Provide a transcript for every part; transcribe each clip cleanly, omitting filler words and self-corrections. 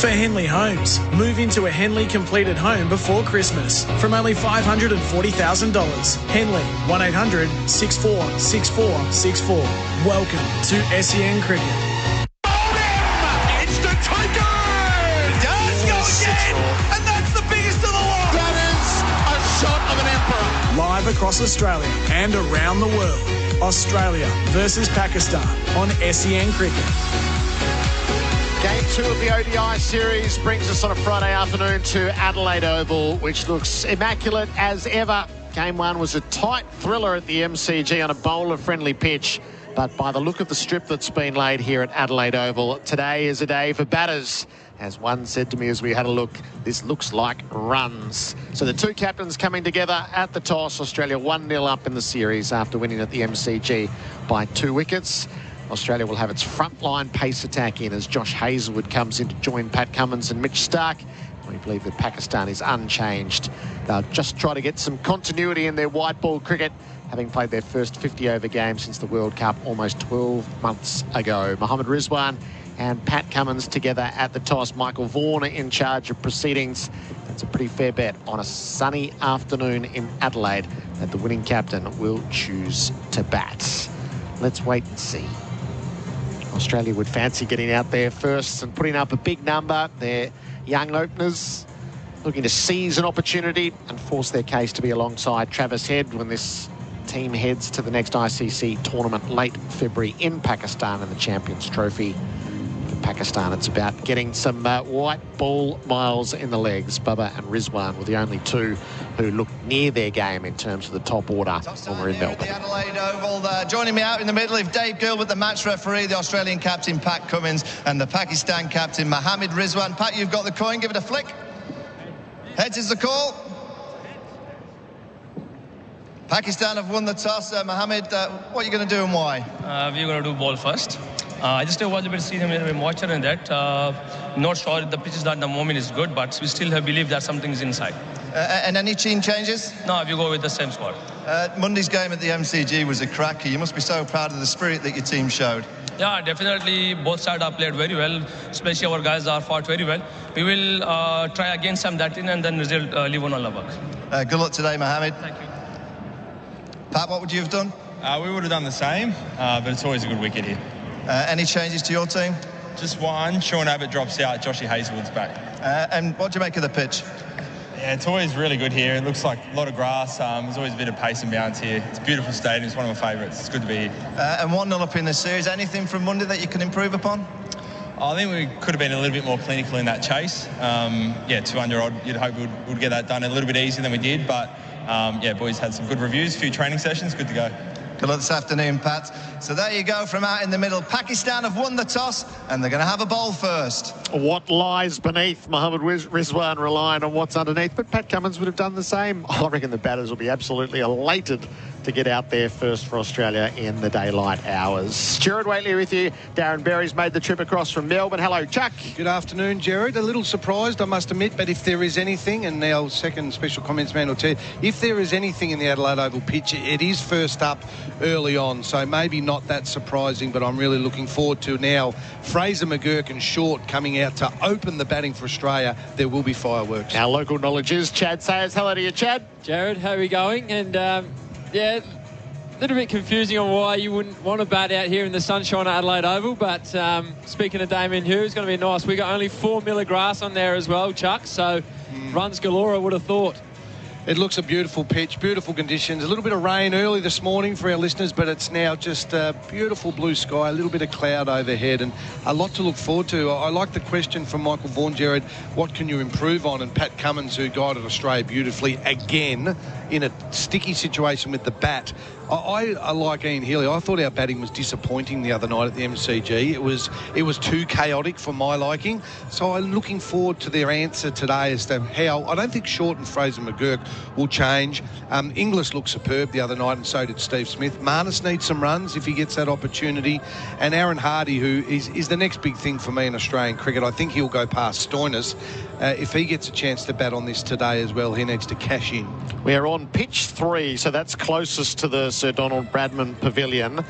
For Henley Homes, move into a Henley completed home before Christmas from only $540,000. Henley, 1800 64 64 64. Welcome to SEN Cricket. It's the Tiger! It does go again! And that's the biggest of the lot! That is a shot of an emperor. Live across Australia and around the world. Australia versus Pakistan on SEN Cricket. Game 2 of the ODI series brings us on a Friday afternoon to Adelaide Oval, which looks immaculate as ever. Game 1 was a tight thriller at the MCG on a bowler-friendly pitch. But by the look of the strip that's been laid here at Adelaide Oval, today is a day for batters. As one said to me as we had a look, this looks like runs. So the two captains coming together at the toss. Australia 1-0 up in the series after winning at the MCG by 2 wickets. Australia will have its frontline pace attack in as Josh Hazlewood comes in to join Pat Cummins and Mitch Starc. We believe that Pakistan is unchanged. They'll just try to get some continuity in their white ball cricket, having played their first 50-over game since the World Cup almost 12 months ago. Mohammad Rizwan and Pat Cummins together at the toss. Michael Vaughan in charge of proceedings. That's a pretty fair bet on a sunny afternoon in Adelaide that the winning captain will choose to bat. Let's wait and see. Australia would fancy getting out there first and putting up a big number. Their young openers looking to seize an opportunity and force their case to be alongside Travis Head when this team heads to the next ICC tournament late February in Pakistan in the Champions Trophy. For Pakistan, it's about getting some white ball miles in the legs. Bubba and Rizwan were the only two who looked near their game in terms of the top order when we're in Melbourne. The Adelaide Oval, joining me out in the middle is Dave Gilbert, the match referee, the Australian captain Pat Cummins and the Pakistan captain Mohammad Rizwan. Pat, you've got the coin, give it a flick. Heads is the call. Pakistan have won the toss. Mohammad, what are you going to do and why? We're going to do ball first. I just was a bit seen him in watcher in that. Not sure the pitch is not the moment is good, but we still believe that something is inside. And any team changes? No, we go with the same squad. Monday's game at the MCG was a cracker. You must be so proud of the spirit that your team showed. Yeah, definitely. Both sides have played very well, especially our guys are fought very well. We will try against some that in and then result leave one on the work. Good luck today, Mohammad. Thank you. Pat, what would you have done? We would have done the same, but it's always a good wicket here. Any changes to your team? Just one. Sean Abbott drops out. Joshy Hazlewood's back. And what do you make of the pitch? Yeah, it's always really good here. It looks like a lot of grass. There's always a bit of pace and bounce here. It's a beautiful stadium. It's one of my favourites. It's good to be here. And 1-0 up in the series. Anything from Monday that you can improve upon? I think we could have been a little bit more clinical in that chase. Yeah, 200 odd. You'd hope we'd get that done a little bit easier than we did. But, yeah, boys had some good reviews, a few training sessions. Good to go. Good luck this afternoon, Pat. So there you go from out in the middle. Pakistan have won the toss and they're going to have a bowl first. What lies beneath? Mohammad Rizwan relying on what's underneath, but Pat Cummins would have done the same. I reckon the batters will be absolutely elated to get out there first for Australia in the daylight hours. Gerard Wheatley with you. Darren Berry's made the trip across from Melbourne. Hello, Chuck. Good afternoon, Gerard. A little surprised, I must admit, but if there is anything, and now second special comments man will tell you, if there is anything in the Adelaide Oval pitch, it is first up early on, so maybe not that surprising, but I'm really looking forward to now Fraser McGurk and Short coming out to open the batting for Australia. There will be fireworks. Our local knowledge is Chad Sayers. Hello to you, Chad. Gerard, how are we going? And yeah, a little bit confusing on why you wouldn't want to bat out here in the sunshine at Adelaide Oval, but speaking of Damien Hughes, it's going to be nice. We got only 4 mil of grass on there as well, Chuck, so runs galore, I would have thought. It looks a beautiful pitch, beautiful conditions. A little bit of rain early this morning for our listeners, but it's now just a beautiful blue sky, a little bit of cloud overhead, and a lot to look forward to. I like the question from Michael Vaughan, Gerard, what can you improve on? And Pat Cummins, who guided Australia beautifully again in a sticky situation with the bat. I like Ian Healy. I thought our batting was disappointing the other night at the MCG. It was too chaotic for my liking. So I'm looking forward to their answer today as to how. I don't think Short and Fraser McGurk will change. Inglis looked superb the other night, and so did Steve Smith. Marnus needs some runs if he gets that opportunity. And Aaron Hardy, who is the next big thing for me in Australian cricket. I think he'll go past Stoinis. If he gets a chance to bat on this today as well, he needs to cash in. We are on pitch 3, so that's closest to the Sir Donald Bradman Pavilion.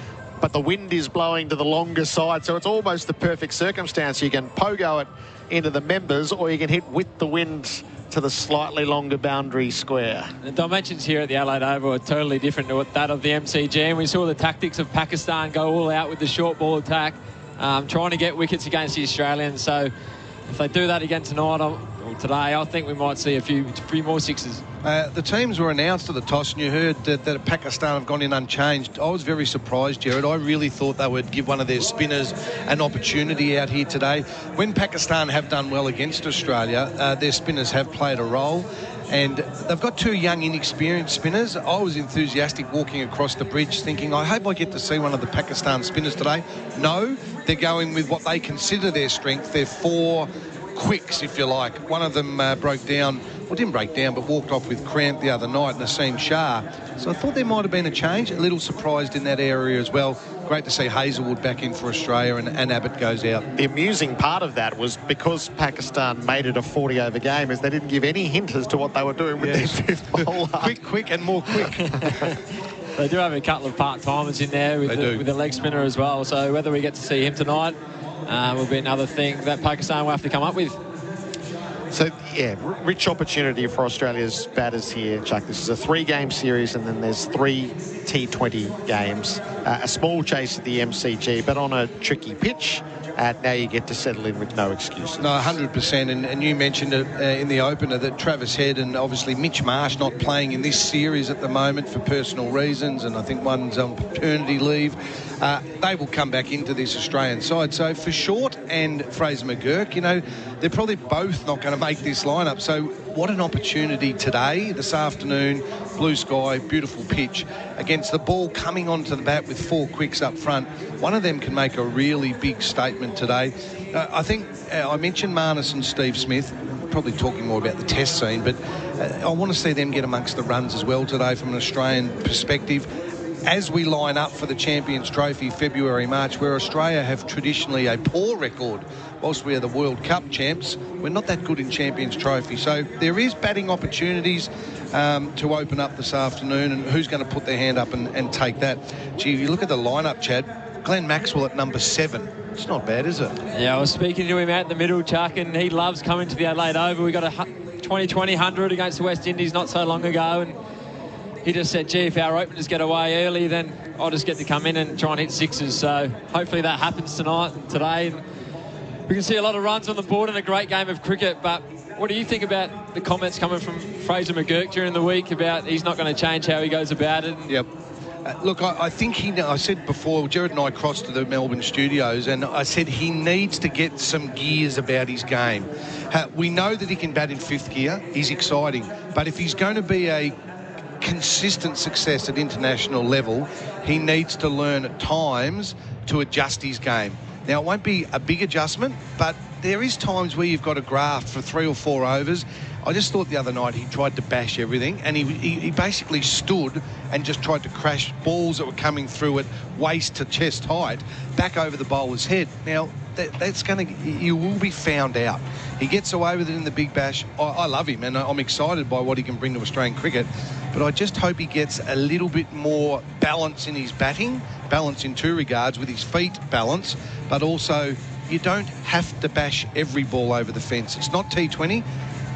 but the wind is blowing to the longer side, so it's almost the perfect circumstance. You can pogo it into the members, or you can hit with the wind to the slightly longer boundary square. The dimensions here at the Adelaide Oval are totally different to that of the MCG, and we saw the tactics of Pakistan go all out with the short ball attack, trying to get wickets against the Australians. So if they do that again tonight or today, I think we might see a few more sixes. The teams were announced at the toss, and you heard that Pakistan have gone in unchanged. I was very surprised, Gerard. I really thought they would give one of their spinners an opportunity out here today. When Pakistan have done well against Australia, their spinners have played a role, and they've got two young, inexperienced spinners. I was enthusiastic walking across the bridge thinking, I hope I get to see one of the Pakistan spinners today. No, they're going with what they consider their strength. They're 4 quicks, if you like. One of them broke down, well, didn't break down, but walked off with cramp the other night, Naseem Shah. So I thought there might have been a change. A little surprised in that area as well. Great to see Hazelwood back in for Australia, and Abbott goes out. The amusing part of that was because Pakistan made it a 40-over game, is they didn't give any hint as to what they were doing with their fifth bowler. quick, and more quick. They do have a couple of part-timers in there with the leg spinner as well. So whether we get to see him tonight will be another thing that Pakistan will have to come up with. So, yeah, rich opportunity for Australia's batters here, Chuck. This is a 3-game series, and then there's 3 T20 games. A small chase at the MCG, but on a tricky pitch. Now you get to settle in with no excuses. No, 100%. And you mentioned it in the opener that Travis Head and obviously Mitch Marsh not playing in this series at the moment for personal reasons, and I think one's on paternity leave. They will come back into this Australian side. So for Short and Fraser McGurk, you know, they're probably both not going to make this lineup. So what an opportunity today, this afternoon, blue sky, beautiful pitch, against the ball coming onto the bat with 4 quicks up front. One of them can make a really big statement today. I think I mentioned Marnus and Steve Smith, probably talking more about the test scene, but I want to see them get amongst the runs as well today from an Australian perspective. As we line up for the Champions Trophy February, March, where Australia have traditionally a poor record, whilst we are the World Cup champs, we're not that good in Champions Trophy. So there is batting opportunities to open up this afternoon, and who's going to put their hand up and take that? Gee, you look at the lineup, Chad, Glenn Maxwell at number 7. It's not bad, is it? Yeah, I was speaking to him out in the middle, Chuck, and he loves coming to the Adelaide Oval. We got a 20-20 100 against the West Indies not so long ago, and he just said, gee, if our openers get away early, then I'll just get to come in and try and hit sixes. So hopefully that happens today. And we can see a lot of runs on the board and a great game of cricket. But what do you think about the comments coming from Fraser McGurk during the week about he's not going to change how he goes about it? Yep. Look, I think I said before, Gerard and I crossed to the Melbourne studios, and I said he needs to get some gears about his game. We know that he can bat in 5th gear. He's exciting. But if he's going to be a consistent success at international level, he needs to learn at times to adjust his game. Now, it won't be a big adjustment, but there is times where you've got to graft for 3 or 4 overs. I just thought the other night he tried to bash everything, and he basically stood and just tried to crash balls that were coming through at waist to chest height back over the bowler's head. Now, you will be found out. He gets away with it in the Big Bash. I love him, and I'm excited by what he can bring to Australian cricket, but I just hope he gets a little bit more balance in his batting, balance in 2 regards, with his feet balance, but also you don't have to bash every ball over the fence. It's not T20.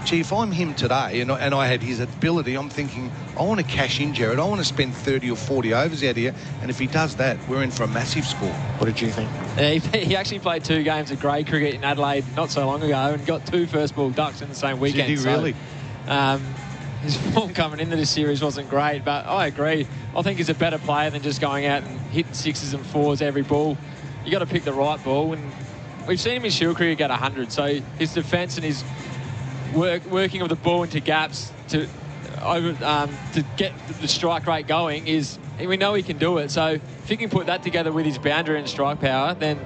Gee, if I'm him today and I had his ability, I'm thinking, I want to cash in, Gerard. I want to spend 30 or 40 overs out here. And if he does that, we're in for a massive score. What did you think? He actually played 2 games of grade cricket in Adelaide not so long ago and got 2 first ball ducks in the same weekend. Did he really? His form coming into this series wasn't great, but I agree. I think he's a better player than just going out and hitting 6s and 4s every ball. You got to pick the right ball, and we've seen him in Shield cricket get 100. So his defence and his working of the ball into gaps to get the strike rate going we know he can do it. So if he can put that together with his boundary and strike power, then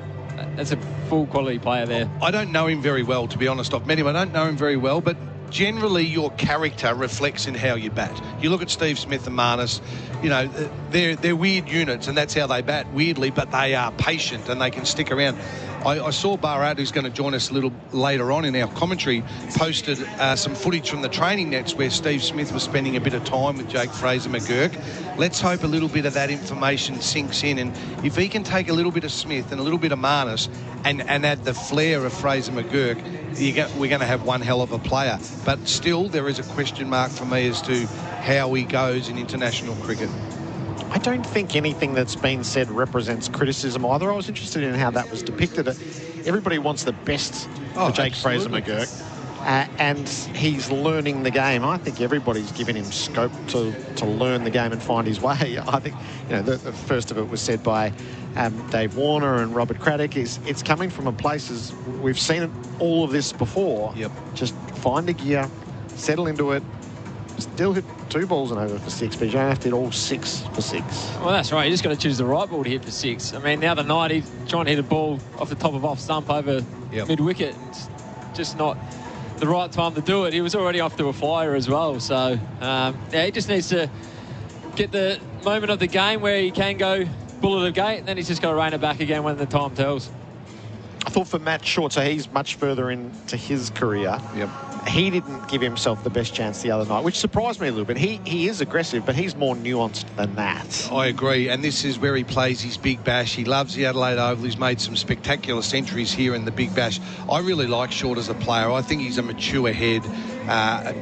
that's a full quality player there. I don't know him very well, to be honest. I've met him. I don't know him very well, but generally your character reflects in how you bat. You look at Steve Smith and Marnus, you know, they're weird units, and that's how they bat, weirdly, but they are patient and they can stick around. I saw Bharat, who's going to join us a little later on in our commentary, posted some footage from the training nets where Steve Smith was spending a bit of time with Jake Fraser-McGurk. Let's hope a little bit of that information sinks in, and if he can take a little bit of Smith and a little bit of Marnus and add the flair of Fraser-McGurk, we're going to have one hell of a player. But still, there is a question mark for me as to how he goes in international cricket. I don't think anything that's been said represents criticism either. I was interested in how that was depicted. Everybody wants the best for Jake Fraser-McGurk, and he's learning the game. I think everybody's given him scope to learn the game and find his way. I think, you know, the first of it was said by Dave Warner and Robert Craddock. It's coming from a place, as we've seen all of this before. Yep. Just find a gear, settle into it. Still hit 2 balls and over for 6, but you don't have to hit all 6 for 6. Well, that's right. You just got to choose the right ball to hit for 6. I mean, now the night he's trying to hit a ball off the top of off stump over mid-wicket. It's just not the right time to do it. He was already off to a flyer as well. So, yeah, he just needs to get the moment of the game where he can go bullet of gate, and then he's just got to rein it back again when the time tells. I thought for Matt Short, so he's much further into his career. Yep. He didn't give himself the best chance the other night, which surprised me a little bit. He is aggressive, but he's more nuanced than that. I agree, and this is where he plays his big bash. He loves the Adelaide Oval. He's made some spectacular centuries here in the big bash. I really like Short as a player. I think he's a mature head.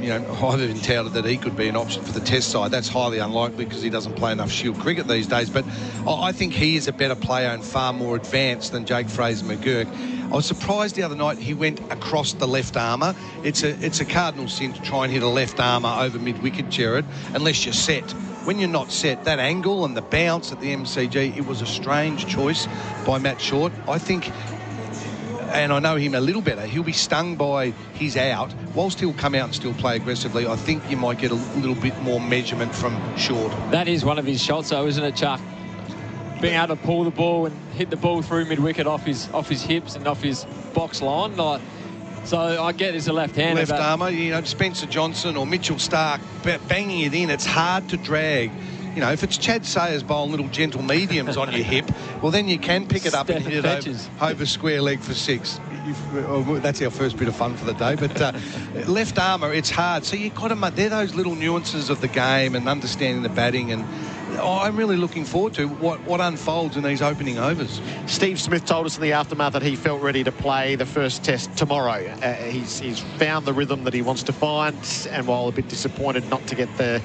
You know, I've even touted that he could be an option for the Test side. That's highly unlikely because he doesn't play enough Shield cricket these days. But I think he is a better player and far more advanced than Jake Fraser-McGurk. I was surprised the other night he went across the left armour. It's a cardinal sin to try and hit a left armour over mid-wicket, Gerard, unless you're set. When you're not set, that angle and the bounce at the MCG, it was a strange choice by Matt Short. I think, and I know him a little better, he'll be stung by his out. Whilst he'll come out and still play aggressively, I think you might get a little bit more measurement from Short. That is one of his shots, though, isn't it, Chuck? Being able to pull the ball and hit the ball through mid-wicket off his hips and off his box line. So I get it's a left-hander. Left armour, you know, Spencer Johnson or Mitchell Stark banging it in. It's hard to drag. You know, if it's Chad Sayers bowling little gentle mediums on your hip, well, then you can pick it up and hit it over square leg for 6. That's our first bit of fun for the day. But left armour, it's hard. So you've got to, they're those little nuances of the game and understanding the batting, and I'm really looking forward to what unfolds in these opening overs. Steve Smith told us in the aftermath that he felt ready to play the first test tomorrow. He's found the rhythm that he wants to find, and while a bit disappointed not to get the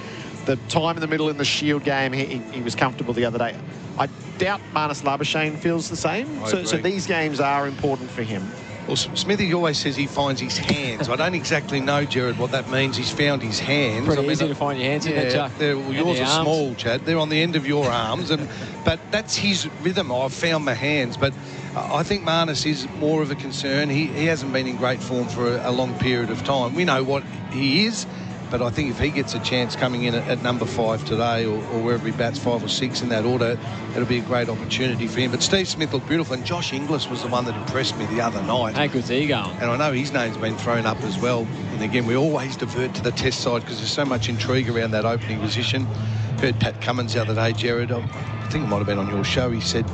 time in the middle in the Shield game, he was comfortable the other day. I doubt Marnus Labuschagne feels the same. So these games are important for him. Well, Smithy always says he finds his hands. I don't exactly know, Gerard, what that means. He's found his hands. Pretty easy to find your hands, isn't it, Chuck? Well, yours are small, Chad. They're on the end of your arms, but that's his rhythm. I've found my hands, but I think Marnus is more of a concern. He hasn't been in great form for a long period of time. We know what he is, but I think if he gets a chance coming in at number 5 today, or wherever he bats 5 or 6 in that order, it'll be a great opportunity for him. But Steve Smith looked beautiful, and Josh Inglis was the one that impressed me the other night. How good's he going? And I know his name's been thrown up as well. And again, we always divert to the Test side because there's so much intrigue around that opening position. Heard Pat Cummins the other day, Gerard. I think it might have been on your show. He said,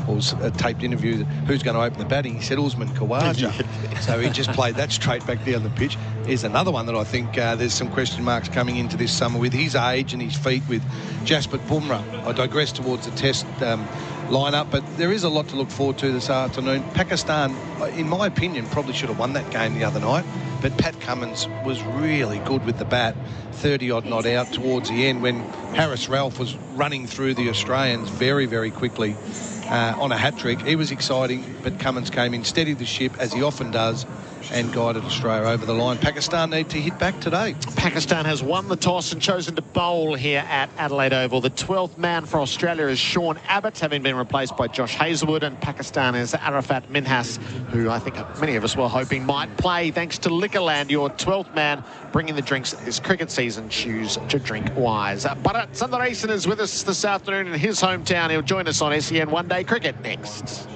or was a taped interview, who's going to open the batting? He said Usman Khawaja. So he just played that straight back down the pitch. Here's another one that I think there's some question marks coming into this summer with his age and his feet with Jasprit Bumrah. I digress towards the Test lineup, but there is a lot to look forward to this afternoon. Pakistan, in my opinion, probably should have won that game the other night, but Pat Cummins was really good with the bat, 30-odd not out towards the end when Harris Ralph was running through the Australians very, very quickly on a hat-trick. He was exciting, but Cummins came in, steadied the ship, as he often does, and guided Australia over the line. Pakistan need to hit back today. Pakistan has won the toss and chosen to bowl here at Adelaide Oval. The 12th man for Australia is Sean Abbott, having been replaced by Josh Hazlewood, and Pakistan is Arafat Minhas, who I think many of us were hoping might play thanks to Liquorland, your 12th man bringing the drinks this cricket season. Choose to drink wise. Bharat Sundaresan is with us this afternoon in his hometown. He'll join us on SEN One Day Cricket next.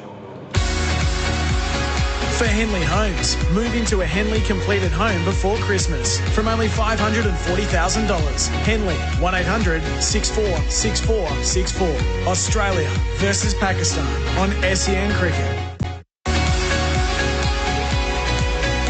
For Henley Homes, move into a Henley completed home before Christmas from only $540,000. Henley, 1800 64 64 64. Australia versus Pakistan on SEN Cricket.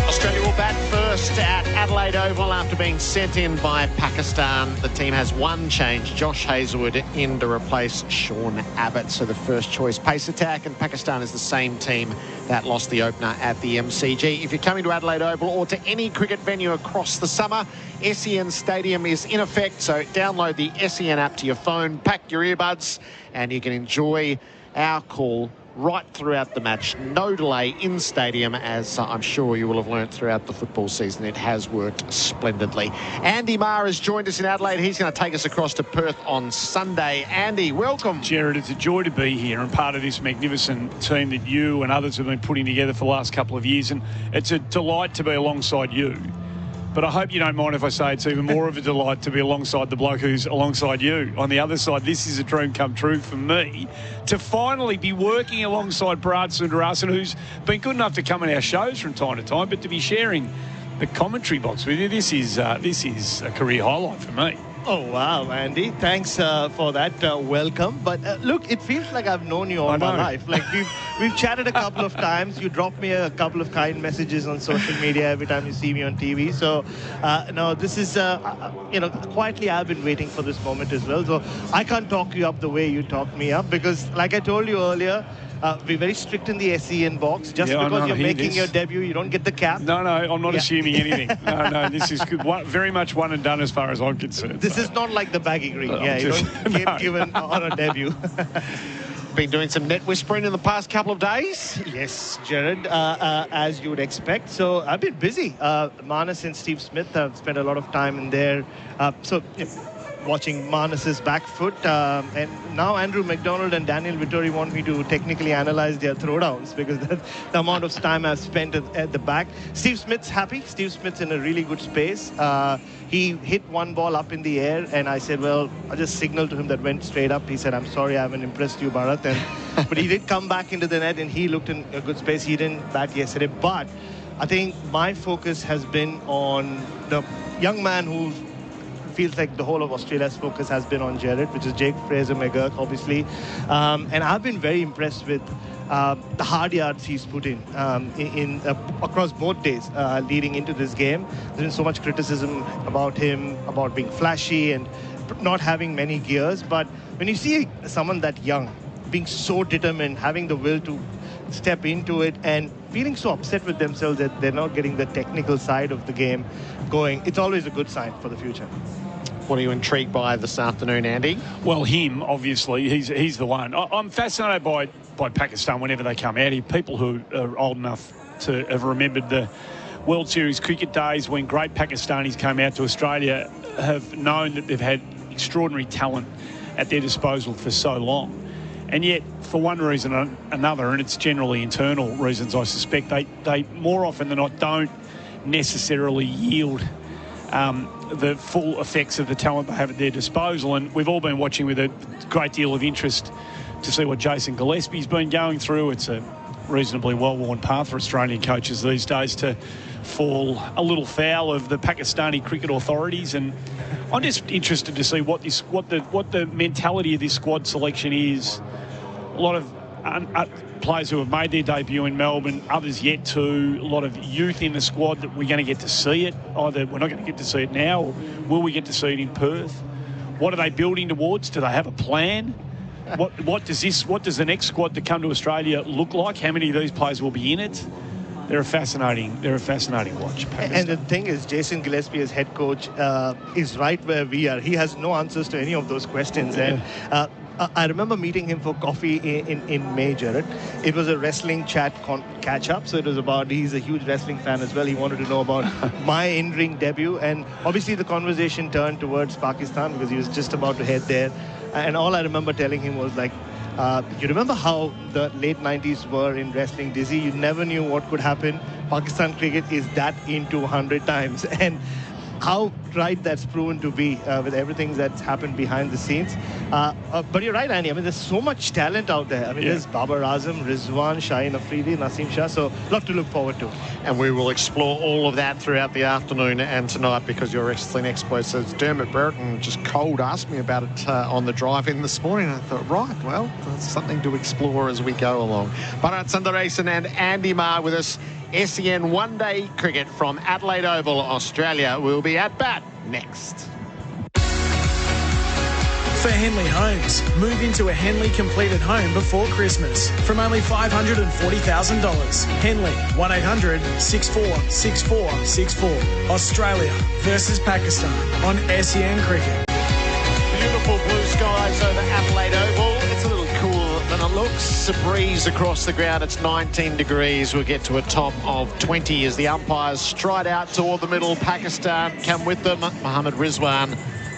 Australia will bat first at Adelaide Oval after being sent in by Pakistan. The team has one change. Josh Hazlewood in to replace Sean Abbott. So the first choice pace attack, and Pakistan is the same team that lost the opener at the MCG. If you're coming to Adelaide Oval or to any cricket venue across the summer, SEN Stadium is in effect. So download the SEN app to your phone, pack your earbuds, and you can enjoy our call right throughout the match. No delay in stadium, as I'm sure you will have learnt throughout the football season. It has worked splendidly. Andy Marr has joined us in Adelaide. He's going to take us across to Perth on Sunday. Andy, welcome. Gerard, it's a joy to be here and part of this magnificent team that you and others have been putting together for the last couple of years, and it's a delight to be alongside you. But I hope you don't mind if I say it's even more of a delight to be alongside the bloke who's alongside you. On the other side, this is a dream come true for me, to finally be working alongside Bharat Sundaresan, who's been good enough to come on our shows from time to time, but to be sharing the commentary box with you, this is a career highlight for me. Oh, wow, Andy. Thanks for that welcome. But look, it feels like I've known you all my life. Like we've chatted a couple of times. You dropped me a couple of kind messages on social media every time you see me on TV. So, no, this is, quietly I've been waiting for this moment as well. So I can't talk you up the way you talked me up, because like I told you earlier, we're very strict in the SEN box. Just because you're making your debut, you don't get the cap. No, I'm not assuming anything. No, this is good. Very much one and done as far as I'm concerned. This is not like the baggy green. You don't get given on a debut. Been doing some net whispering in the past couple of days. Yes, Gerard, as you would expect. So I've been busy. Manas and Steve Smith have spent a lot of time in there. Watching Manas's back foot, and now Andrew McDonald and Daniel Vittori want me to technically analyze their throwdowns, because the amount of time I've spent at the back. Steve Smith's happy. Steve Smith's in a really good space. He hit one ball up in the air, and I said, well, I just signaled to him that went straight up. He said, I'm sorry, I haven't impressed you, Bharat. But he did come back into the net, and he looked in a good space. He didn't bat yesterday, but I think my focus has been on the young man who feels like the whole of Australia's focus has been on Gerard, which is Jake Fraser-McGurk, obviously. And I've been very impressed with the hard yards he's put in across both days leading into this game. There's been so much criticism about him, about being flashy and not having many gears. But when you see someone that young, being so determined, having the will to step into it and feeling so upset with themselves that they're not getting the technical side of the game going, it's always a good sign for the future. What are you intrigued by this afternoon, Andy? Well, him, obviously, he's the one. I'm fascinated by Pakistan whenever they come out here. People who are old enough to have remembered the World Series cricket days when great Pakistanis came out to Australia have known that they've had extraordinary talent at their disposal for so long. And yet, for one reason or another, and it's generally internal reasons, I suspect, they more often than not don't necessarily yield the full effects of the talent they have at their disposal. And we've all been watching with a great deal of interest to see what Jason Gillespie's been going through. It's a reasonably well-worn path for Australian coaches these days to fall a little foul of the Pakistani cricket authorities. And I'm just interested to see what the mentality of this squad selection is. A lot of players who have made their debut in Melbourne, others yet to. A lot of youth in the squad that we're going to get to see it. Either we're not going to get to see it now, or will we get to see it in Perth? What are they building towards? Do they have a plan? What does the next squad to come to Australia look like? How many of these players will be in it? They're a fascinating watch. Pakistan. And the thing is, Jason Gillespie as head coach is right where we are. He has no answers to any of those questions. Yeah. And I remember meeting him for coffee in May, Gerard. It was a wrestling chat catch-up, so it was about, he's a huge wrestling fan as well. He wanted to know about my in-ring debut, and obviously the conversation turned towards Pakistan because he was just about to head there. And all I remember telling him was like, you remember how the late 90s were in wrestling, Dizzy? You never knew what could happen. Pakistan cricket is that into 100 times. And how right that's proven to be with everything that's happened behind the scenes. But you're right, Andy. I mean, there's so much talent out there. I mean, there's Babar Azam, Rizwan, Shaheen Afridi, Naseem Shah. So, a lot to look forward to. And we will explore all of that throughout the afternoon and tonight, because your wrestling expert says Dermot Brereton just cold asked me about it on the drive in this morning. I thought, right, well, that's something to explore as we go along. Bharat Sundaresan and Andy Marr with us. SEN one-day cricket from Adelaide Oval, Australia, will be at bat next. For Henley Homes, move into a Henley completed home before Christmas from only $540,000. Henley, 1-800-646464. Australia versus Pakistan on SEN Cricket. Beautiful blue skies over Adelaide Oval. It's a little cooler than it looks. A breeze across the ground. It's 19 degrees. We'll get to a top of 20 as the umpires stride out toward the middle. Pakistan come with them. Mohammad Rizwan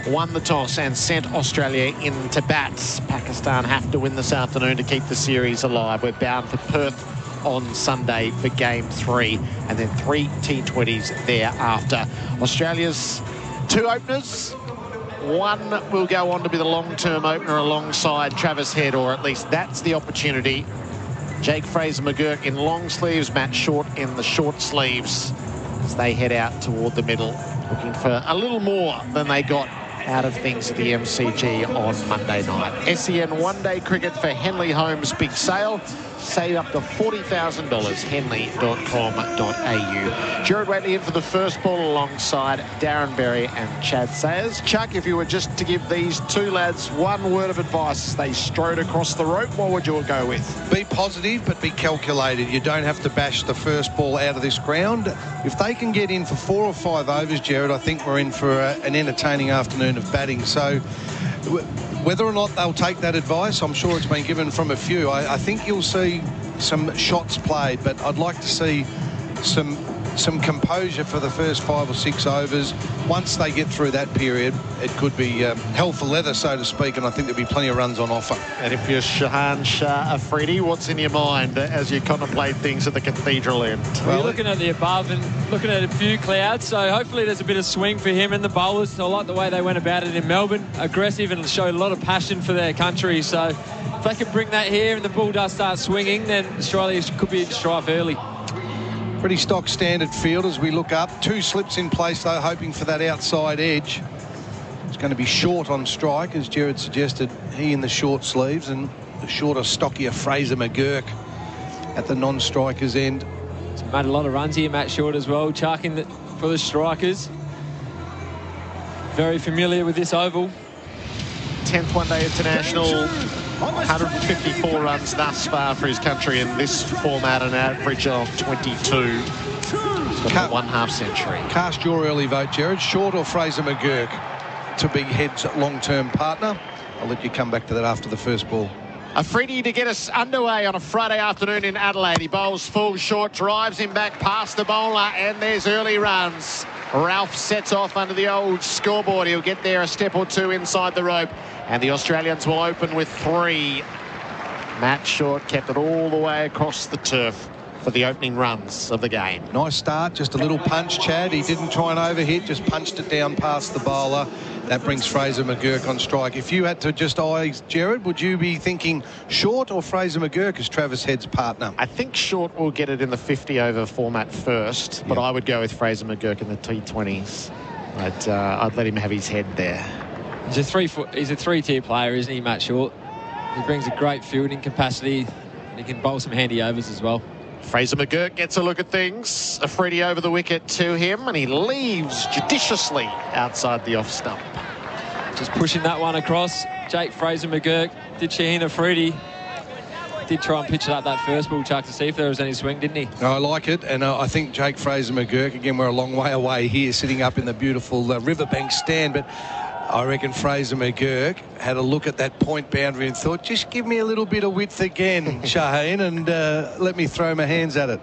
won the toss and sent Australia into bats. Pakistan have to win this afternoon to keep the series alive. We're bound for Perth on Sunday for Game 3, and then 3 T20s thereafter. Australia's 2 openers. One will go on to be the long-term opener alongside Travis Head, or at least that's the opportunity. Jake Fraser-McGurk in long sleeves, Matt Short in the short sleeves as they head out toward the middle, looking for a little more than they got out of things at the MCG on Monday night. SEN one-day cricket for Henley Homes big sale. Save up to $40,000, henley.com.au. Gerard Wheatley in for the first ball alongside Darren Berry and Chad Sayers. Chuck, if you were just to give these 2 lads one word of advice as they strode across the rope, what would you go with? Be positive, but be calculated. You don't have to bash the first ball out of this ground. If they can get in for 4 or 5 overs, Gerard, I think we're in for an entertaining afternoon of batting. So whether or not they'll take that advice, I'm sure it's been given from a few. I think you'll see some shots played, but I'd like to see some composure for the first 5 or 6 overs. Once they get through that period, it could be hell for leather, so to speak, and I think there'll be plenty of runs on offer. And if you're Shaheen Shah Afridi, what's in your mind as you contemplate things at the cathedral end? Well, you're looking at the above and looking at a few clouds, so hopefully there's a bit of swing for him and the bowlers. I like the way they went about it in Melbourne. Aggressive and showed a lot of passion for their country, so if they can bring that here and the ball does start swinging, then Australia could be in strife early. Pretty stock standard field as we look up. 2 slips in place, though, hoping for that outside edge. It's going to be Short on strike, as Gerard suggested. He in the short sleeves, and the shorter, stockier Fraser-McGurk at the non-striker's end. He's made a lot of runs here, Matt Short, as well, charking for the strikers. Very familiar with this oval. 10th one-day international. 154 runs thus far for his country in this format, an average of 22. He's got 1/2 century. Cast your early vote, Gerard. Short or Fraser-McGurk to be Head's long-term partner? I'll let you come back to that after the first ball. Afridi to get us underway on a Friday afternoon in Adelaide. He bowls full short, drives him back past the bowler, and there's early runs. Ralph sets off under the old scoreboard. He'll get there a step or 2 inside the rope, and the Australians will open with 3. Matt Short kept it all the way across the turf for the opening runs of the game. Nice start, just a little punch, Chad. He didn't try and overhit, just punched it down past the bowler. That brings Fraser-McGurk on strike. If you had to just eyes, Gerard, would you be thinking Short or Fraser-McGurk as Travis Head's partner? I think Short will get it in the 50-over format first, but I would go with Fraser-McGurk in the T20s. I'd let him have his head there. He's a 3-tier player, isn't he, Matt Short? He brings a great fielding capacity. He can bowl some handy overs as well. Fraser-McGurk gets a look at things. Afridi over the wicket to him, and he leaves judiciously outside the off stump. Just pushing that one across. Jake Fraser-McGurk did Shaheen Afridi. Did try and pitch it up that first ball, Chuck, to see if there was any swing, didn't he? I like it, and I think Jake Fraser-McGurk, again, we're a long way away here, sitting up in the beautiful riverbank stand, but I reckon Fraser-McGurk had a look at that point boundary and thought, just give me a little bit of width again, Shaheen, and let me throw my hands at it.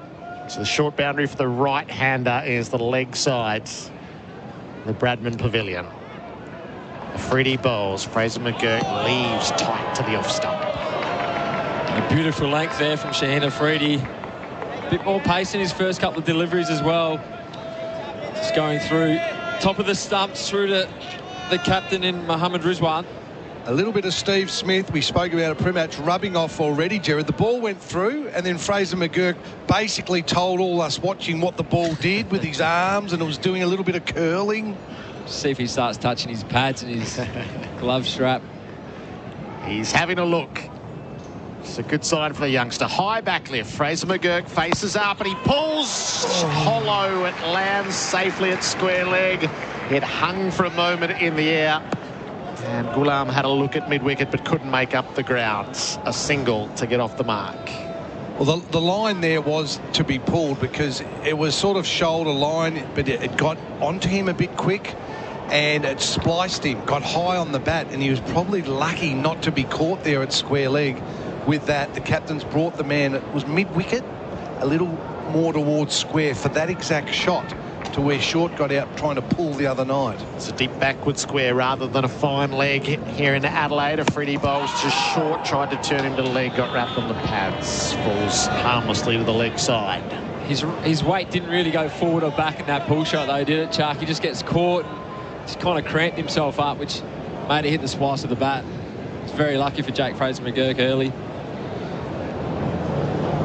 So the short boundary for the right-hander is the leg side, the Bradman Pavilion. Afridi bowls, Fraser-McGurk leaves tight to the off stump. A beautiful length there from Shaheen Afridi. A bit more pace in his first couple of deliveries as well. Just going through top of the stumps through to the captain in Mohammed Rizwan. A little bit of Steve Smith, we spoke about a pre-match, rubbing off already, Gerard. The ball went through, and then Fraser McGurk basically told all us watching what the ball did with his arms, and it was doing a little bit of curling. See if he starts touching his pads and his glove strap. He's having a look. It's a good sign for the youngster. High back lift. Fraser McGurk faces up and he pulls hollow. It lands safely at square leg. It hung for a moment in the air. And Ghulam had a look at mid-wicket but couldn't make up the ground. A single to get off the mark. Well, the line there was to be pulled because it was sort of shoulder line, but it got onto him a bit quick and it spliced him, got high on the bat, and he was probably lucky not to be caught there at square leg. With that, the captain's brought the man, it was mid-wicket, a little more towards square for that exact shot to where Short got out trying to pull the other night. It's a deep backward square rather than a fine leg here in Adelaide. Freddie bowls just Short, tried to turn him to the leg, got wrapped on the pads, falls harmlessly to the leg side. His weight didn't really go forward or back in that pull shot though, did it, Chuck? He just gets caught, just kind of cramped himself up, which made it hit the splice of the bat. It's very lucky for Jake Fraser McGurk early.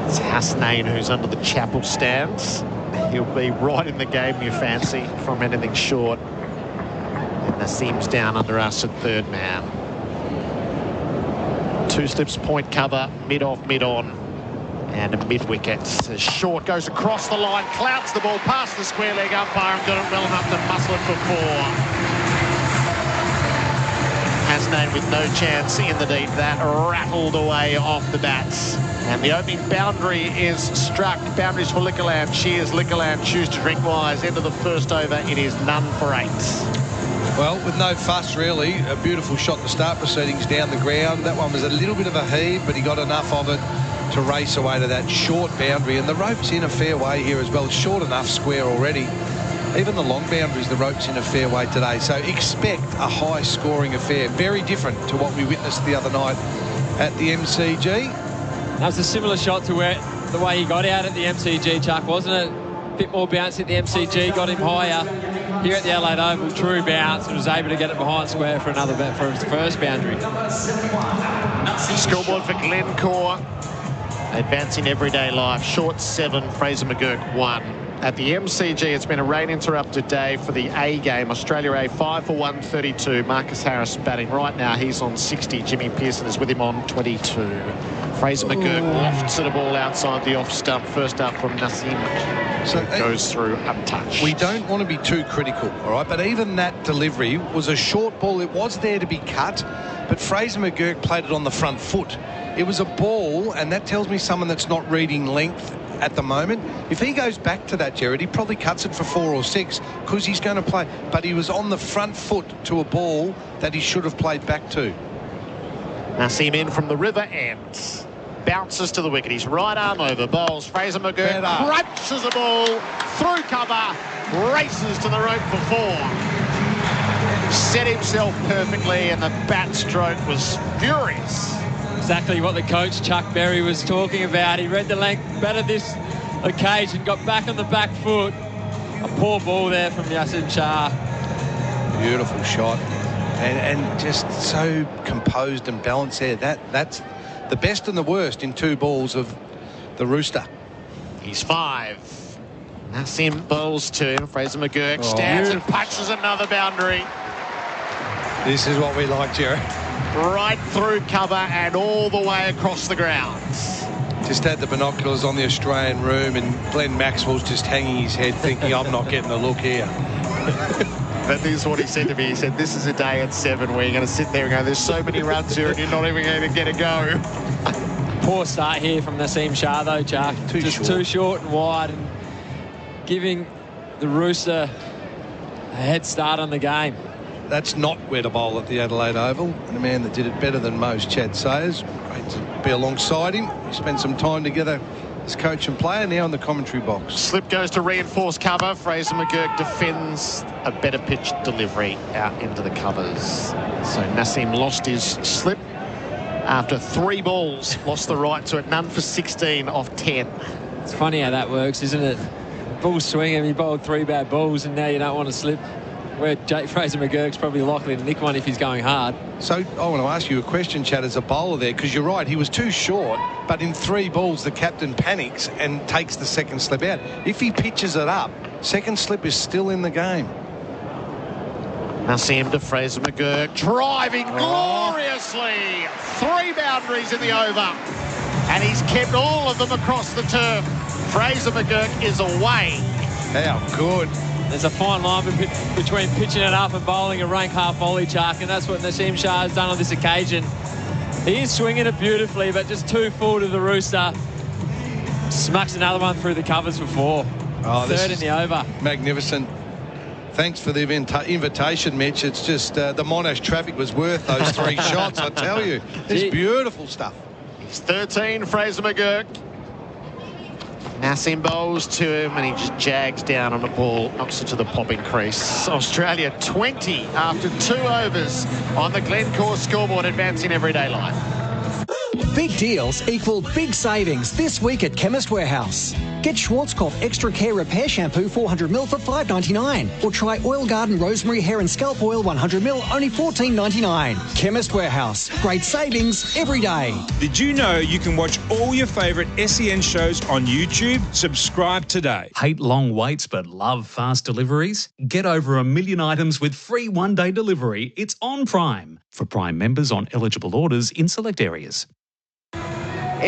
It's Hasnain who's under the chapel stands. He'll be right in the game, you fancy, from anything short. And Naseem's down under us at third man. Two slips, point cover, mid-off, mid-on. And a mid-wicket. As Short goes across the line, clouts the ball past the square leg umpire and got it well enough to muscle it for four. Hasnain with no chance in the deep. That rattled away off the bats. And the opening boundary is struck. Boundaries for Liquorland. Cheers, Liquorland. Choose to drink wise. End of the first over. It is none for 8. Well, with no fuss, really. A beautiful shot to start proceedings down the ground. That one was a little bit of a heave, but he got enough of it to race away to that short boundary. And the rope's in a fair way here as well. Short enough square already. Even the long boundaries, the rope's in a fair way today. So expect a high-scoring affair. Very different to what we witnessed the other night at the MCG. That was a similar shot to the way he got out at the MCG, Chuck, wasn't it? A bit more bounce at the MCG, got him higher. Here at the Adelaide Oval, true bounce, and was able to get it behind square for another bet for his first boundary. Scoreboard for Glencore. Advancing everyday life. Short 7, Fraser McGurk 1. At the MCG, it's been a rain-interrupted day for the A game. Australia A 5 for 132. Marcus Harris batting right now. He's on 60. Jimmy Pearson is with him on 22. Fraser McGurk lofts at a ball outside the off stump. First up from Naseem. So it goes through untouched. We don't want to be too critical, all right? But even that delivery was a short ball. It was there to be cut, but Fraser McGurk played it on the front foot. It was a ball, and that tells me someone that's not reading length at the moment. If he goes back to that, Gerard, he probably cuts it for 4 or 6 because he's going to play. But he was on the front foot to a ball that he should have played back to. Naseem in from the river end. Bounces to the wicket. He's right arm over. Bowls. Fraser McGurk crunches the ball through cover. Races to the rope for 4. Set himself perfectly and the bat stroke was furious. Exactly what the coach, Chuck Berry, was talking about. He read the length better this occasion, got back on the back foot. A poor ball there from Yasin Shah. Beautiful shot. And just so composed and balanced there. That's the best and the worst in 2 balls of the Rooster. He's 5. Naseem bowls to him. Fraser McGurk stands and punches another boundary. This is what we like, Gerard. Right through cover and all the way across the grounds. Just had the binoculars on the Australian room and Glenn Maxwell's just hanging his head thinking, I'm not getting a look here. But this is what he said to me. He said, this is a day at 7 where you're going to sit there and go, there's so many runs here and you're not even going to get a go. Poor start here from Naseem Shah, though, Chuck. Too short and wide, and giving the Rooster a head start on the game. That's not where to bowl at the Adelaide Oval. And the man that did it better than most, Chad Sayers. Great to be alongside him. We spent some time together as coach and player, now in the commentary box. Slip goes to reinforce cover. Fraser McGurk defends a better pitch delivery out into the covers. So Naseem lost his slip after 3 balls. Lost the right to it. None for 16 off 10. It's funny how that works, isn't it? Ball swing him, he bowled 3 bad balls and now you don't want to slip. where Jake Fraser-McGurk's probably likely to nick one if he's going hard. So I want to ask you a question, Chad, as a bowler there, because you're right, he was too short, but in 3 balls the captain panics and takes the second slip out. If he pitches it up, second slip is still in the game. Nassim to Fraser-McGurk, driving gloriously. 3 boundaries in the over. And he's kept all of them across the turf. Fraser-McGurk is away. How good. There's a fine line between pitching it up and bowling a rank half volley, Chuck, and that's what Naseem Shah has done on this occasion. He is swinging it beautifully, but just too full to the rooster. Smacks another one through the covers for 4. Third in the over. Magnificent. Thanks for the invitation, Mitch. It's just the Monash traffic was worth those 3 shots, I tell you. It's beautiful stuff. He's 13, Fraser-McGurk. Nassim bowls to him and he just jags down on the ball, knocks it to the popping crease. Australia 20 after 2 overs on the Glencore scoreboard, advancing everyday life. Big deals equal big savings this week at Chemist Warehouse. Get Schwarzkopf Extra Care Repair Shampoo 400ml for $5.99. Or try Oil Garden Rosemary Hair and Scalp Oil 100ml, only $14.99. Chemist Warehouse. Great savings every day. Did you know you can watch all your favourite SEN shows on YouTube? Subscribe today. Hate long waits but love fast deliveries? Get over 1 million items with free 1-day delivery. It's on Prime. For Prime members on eligible orders in select areas.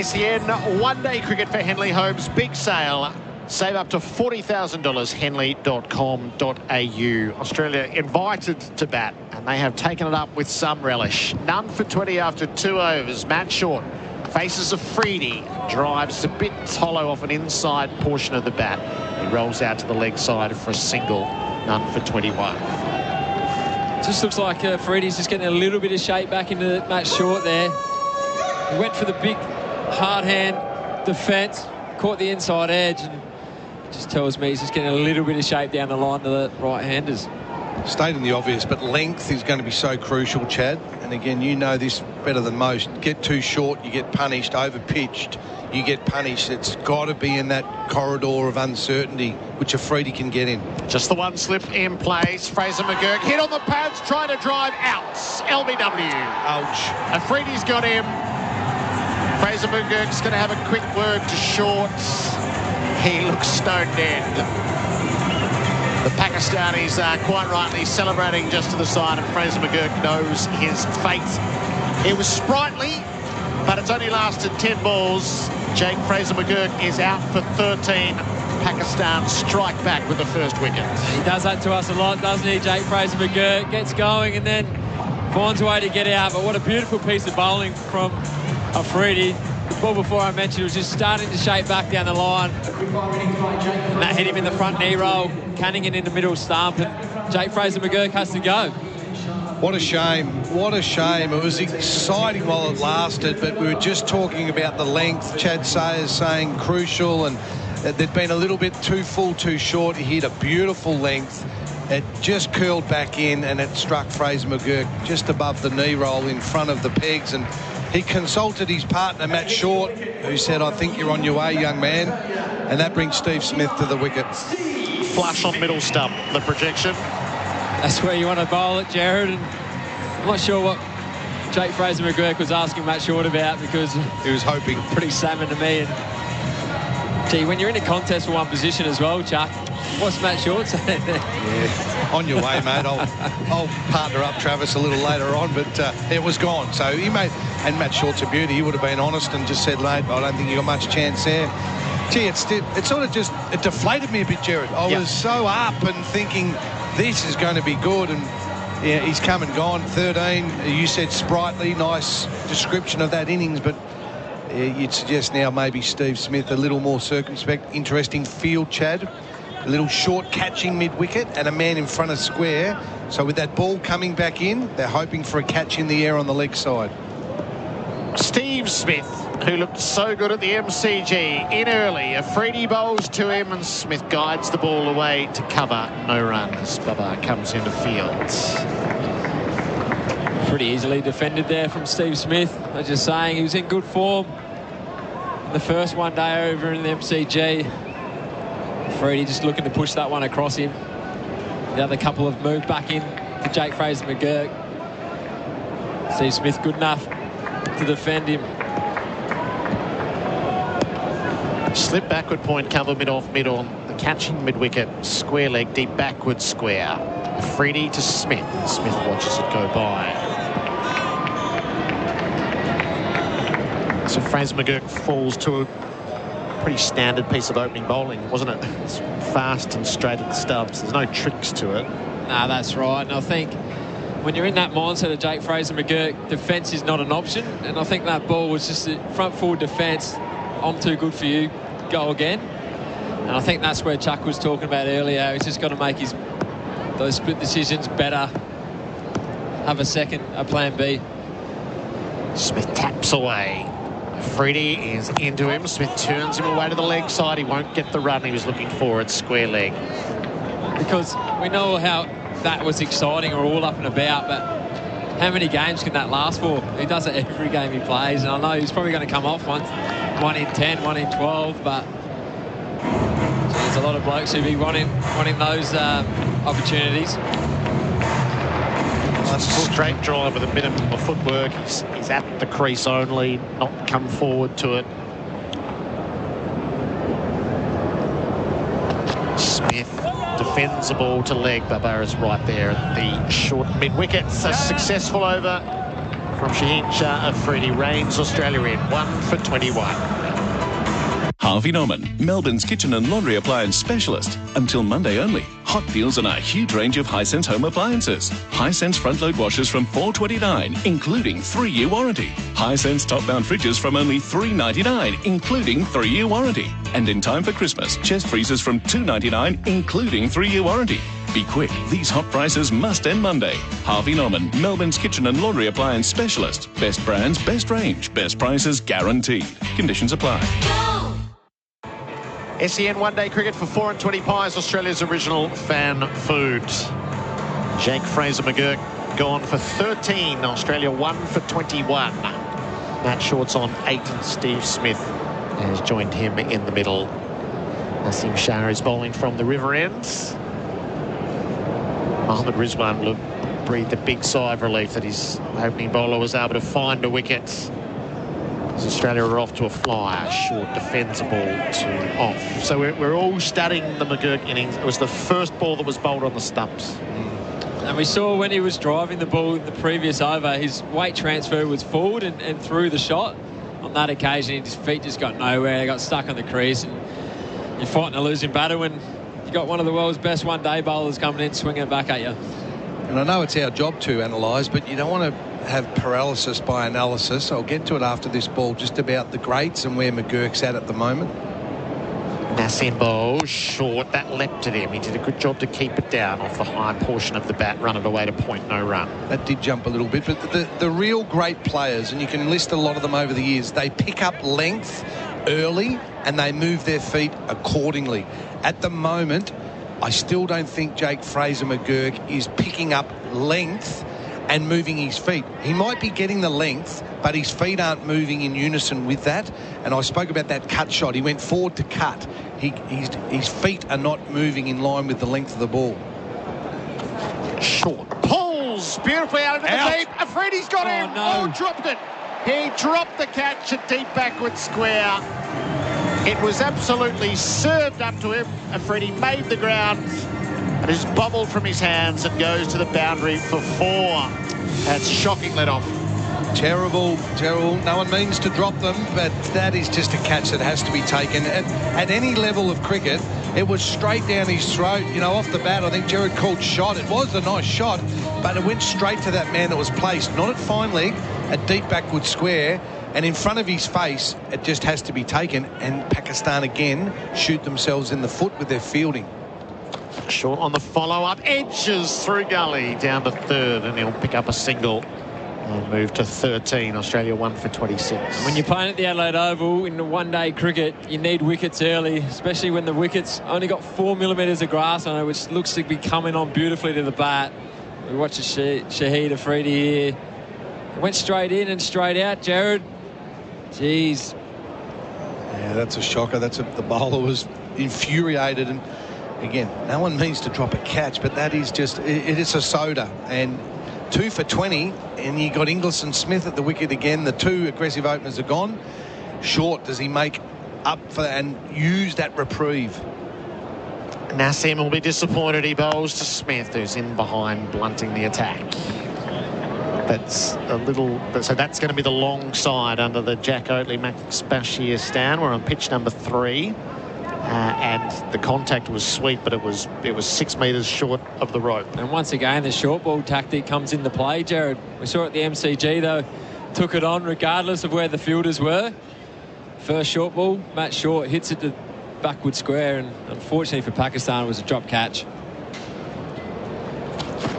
SEN one-day cricket for Henley Homes. Big sale. Save up to $40,000. Henley.com.au. Australia invited to bat, and they have taken it up with some relish. None for 20 after 2 overs. Matt Short faces a Freedy. Drives a bit hollow off an inside portion of the bat. He rolls out to the leg side for a single. None for 21. Just looks like Freedy's just getting a little bit of shape back into Matt Short there. He went for the big hard hand defence, caught the inside edge, and just tells me he's just getting a little bit of shape down the line to the right-handers. Stating the obvious, but length is going to be so crucial, Chad. And again, you know this better than most. Get too short, you get punished. Over-pitched, you get punished. It's got to be in that corridor of uncertainty, which Afridi can get in. Just the one slip in place. Fraser-McGurk hit on the pads, trying to drive out. LBW. Ouch. Afridi's got him. Fraser-McGurk's going to have a quick word to Short. He looks stone dead. The Pakistanis are quite rightly celebrating just to the side, and Fraser-McGurk knows his fate. It was sprightly, but it's only lasted 10 balls. Jake Fraser-McGurk is out for 13. Pakistan strike back with the first wicket. He does that to us a lot, doesn't he, Jake Fraser-McGurk? Gets going and then finds a way to get out. But what a beautiful piece of bowling from Afridi. The ball before I mentioned was just starting to shape back down the line. And that hit him in the front knee roll. Cunningham in the middle stump. And Jake Fraser-McGurk has to go. What a shame. What a shame. It was exciting while it lasted, but we were just talking about the length. Chad Sayers saying crucial, and they'd been a little bit too full, too short. He hit a beautiful length. It just curled back in, and it struck Fraser-McGurk just above the knee roll in front of the pegs. And he consulted his partner, Matt Short, who said, I think you're on your way, young man. And that brings Steve Smith to the wicket. Flush on middle stump, the projection. That's where you want to bowl it, Gerard. And I'm not sure what Jake Fraser-McGurk was asking Matt Short about, because he was hoping. Pretty salmon to me. And gee, when you're in a contest for one position as well, Chuck, what's Matt Short saying there? Yeah, on your way, mate. I'll partner up Travis a little later on, but it was gone. So he made, and Matt Short's a beauty. He would have been honest and just said, mate, I don't think you got much chance there. Gee, it sort of just, it deflated me a bit, Gerard. I was so up and thinking this is going to be good, and yeah, he's come and gone. 13, you said sprightly, nice description of that innings, but you'd suggest now maybe Steve Smith a little more circumspect. Interesting field, Chad. A little short catching mid-wicket and a man in front of square. So with that ball coming back in, they're hoping for a catch in the air on the leg side. Steve Smith, who looked so good at the MCG, in early. Afridi bowls to him and Smith guides the ball away to cover. No runs. Baba comes into fields. Pretty easily defended there from Steve Smith. I'm just saying he was in good form in the first one day over in the MCG. Freddie just looking to push that one across him. The other couple have moved back in to Jake Fraser McGurk. Steve Smith good enough to defend him. Slip backward point, cover mid off mid on the catching mid wicket, square leg, deep backward square. Freddie to Smith. Smith watches it go by. So Fraser McGurk falls to a pretty standard piece of opening bowling, wasn't it? It's fast and straight at the stubs. There's no tricks to it. No, that's right. And I think when you're in that mindset of Jake Fraser McGurk, defence is not an option. And I think that ball was just a front forward defence. I'm too good for you. Go again. And I think that's where Chuck was talking about earlier. He's just got to make those split decisions better. Have a plan B. Smith taps away. Freddie is into him. Smith turns him away to the leg side. He won't get the run he was looking for at square leg. Because we know how that was exciting or all up and about, but how many games can that last for? He does it every game he plays, and I know he's probably going to come off once. 1 in 10, 1 in 12, but there's a lot of blokes who be wanting those opportunities. Straight drive with a minimum of footwork. He's at the crease only, not come forward to it. Smith defends the ball to leg. Barbara's right there at the short mid-wicket. A successful over from Shaheen Shah of Freddie. Reigns Australia in 1 for 21. Harvey Norman, Melbourne's kitchen and laundry appliance specialist. Until Monday only. Hot deals on a huge range of Hisense home appliances. Hisense front-load washers from $4.29, including 3-year warranty. Hisense top-mount fridges from only $3.99, including 3-year warranty. And in time for Christmas, chest freezers from $2.99, including 3-year warranty. Be quick, these hot prices must end Monday. Harvey Norman, Melbourne's kitchen and laundry appliance specialist. Best brands, best range, best prices guaranteed. Conditions apply. SEN one-day cricket for 4 and 20 pies, Australia's original fan food. Jake Fraser McGurk gone for 13, Australia 1 for 21. Matt Short's on 8, and Steve Smith has joined him in the middle. Naseem Shah is bowling from the river ends. Mohammad Rizwan breathed a big sigh of relief that his opening bowler was able to find a wicket. As Australia are off to a flyer. Short defends the ball to off. So we're all studying the McGurk innings. It was the first ball that was bowled on the stumps. And we saw when he was driving the ball in the previous over, his weight transfer was forward and through the shot. On that occasion, his feet just got nowhere. They got stuck on the crease. And you're fighting a losing battle when you've got one of the world's best one-day bowlers coming in, swinging it back at you. And I know it's our job to analyse, but you don't want to have paralysis by analysis. I'll get to it after this ball, just about the greats and where McGurk's at the moment. Naseem bowls short. That leapt at him. He did a good job to keep it down off the high portion of the bat, run it away to point, no run. That did jump a little bit, but the real great players, and you can list a lot of them over the years, they pick up length early and they move their feet accordingly. At the moment, I still don't think Jake Fraser McGurk is picking up length and moving his feet. He might be getting the length, but his feet aren't moving in unison with that. And I spoke about that cut shot. He went forward to cut. His feet are not moving in line with the length of the ball. Short pulls beautifully out into the deep. Afridi's got him. No. Oh, dropped it. He dropped the catch at deep backward square. It was absolutely served up to him. Afridi made the ground. It is bobbled from his hands and goes to the boundary for 4. That's shocking let off. Terrible. No one means to drop them, but that is just a catch that has to be taken. At any level of cricket, it was straight down his throat. You know, off the bat, I think Gerard called shot. It was a nice shot, but it went straight to that man that was placed, not at fine leg, at deep backward square. And in front of his face, it just has to be taken. And Pakistan again shoot themselves in the foot with their fielding. Short on the follow-up, edges through gully down to 3rd, and he'll pick up a single and move to 13. Australia 1 for 26. When you're playing at the Adelaide Oval in the one-day cricket, you need wickets early, especially when the wickets only got 4 millimetres of grass on it, which looks to be coming on beautifully to the bat. We watch Shaheen Afridi here. It went straight in and straight out. Gerard, jeez. Yeah, that's a shocker. The bowler was infuriated, and Again, no one means to drop a catch, but that is just, it is a soda. And 2 for 20, and you got Inglis and Smith at the wicket again. The two aggressive openers are gone. Short, does he make up for and use that reprieve? Nassim will be disappointed. He bowls to Smith, who's in behind, blunting the attack. That's a little... So that's going to be the long side under the Jack Oatley Max Bashir stand. We're on pitch number 3. And the contact was sweet, but it was 6 metres short of the rope. And once again, the short ball tactic comes into play, Gerard. We saw at the MCG, though, took it on regardless of where the fielders were. First short ball, Matt Short hits it to backward square, and unfortunately for Pakistan, it was a drop catch.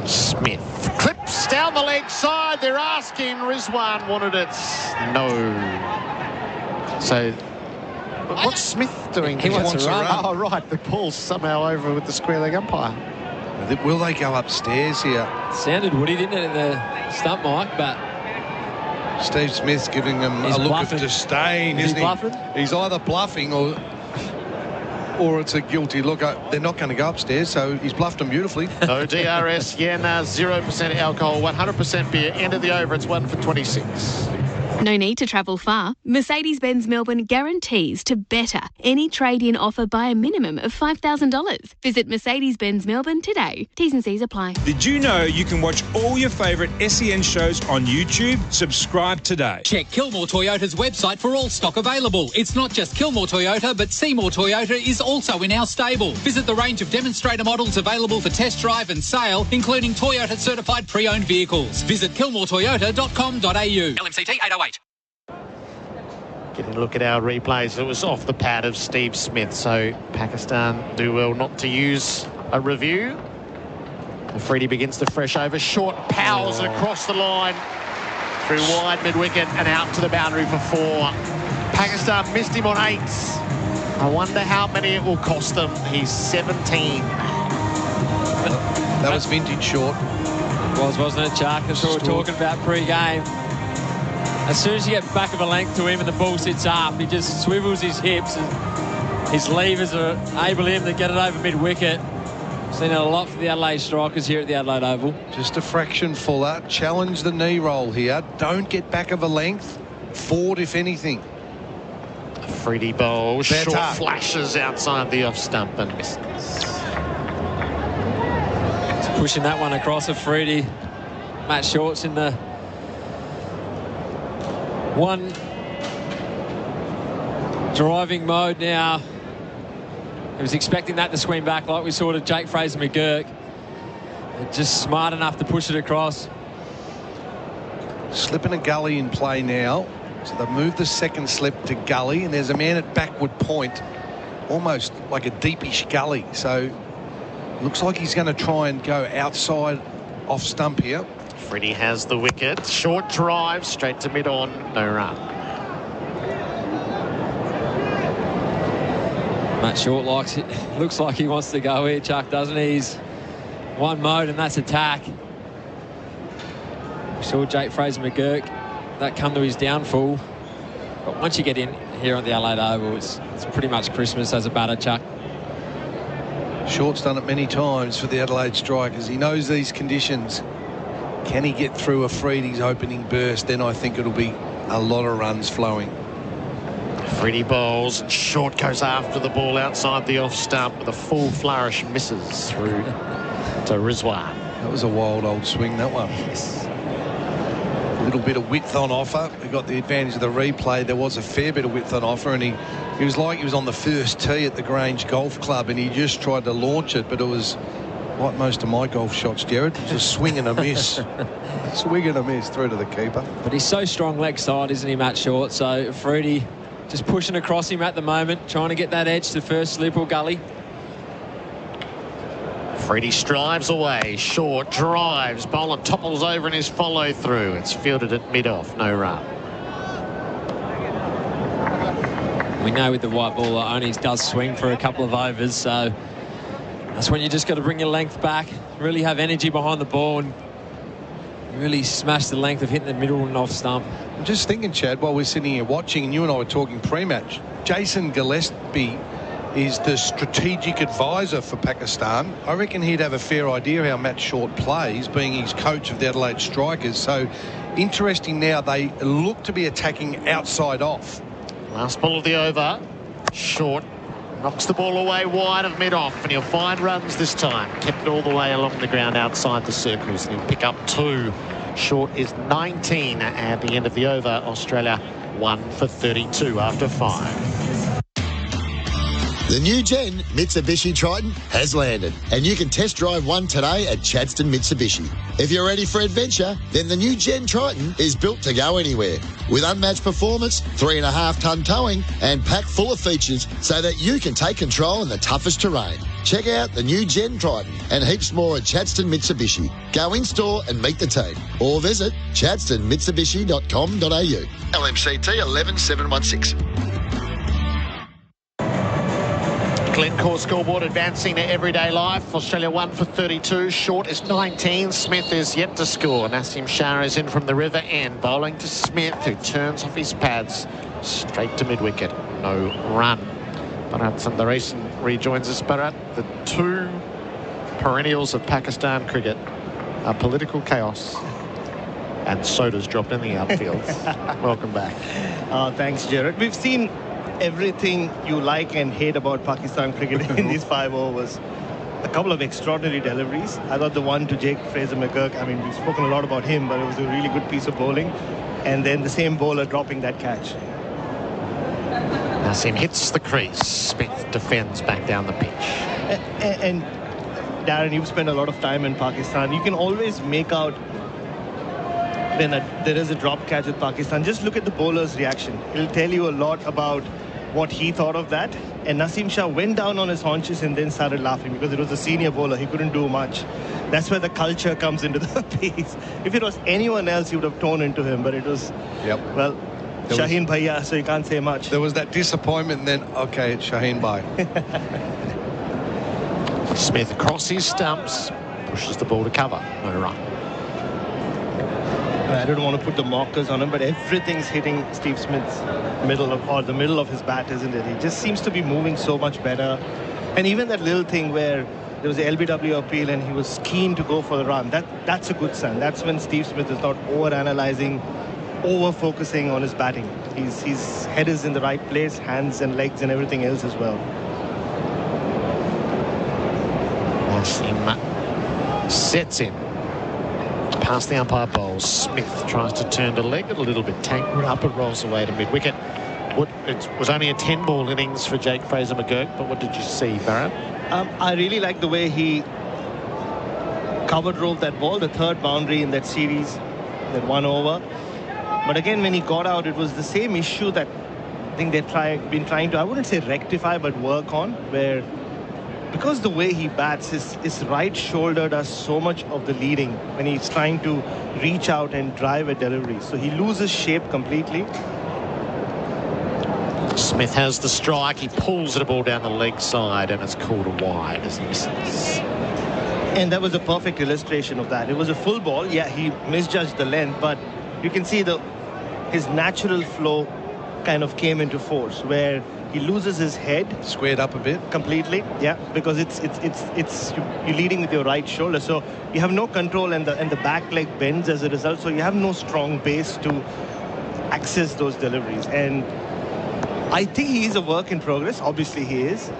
Smith clips down the leg side. They're asking. Rizwan wanted it. No. So... What's Smith doing? He wants to run. Oh, right. The ball's somehow over with the square leg umpire. Will they go upstairs here? Sounded woody, didn't it, in the stump mic, but... Steve Smith's giving them a look of disdain, isn't he? Bluffing? He's either bluffing or it's a guilty look. They're not going to go upstairs, so he's bluffed them beautifully. No DRS, 0% alcohol, 100% beer. End of the over, it's 1 for 26. No need to travel far. Mercedes-Benz Melbourne guarantees to better any trade-in offer by a minimum of $5,000. Visit Mercedes-Benz Melbourne today. T's and C's apply. Did you know you can watch all your favourite SEN shows on YouTube? Subscribe today. Check Kilmore Toyota's website for all stock available. It's not just Kilmore Toyota, but Seymour Toyota is also in our stable. Visit the range of demonstrator models available for test drive and sale, including Toyota certified pre-owned vehicles. Visit kilmoretoyota.com.au. LMCT 808. Getting a look at our replays. It was off the pad of Steve Smith, so Pakistan do well not to use a review. Afridi begins the fresh over. Short powers across the line through wide mid-wicket and out to the boundary for 4. Pakistan missed him on 8s. I wonder how many it will cost them. He's 17. That was vintage Short. It was, wasn't it, Chuck? That's what we're talking about pre-game. As soon as you get back of a length to him and the ball sits up, he just swivels his hips and his levers are able him to get it over mid-wicket. Seen it a lot for the Adelaide strikers here at the Adelaide Oval. Just a fraction fuller. Challenge the knee roll here. Don't get back of a length. Forward, if anything. Afridi bowl. Short flashes outside the off stump and misses. Pushing that one across Afridi. Matt Short's in the one driving mode now. He was expecting that to swing back like we saw to Jake Fraser McGurk. Just smart enough to push it across. Slip and a gully in play now. So they've moved the second slip to gully, and there's a man at backward point, almost like a deepish gully. So looks like he's going to try and go outside off stump here. Freddie has the wicket. Short drive straight to mid-on. No run. Matt Short likes it. Looks like he wants to go here, Chuck, doesn't he? He's one mode, and that's attack. We saw Jake Fraser McGurk that come to his downfall. But once you get in here on the Adelaide Oval, it's pretty much Christmas as a batter, Chuck. Short's done it many times for the Adelaide strikers. He knows these conditions. Can he get through Afridi's opening burst? Then I think it'll be a lot of runs flowing. Freddie bowls and Short goes after the ball outside the off stump with a full flourish, misses through to Rizwan. That was a wild old swing, that one. Yes. A little bit of width on offer. We got the advantage of the replay. There was a fair bit of width on offer, and he was like he was on the first tee at the Grange Golf Club, and he just tried to launch it, but it was like most of my golf shots, Gerard. It was a swing and a miss. Swing and a miss through to the keeper. But he's so strong leg side, isn't he, Matt Short? So Freddie just pushing across him at the moment, trying to get that edge to first slip or gully. Freddie strives away. Short drives. Bowler topples over in his follow through. It's fielded at mid-off. No run. We know with the white ball, only does swing for a couple of overs, so that's when you just got to bring your length back, really have energy behind the ball and really smash the length of hitting the middle and off stump. I'm just thinking, Chad, while we're sitting here watching, and you and I were talking pre-match, Jason Gillespie is the strategic advisor for Pakistan. I reckon he'd have a fair idea how Matt Short plays, being his coach of the Adelaide Strikers. So interesting now, they look to be attacking outside off. Last ball of the over. Short knocks the ball away wide of mid-off, and he'll find runs this time. Kept it all the way along the ground outside the circles, and he'll pick up 2. Short is 19 at the end of the over. Australia 1 for 32 after 5. The new gen Mitsubishi Triton has landed, and you can test drive one today at Chadstone Mitsubishi. If you're ready for adventure, then the new gen Triton is built to go anywhere. With unmatched performance, 3.5-ton towing, and packed full of features so that you can take control in the toughest terrain. Check out the new gen Triton and heaps more at Chadstone Mitsubishi. Go in-store and meet the team, or visit chadstonemitsubishi.com.au. LMCT 11716. Glencore scoreboard advancing to everyday life. Australia 1 for 32. Short is 19. Smith is yet to score. Nassim Shah is in from the river end, bowling to Smith, who turns off his pads straight to mid-wicket. No run. Bharat Sundaresan rejoins us. Bharat, the 2 perennials of Pakistan cricket are political chaos and sodas dropped in the outfield. Welcome back. Thanks, Gerard. We've seen everything you like and hate about Pakistan cricket in these 5 overs. A couple of extraordinary deliveries. I thought the one to Jake Fraser-McGurk, I mean, we've spoken a lot about him, but it was a really good piece of bowling. And then the same bowler dropping that catch. Nassim hits the crease. Smith defends back down the pitch. And Darren, you've spent a lot of time in Pakistan. You can always make out when there is a drop catch with Pakistan. Just look at the bowler's reaction. It'll tell you a lot about what he thought of that. And Nassim Shah went down on his haunches and then started laughing because it was a senior bowler. He couldn't do much. That's where the culture comes into the piece. If it was anyone else, he would have torn into him. But it was, well, Shaheen Bhaiya, so you can't say much. There was that disappointment, and then, okay, it's Shaheen Bhai. Smith across his stumps, pushes the ball to cover. No run. I don't want to put the markers on him, but everything's hitting Steve Smith's middle of his bat, isn't it? He just seems to be moving so much better. And even that little thing where there was the LBW appeal and he was keen to go for the run, that's a good sign. That's when Steve Smith is not over-analyzing, over-focusing on his batting. His head is in the right place, hands and legs and everything else as well. Nassim sets in. Past the umpire bowls. Smith tries to turn to leg it a little bit. Tangled up, it rolls away to mid-wicket. It was only a 10-ball innings for Jake Fraser-McGurk, but what did you see, Bharat? I really like the way he cover drove that ball, the 3rd boundary in that series, that 1 over. But again, when he got out, it was the same issue that I think they've been trying to, I wouldn't say rectify, but work on, where because the way he bats, his right shoulder does so much of the leading when he's trying to reach out and drive a delivery. So he loses shape completely. Smith has the strike. He pulls the ball down the leg side and it's called a wide as he misses. And that was a perfect illustration of that. It was a full ball. Yeah, he misjudged the length, but you can see his natural flow kind of came into force where he loses his head, squared up a bit completely. Yeah, because you're leading with your right shoulder, so you have no control, and the back leg bends as a result. So you have no strong base to access those deliveries. And I think he is a work in progress. Obviously, he is.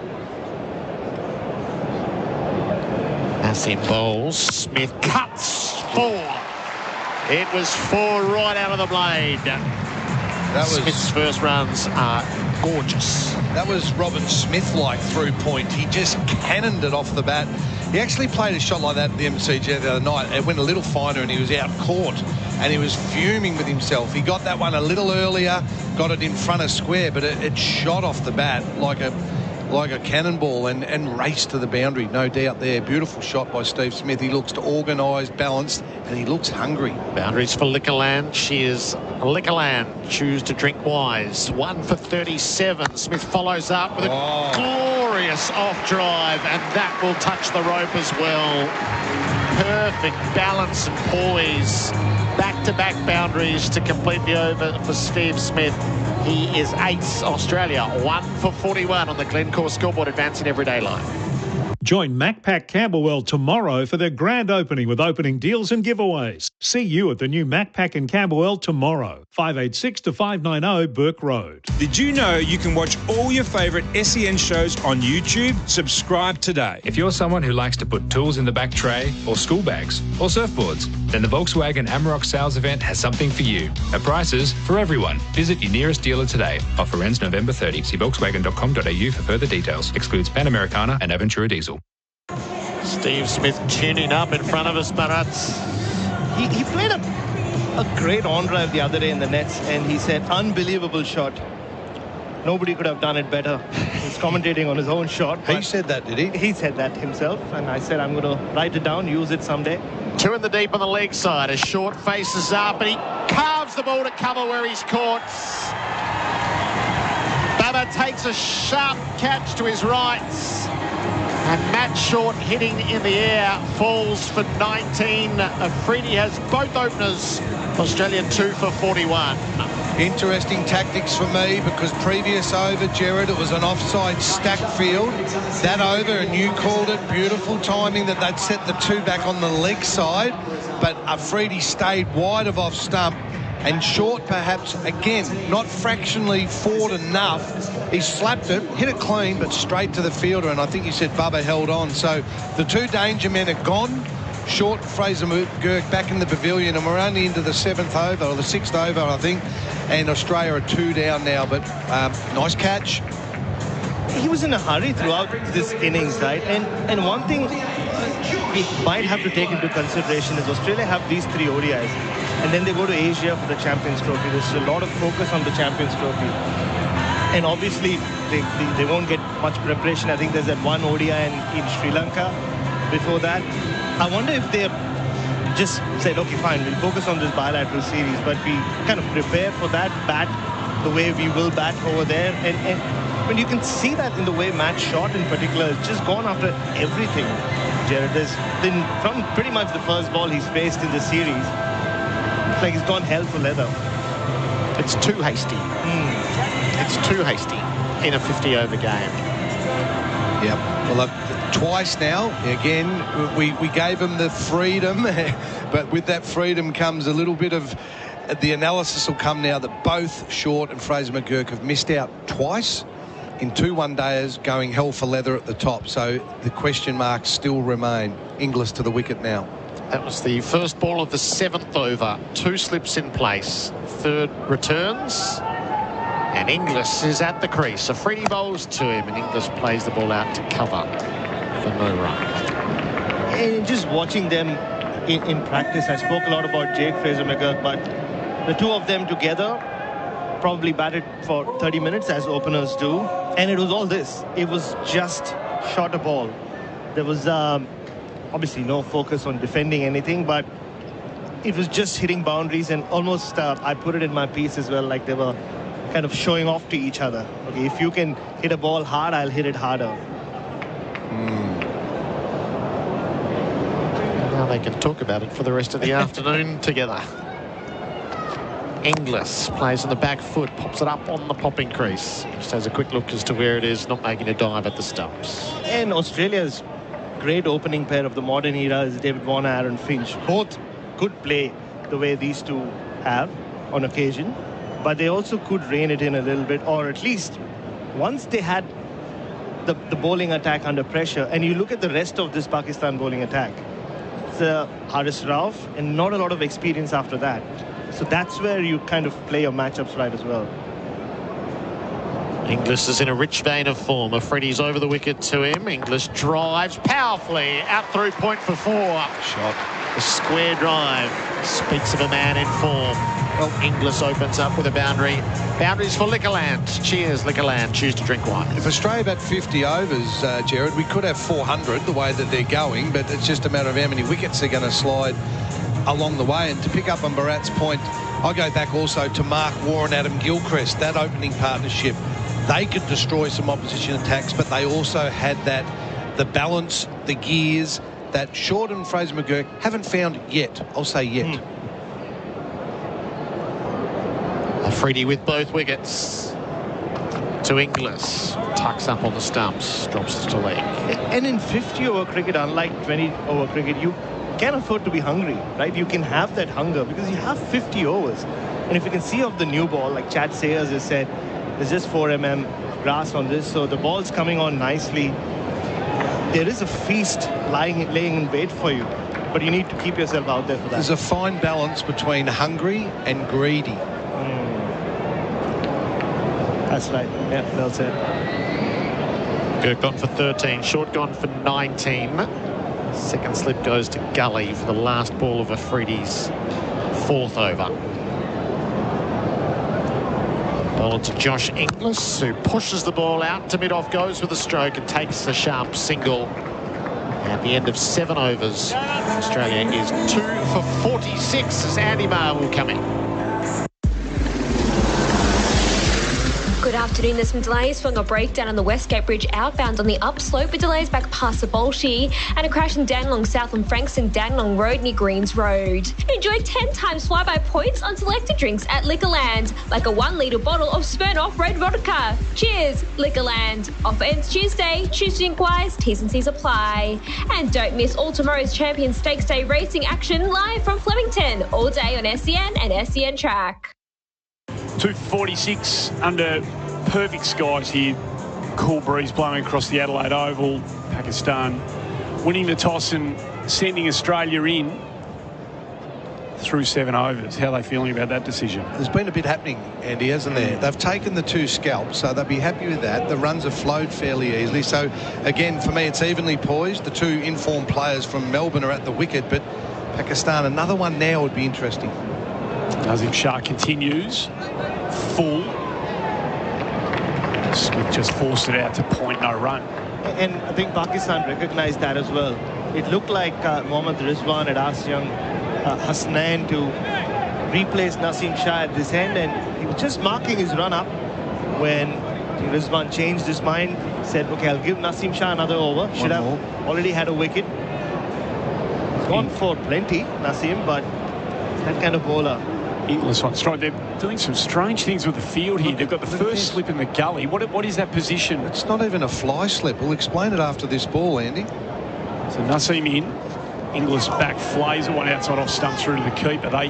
Nassim bowls. Smith cuts 4. It was 4 right out of the blade. Smith's first runs are gorgeous. That was Robin Smith-like through point. He just cannoned it off the bat. He actually played a shot like that at the MCG the other night. It went a little finer and he was out caught and he was fuming with himself. He got that one a little earlier, got it in front of square, but it shot off the bat like a cannonball and raced to the boundary, no doubt there. Beautiful shot by Steve Smith. He looks organised, balanced, and he looks hungry. Boundaries for Liquorland. Cheers, Liquorland. Choose to drink wise. 1 for 37. Smith follows up with a glorious off drive, and that will touch the rope as well. Perfect balance and poise. Back-to-back boundaries to complete the over for Steve Smith. He is ace. Australia 1 for 41 on the Glencore scoreboard, advancing everyday life. Join Macpac Camberwell tomorrow for their grand opening with opening deals and giveaways. See you at the new Macpac in Camberwell tomorrow, 586 to 590 Burke Road. Did you know you can watch all your favourite SEN shows on YouTube? Subscribe today. If you're someone who likes to put tools in the back tray, or school bags, or surfboards, then the Volkswagen Amarok sales event has something for you. At prices for everyone. Visit your nearest dealer today. Offer ends November 30. See volkswagen.com.au for further details. Excludes Pan Americana and Aventura Diesel. Steve Smith tuning up in front of us, Bharat. He played a great on-drive the other day in the nets, and he said, unbelievable shot. Nobody could have done it better. He's commentating on his own shot. He said that, did he? He said that himself, and I said, I'm going to write it down, use it someday. 2 in the deep on the leg side. A short faces up, and he carves the ball to cover where he's caught. Baba takes a sharp catch to his right. And Matt Short hitting in the air falls for 19. Afridi has both openers. Australia 2 for 41. Interesting tactics for me, because previous over, Gerard, it was an offside stacked field. That over, and you called it, beautiful timing that they'd set the 2 back on the leg side, but Afridi stayed wide of off stump. And Short, perhaps, again, not fractionally forward enough. He slapped it, hit it clean, but straight to the fielder. And I think you said Bubba held on. So the 2 danger men are gone. Short and Fraser McGurk back in the pavilion. And we're only into the 7th over, or the 6th over, I think. And Australia are 2 down now. But nice catch. He was in a hurry throughout this innings, right? And one thing we might have to take into consideration is Australia have these 3 ODIs. And then they go to Asia for the Champions Trophy. There's a lot of focus on the Champions Trophy. And obviously, they won't get much preparation. I think there's that 1 ODI in Sri Lanka before that. I wonder if they just said, okay, fine, we'll focus on this bilateral series, but we kind of prepare for that bat the way we will bat over there. And when you can see that in the way Matt Short in particular has just gone after everything, Gerard. There's been, from pretty much the first ball he's faced in the series, it's like he's gone hell for leather. It's too hasty. It's too hasty in a 50-over game. Yep. Well, twice now. Again, we gave him the freedom, but with that freedom comes a little bit of the analysis will come now that both Short and Fraser McGurk have missed out twice in 2 one-dayers, going hell for leather at the top. So the question marks still remain. Inglis to the wicket now. That was the first ball of the 7th over. 2 slips in place. 3rd returns. And Inglis is at the crease. Afridi bowls to him, and Inglis plays the ball out to cover for no run. And just watching them in practice, I spoke a lot about Jake Fraser McGurk, but the 2 of them together probably batted for 30 minutes as openers do. And it was all this. It was just shot a ball. There was obviously no focus on defending anything, but it was just hitting boundaries, and almost I put it in my piece as well, like they were kind of showing off to each other. Okay, if you can hit a ball hard, I'll hit it harder. Now they can talk about it for the rest of the afternoon together. Inglis plays on the back foot, pops it up on the popping crease. Just has a quick look as to where it is, not making a dive at the stumps. And Australia's great opening pair of the modern era is David Warner, Aaron Finch. Both could play the way these 2 have on occasion, but they also could rein it in a little bit, or at least once they had the bowling attack under pressure. And you look at the rest of this Pakistan bowling attack, it's Haris Rauf and not a lot of experience after that. So that's where you kind of play your matchups right as well. Inglis is in a rich vein of form. Afridi's over the wicket to him. Inglis drives powerfully out through point for 4. Shot. The square drive speaks of a man in form. Well, Inglis opens up with a boundary. Boundaries for Liquorland. Cheers, Liquorland. Choose to drink one. If Australia bat 50 overs, Gerard, we could have 400 the way that they're going, but it's just a matter of how many wickets they're going to slide along the way. And to pick up on Bharat's point, I go back also to Mark Waugh and Adam Gilchrist, that opening partnership. They could destroy some opposition attacks, but they also had the balance, the gears, that Short and Fraser McGurk haven't found yet. I'll say yet. Freddie with both wickets. To Inglis. Tucks up on the stumps. Drops it to leg. And in 50-over cricket, unlike 20-over cricket, you can afford to be hungry, right? You can have that hunger because you have 50 overs. And if you can see off the new ball, like Chad Sayers has said, there's just 4 mm grass on this, so the ball's coming on nicely. There is a feast laying in wait for you, but you need to keep yourself out there for that. There's a fine balance between hungry and greedy. That's right. Yeah, well said. Kirk gone for 13, short gone for 19. Second slip goes to Gully for the last ball of Afridi's 4th over. Ball to Josh Inglis, who pushes the ball out to mid-off, goes with a stroke and takes the sharp single. At the end of 7 overs, Australia is 2 for 46 as Andy Maher will come in. Good afternoon. There's some delays following a breakdown on the Westgate Bridge outbound on the upslope, with delays back past the Bolshe, and a crash in Dandenong South on Frankston Dandenong Road near Greens Road. Enjoy 10 times flyby points on selected drinks at Liquorland, like a 1 litre bottle of Smirnoff Red Vodka. Cheers, Liquorland. Offer ends Tuesday. Choose to inquires, T's and C's apply. And don't miss all tomorrow's Champion Stakes Day racing action live from Flemington, all day on SEN and SEN Track. 2:46 under perfect skies here. Cool breeze blowing across the Adelaide Oval. Pakistan winning the toss and sending Australia in through 7 overs. How are they feeling about that decision? There's been a bit happening, Andy, hasn't there? They've taken the 2 scalps, so they'll be happy with that. The runs have flowed fairly easily. So, again, for me, it's evenly poised. The 2 informed players from Melbourne are at the wicket, but Pakistan, another one now would be interesting. Nazim Shah continues. Full. Smith just forced it out to point, no run. And I think Pakistan recognised that as well. It looked like Mohammad Rizwan had asked young Hasnain to replace Naseem Shah at this end, and he was just marking his run up when Rizwan changed his mind, said, okay, I'll give Naseem Shah another over. Should have already had a wicket. He's gone for plenty, Naseem, but that kind of bowler. Inglis on strike. They're doing some strange things with the field here. They've got the first slip in the gully. What is that position? It's not even a fly slip. We'll explain it after this ball, Andy. So Naseem in. Inglis back, flays one outside off stump through to the keeper. They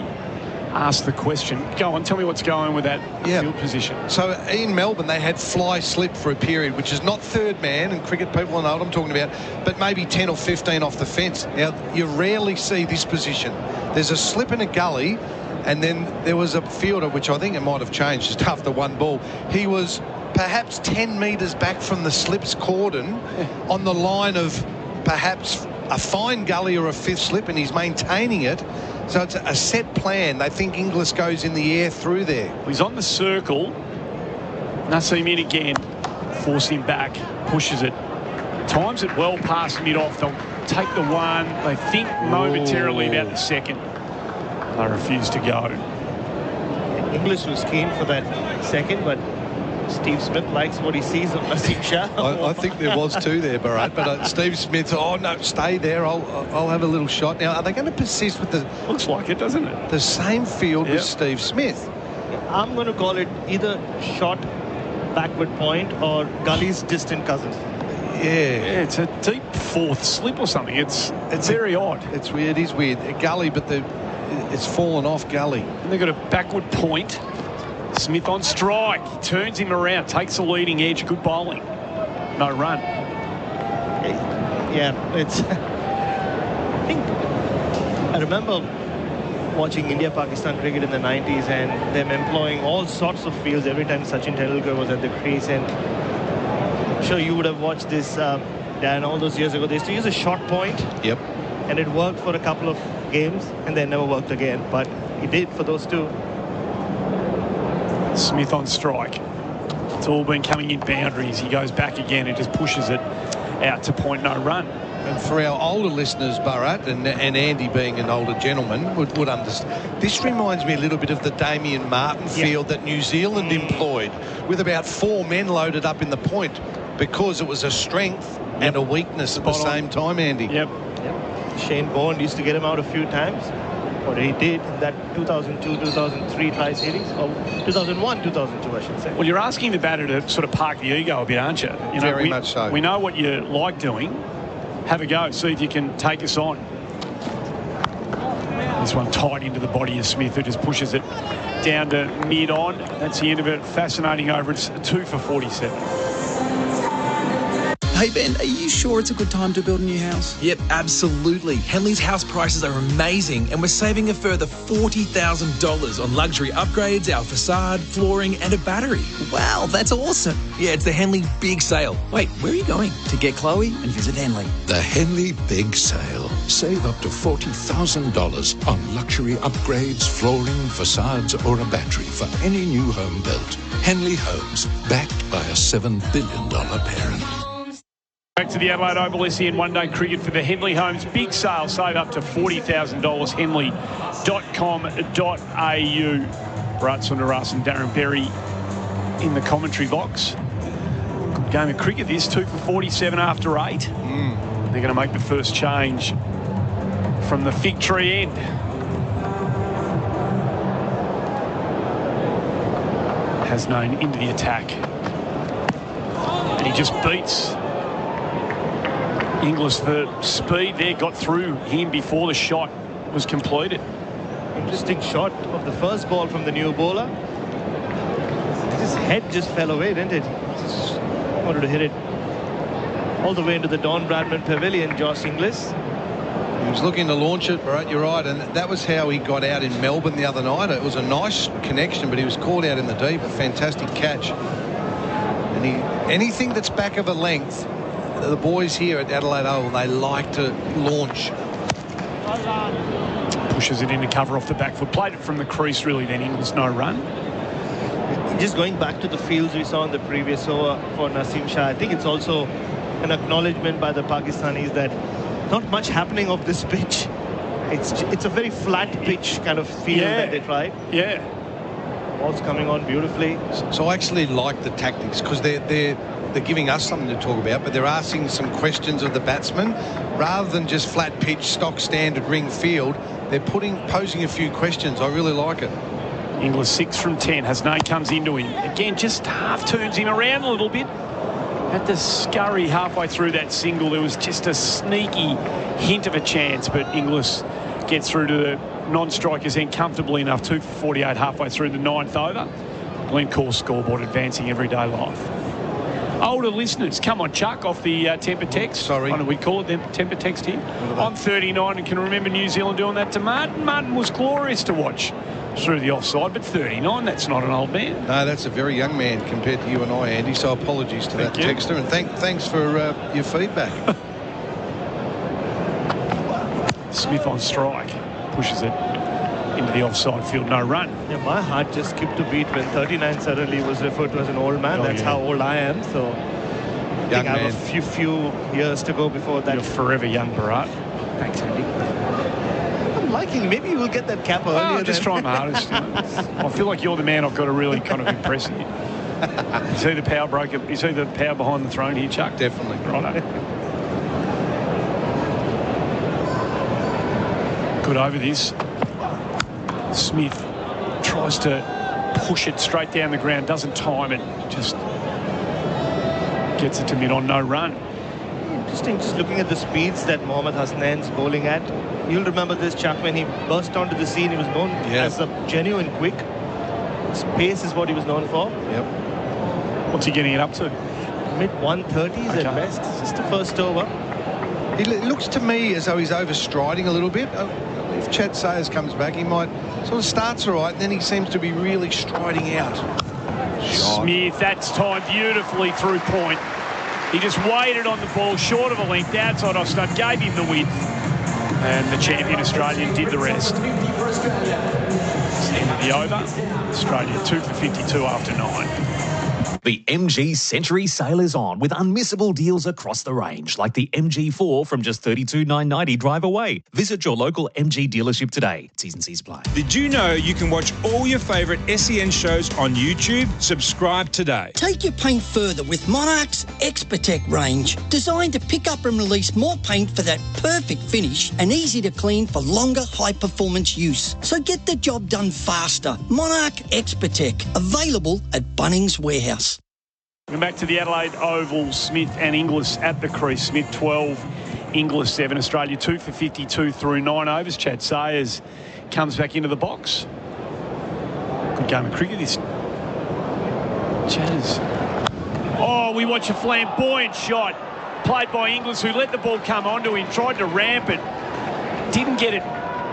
ask the question. Go on, tell me what's going on with that field position. So in Melbourne, they had fly slip for a period, which is not third man, and cricket people know what I'm talking about, but maybe 10 or 15 off the fence. Now, you rarely see this position. There's a slip in a gully, and then there was a fielder, which I think it might have changed just after 1 ball. He was perhaps 10 metres back from the slip's cordon on the line of perhaps a fine gully or a 5th slip, and he's maintaining it. So it's a set plan. They think Inglis goes in the air through there. He's on the circle. Naseem in again. Force him back. Pushes it. Times it well past mid-off. They'll take the 1. They think momentarily about the 2nd. They refuse to go. Inglis was keen for that 2nd, but Steve Smith likes what he sees of Naseem Shah. I think there was 2 there, Bharat, but Steve Smith, oh no, stay there, I'll have a little shot. Now, are they going to persist with the... Looks like it, doesn't it? The same field with Steve Smith. I'm going to call it either short backward point or Gully's distant cousin. Yeah, it's a deep 4th slip or something. It's very odd. It's weird. It is weird. A gully, but it's fallen off gully. And they've got a backward point. Smith on strike. He turns him around, takes the leading edge. Good bowling. No run. Yeah, it's... I remember watching India-Pakistan cricket in the 90s and them employing all sorts of fields every time Sachin Tendulkar was at the crease. And I'm sure you would have watched this, Dan, all those years ago. They used to use a short point. Yep. And it worked for a couple of games and then never worked again. But it did for those 2. Smith on strike. It's all been coming in boundaries. He goes back again and just pushes it out to point, no run. And for our older listeners, Bharat, and Andy being an older gentleman, would understand. This reminds me a little bit of the Damien Martin field that New Zealand employed, with about 4 men loaded up in the point, because it was a strength and a weakness at the same time, Andy. Yep. Shane Bourne used to get him out a few times. what he did in that 2002-2003 tri-series, or 2001-2002, I should say. Well, you're asking the batter to sort of park the ego a bit, aren't you? Very much so. We know what you like doing. Have a go. See if you can take us on. This one tight into the body of Smith, who just pushes it down to mid-on. That's the end of it. Fascinating over. It's 2 for 47. Hey Ben, are you sure it's a good time to build a new house? Yep, absolutely. Henley's house prices are amazing and we're saving a further $40,000 on luxury upgrades, our facade, flooring and a battery. Wow, that's awesome. Yeah, it's the Henley Big Sale. Wait, where are you going? To get Chloe and visit Henley. The Henley Big Sale. Save up to $40,000 on luxury upgrades, flooring, facades or a battery for any new home built. Henley Homes, backed by a $7 billion parent. Back to the Adelaide Oval SEN one-day cricket for the Henley Homes Big Sale. Save up to $40,000. Henley.com.au. Bharat Sundaresan, Darren Berry in the commentary box. Good game of cricket this, 2 for 47 after 8. They're going to make the first change from the fig tree end. Hasnain into the attack. And he just beats Inglis for speed there, got through him before the shot was completed. Interesting shot of the first ball from the new bowler. His head just fell away, didn't it? Just wanted to hit it all the way into the Don Bradman Pavilion, Josh Inglis. He was looking to launch it, Bharat, you're right, and that was how he got out in Melbourne the other night. It was a nice connection, but he was caught out in the deep. A fantastic catch. And anything that's back of a length, the boys here at Adelaide Oval, they like to launch. Pushes it into cover off the back foot. Played it from the crease, really, then Inglis, no run. Just going back to the fields we saw in the previous over for Naseem Shah, I think it's also an acknowledgement by the Pakistanis that not much happening off this pitch. It's a very flat pitch kind of field that they tried. Yeah. Ball's coming on beautifully. So I actually like the tactics because they're giving us something to talk about, but they're asking some questions of the batsman rather than just flat pitch, stock standard ring field. They're posing a few questions. I really like it. Inglis 6 from 10. Hasnain comes into him. Again, just half turns him around a little bit. Had to scurry halfway through that single. There was just a sneaky hint of a chance, but Inglis gets through to the non-strikers end comfortably enough. 2 for 48 halfway through the 9th over. Glencore scoreboard advancing everyday life. Older listeners, come on, Chuck, off the temper text. Sorry. What do we call it, the temper text here? I'm 39 and can remember New Zealand doing that to Martin. Martin was glorious to watch through the offside, but 39, that's not an old man. No, that's a very young man compared to you and I, Andy, so apologies to that texter, and thanks for your feedback. Smith on strike, pushes it into the offside field, no run. Yeah, my heart just skipped a beat when 39 suddenly was referred to as an old man. That's how old I am, so I think I have a few years to go before that. You're forever young, Bharat. Thanks, Andy. I'm liking, maybe we'll get that cap earlier. I'm just trying my hardest. I feel like you're the man I've got to really kind of impress here. You see the power broker, you see the power behind the throne here, Chuck? Definitely. Right. Good over this. Smith tries to push it straight down the ground, doesn't time it, just gets it to mid-on, no run. Interesting, just looking at the speeds that Mohammad Hasnain's bowling at. You'll remember this, Chuck, when he burst onto the scene, he was known as a genuine quick. His pace is what he was known for. Yep. What's he getting it up to? Mid-130s at best. It's just the first over. It looks to me as though he's overstriding a little bit. If Chad Sayers comes back, he might sort of starts all right, and then he seems to be really striding out. Smith, that's timed beautifully through point. He just waited on the ball, short of a length, outside off stump, gave him the width, and the champion Australian did the rest. End of the over. Australia 2 for 52 after 9. The MG Century sale is on with unmissable deals across the range, like the MG4 from just $32,990 drive away. Visit your local MG dealership today. T's and C's apply. Did you know you can watch all your favourite SEN shows on YouTube? Subscribe today. Take your paint further with Monarch's Expertech range, designed to pick up and release more paint for that perfect finish and easy to clean for longer high-performance use. So get the job done faster. Monarch Expertech, available at Bunnings Warehouse. Welcome back to the Adelaide Oval. Smith and Inglis at the crease. Smith 12, Inglis 7. Australia 2 for 52 through 9 overs. Chad Sayers comes back into the box. Good game of cricket this. Chatters. Oh, we watch a flamboyant shot played by Inglis, who let the ball come onto him, tried to ramp it, didn't get it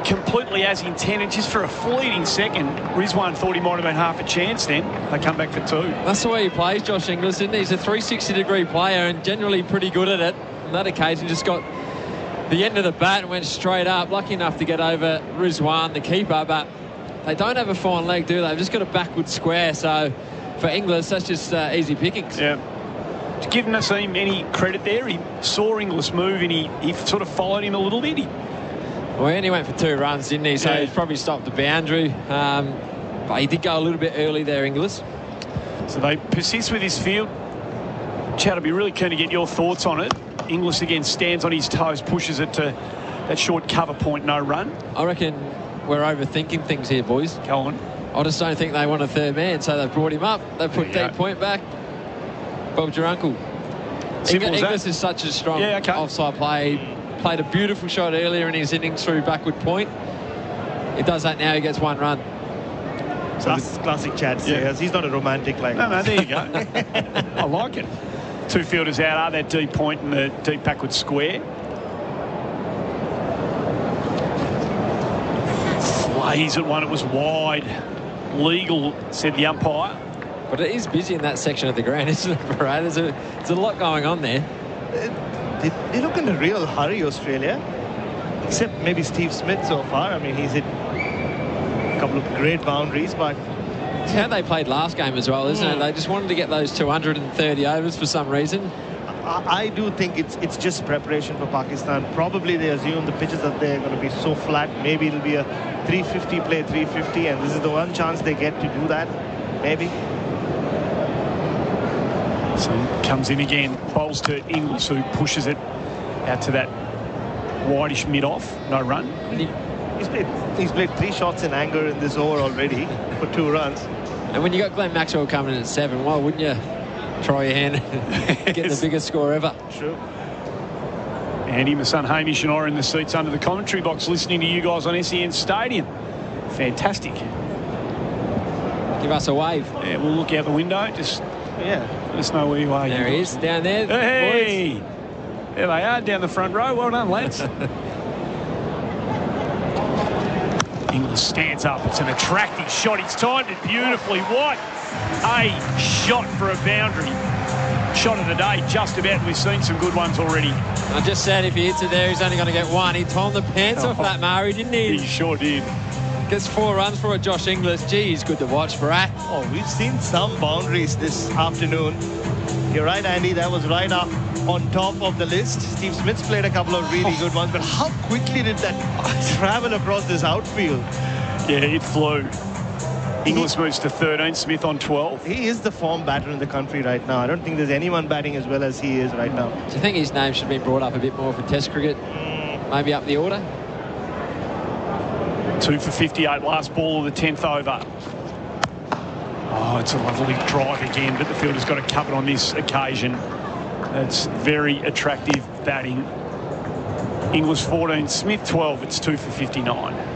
completely as intended, just for a fleeting second. Rizwan thought he might have been half a chance then. They come back for 2. That's the way he plays, Josh Inglis, isn't he? He's a 360-degree player and generally pretty good at it. On that occasion, just got the end of the bat and went straight up. Lucky enough to get over Rizwan, the keeper, but they don't have a fine leg, do they? They've just got a backward square, so for Inglis, that's just easy pickings. Yeah. Giving us any credit there. He saw Inglis move and he sort of followed him a little bit. Well, he only went for 2 runs, didn't he? So he's probably stopped the boundary. But he did go a little bit early there, Inglis. So they persist with his field. Chad, I'd be really keen to get your thoughts on it. Inglis again stands on his toes, pushes it to that short cover point, no run. I reckon we're overthinking things here, boys. Go on. I just don't think they want a third man, so they've brought him up. They've put deep point back. Bob's your uncle. Inglis is such a strong offside play. Played a beautiful shot earlier in his innings through backward point. He does that now, he gets 1 run. So classic Chad Sayers. He's not a romantic like that. No, there you go. I like it. 2 fielders out are that deep point and the deep backward square. Flays at one, it was wide. Legal, said the umpire. But it is busy in that section of the ground, isn't it, Bharat? There's a lot going on there. They look in a real hurry, Australia. Except maybe Steve Smith so far. I mean, he's hit a couple of great boundaries, but... It's how they played last game as well, isn't it? They just wanted to get those 230 overs for some reason. I do think it's just preparation for Pakistan. Probably they assume the pitches that they're going to be so flat. Maybe it'll be a 350 play, 350, and this is the one chance they get to do that. Maybe. So comes in again, bowls to Inglis, who pushes it out to that wideish mid-off, no run. He's played 3 shots in anger in this over already for 2 runs. And when you got Glenn Maxwell coming in at 7, why wouldn't you try your hand and get the biggest score ever? True. Andy, my son Hamish and I are in the seats under the commentary box listening to you guys on SEN Stadium. Fantastic. Give us a wave. Yeah, we'll look out the window. Just let us know where you are. There he is, down there. Hey! Boys. There they are, down the front row. Well done, lads. Inglis stands up. It's an attractive shot. He's timed it beautifully. What a shot for a boundary. Shot of the day, just about. We've seen some good ones already. I just said if he hits it there, he's only going to get 1. He timed the pants off that, Murray, didn't he? He sure did. Gets 4 runs for a Josh Inglis. Gee, he's good to watch, Bharat. Oh, we've seen some boundaries this afternoon. You're right, Andy. That was right up on top of the list. Steve Smith's played a couple of really good ones, but how quickly did that travel across this outfield? Yeah, it flew. Inglis moves to 13, Smith on 12. He is the form batter in the country right now. I don't think there's anyone batting as well as he is right now. Do you think his name should be brought up a bit more for Test cricket? Maybe up the order? 2 for 58, last ball of the 10th over. Oh, it's a lovely drive again, but the fielder's got it covered on this occasion. That's very attractive batting. Inglis 14, Smith 12. It's 2 for 59.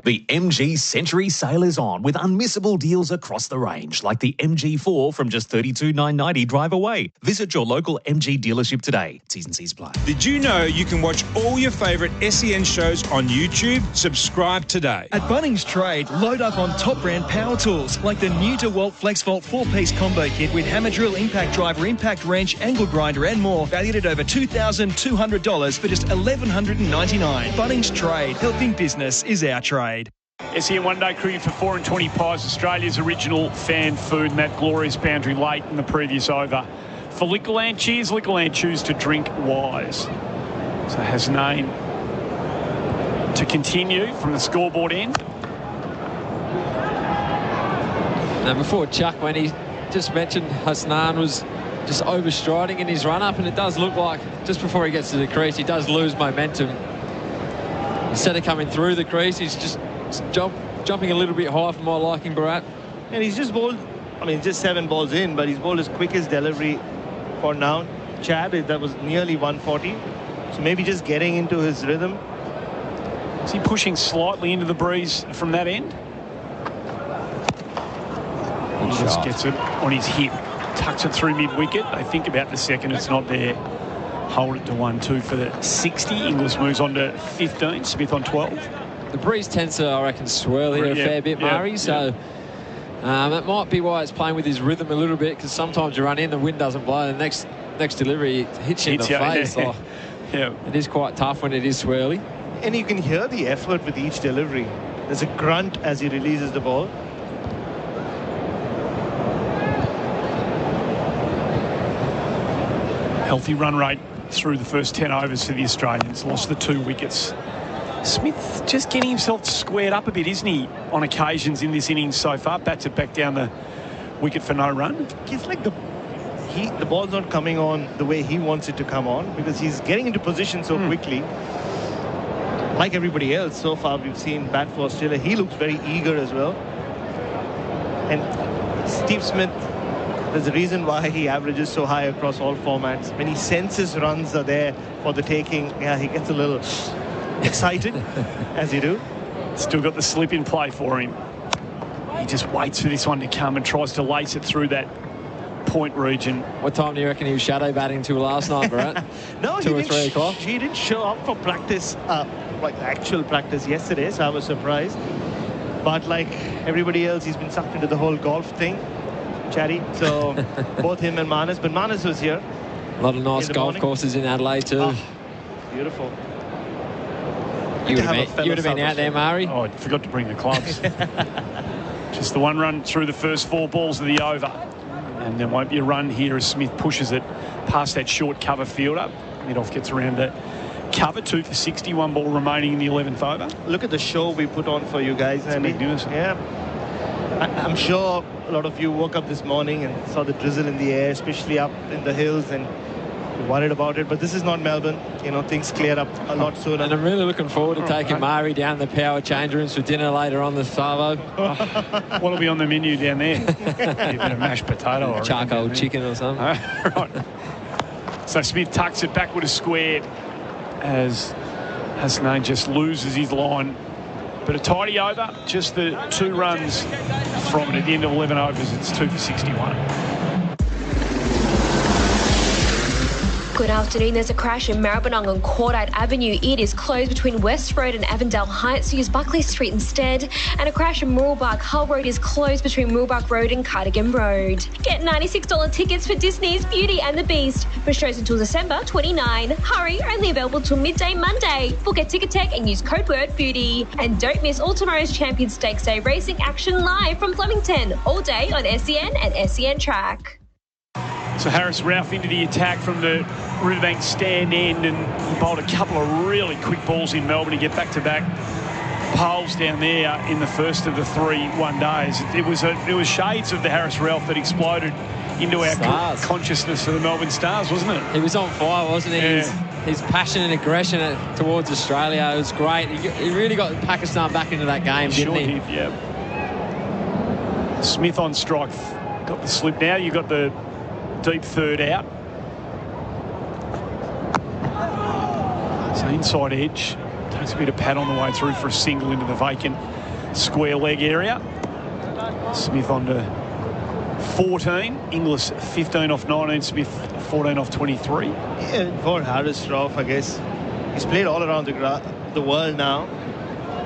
The MG Century sale is on with unmissable deals across the range, like the MG4 from just $32,990 drive away. Visit your local MG dealership today. T's and C's apply. Did you know you can watch all your favourite SEN shows on YouTube? Subscribe today. At Bunnings Trade, load up on top brand power tools like the new DeWalt FlexVolt 4-piece combo kit with hammer drill, impact driver, impact wrench, angle grinder and more, valued at over $2,200 for just $1,199. Bunnings Trade, helping business is our trade. SEN One Day Cricket for 4 and 20 pies, Australia's original fan food, and that glorious boundary late in the previous over. For Liquorland, cheers Liquorland, choose to drink wise. So Hasnain to continue from the scoreboard end. Now before Chuck, when he just mentioned Hasnain was just overstriding in his run-up, and it does look like just before he gets to the crease, he does lose momentum. Instead of coming through the crease, he's just jumping a little bit high for my liking, Bharat. And he's just bowled, I mean, just 7 balls in, but he's bowled his quickest delivery for now. Chad, that was nearly 140. So maybe just getting into his rhythm. Is he pushing slightly into the breeze from that end? He just gets it on his hip, tucks it through mid-wicket. They think about the second, it's not there. Hold it to 1-2 for the 60. Inglis moves on to 15, Smith on 12. The breeze tends to, I reckon, swirl here a fair bit, Murray, so that might be why it's playing with his rhythm a little bit, because sometimes you run in, the wind doesn't blow, and the next delivery hits you in the face. It is quite tough when it is swirly. And you can hear the effort with each delivery. There's a grunt as he releases the ball. Healthy run rate through the first 10 overs for the Australians. Lost the 2 wickets. Smith just getting himself squared up a bit, isn't he, on occasions in this innings so far? Bats it back down the wicket for no run. It's like the ball's not coming on the way he wants it to come on, because he's getting into position so quickly. Like everybody else so far we've seen bat for Australia, he looks very eager as well. And Steve Smith, there's a reason why he averages so high across all formats. When he senses runs are there for the taking, he gets a little excited, as you do. Still got the slip in play for him. He just waits for this one to come and tries to lace it through that point region. What time do you reckon he was shadow batting till last night, Bharat? No, 2 or 3 o'clock? He didn't show up for practice, like actual practice yesterday, so I was surprised. But like everybody else, he's been sucked into the whole golf thing, Chatty. So both him and Manas, but Manas was here. A lot of nice golf courses in Adelaide too. Oh, beautiful. You would have been out there, Murray. Oh, I forgot to bring the clubs. Just the 1 run through the first 4 balls of the over. And there won't be a run here as Smith pushes it past that short cover fielder. Mid-off gets around to cover, 2 for 60, 1 ball remaining in the 11th over. Look at the show we put on for you guys. It's magnificent. Yeah. I'm sure a lot of you woke up this morning and saw the drizzle in the air, especially up in the hills, and worried about it, but this is not Melbourne. You know, things clear up a lot sooner. And I'm really looking forward to taking Murray down the power change rooms for dinner later on this Savo. What'll be on the menu down there? A bit of mashed potato or charcoal chicken or something. Right. So Smith tucks it backward a square as Hasnain just loses his line. But a tidy over, just the 2 runs from it at the end of 11 overs. It's 2 for 61. Good afternoon. There's a crash in Maribyrnong on Cordite Avenue. It is closed between West Road and Avondale Heights. Use Buckley Street instead. And a crash in Mooroolbark Hull Road is closed between Mooroolbark Road and Cardigan Road. Get $96 tickets for Disney's Beauty and the Beast for shows until December 29. Hurry, only available till midday Monday. Book at Ticketek and use code word BEAUTY. And don't miss all tomorrow's Champion Stakes Day racing action live from Flemington all day on SEN and SEN Track. So Harris Ralph into the attack from the Riverbank stand end, and he bowled a couple of really quick balls in Melbourne to get back-to-back poles down there in the first of the 3 one-days. It was shades of the Harris Ralph that exploded into our consciousness for the Melbourne Stars, wasn't it? He was on fire, wasn't he? Yeah. His passion and aggression towards Australia was great. He really got Pakistan back into that game, didn't he? Sure did, yeah. Smith on strike. Got the slip now. You got the deep third out. So inside edge. Takes a bit of pad on the way through for a single into the vacant square leg area. Smith on to 14. Inglis 15 off 19. Smith 14 off 23. Yeah, for Harris Ralph, I guess. He's played all around the world now.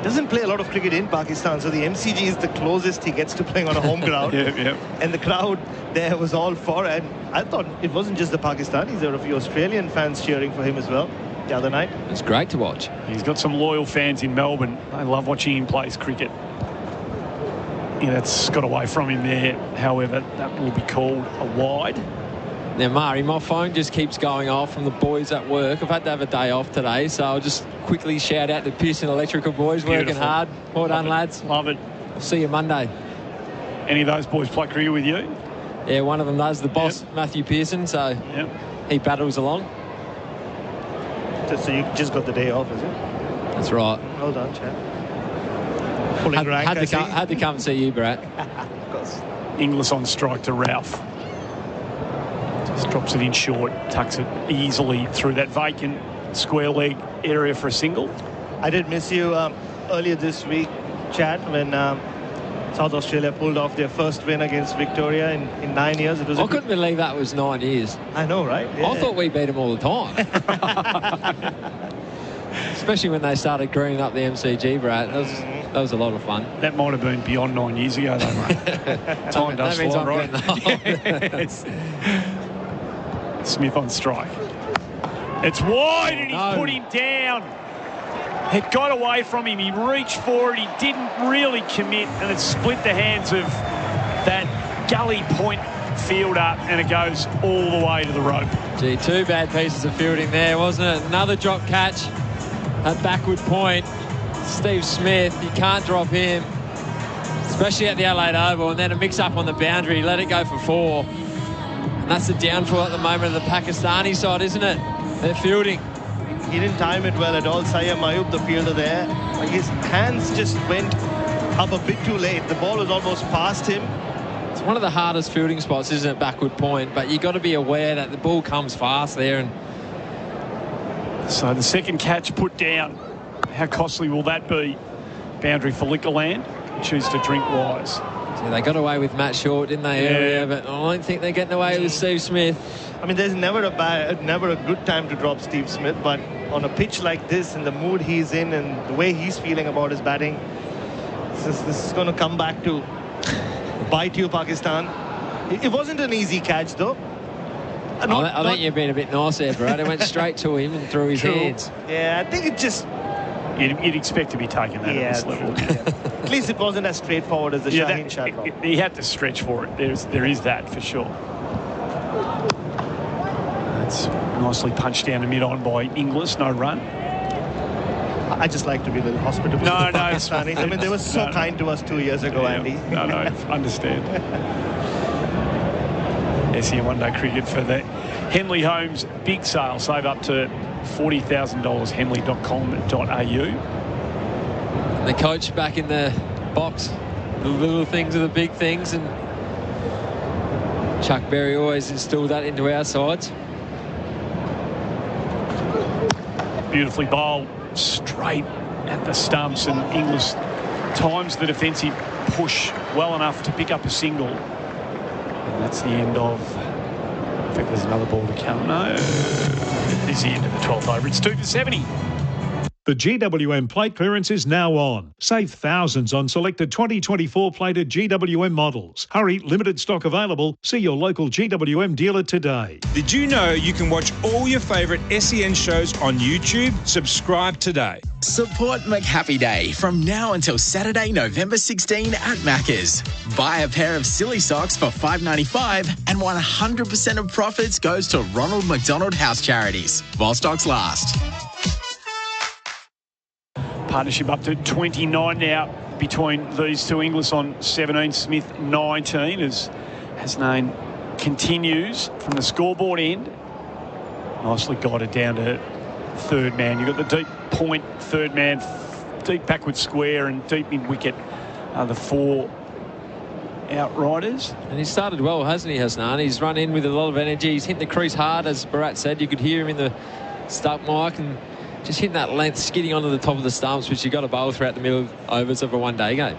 Doesn't play a lot of cricket in Pakistan, so the MCG is the closest he gets to playing on a home ground. Yeah. And the crowd there was all for it. And I thought it wasn't just the Pakistanis, there were a few Australian fans cheering for him as well. the other night. It's great to watch. He's got some loyal fans in Melbourne. They love watching him play cricket. Yeah, that's got away from him there. However, that will be called a wide. Now, Murray, my phone just keeps going off from the boys at work. I've had to have a day off today, so I'll just quickly shout out the Pearson Electrical boys. Beautiful. Working hard. Well done, lads. Love it. I'll see you Monday. Any of those boys play cricket with you? Yeah, one of them does. The boss, Matthew Pearson, so he battles along. So you just got the day off, is it? That's right. Well done, chap. Had to come and see you, Brett. Of course. Inglis on strike to Ralph. Just drops it in short, tucks it easily through that vacant square leg area for a single. I did miss you earlier this week, Chad, when South Australia pulled off their first win against Victoria in 9 years. It was I couldn't believe that was 9 years. I know, right? Yeah. I thought we beat them all the time. Especially when they started greening up the MCG, Brad. That was a lot of fun. That might have been beyond 9 years ago, though, mate. Time does fly, right? Yes. Smith on strike. It's wide, and he's put him down. It got away from him. He reached for it. He didn't really commit, and it split the hands of that gully point fielder, and it goes all the way to the rope. Gee, two bad pieces of fielding there, wasn't it? Another drop catch at backward point. Steve Smith, you can't drop him, especially at the Adelaide Oval, and then a mix-up on the boundary. Let it go for 4. And that's the downfall at the moment of the Pakistani side, isn't it? They're fielding. He didn't time it well at all. Syed Mayub, the fielder there, like his hands just went up a bit too late. The ball was almost past him. It's one of the hardest fielding spots, isn't it, backward point? But you've got to be aware that the ball comes fast there. And so the second catch put down. How costly will that be? Boundary for Liquorland. Choose to drink wise. So they got away with Matt Short, didn't they, earlier? But I don't think they're getting away with Steve Smith. I mean, there's never a good time to drop Steve Smith, but on a pitch like this, and the mood he's in, and the way he's feeling about his batting, this is going to come back to bite you, Pakistan. It wasn't an easy catch, though. I think you've been a bit nice there, Brad. It went straight to him and through his hands. Yeah, I think it just... You'd expect to be taking that at this level. At least it wasn't as straightforward as the Shaheen shot. He had to stretch for it. There is that for sure. That's nicely punched down the mid-on by Inglis. No run. I just like to be a little hospitable. No, Pakistanis. I mean, they were so kind to us 2 years ago, Andy. No, understand. SEN one-day cricket for the Henley Homes big sale. Save up to $40,000, henley.com.au. The coach back in the box. The little things are the big things, and Chuck Berry always instilled that into our sides. Beautifully bowled straight at the stumps, and Inglis times the defensive push well enough to pick up a single. And that's the end of... I think there's another ball to come. No. This is the end of the 12th over. It's 2 for 70. The GWM plate clearance is now on. Save thousands on selected 2024 plated GWM models. Hurry, limited stock available. See your local GWM dealer today. Did you know you can watch all your favourite SEN shows on YouTube? Subscribe today. Support McHappy Day from now until Saturday, November 16 at Macca's. Buy a pair of silly socks for $5.95 and 100% of profits goes to Ronald McDonald House Charities while stocks last. Partnership up to 29 now between these two. Inglis on 17, Smith 19 as Hasnain continues from the scoreboard end. Nicely guided down to third man. You've got the deep point, third man, deep backward square and deep mid wicket are the 4 outriders. And he started well, hasn't he, Hasnain? He's run in with a lot of energy. He's hit the crease hard, as Bharat said. You could hear him in the stump mic, and just hitting that length, skidding onto the top of the stumps, which you got to bowl throughout the middle overs of a one-day game.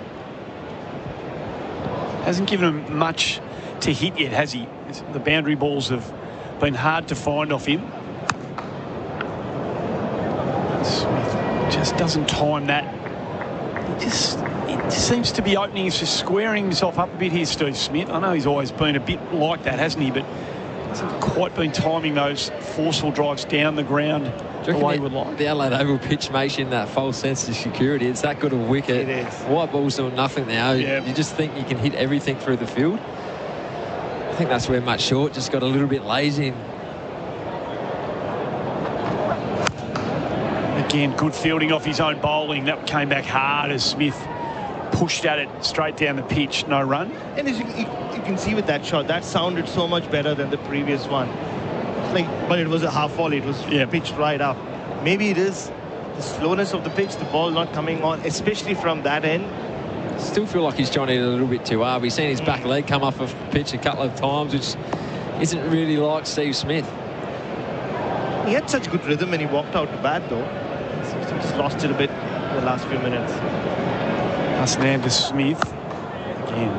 Hasn't given him much to hit yet, has he? The boundary balls have been hard to find off him. Smith just doesn't time that. It just seems to be opening, he's just squaring himself up a bit here, Steve Smith. I know he's always been a bit like that, hasn't he? But Hasn't quite been timing those forceful drives down the ground the way we would like. The Adelaide Oval pitch makes you in that false sense of security. It's that good a wicket. It is. White ball's doing nothing now. Yeah. You just think you can hit everything through the field. I think that's where Matt Short just got a little bit lazy. Again, good fielding off his own bowling. That came back hard as Smith pushed at it straight down the pitch. No run. And as you can see with that shot, that sounded so much better than the previous one. It's like, but it was a half volley. It was pitched right up. Maybe it is the slowness of the pitch, the ball not coming on, especially from that end. Still feel like he's trying to hit a little bit too hard. We've seen his back leg come off a pitch a couple of times, which isn't really like Steve Smith. He had such good rhythm when he walked out to bat, though. He just lost it a bit in the last few minutes. Hasnander Smith, again,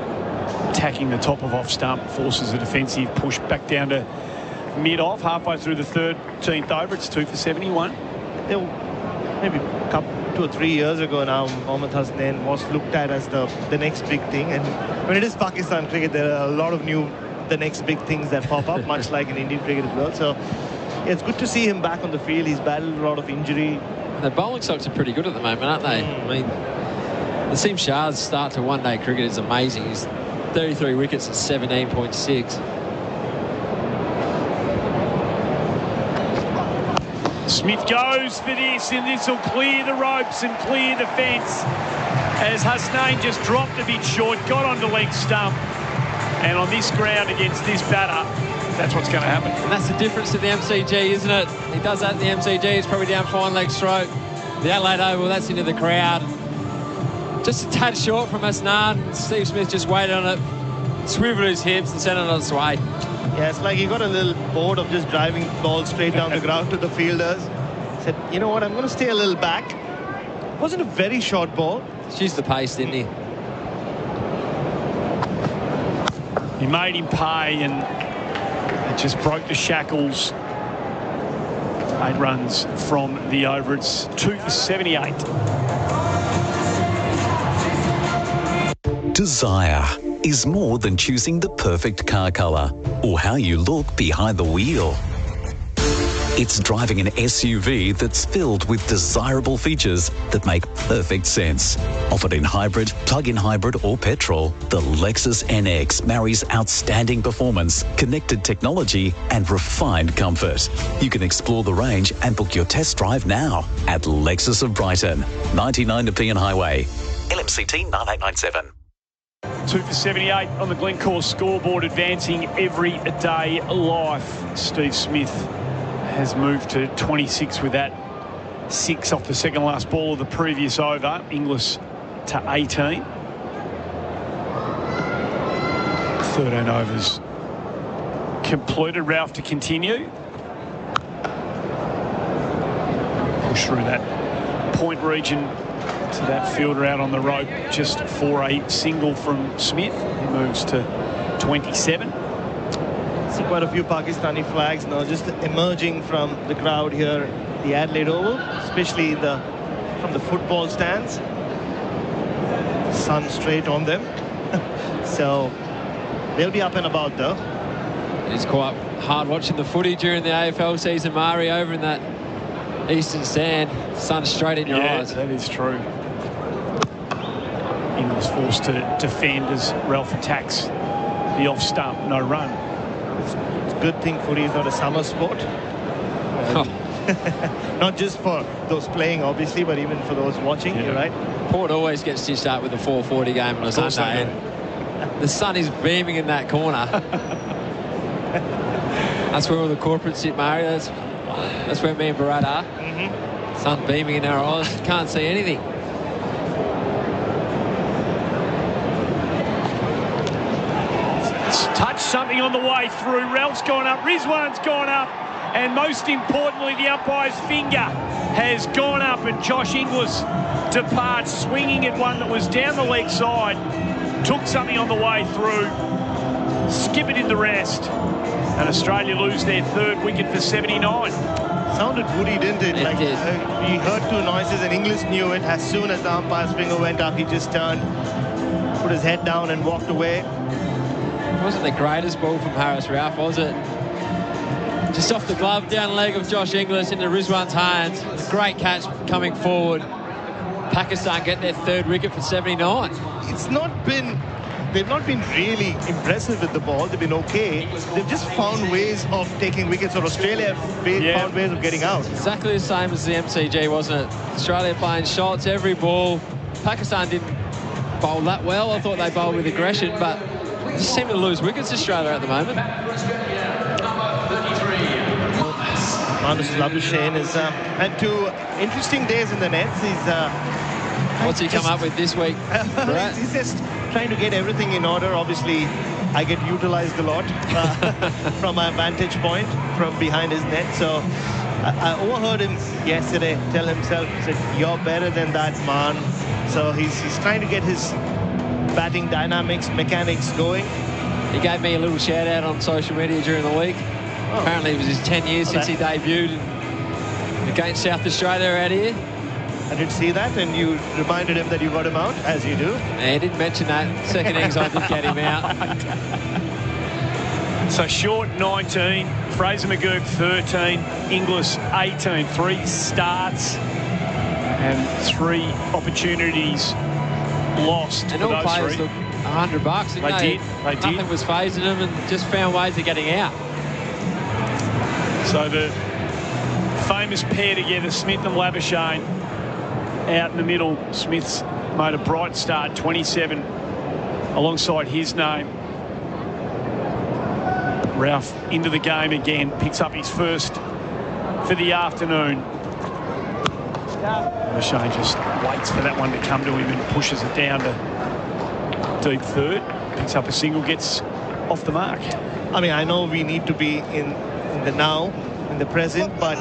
attacking the top of off stump, forces a defensive push back down to mid-off, halfway through the 13th over. It's 2 for 71. Maybe a couple, 2 or 3 years ago now, Mohammad Hasnain was looked at as the next big thing. And when it is Pakistan cricket, there are a lot of the next big things that pop up, much like in Indian cricket as well. So yeah, it's good to see him back on the field. He's battled a lot of injury. The bowling stocks are pretty good at the moment, aren't they? I mean, Naseem Shah's start to one-day cricket is amazing. He's 33 wickets at 17.6. Smith goes for this, and this will clear the ropes and clear the fence as Hasnain just dropped a bit short, got onto leg stump, and on this ground against this batter, that's what's going to happen. And that's the difference to the MCG, isn't it? He does that in the MCG. It's probably down fine leg stroke. The Adelaide Oval, that's into the crowd. Just a tad short from Hasnain. Steve Smith just waited on it, swiveled his hips and sent it on its way. Yeah, it's like he got a little bored of just driving the ball straight down the ground to the fielders. Said, you know what, I'm going to stay a little back. It wasn't a very short ball. She's the pace, didn't he? He made him pay, and it just broke the shackles. 8 runs from the over. It's 2 for 78. Desire is more than choosing the perfect car colour or how you look behind the wheel. It's driving an SUV that's filled with desirable features that make perfect sense. Offered in hybrid, plug-in hybrid or petrol, the Lexus NX marries outstanding performance, connected technology and refined comfort. You can explore the range and book your test drive now at Lexus of Brighton, 99 Nepean Highway, LMCT 9897. 2 for 78 on the Glencore scoreboard, advancing every day life. Steve Smith has moved to 26 with that 6 off the second last ball of the previous over. Inglis to 18. 13 overs completed. Ralph to continue. Push through that point region to that fielder out on the rope just for a single from Smith. He moves to 27. See quite a few Pakistani flags now just emerging from the crowd here at the Adelaide Oval, especially from the football stands. Sun straight on them. So they'll be up and about though. It's quite hard watching the footy during the AFL season, Mari, over in that eastern stand. Sun straight in your eyes. That is true. Inglis forced to defend as Ralph attacks the off stump. No run. It's a good thing footy is not a summer sport. Not just for those playing, obviously, but even for those watching. You're right. Port always gets stitched up with a 4:40 game on a Sunday. And the sun is beaming in that corner. That's where all the corporates sit, Mari. That's where me and Bharat are. Sun beaming in our eyes. Can't see anything. Touch something on the way through. Ralph's gone up. Rizwan's gone up. And most importantly, the umpire's finger has gone up, and Josh Inglis departs, swinging at one that was down the leg side. Took something on the way through. Skip it in the rest. And Australia lose their 3rd wicket for 79. Sounded woody, didn't it? Like he heard 2 noises and Inglis knew it. As soon as the umpire's finger went up, he just turned, put his head down and walked away. It wasn't the greatest ball from Harris Ralph, was it? Just off the glove, down leg of Josh Inglis into Rizwan's hands. Great catch coming forward. Pakistan get their third wicket for 79. They've not been really impressive with the ball. They've been okay. They've just found ways of taking wickets, or Australia found ways of getting out. Exactly the same as the MCG, wasn't it? Australia playing shots every ball. Pakistan didn't bowl that well. I thought they bowled with aggression, but just seem to lose wickets, Australia, at the moment. Manus Labuschagne is had 2 interesting days in the nets. What's he come up with this week? He's just trying to get everything in order. Obviously, I get utilized a lot from my vantage point from behind his net. So I overheard him yesterday tell himself, he said, "You're better than that, man." So he's trying to get his batting dynamics, mechanics going. He gave me a little shout out on social media during the week. Oh. Apparently it was his 10 years since he debuted against South Australia out here. I did see that, and you reminded him that you got him out, as you do. Yeah, he didn't mention that. Second innings, I did get him out. So Short 19, Fraser McGurk 13, Inglis 18. 3 starts and 3 opportunities lost. And for all those players 3. look $100. They did. Nothing was phasing them, and just found ways of getting out. So the famous pair together, Smith and Labuschagne, out in the middle. Smith's made a bright start, 27 alongside his name. Ralph into the game again, picks up his first for the afternoon. Labuschagne just waits for that one to come to him and pushes it down to deep third. Picks up a single, gets off the mark. I mean, I know we need to be in the now, in the present, but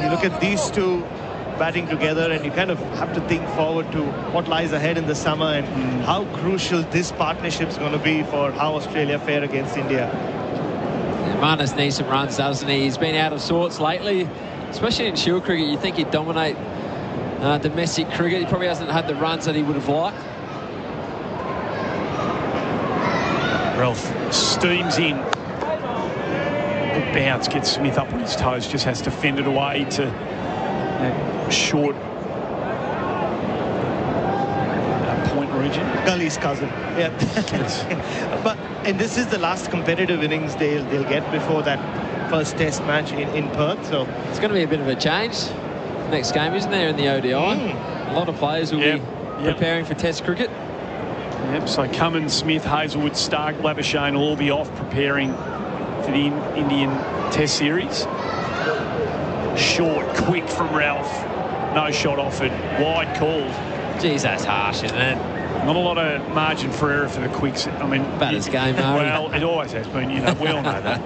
you look at these two batting together and you kind of have to think forward to what lies ahead in the summer and how crucial this partnership is going to be for how Australia fare against India. Manus needs some runs, doesn't he? He's been out of sorts lately, especially in Shield cricket. You'd think he'd dominate domestic cricket. He probably hasn't had the runs that he would have liked. Ralph steams in. Good bounce, gets Smith up on his toes, just has to fend it away to that short point region. Gully's cousin. Yeah. And this is the last competitive innings they'll get before that first test match in Perth. So it's going to be a bit of a change next game, isn't there, in the ODI? A lot of players will be preparing for test cricket. Yep, so Cummins, Smith, Hazelwood, Stark, Labuschagne will all be off preparing for the Indian Test Series. Short, quick from Ralph. No shot offered. Wide called. Geez, that's harsh, isn't it? Not a lot of margin for error for the quicks. I mean, batter's game, well, it always has been. You know, we all know that.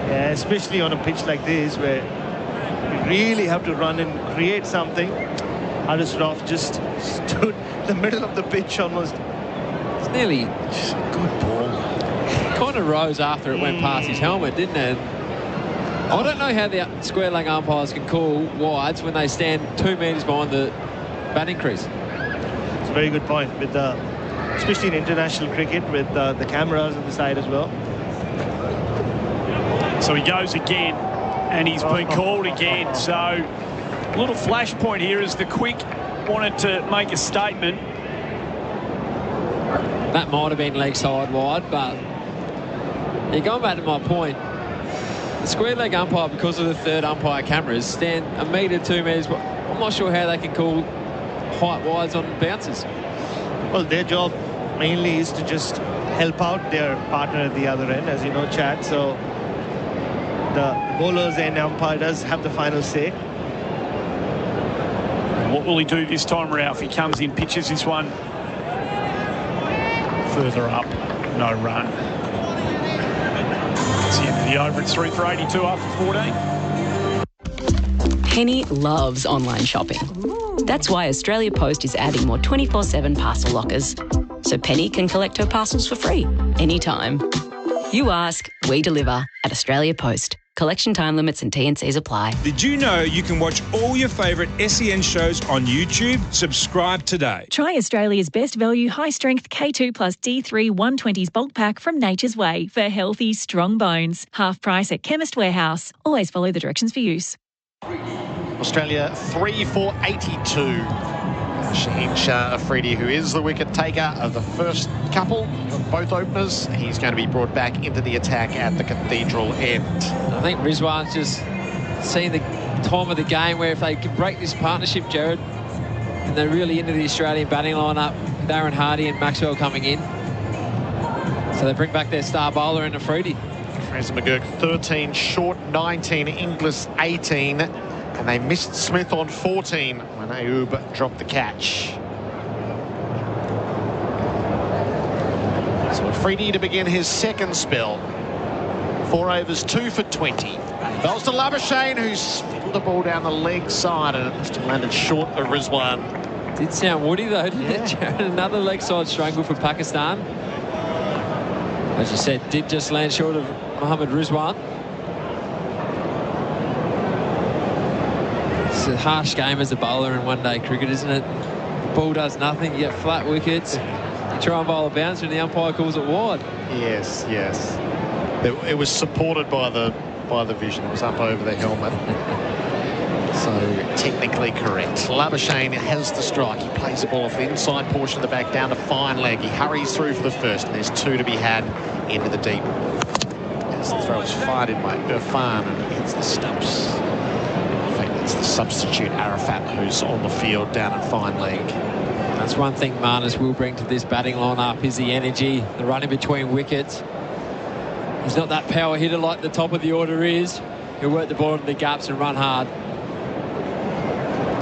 Yeah, especially on a pitch like this where you really have to run and create something. Haris Rauf just stood in the middle of the pitch almost. It's nearly just a good ball. Kind of rose after it went past his helmet, didn't it? I don't know how the square leg umpires can call wides when they stand 2 metres behind the batting crease. It's a very good point, with especially in international cricket with the cameras on the side as well. So he goes again, and he's been called again. So a little flashpoint here as the quick wanted to make a statement. That might have been leg side wide, but going back to my point, the square leg umpire, because of the third umpire cameras, stand 1 metre, 2 metres. I'm not sure how they can call height wides on bounces. Well, their job mainly is to just help out their partner at the other end, as you know, Chad. So the bowlers and umpire does have the final say. What will he do this time, Ralph? He comes in, pitches this one further up, no run. It's the end of the over. It's 3 for 82 after 14. Penny loves online shopping. That's why Australia Post is adding more 24/7 parcel lockers, so Penny can collect her parcels for free anytime. You ask, we deliver at Australia Post. Collection time limits and T&Cs apply. Did you know you can watch all your favourite SEN shows on YouTube? Subscribe today. Try Australia's best value high-strength K2 plus D3 120s bulk pack from Nature's Way for healthy, strong bones. Half price at Chemist Warehouse. Always follow the directions for use. Australia 3 for 82. Shaheen Shah Afridi, who is the wicket taker of the first couple of both openers, he's going to be brought back into the attack at the Cathedral end. I think Rizwan's just seen the time of the game where if they can break this partnership, Gerard, and they're really into the Australian batting lineup, Darren Hardy and Maxwell coming in. So they bring back their star bowler in Afridi. Fraser McGurk 13 short, 19 Inglis 18. And they missed Smith on 14 when Ayub dropped the catch. So Afridi to begin his second spell. 4 overs, 2 for 20. Bells to Labuschagne, who's fiddled the ball down the leg side, and it must have landed short of Rizwan. Did sound woody though, didn't it, Jared? Another leg side strangle for Pakistan. As you said, did just land short of Mohammad Rizwan. It's a harsh game as a bowler in one-day cricket, isn't it? The ball does nothing. You get flat wickets. You try and bowl a bouncer and the umpire calls it wide. Yes, yes. It was supported by the vision. It was up over the helmet. So technically correct. Labuschagne has the strike. He plays the ball off the inside portion of the back down to fine leg. He hurries through for the first, and there's 2 to be had into the deep. As the throw is fired in by Irfan and hits the stumps. It's the substitute Arafat who's on the field down at fine leg. That's one thing Marnus will bring to this batting lineup is the energy, the running between wickets. He's not that power hitter like the top of the order is. He'll work the ball into the gaps and run hard.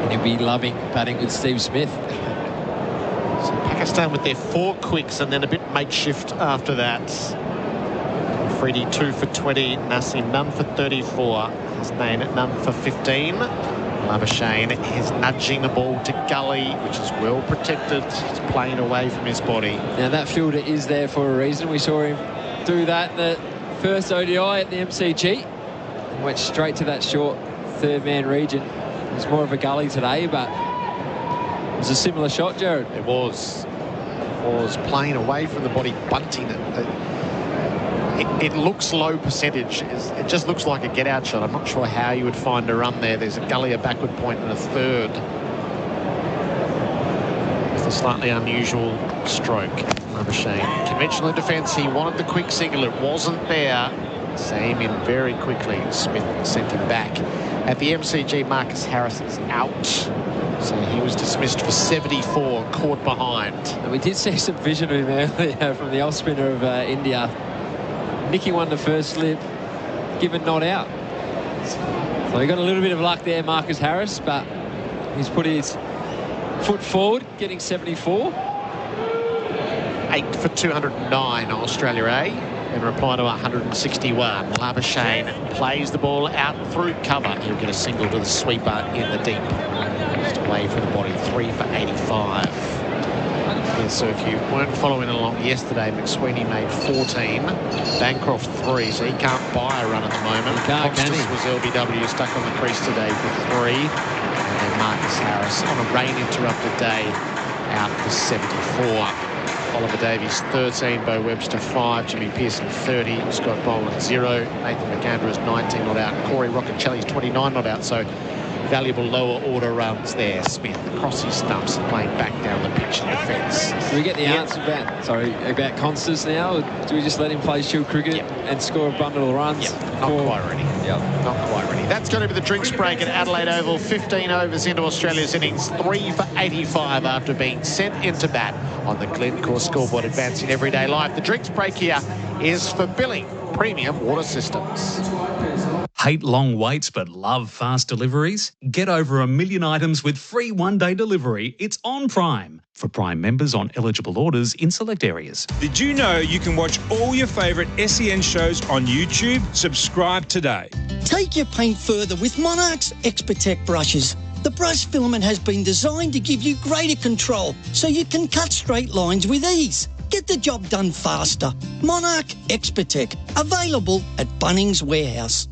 And he'll be loving batting with Steve Smith. So Pakistan with their 4 quicks and then a bit makeshift after that. Afridi 2 for 20, Nassim none for 34. Hasnain none for 15. Labuschagne is nudging the ball to gully, which is well protected. He's playing away from his body. Now that fielder is there for a reason. We saw him do that in the first ODI at the MCG. And went straight to that short third-man region. It was more of a gully today, but it was a similar shot, Gerard. It was. It was playing away from the body, bunting it. It looks low percentage. It just looks like a get-out shot. I'm not sure how you would find a run there. There's a gully, a backward point, and a third. It's a slightly unusual stroke. Labuschagne. Conventional defence. He wanted the quick single. It wasn't there. Same in very quickly. Smith sent him back. At the MCG, Marcus Harris is out. So he was dismissed for 74, caught behind. And we did see some vision of him earlier from the off-spinner of India. Nicky won the first slip, given not out. So he got a little bit of luck there, Marcus Harris, but he's put his foot forward, getting 74. 8 for 209, Australia A, in reply to 161. Labuschagne plays the ball out through cover. He'll get a single to the sweeper in the deep. Just away from the body, 3 for 85. So if you weren't following along yesterday, McSweeney made 14, Bancroft 3, so he can't buy a run at the moment. Constance was LBW stuck on the crease today for 3, and then Marcus Harris on a rain-interrupted day out for 74. Oliver Davies 13, Bo Webster 5, Jimmy Pearson 30, Scott Boland 0, Nathan McAndrews 19 not out, Corey Roccacelli's 29 not out, so valuable lower order runs there. Smith across his stumps and playing back down the pitch in defence. Do we get the answer about Constance now? Or do we just let him play shield cricket and score a bundle of runs? Not quite ready. Not quite ready. That's going to be the drinks break at Adelaide Oval. 15 overs into Australia's innings, 3 for 85 after being sent into bat on the Glencore scoreboard, advancing everyday life. The drinks break here is for Billing Premium Water Systems. Hate long waits but love fast deliveries? Get over 1 million items with free one-day delivery. It's on Prime. For Prime members on eligible orders in select areas. Did you know you can watch all your favourite SEN shows on YouTube? Subscribe today. Take your paint further with Monarch's Expert brushes. The brush filament has been designed to give you greater control so you can cut straight lines with ease. Get the job done faster. Monarch Expert, available at Bunnings Warehouse.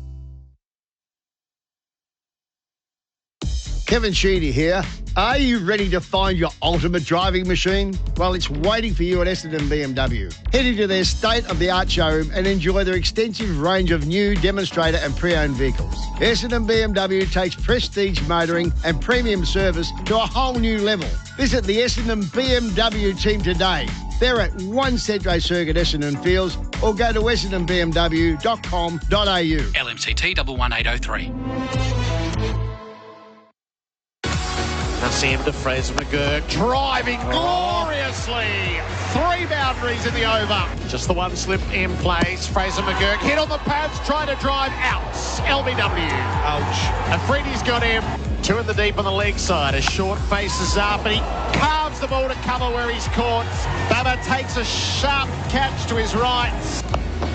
Kevin Sheedy here. Are you ready to find your ultimate driving machine? Well, it's waiting for you at Essendon BMW. Head into their state-of-the-art showroom and enjoy their extensive range of new demonstrator and pre-owned vehicles. Essendon BMW takes prestige motoring and premium service to a whole new level. Visit the Essendon BMW team today. They're at 1 Centro Circuit, Essendon Fields, or go to essendonbmw.com.au. LMCT 11803. Nassim to Fraser McGurk, driving gloriously. 3 boundaries in the over. Just the one slip in place. Fraser McGurk hit on the pads, trying to drive out. LBW. Ouch. Afridi's got him. 2 in the deep on the leg side. A short faces up and he carves the ball to cover where he's caught. Baba takes a sharp catch to his right.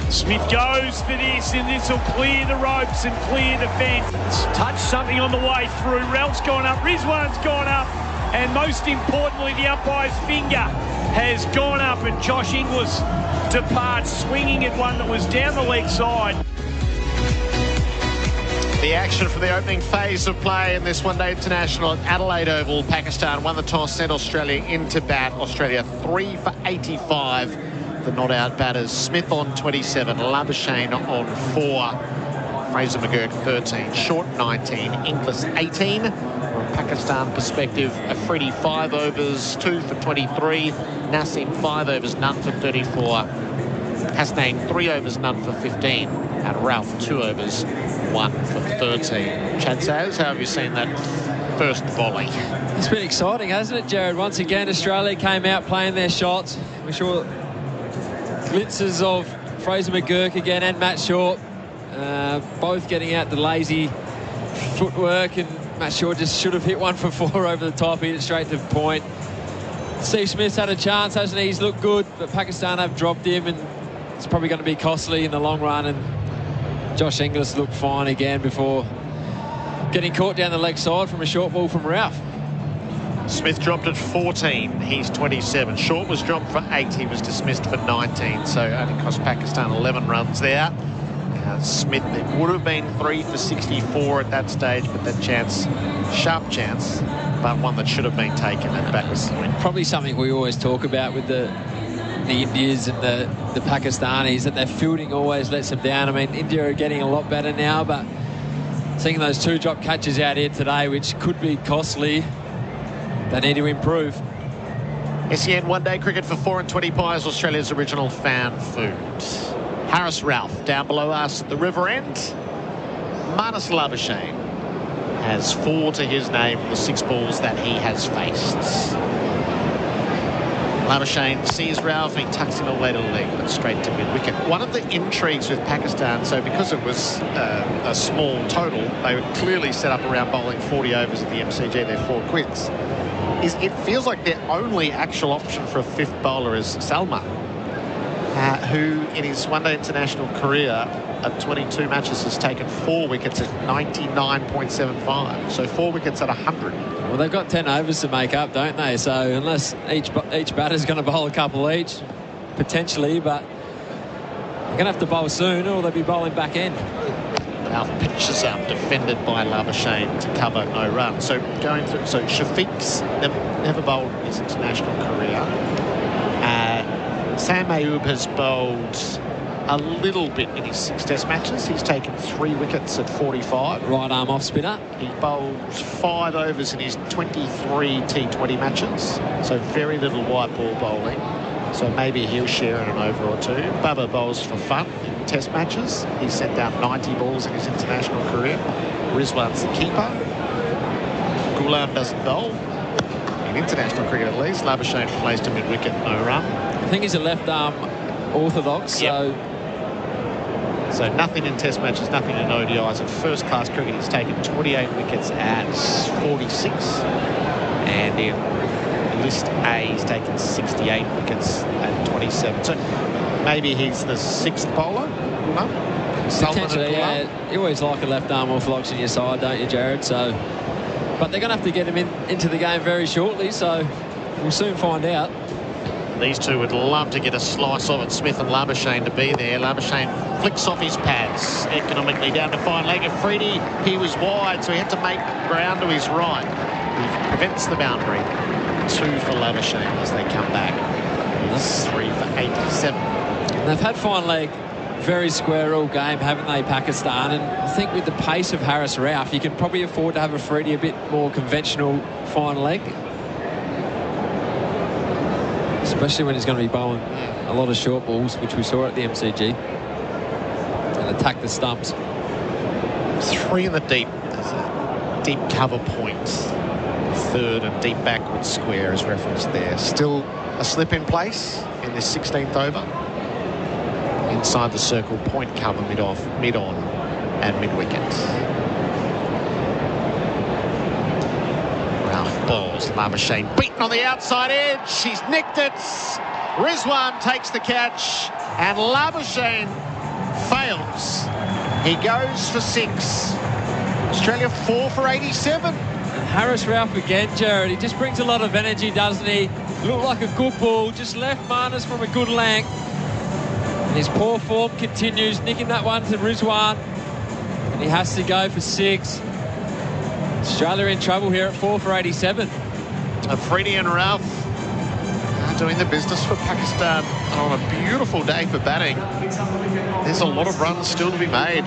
Smith goes for this, and this will clear the ropes and clear the fence. Touch something on the way through. Ralph's gone up, Rizwan's gone up, and most importantly, the umpire's finger has gone up, and Josh Inglis departs, swinging at one that was down the leg side. The action for the opening phase of play in this one-day international at Adelaide Oval. Pakistan won the toss, sent Australia into bat. Australia 3 for 85. The not-out batters. Smith on 27, Labuschagne on 4, Fraser McGurk 13, Short 19, Inglis 18. From a Pakistan perspective, Afridi 5 overs, 2 for 23, Nassim 5 overs, none for 34, Hasnain 3 overs, none for 15, and Ralph 2 overs, 1 for 13. Chad Sayers, how have you seen that first volley? It's been exciting, hasn't it, Gerard? Once again, Australia came out playing their shots. We saw glimpses of Fraser McGurk again and Matt Short, both getting out the lazy footwork, and Matt Short just should have hit 1 for 4 over the top, hit it straight to point. Steve Smith's had a chance, hasn't he? He's looked good, but Pakistan have dropped him, and it's probably going to be costly in the long run. And Josh Inglis looked fine again before getting caught down the leg side from a short ball from Ralph. Smith dropped at 14, he's 27. Short was dropped for 8, he was dismissed for 19, so only cost Pakistan 11 runs there. Smith, it would have been 3 for 64 at that stage, but that chance, sharp chance, but one that should have been taken, and that was probably something we always talk about with the Indians and the Pakistanis, that their fielding always lets them down. I mean, India are getting a lot better now, but seeing those 2 drop catches out here today, which could be costly, they need to improve. SEN one-day cricket for 4 and 20 pies, Australia's original fan food. Harris Ralph down below us at the river end. Marnus Labuschagne has 4 to his name, the 6 balls that he has faced. Labuschagne sees Ralph, he tucks him away to leg, but straight to mid-wicket. One of the intrigues with Pakistan, so because it was a small total, they were clearly set up around bowling 40 overs at the MCG, their 4 quicks. It feels like their only actual option for a 5th bowler is Salman, who in his one-day international career at 22 matches has taken 4 wickets at 99.75, so 4 wickets at 100. Well, they've got 10 overs to make up, don't they? So unless each batter's going to bowl a couple each, potentially, but they're going to have to bowl soon, or they'll be bowling back end. Ralph pitches up, defended by Labuschagne to cover no run. So going through, so Shafiq's never bowled in his international career. Sam Ayub has bowled a little bit in his 6 test matches. He's taken 3 wickets at 45. Right arm off spinner. He bowled 5 overs in his 23 T20 matches. So very little white ball bowling. So maybe he'll share in an over or 2. Bubba bowls for fun in test matches. He sent down 90 balls in his international career. Rizwan's the keeper. Ghulam doesn't bowl. In international cricket at least. Labuschagne plays to mid-wicket, no run. I think he's a left arm orthodox, yep. So nothing in test matches, nothing in ODIs. In first-class cricket, he's taken 28 wickets at 46. And in List A, he's taken 68 wickets at 27. So maybe he's the 6th bowler. Potentially, yeah. You always like a left-arm orthodox in your side, don't you, Gerard? So, but they're going to have to get him into the game very shortly, so we'll soon find out. These two would love to get a slice of it. Smith and Labuschagne to be there. Labuschagne flicks off his pads economically down to fine leg of Freedy. He was wide, so he had to make ground to his right. He prevents the boundary. 2 for Labuschagne as they come back. It's 3 for 87. And they've had fine leg very square all game, haven't they, Pakistan? And I think with the pace of Harris Ralph, you can probably afford to have a Freedy a bit more conventional fine leg. Especially when he's going to be bowling a lot of short balls, which we saw at the MCG. And attack the stumps. 3 in the deep. There's a deep cover point. 3rd and deep backward square is referenced there. Still a slip in place in this 16th over. Inside the circle, point cover mid-on and mid-wicket. Ralph balls. Labuschagne beaten on the outside edge. He's nicked it. Rizwan takes the catch and Labuschagne fails. He goes for 6. Australia 4 for 87. And Harris Ralph again, Gerard. He just brings a lot of energy, doesn't he? Looked like a good ball. Just left Marnus from a good length. His poor form continues, nicking that one to Rizwan. And he has to go for 6. Australia in trouble here at 4 for 87. Afridi and Ralph are doing the business for Pakistan on a beautiful day for batting. There's a lot of runs still to be made.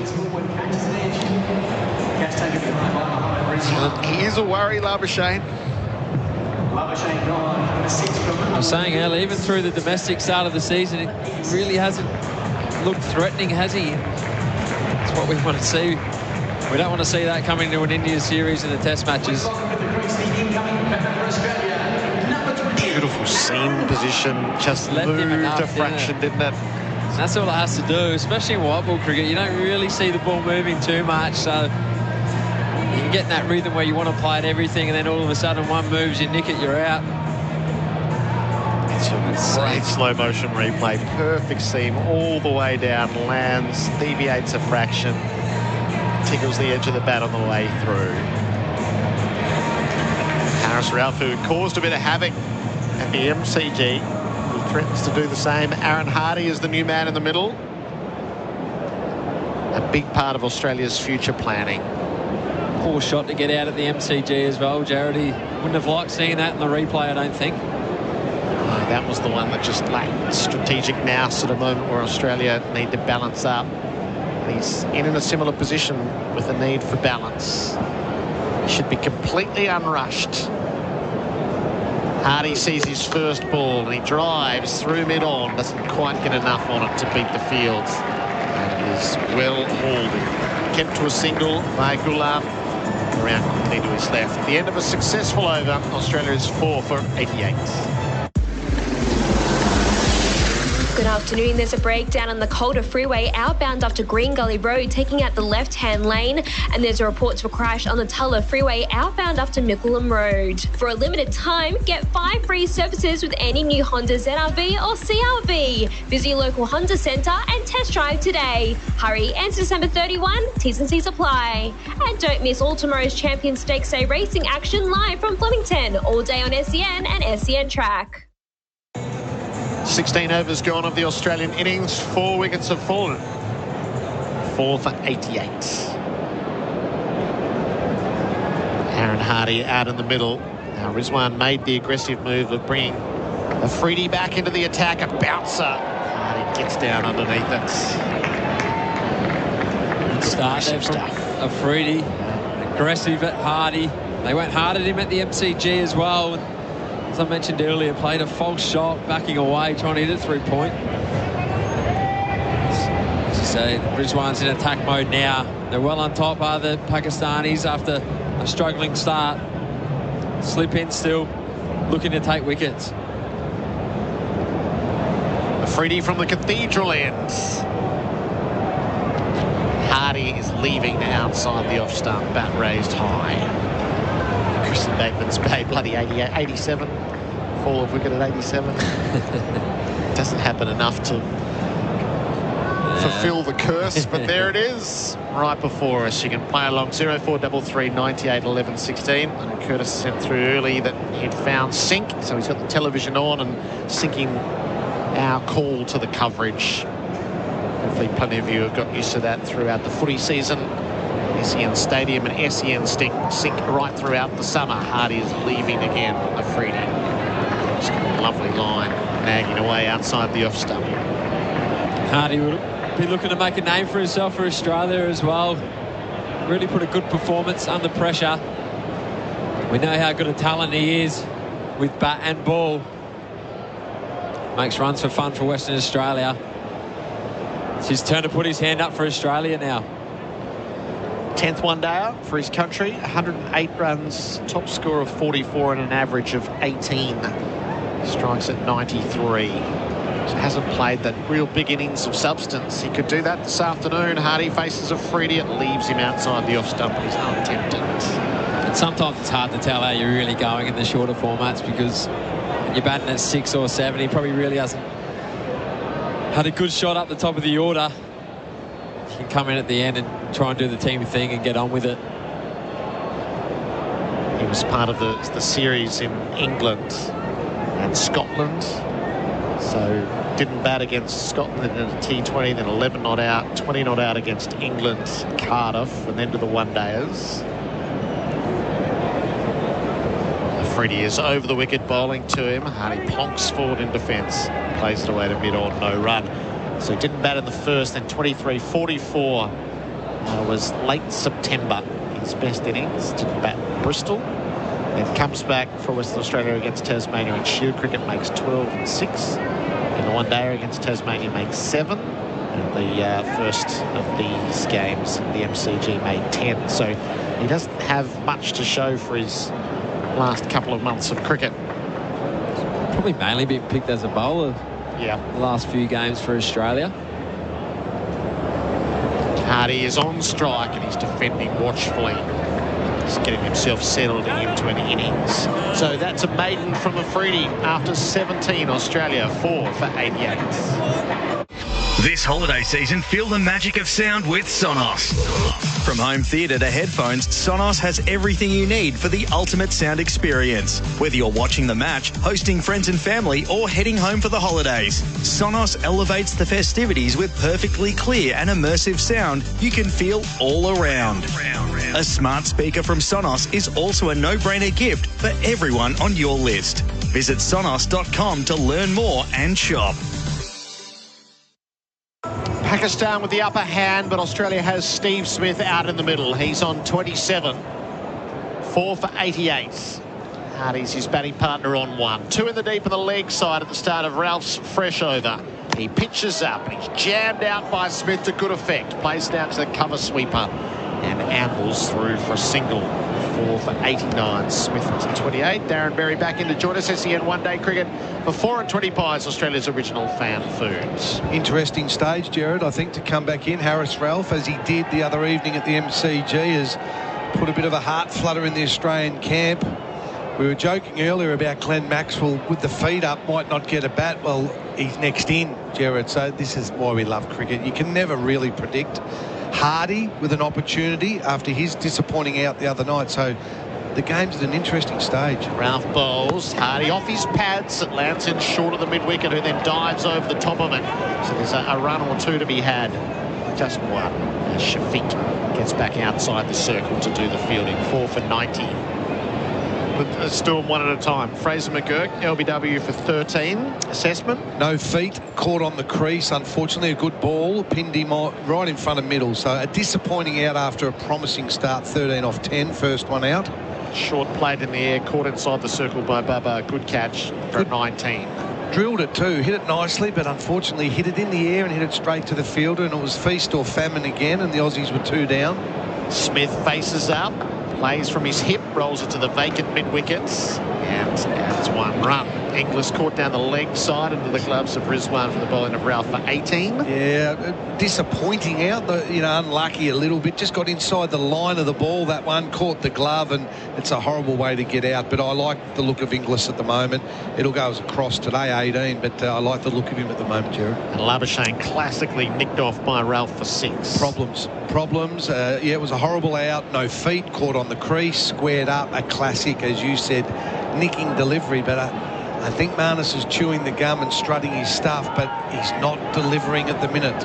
He is a worry, Labuschagne. I was saying earlier, even through the domestic start of the season, it really hasn't looked threatening, has he? That's what we want to see. We don't want to see that coming into an India series in the test matches. Beautiful seam position, just moved a fraction, didn't it? That's all it has to do, especially in white ball cricket. You don't really see the ball moving too much, so you can get in that rhythm where you want to play at everything, and then all of a sudden one moves, you nick it, you're out. It's a great slow motion replay. Perfect seam all the way down, lands, deviates a fraction, tickles the edge of the bat on the way through. Harris Ralph, who caused a bit of havoc at the MCG, he threatens to do the same. Aaron Hardy is the new man in the middle. A big part of Australia's future planning. Poor shot to get out at the MCG as well, Gerard. He wouldn't have liked seeing that in the replay, I don't think. That was the one that just lacked strategic nous at a moment where Australia need to balance up. He's in a similar position with the need for balance. He should be completely unrushed. Hardy sees his first ball and he drives through mid-on, doesn't quite get enough on it to beat the field. And is well hauled. Kept to a single by Ghulam. Around quickly to his left. At the end of a successful over, Australia is 4 for 88. Good afternoon. There's a breakdown on the Calder Freeway outbound after Green Gully Road, taking out the left-hand lane. And there's a report of a crash on the Tulla Freeway outbound after Mickleham Road. For a limited time, get 5 free services with any new Honda ZRV or CRV. Visit your local Honda Centre and test drive today. Hurry, and to December 31, T's and C's apply. And don't miss all tomorrow's Champions Stakes Day racing action live from Flemington, all day on SEN and SEN Track. 16 overs gone of the Australian innings. 4 wickets have fallen. 4 for 88. Aaron Hardy out in the middle. Now Rizwan made the aggressive move of bringing Afridi back into the attack. A bouncer. Hardy gets down underneath it. Good start there from Afridi. Aggressive at Hardy. They went hard at him at the MCG as well. As I mentioned earlier, played a false shot, backing away, trying to hit it through point. As you say, Rizwan's in attack mode now. They're well on top, are the Pakistanis, after a struggling start. Slip in still, looking to take wickets. Afridi from the Cathedral end. Hardy is leaving outside the off stump, bat raised high. Christian Bateman's paid bloody 87. Fall of wicket at 87. Doesn't happen enough to fulfill the curse, but there it is, right before us. You can play along 0433 98 11 16. And Curtis sent through early that he'd found sync, so he's got the television on and syncing our call to the coverage. Hopefully plenty of you have got used to that throughout the footy season. SEN Stadium and SEN sync right throughout the summer. Hardy is leaving again on the freedie. Just a lovely line, nagging away outside the off stump. Hardy will be looking to make a name for himself for Australia as well. Really put a good performance under pressure. We know how good a talent he is with bat and ball. Makes runs for fun for Western Australia. It's his turn to put his hand up for Australia now. 10th one-dayer for his country, 108 runs, top score of 44 and an average of 18. Strikes at 93. Hasn't played that real big innings of substance. He could do that this afternoon. Hardy faces a freedie. It leaves him outside the off stump. He's untempted. And sometimes it's hard to tell how you're really going in the shorter formats, because when you're batting at 6 or 7, he probably really hasn't had a good shot up the top of the order. You can come in at the end and try and do the team thing and get on with it. He was part of the series in England and Scotland. So didn't bat against Scotland in a T20, then 11 not out, 20 not out against England, Cardiff, and then to the one-dayers. Freddie is over the wicket, bowling to him. Hardy plonks forward in defence, plays it away to mid-on, no run. So he didn't bat in the first, then 23-44 was late September, his best innings. Didn't bat in Bristol. Then comes back for Western Australia against Tasmania in Shield cricket, makes 12 and 6. And the one-dayer against Tasmania makes 7. And the first of these games, the MCG, made 10. So he doesn't have much to show for his last couple of months of cricket. Probably mainly been picked as a bowler. Yeah. The last few games for Australia. Hardy is on strike and he's defending watchfully. He's getting himself settled into an innings. So that's a maiden from Afridi after 17. Australia 4 for 88. This holiday season, feel the magic of sound with Sonos. From home theatre to headphones, Sonos has everything you need for the ultimate sound experience. Whether you're watching the match, hosting friends and family, or heading home for the holidays, Sonos elevates the festivities with perfectly clear and immersive sound you can feel all around. A smart speaker from Sonos is also a no-brainer gift for everyone on your list. Visit sonos.com to learn more and shop. Pakistan with the upper hand, but Australia has Steve Smith out in the middle. He's on 27. 4 for 88. Hardy's his batting partner on 1. 2 in the deep on the leg side at the start of Ralph's fresh over. He pitches up and he's jammed out by Smith to good effect. Plays down to the cover sweeper and ambles through for a single. 4 for 89. Smith to 28. Darren Berry back in to join us. SEN one-day cricket for 4 and 20 pies, Australia's original fan foods. Interesting stage, Gerard, I think, to come back in. Harris Ralph, as he did the other evening at the MCG, has put a bit of a heart flutter in the Australian camp. We were joking earlier about Glenn Maxwell with the feet up might not get a bat. Well, he's next in, Gerard, so this is why we love cricket. You can never really predict. Hardy with an opportunity after his disappointing out the other night, so the game's at an interesting stage. Ralph bowls, Hardy off his pads. It lands in short of the mid-wicket, who then dives over the top of it. So there's a run or two to be had. Just one. As Shafiq gets back outside the circle to do the fielding. 4 for 90. Let's do them one at a time. Fraser McGurk, LBW for 13. Assessment? No feet, caught on the crease. Unfortunately, a good ball. Pinned him right in front of middle. So a disappointing out after a promising start. 13 off 10, first one out. Short played in the air, caught inside the circle by Bubba. Good catch for 19. Drilled it too, hit it nicely, but unfortunately hit it in the air and hit it straight to the fielder, and it was feast or famine again, and the Aussies were 2 down. Smith faces up, plays from his hip, rolls it to the vacant mid-wickets, and adds 1 run. Inglis caught down the leg side into the gloves of Rizwan for the bowling of Ralph for 18. Yeah, disappointing out, unlucky a little bit. Just got inside the line of the ball, that one, caught the glove, and it's a horrible way to get out. But I like the look of Inglis at the moment. It'll go as a cross today, 18, but I like the look of him at the moment, Gerard. And Labuschagne classically nicked off by Ralph for 6. Problems. Yeah, it was a horrible out. No feet, caught on the crease, squared up. A classic, as you said, nicking delivery. But I think Marnus is chewing the gum and strutting his stuff, but he's not delivering at the minute.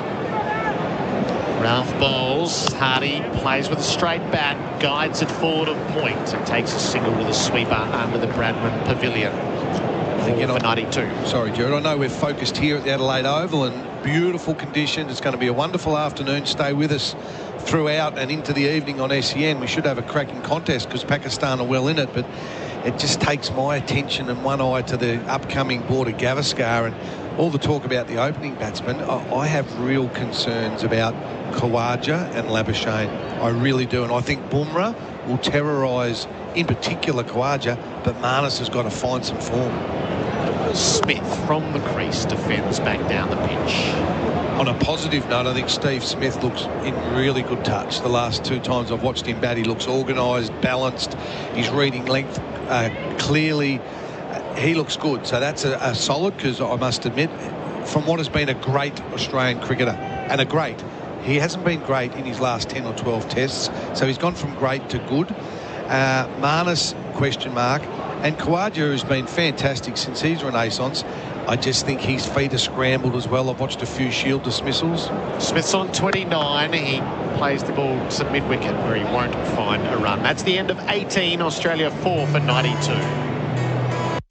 Ralph bowls. Hardy plays with a straight bat, guides it forward of point, and takes a single with a sweeper under the Bradman Pavilion. For 92. Sorry, Gerard. I know we're focused here at the Adelaide Oval and beautiful conditions. It's going to be a wonderful afternoon. Stay with us throughout and into the evening on SEN. We should have a cracking contest because Pakistan are well in it, but it just takes my attention and one eye to the upcoming Border Gavaskar and all the talk about the opening batsmen. I have real concerns about Khawaja and Labuschagne. I really do, and I think Bumrah will terrorise, in particular, Khawaja, but Marnus has got to find some form. Smith from the crease defends back down the pitch. On a positive note, I think Steve Smith looks in really good touch. The last 2 times I've watched him bat, he looks organised, balanced. He's reading length clearly. He looks good. So that's a solid, because I must admit, from what has been a great Australian cricketer, and he hasn't been great in his last 10 or 12 tests. So he's gone from great to good. Marnus, question mark. And Khawaja, who's been fantastic since his renaissance, I just think his feet are scrambled as well. I've watched a few Shield dismissals. Smith's on 29. He plays the ball to mid-wicket where he won't find a run. That's the end of 18. Australia 4 for 92.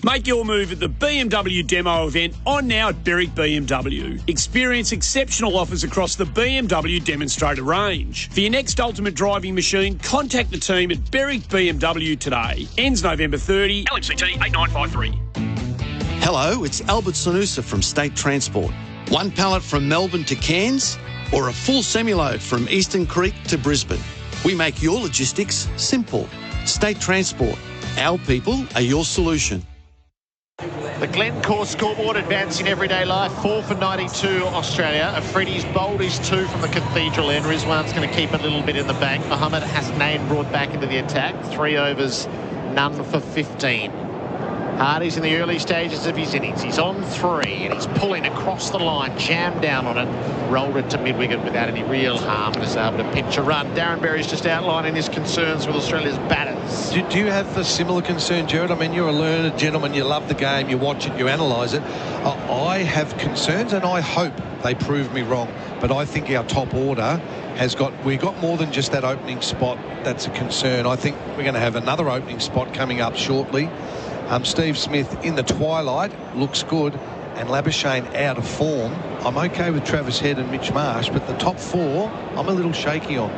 Make your move at the BMW demo event on now at Berwick BMW. Experience exceptional offers across the BMW demonstrator range. For your next ultimate driving machine, contact the team at Berwick BMW today. Ends November 30. LMCT 8953. Hello, it's Albert Sanusa from State Transport. One pallet from Melbourne to Cairns, or a full semi-load from Eastern Creek to Brisbane. We make your logistics simple. State Transport. Our people are your solution. The Glencore scoreboard advancing everyday life. 4 for 92 Australia. Afridi's bowled his 2 from the Cathedral end. Rizwan's going to keep a little bit in the bank. Mohammed Hasnain brought back into the attack. 3 overs, none for 15. Hardy's in the early stages of his innings. He's on 3 and he's pulling across the line, jammed down on it, rolled it to mid-wicket without any real harm and is able to pinch a run. Darren Berry's just outlining his concerns with Australia's batters. Do you have a similar concern, Gerard? I mean, you're a learned gentleman. You love the game. You watch it. You analyse it. I have concerns and I hope they prove me wrong. But I think our top order we got more than just that opening spot. That's a concern. I think we're going to have another opening spot coming up shortly. Steve Smith in the twilight looks good, and Labuschagne out of form. I'm okay with Travis Head and Mitch Marsh, but the top 4 I'm a little shaky on.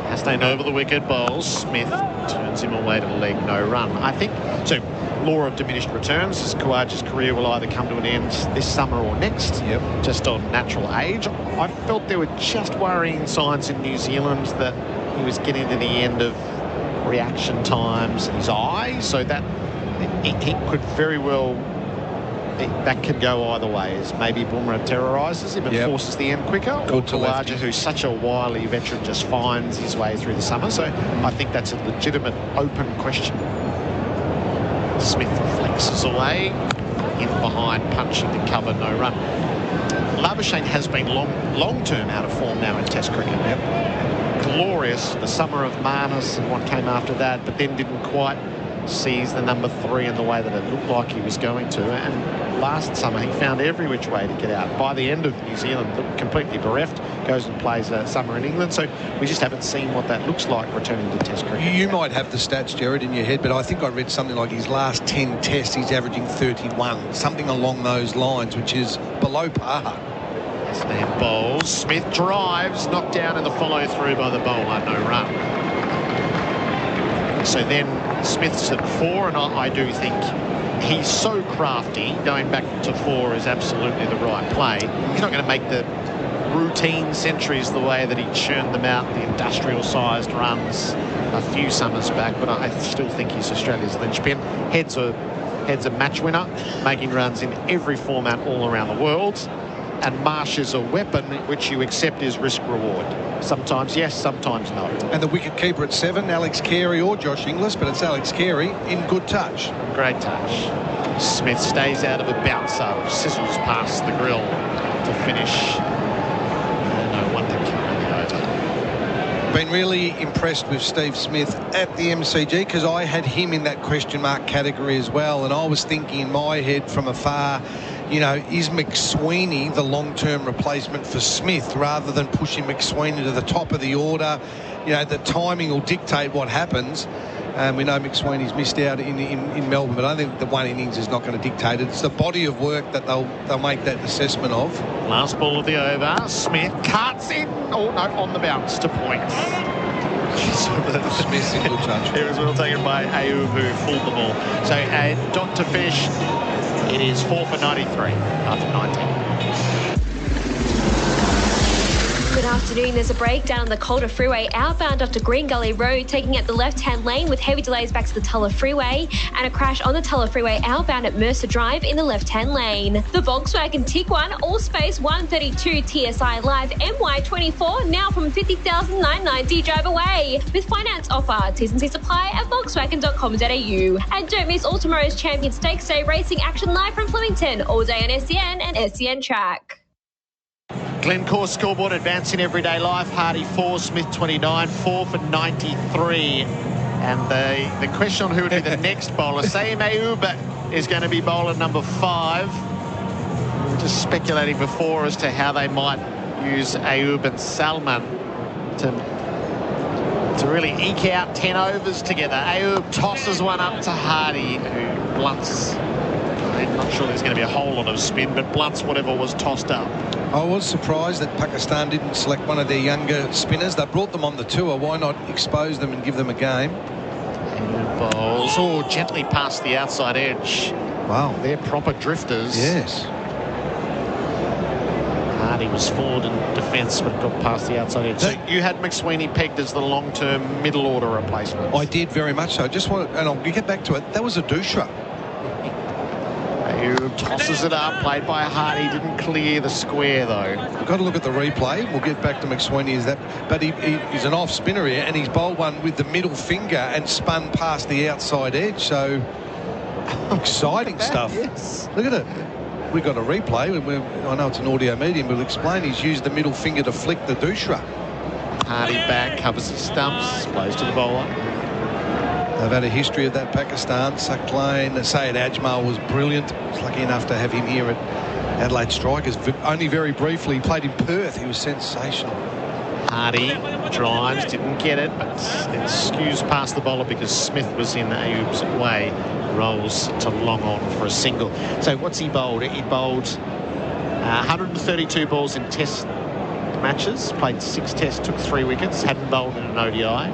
Hasnain over the wicket, bowls. Smith turns him away to the leg, no run. I think so. Law of diminished returns, as Khawaja's career will either come to an end this summer or next, just on natural age. I felt there were just worrying signs in New Zealand that he was getting to the end of reaction times in his eye, so that he could very well, that could go either way, as maybe Bumrah terrorises him and forces the end quicker, or Khawaja, who's such a wily veteran, just finds his way through the summer. So I think that's a legitimate open question. Smith flexes away, in behind, punching to cover, no run. Labuschagne has been long-term out of form now in Test cricket. Glorious, the summer of Marnus and what came after that, but then didn't quite seize the number 3 in the way that it looked like he was going to. And last summer he found every which way to get out. By the end of New Zealand, looked completely bereft, goes and plays summer in England. So we just haven't seen what that looks like returning to Test cricket. You might have the stats, Gerard, in your head, but I think I read something like his last 10 tests he's averaging 31, something along those lines, which is below par. Hasnain bowls. Smith drives, knocked down in the follow-through by the bowler, no run. So then Smith's at 4, and I do think he's so crafty. Going back to 4 is absolutely the right play. He's not going to make the routine centuries the way that he churned them out, the industrial-sized runs a few summers back, but I still think he's Australia's linchpin. Head's Head's a match winner, making runs in every format all around the world. And Marsh is a weapon which you accept is risk-reward. Sometimes yes, sometimes no. And the wicket keeper at 7, Alex Carey or Josh Inglis, but it's Alex Carey in good touch. Great touch. Smith stays out of a bouncer, which sizzles past the grill to finish. No one to carry over. Been really impressed with Steve Smith at the MCG because I had him in that question mark category as well, and I was thinking in my head from afar, you know, is McSweeney the long-term replacement for Smith rather than pushing McSweeney to the top of the order? You know, the timing will dictate what happens. We know McSweeney's missed out in Melbourne, but I think the one innings is not going to dictate it. It's the body of work that they'll make that assessment of. Last ball of the over. Smith cuts in. Oh, no, on the bounce to point. Smith's in good touch. It was well taken by Ayub, who fooled the ball. So, Dr. Fish, it is 4 for 93 after 19. Good afternoon. There's a breakdown on the Calder Freeway outbound after Green Gully Road, taking out the left-hand lane with heavy delays back to the Tulla Freeway, and a crash on the Tulla Freeway outbound at Mercer Drive in the left-hand lane. The Volkswagen Tiguan All-Space 132 TSI Live MY24 now from $50,990 drive away with finance offer. T's and C's apply at volkswagen.com.au. And don't miss all tomorrow's Champion Stakes Day racing action live from Flemington, all day on SEN and SEN Track. Glencore scoreboard advancing everyday life. Hardy 4, Smith 29, 4 for 93. And the question on who would be the next bowler, Saeem Ayub is going to be bowler number 5. We were just speculating before as to how they might use Ayub and Salman to really eke out 10 overs together. Ayub tosses one up to Hardy, who blunts. I'm not sure there's going to be a whole lot of spin, but blunts whatever was tossed up. I was surprised that Pakistan didn't select one of their younger spinners. They brought them on the tour. Why not expose them and give them a game? Bowls, oh, gently past the outside edge. Wow. They're proper drifters. Yes. Hardy was forward in defence, but got past the outside edge. So you had McSweeney pegged as the long-term middle order replacement. I did very much so. Just want, and I'll get back to it. That was a Dushra. Ayub tosses it up, played by Hardy, didn't clear the square though. We've got to look at the replay. We'll get back to McSweeney as that, but he's an off spinner here, and he's bowled one with the middle finger and spun past the outside edge. So exciting stuff. Yes. Look at it. We've got a replay. I know it's an audio medium, but we'll explain. He's used the middle finger to flick the Dushra. Hardy back, covers his stumps, plays to the bowler. They've had a history of that, Pakistan. Sucked lane. Sayed Ajmal was brilliant. I was lucky enough to have him here at Adelaide Strikers. Only very briefly. He played in Perth. He was sensational. Hardy drives, didn't get it, but it skews past the bowler because Smith was in Ayub's way. Rolls to long on for a single. So what's he bowled? He bowled 132 balls in test matches. Played 6 tests, took 3 wickets. Hadn't bowled in an ODI.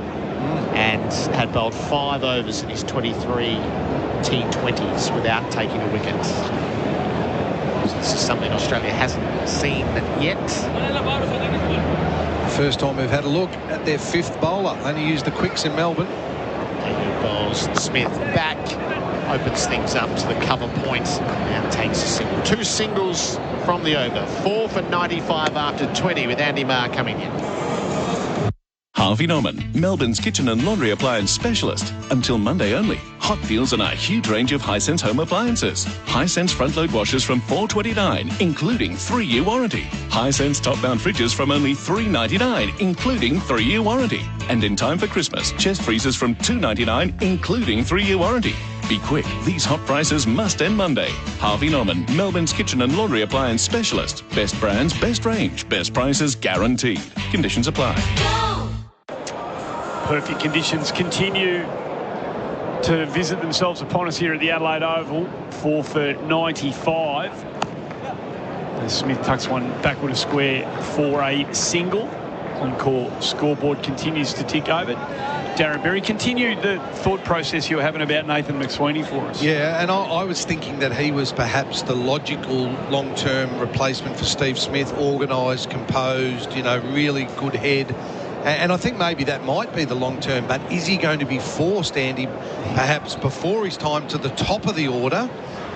And had bowled 5 overs in his 23 T20s without taking a wicket. This is something Australia hasn't seen yet. First time we've had a look at their 5th bowler. Only used the quicks in Melbourne. Ayub bowls Smith back, opens things up to the cover point and takes a single. 2 singles from the over. 4 for 95 after 20 with Andy Marr coming in. Harvey Norman, Melbourne's kitchen and laundry appliance specialist. Until Monday only. Hot deals on our huge range of Hisense home appliances. Hisense front-load washers from $4.29, including 3-year warranty. Hisense top-mount fridges from only $3.99, including 3-year warranty. And in time for Christmas, chest freezers from $2.99, including 3-year warranty. Be quick, these hot prices must end Monday. Harvey Norman, Melbourne's kitchen and laundry appliance specialist. Best brands, best range, best prices guaranteed. Conditions apply. Perfect conditions continue to visit themselves upon us here at the Adelaide Oval. 4 for 95. As Smith tucks one backward of square for a single. Encore scoreboard continues to tick over. Darren Berry, continue the thought process you were having about Nathan McSweeney for us. Yeah, and I was thinking that he was perhaps the logical long-term replacement for Steve Smith. Organised, composed, you know, really good head. And I think maybe that might be the long term, but is he going to be forced, Andy, perhaps before his time to the top of the order,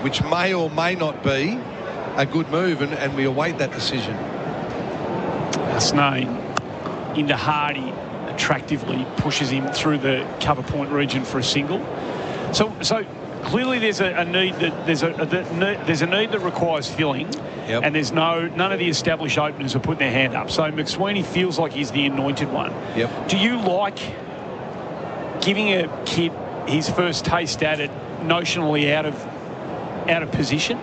which may or may not be a good move, and we await that decision. Snane into Hardy attractively pushes him through the cover point region for a single. So clearly there's a need that there's a need that requires filling, and there's none of the established openers are putting their hand up. So McSweeney feels like he's the anointed one. Do you like giving a kid his first taste at it notionally out of position?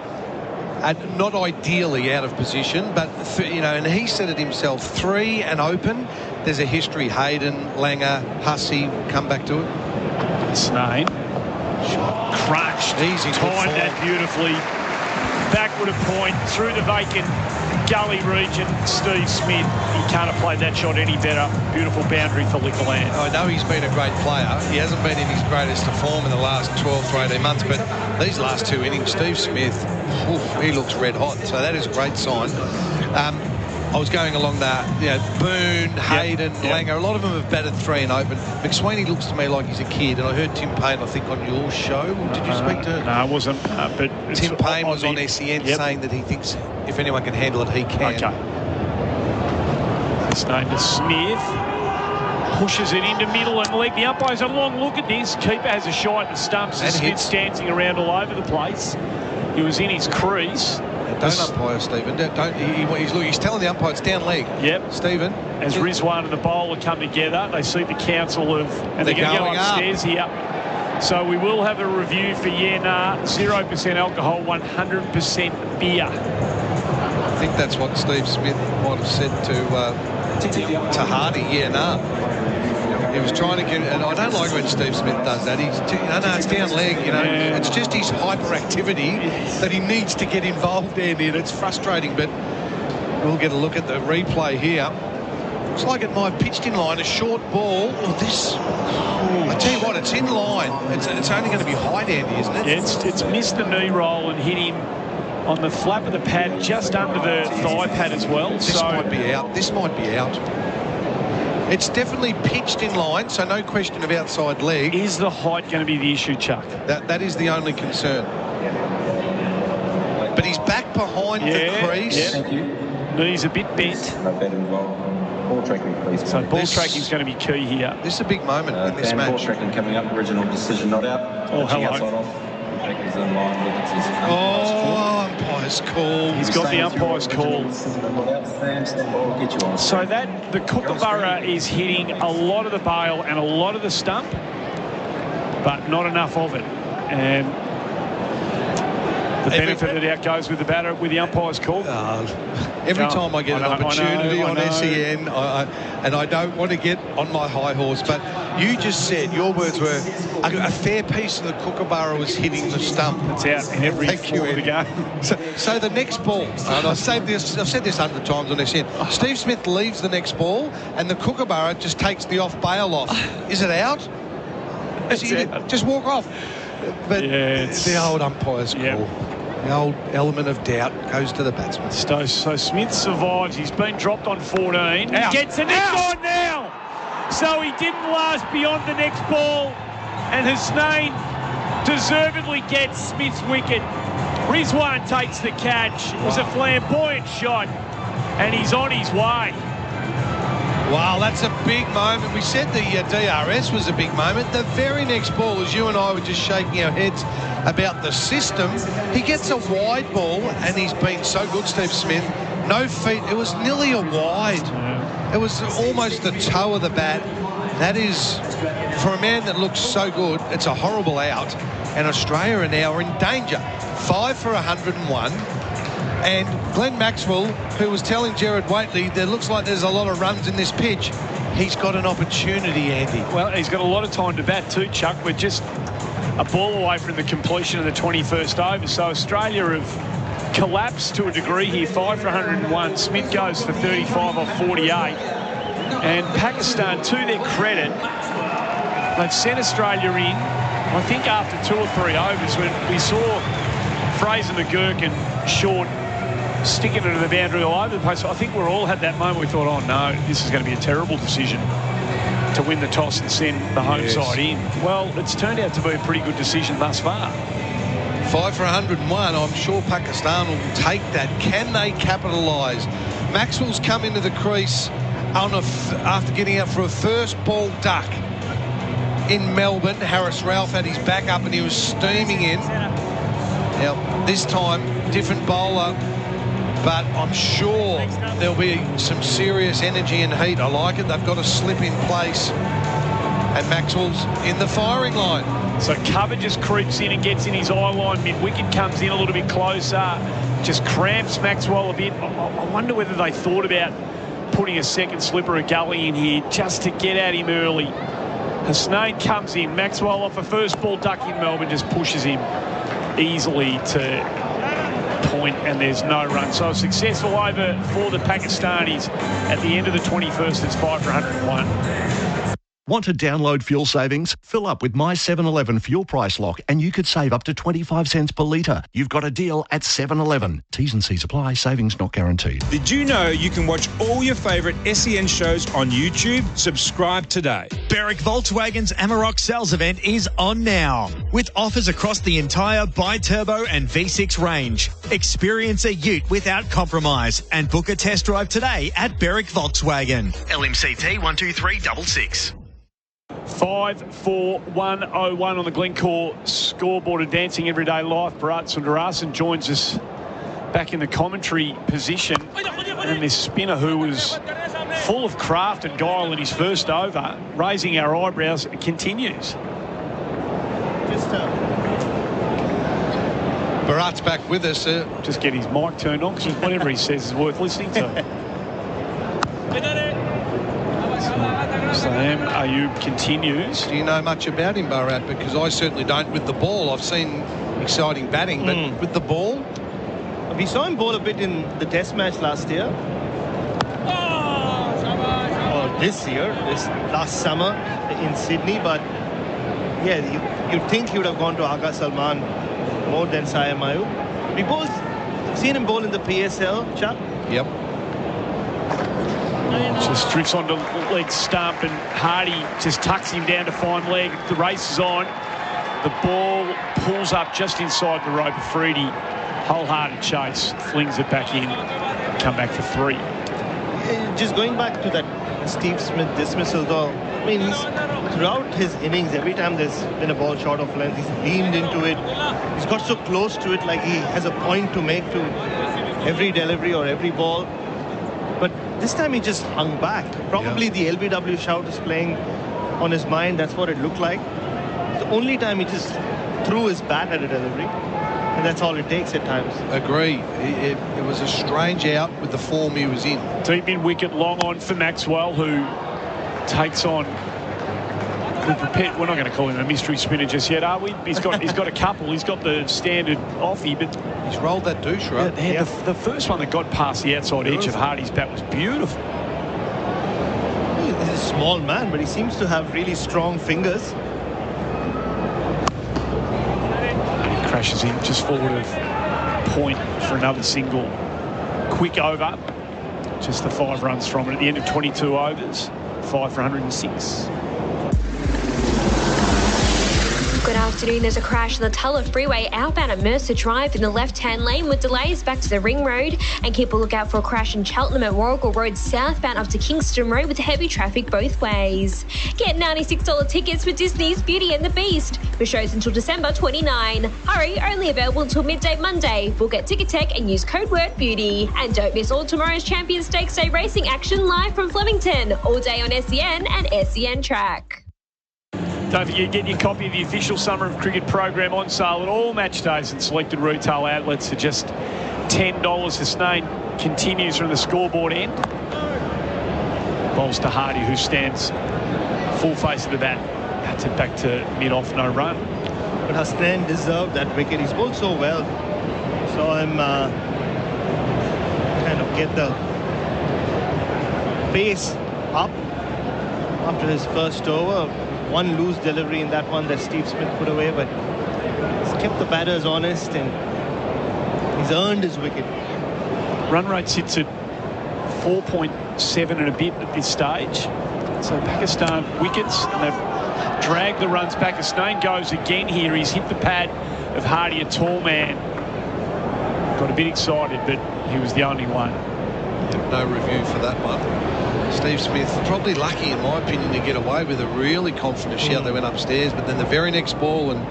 Not ideally out of position, but and he said it himself, 3 and open. There's a history. Hayden, Langer, Hussey, come back to it. Snane. Crunched. Easy. Timed that beautifully. Backward a point through the vacant gully region. Steve Smith, he can't have played that shot any better. Beautiful boundary for Liquorland. I know he's been a great player. He hasn't been in his greatest of form in the last 12 to 18 months, but these last 2 innings, Steve Smith, he looks red hot. So that is a great sign. I was going along that, Boone, Hayden, Langer, a lot of them have batted 3 and open. McSweeney looks to me like he's a kid, and I heard Tim Payne, I think, on your show. Did you speak to? No, it wasn't. But Tim Payne was on SEN saying that he thinks if anyone can handle it, he can. Okay. Snane to Smith. Pushes it into middle and leg. The umpire's a long look at this. Keeper has a shot at the stumps. And Smith's dancing around all over the place. He was in his crease. Don't umpire, Stephen. He's telling the umpire it's down leg. Stephen. As Rizwan and the bowler come together, they see the council of... And they're going to go upstairs here. So we will have a review for 0% alcohol, 100% beer. I think that's what Steve Smith might have said to Hardy. He was trying to get, and I don't like when Steve Smith does that. It's down leg, It's just his hyperactivity that he needs to get involved in, and it's frustrating, but we'll get a look at the replay here. Looks like it might have pitched in line, a short ball. I tell you what, it's in line. It's only going to be height, Andy, isn't it? Yeah, it's missed the knee roll and hit him on the flap of the pad, just under the thigh pad as well. This might be out. This might be out. It's definitely pitched in line, so no question of outside leg. Is the height going to be the issue, Chuck? That is the only concern. But he's back behind the crease. Thank you. Knees a bit bent. Ball tracking, please. So ball tracking is going to be key here. This is a big moment in this match. Ball tracking coming up. Original decision not out. Oh, hello. Umpire's call. He's got the umpire's call. So the Kookaburra is hitting a lot of the bail and a lot of the stump, but not enough of it. And the benefit of the doubt goes with the batter with the umpire's call. Every time I get an opportunity on SEN, and I don't want to get on my high horse, but you just said, your words were, a fair piece of the Kookaburra was hitting the stump. It's out in every form of the game. So the next ball, and I've said this 100 times on SEN, Steve Smith leaves the next ball, and the Kookaburra just takes the off bail off. Is it out? Just walk off. But the old umpire's call. The old element of doubt goes to the batsman. So Smith survives. He's been dropped on 14. He gets the next one now. So he didn't last beyond the next ball. And Hasnain deservedly gets Smith's wicket. Rizwan takes the catch. It was a flamboyant shot. And he's on his way. Wow, that's a big moment. We said the DRS was a big moment. The very next ball, as you and I were just shaking our heads about the system, he gets a wide ball, and he's been so good, Steve Smith. No feet. It was nearly a wide. It was almost the toe of the bat. That is, for a man that looks so good, it's a horrible out. And Australia are now in danger. 5 for 101. And Glenn Maxwell, who was telling Gerard Wheatley, there looks like there's a lot of runs in this pitch. He's got an opportunity, Andy. Well, he's got a lot of time to bat too, Chuck. We're just a ball away from the completion of the 21st over. So Australia have collapsed to a degree here. 5 for 101. Smith goes for 35 off 48. And Pakistan, to their credit, they've sent Australia in, I think, after 2 or 3 overs when we saw Fraser McGurk and Short sticking it to the boundary all over the place. I think we're all had that moment. We thought, oh no, this is going to be a terrible decision to win the toss and send the home side in. Well, it's turned out to be a pretty good decision thus far. 5 for 101. I'm sure Pakistan will take that. Can they capitalise? Maxwell's come into the crease after getting out for a first ball duck in Melbourne. Harris Ralph had his back up and he was steaming in. Now, this time, different bowler, but I'm sure there'll be some serious energy and heat. I like it. They've got a slip in place. And Maxwell's in the firing line. So cover just creeps in and gets in his eye line. Mid-wicket comes in a little bit closer. Just cramps Maxwell a bit. I wonder whether they thought about putting a second slipper of gully in here just to get at him early. Hasnain comes in. Maxwell off a first ball duck in Melbourne just pushes him easily to point, and there's no run. So a successful over for the Pakistanis at the end of the 21st. It's 5 for 101. Want to download fuel savings? Fill up with My 7-Eleven fuel price lock and you could save up to 25 cents per litre. You've got a deal at 7-Eleven. T's and C's apply. Savings not guaranteed. Did you know you can watch all your favourite SEN shows on YouTube? Subscribe today. Berwick Volkswagen's Amarok sales event is on now, with offers across the entire bi-turbo and V6 range. Experience a ute without compromise and book a test drive today at Berwick Volkswagen. LMCT 12366. 5 for 101 on the Glencore scoreboard of Dancing Everyday Life. Bharat Sundaresan joins us back in the commentary position. And this spinner who was full of craft and guile in his first over, raising our eyebrows, continues. Bharat's back with us. Just get his mic turned on because whatever he says is worth listening to. Sam Ayub continues. Do you know much about him, Bharat? Because I certainly don't with the ball. I've seen exciting batting, but with the ball? We saw him bowl a bit in the test match last year. Or this year, this last summer in Sydney. But yeah, you'd think he would have gone to Aga Salman more than Sayam Ayub. We both seen him bowl in the PSL, Chuck. Yep. Just drifts onto leg stump and Hardy just tucks him down to fine leg. The race is on. The ball pulls up just inside the rope. Afridi, wholehearted chase, flings it back in, come back for 3. Just going back to that Steve Smith dismissal though, I mean, throughout his innings, every time there's been a ball short of length, he's leaned into it. He's got so close to it, like he has a point to make to every delivery or every ball. But this time he just hung back. Probably the LBW shout is playing on his mind. That's what it looked like. The only time he just threw his bat at a delivery. And that's all it takes at times. Agree. It was a strange out with the form he was in. Deep in wicket, long on for Maxwell, who takes on... We're not going to call him a mystery spinner just yet, are we? He's got a couple. He's got the standard offie, but he's rolled that douche, right? The first one that got past the outside edge of Hardy's bat was beautiful. He's a small man, but he seems to have really strong fingers. And he crashes in just forward of point for another single. Quick over. Just the 5 runs from it at the end of 22 overs. 5 for 106. Good afternoon. There's a crash on the Tulla Freeway outbound at Mercer Drive in the left-hand lane with delays back to the Ring Road. And keep a lookout for a crash in Cheltenham at Warrigal Road southbound up to Kingston Road with heavy traffic both ways. Get $96 tickets for Disney's Beauty and the Beast for shows until December 29. Hurry, only available until midday Monday. Book at Ticketek and use code word BEAUTY. And don't miss all tomorrow's Champions Stakes Day racing action live from Flemington, all day on SEN and SEN Track. Don't forget, get your copy of the official Summer of Cricket program on sale at all match days and selected retail outlets for just $10. Hasnain continues from the scoreboard end. Bowls to Hardy, who stands full face of the bat. That's it back to mid-off, no run. But Hasnain deserved that wicket. He's bowled so well. Saw him kind of get the pace up after his first over. One loose delivery in that one that Steve Smith put away, but he's kept the batters honest and he's earned his wicket. Run rate sits at 4.7 and a bit at this stage. So Pakistan wickets, and they've dragged the runs back. Hasnain goes again here. He's hit the pad of Hardy, a tall man. Got a bit excited, but he was the only one. No review for that one. Steve Smith probably lucky, in my opinion, to get away with a really confident shout. They went upstairs, but then the very next ball, and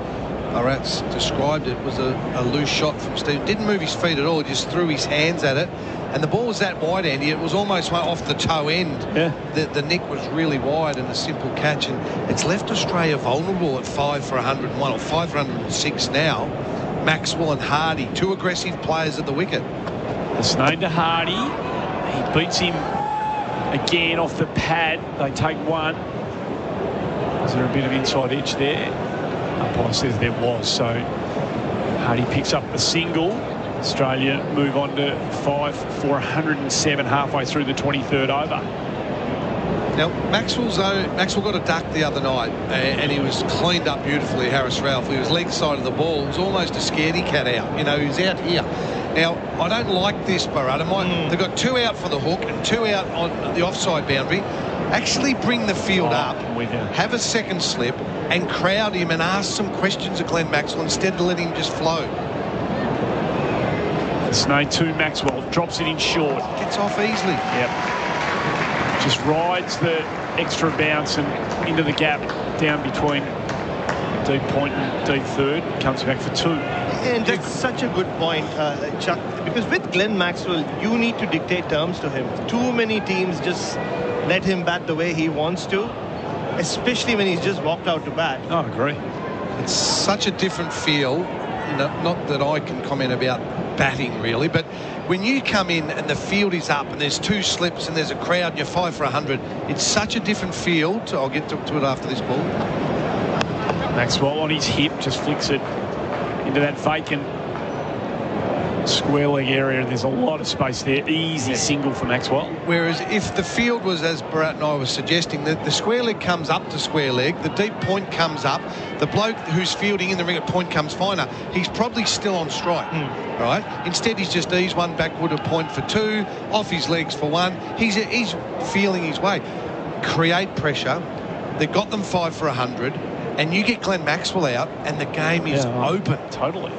Bharat's described it, was a loose shot from Steve. Didn't move his feet at all, he just threw his hands at it. And the ball was that wide, Andy, it was almost off the toe end. Yeah. The nick was really wide and a simple catch, and it's left Australia vulnerable at 5 for 101 or 5 for 106 now. Maxwell and Hardy, two aggressive players at the wicket. Hasnain to Hardy. He beats him again off the pad. They take one. Is there a bit of inside edge there? Umpire says there was. So Hardy picks up the single. Australia move on to 5 for 107 halfway through the 23rd over. Now, Maxwell got a duck the other night, and he was cleaned up beautifully, Harris Ralph. He was leg side of the ball. It was almost a scaredy cat out. You know, he was out here. Now, I don't like this, Bharat. They've got 2 out for the hook and 2 out on the offside boundary. Actually bring the field up, have a second slip, and crowd him and ask some questions of Glenn Maxwell instead of letting him just flow. Hasnain to Maxwell, drops it in short. Gets off easily. Yep. Just rides the extra bounce and into the gap down between deep point and deep third. Comes back for 2. And that's such a good point, Chuck, because with Glenn Maxwell, you need to dictate terms to him. Too many teams just let him bat the way he wants to, especially when he's just walked out to bat. I agree. It's such a different feel. Not that I can comment about batting really, but when you come in and the field is up and there's 2 slips and there's a crowd and you're 5 for 100, it's such a different feel. I'll get to it after this ball. Maxwell on his hip just flicks it into that vacant square leg area. There's a lot of space there. Easy single for Maxwell. Whereas if the field was, as Bharat and I were suggesting, that the square leg comes up to square leg, the deep point comes up, the bloke who's fielding in the ring at point comes finer, he's probably still on strike, right? Instead, he's just eased one backward a point for 2, off his legs for 1. He's feeling his way. Create pressure. They've got them 5 for 100, and you get Glenn Maxwell out, and the game is open. Totally.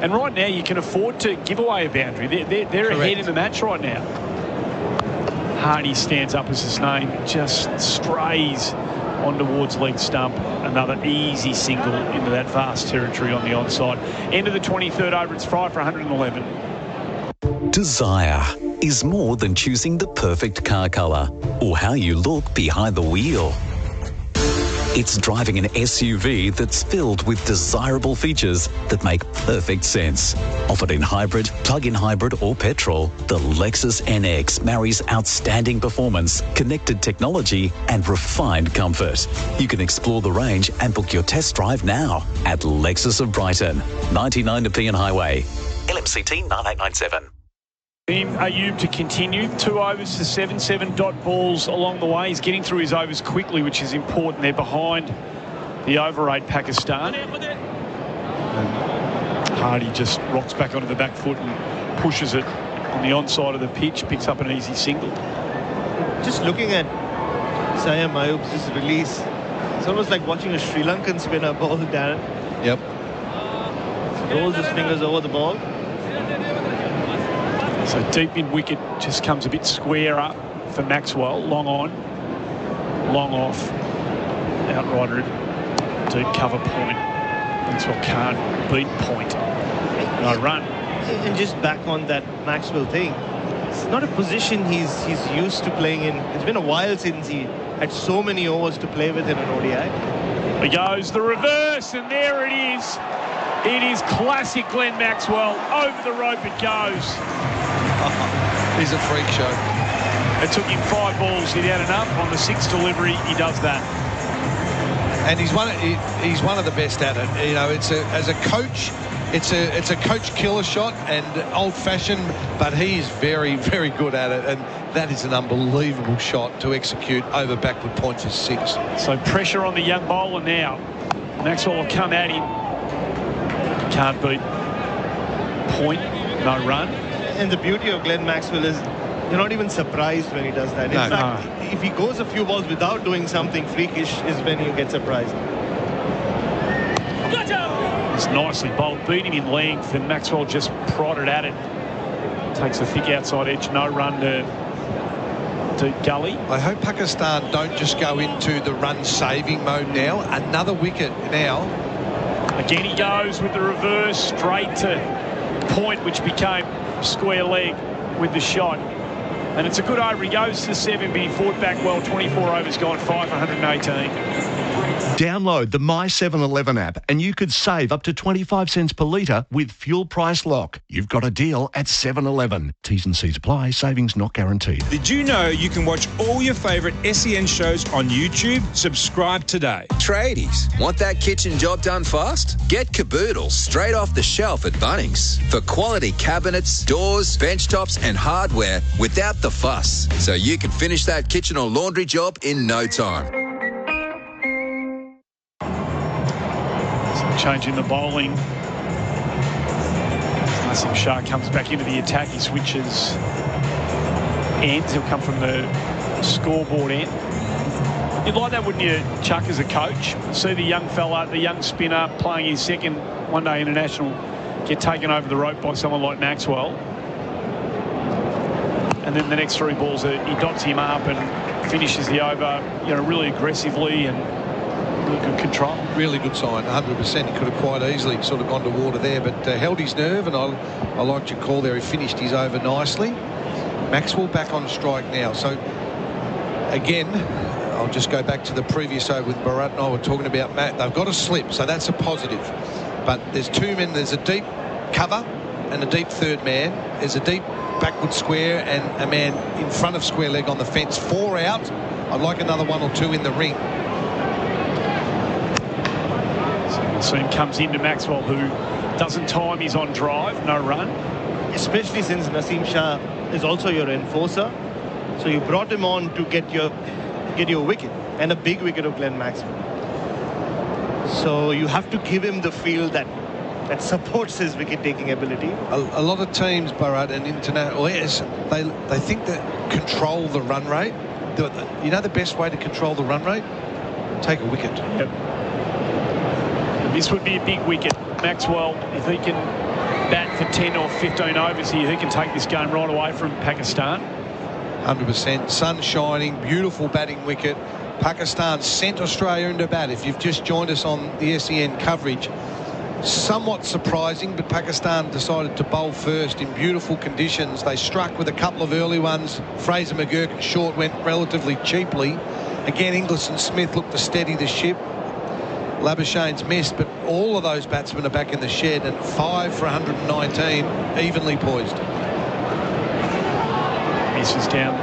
And right now, you can afford to give away a boundary. They're ahead in the match right now. Hardy stands up as his name, just strays on towards leg stump. Another easy single into that vast territory on the onside. End of the 23rd over, it's 5 for 111. Desire is more than choosing the perfect car colour or how you look behind the wheel. It's driving an SUV that's filled with desirable features that make perfect sense. Offered in hybrid, plug-in hybrid or petrol, the Lexus NX marries outstanding performance, connected technology and refined comfort. You can explore the range and book your test drive now at Lexus of Brighton, 99 Nepean Highway, LMCT 9897. Team Ayub to continue. 2 overs to 7 dot balls along the way. He's getting through his overs quickly, which is important. They're behind the over 8 Pakistan. And Hardy just rocks back onto the back foot and pushes it on the onside of the pitch, picks up an easy single. Just looking at Sayam Ayub's release, it's almost like watching a Sri Lankan spinner bowl, Darren. Yep. Rolls his fingers over the ball. So deep mid wicket just comes a bit square up for Maxwell. Long on, long off. Outrider deep cover point. Maxwell can't beat point. No run. And just back on that Maxwell thing, it's not a position he's used to playing in. It's been a while since he had so many overs to play with in an ODI. He goes the reverse, and there it is. It is classic Glenn Maxwell. Over the rope it goes. He's a freak show. It took him 5 balls. He'd had enough. On the 6th delivery, he does that. And he's one of the best at it. You know, as a coach, it's a coach killer shot and old-fashioned, but he's very, very good at it. And that is an unbelievable shot to execute over backward point for 6. So pressure on the young bowler now. Maxwell will come at him. Can't beat point. No run. And the beauty of Glenn Maxwell is you're not even surprised when he does that. In fact, if he goes a few balls without doing something freakish is when you get surprised. It's nicely bowled, beat him in length, and Maxwell just prodded at it. Takes the thick outside edge, no run to gully. I hope Pakistan don't just go into the run-saving mode now. Another wicket now. Again he goes with the reverse, straight to point, which became square leg with the shot. And it's a good over. He goes to 7, but he fought back well. 24 overs gone, 5 for 118. Download the My 7-Eleven app and you could save up to 25 cents per litre with fuel price lock. You've got a deal at 7-Eleven. T's and C's apply. Savings not guaranteed. Did you know you can watch all your favourite SEN shows on YouTube? Subscribe today. Tradies, want that kitchen job done fast? Get Caboodle straight off the shelf at Bunnings for quality cabinets, doors, bench tops and hardware without the fuss, so you can finish that kitchen or laundry job in no time. Changing the bowling. Nasim Shah comes back into the attack. He switches ends. He'll come from the scoreboard end. You'd like that, wouldn't you, Chuck, as a coach? See the young fella, the young spinner, playing his second one-day international, get taken over the rope by someone like Maxwell. And then the next 3 balls, he dots him up and finishes the over, really aggressively and really good control. Really good sign, 100%. He could have quite easily sort of gone to water there, but held his nerve, and I liked your call there. He finished his over nicely. Maxwell back on strike now. So, again, I'll just go back to the previous over with Bharat and I were talking about Matt. They've got a slip, so that's a positive. But there's 2 men. There's a deep cover and a deep third man. There's a deep backward square and a man in front of square leg on the fence. 4 out. I'd like another 1 or 2 in the ring. Nasim comes into Maxwell, who doesn't time. He's on drive, no run. Especially since Nasim Shah is also your enforcer. So you brought him on to get your wicket, and a big wicket of Glenn Maxwell. So you have to give him the field that supports his wicket-taking ability. A lot of teams, Bharat, and international, they think that control the run rate. You know the best way to control the run rate? Take a wicket. Yep. This would be a big wicket. Maxwell, if he can bat for 10 or 15 overs here, he can take this game right away from Pakistan. 100%. Sun shining, beautiful batting wicket. Pakistan sent Australia into bat. If you've just joined us on the SEN coverage, somewhat surprising, but Pakistan decided to bowl first in beautiful conditions. They struck with a couple of early ones. Fraser McGurk and Short went relatively cheaply. Again, Inglis and Smith looked to steady the ship. Labuschagne's missed, but all of those batsmen are back in the shed, and 5 for 119, evenly poised. Misses down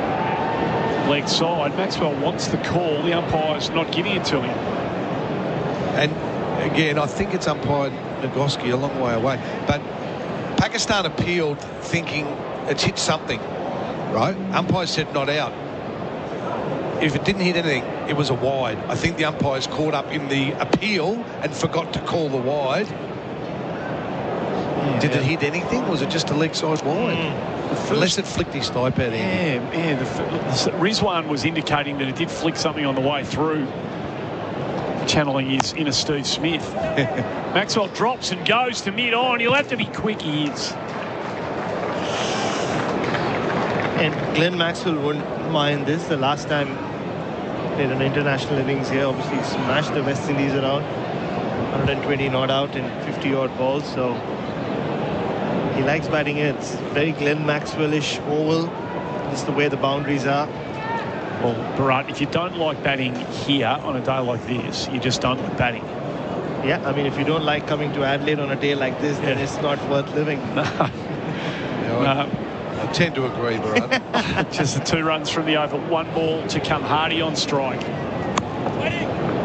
leg side. Maxwell wants the call. The umpire's not giving it to him. And again, I think it's umpire Nagoski a long way away. But Pakistan appealed thinking it's hit something, right? Umpire said not out. If it didn't hit anything, it was a wide. I think the umpire's caught up in the appeal and forgot to call the wide. Did it hit anything? Was it just a leg side wide? Unless it flicked his thigh pad in. Rizwan was indicating that it did flick something on the way through, channeling his inner Steve Smith. Maxwell drops and goes to mid-on. He'll have to be quick, he is. And Glenn Maxwell wouldn't mind this. The last time played an international innings here, obviously smashed the West Indies around. 120 not out in 50-odd balls, so he likes batting it. It's very Glenn Maxwell-ish oval. Just the way the boundaries are. Well, Bharat, if you don't like batting here on a day like this, you just don't like batting. Yeah, I mean, if you don't like coming to Adelaide on a day like this, then it's not worth living. No. I tend to agree, Bharat. Just the 2 runs from the over. 1 ball to come. Hardy on strike.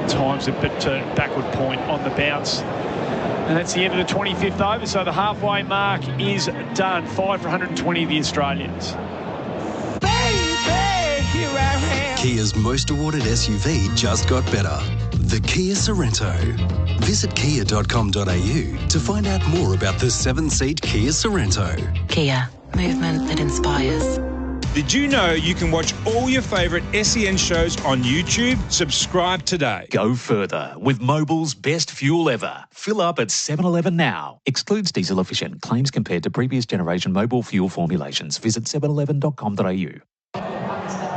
Times it, but backward point on the bounce. And that's the end of the 25th over. So the halfway mark is done. 5 for 120 of the Australians. Kia's most awarded SUV just got better. The Kia Sorento. Visit kia.com.au to find out more about the 7-seat Kia Sorento. Kia, Movement that inspires. Did you know you can watch all your favourite SEN shows on YouTube? Subscribe today. Go further with Mobil's best fuel ever. Fill up at 7-Eleven now. Excludes diesel efficient. Claims compared to previous generation Mobil fuel formulations. Visit 7eleven.com.au.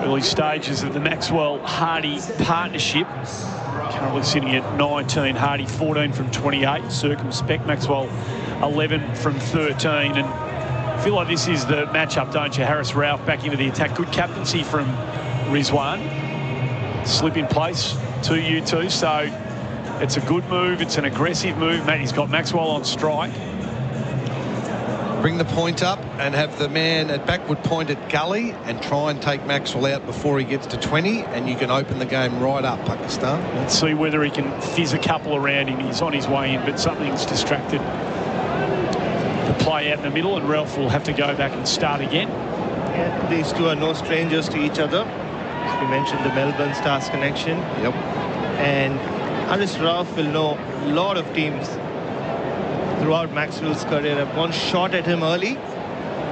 Early stages of the Maxwell-Hardy partnership. Currently sitting at 19. Hardy 14 from 28. Circumspect. Maxwell 11 from 13. And I feel like this is the matchup, don't you? Harris Ralph back into the attack. Good captaincy from Rizwan. Slip in place to you two. So it's a good move. It's an aggressive move. He's got Maxwell on strike. Bring the point up and have the man at backward point at gully and try and take Maxwell out before he gets to 20, and you can open the game right up, Pakistan. Let's see whether he can fizz a couple around him. He's on his way in, but something's distracted the play out in the middle, and Ralph will have to go back and start again. Yeah, these two are no strangers to each other. We mentioned the Melbourne Stars connection. Yep. And Harris Ralph will know a lot of teams throughout Maxwell's career have one shot at him early,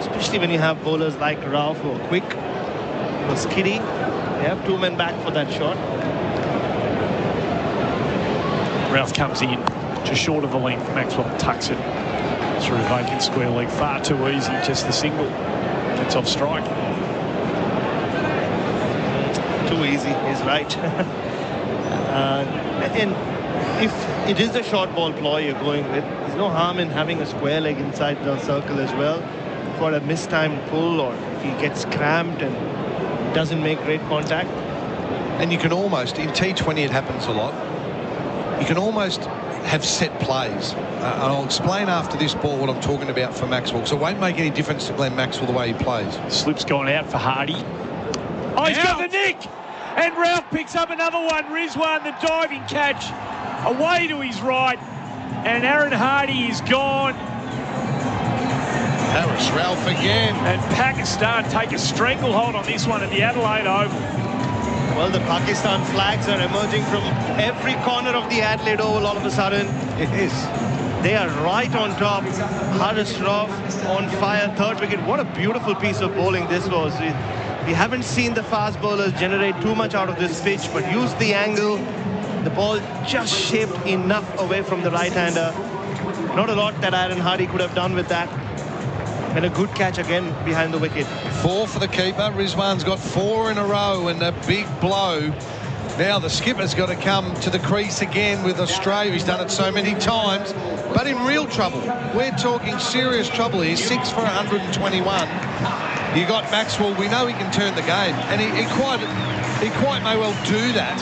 especially when you have bowlers like Ralph who are quick, who are skiddy. They have two men back for that shot. Ralph comes in just short of the length. Maxwell tucks it through vacant square leg. Far too easy, just the single. Gets off strike. Too easy, he's right. And if it is a short ball ploy you're going with, there's no harm in having a square leg inside the circle as well for a mistimed pull, or if he gets cramped and doesn't make great contact. And you can almost, in T20 it happens a lot, you can almost have set plays. And I'll explain after this ball what I'm talking about for Maxwell, because it won't make any difference to Glenn Maxwell the way he plays. Slip's gone out for Hardy. Oh, he's got the nick! And Ralph picks up another one. Rizwan, the diving catch, away to his right. And Aaron Hardy is gone. Harris Ralph again. And Pakistan take a stranglehold on this one at the Adelaide Oval. Well, the Pakistan flags are emerging from every corner of the Adelaide Oval all of a sudden. It is. They are right on top. Harris Ralph on fire, third wicket. What a beautiful piece of bowling this was. We haven't seen the fast bowlers generate too much out of this pitch, but use the angle. The ball just shaped enough away from the right-hander. Not a lot that Aaron Hardy could have done with that. And a good catch again behind the wicket. 4 for the keeper. Rizwan's got 4 in a row and a big blow. Now the skipper's got to come to the crease again with Australia. He's done it so many times, but in real trouble. We're talking serious trouble here. 6 for 121. You got Maxwell. We know he can turn the game, and he quite may well do that.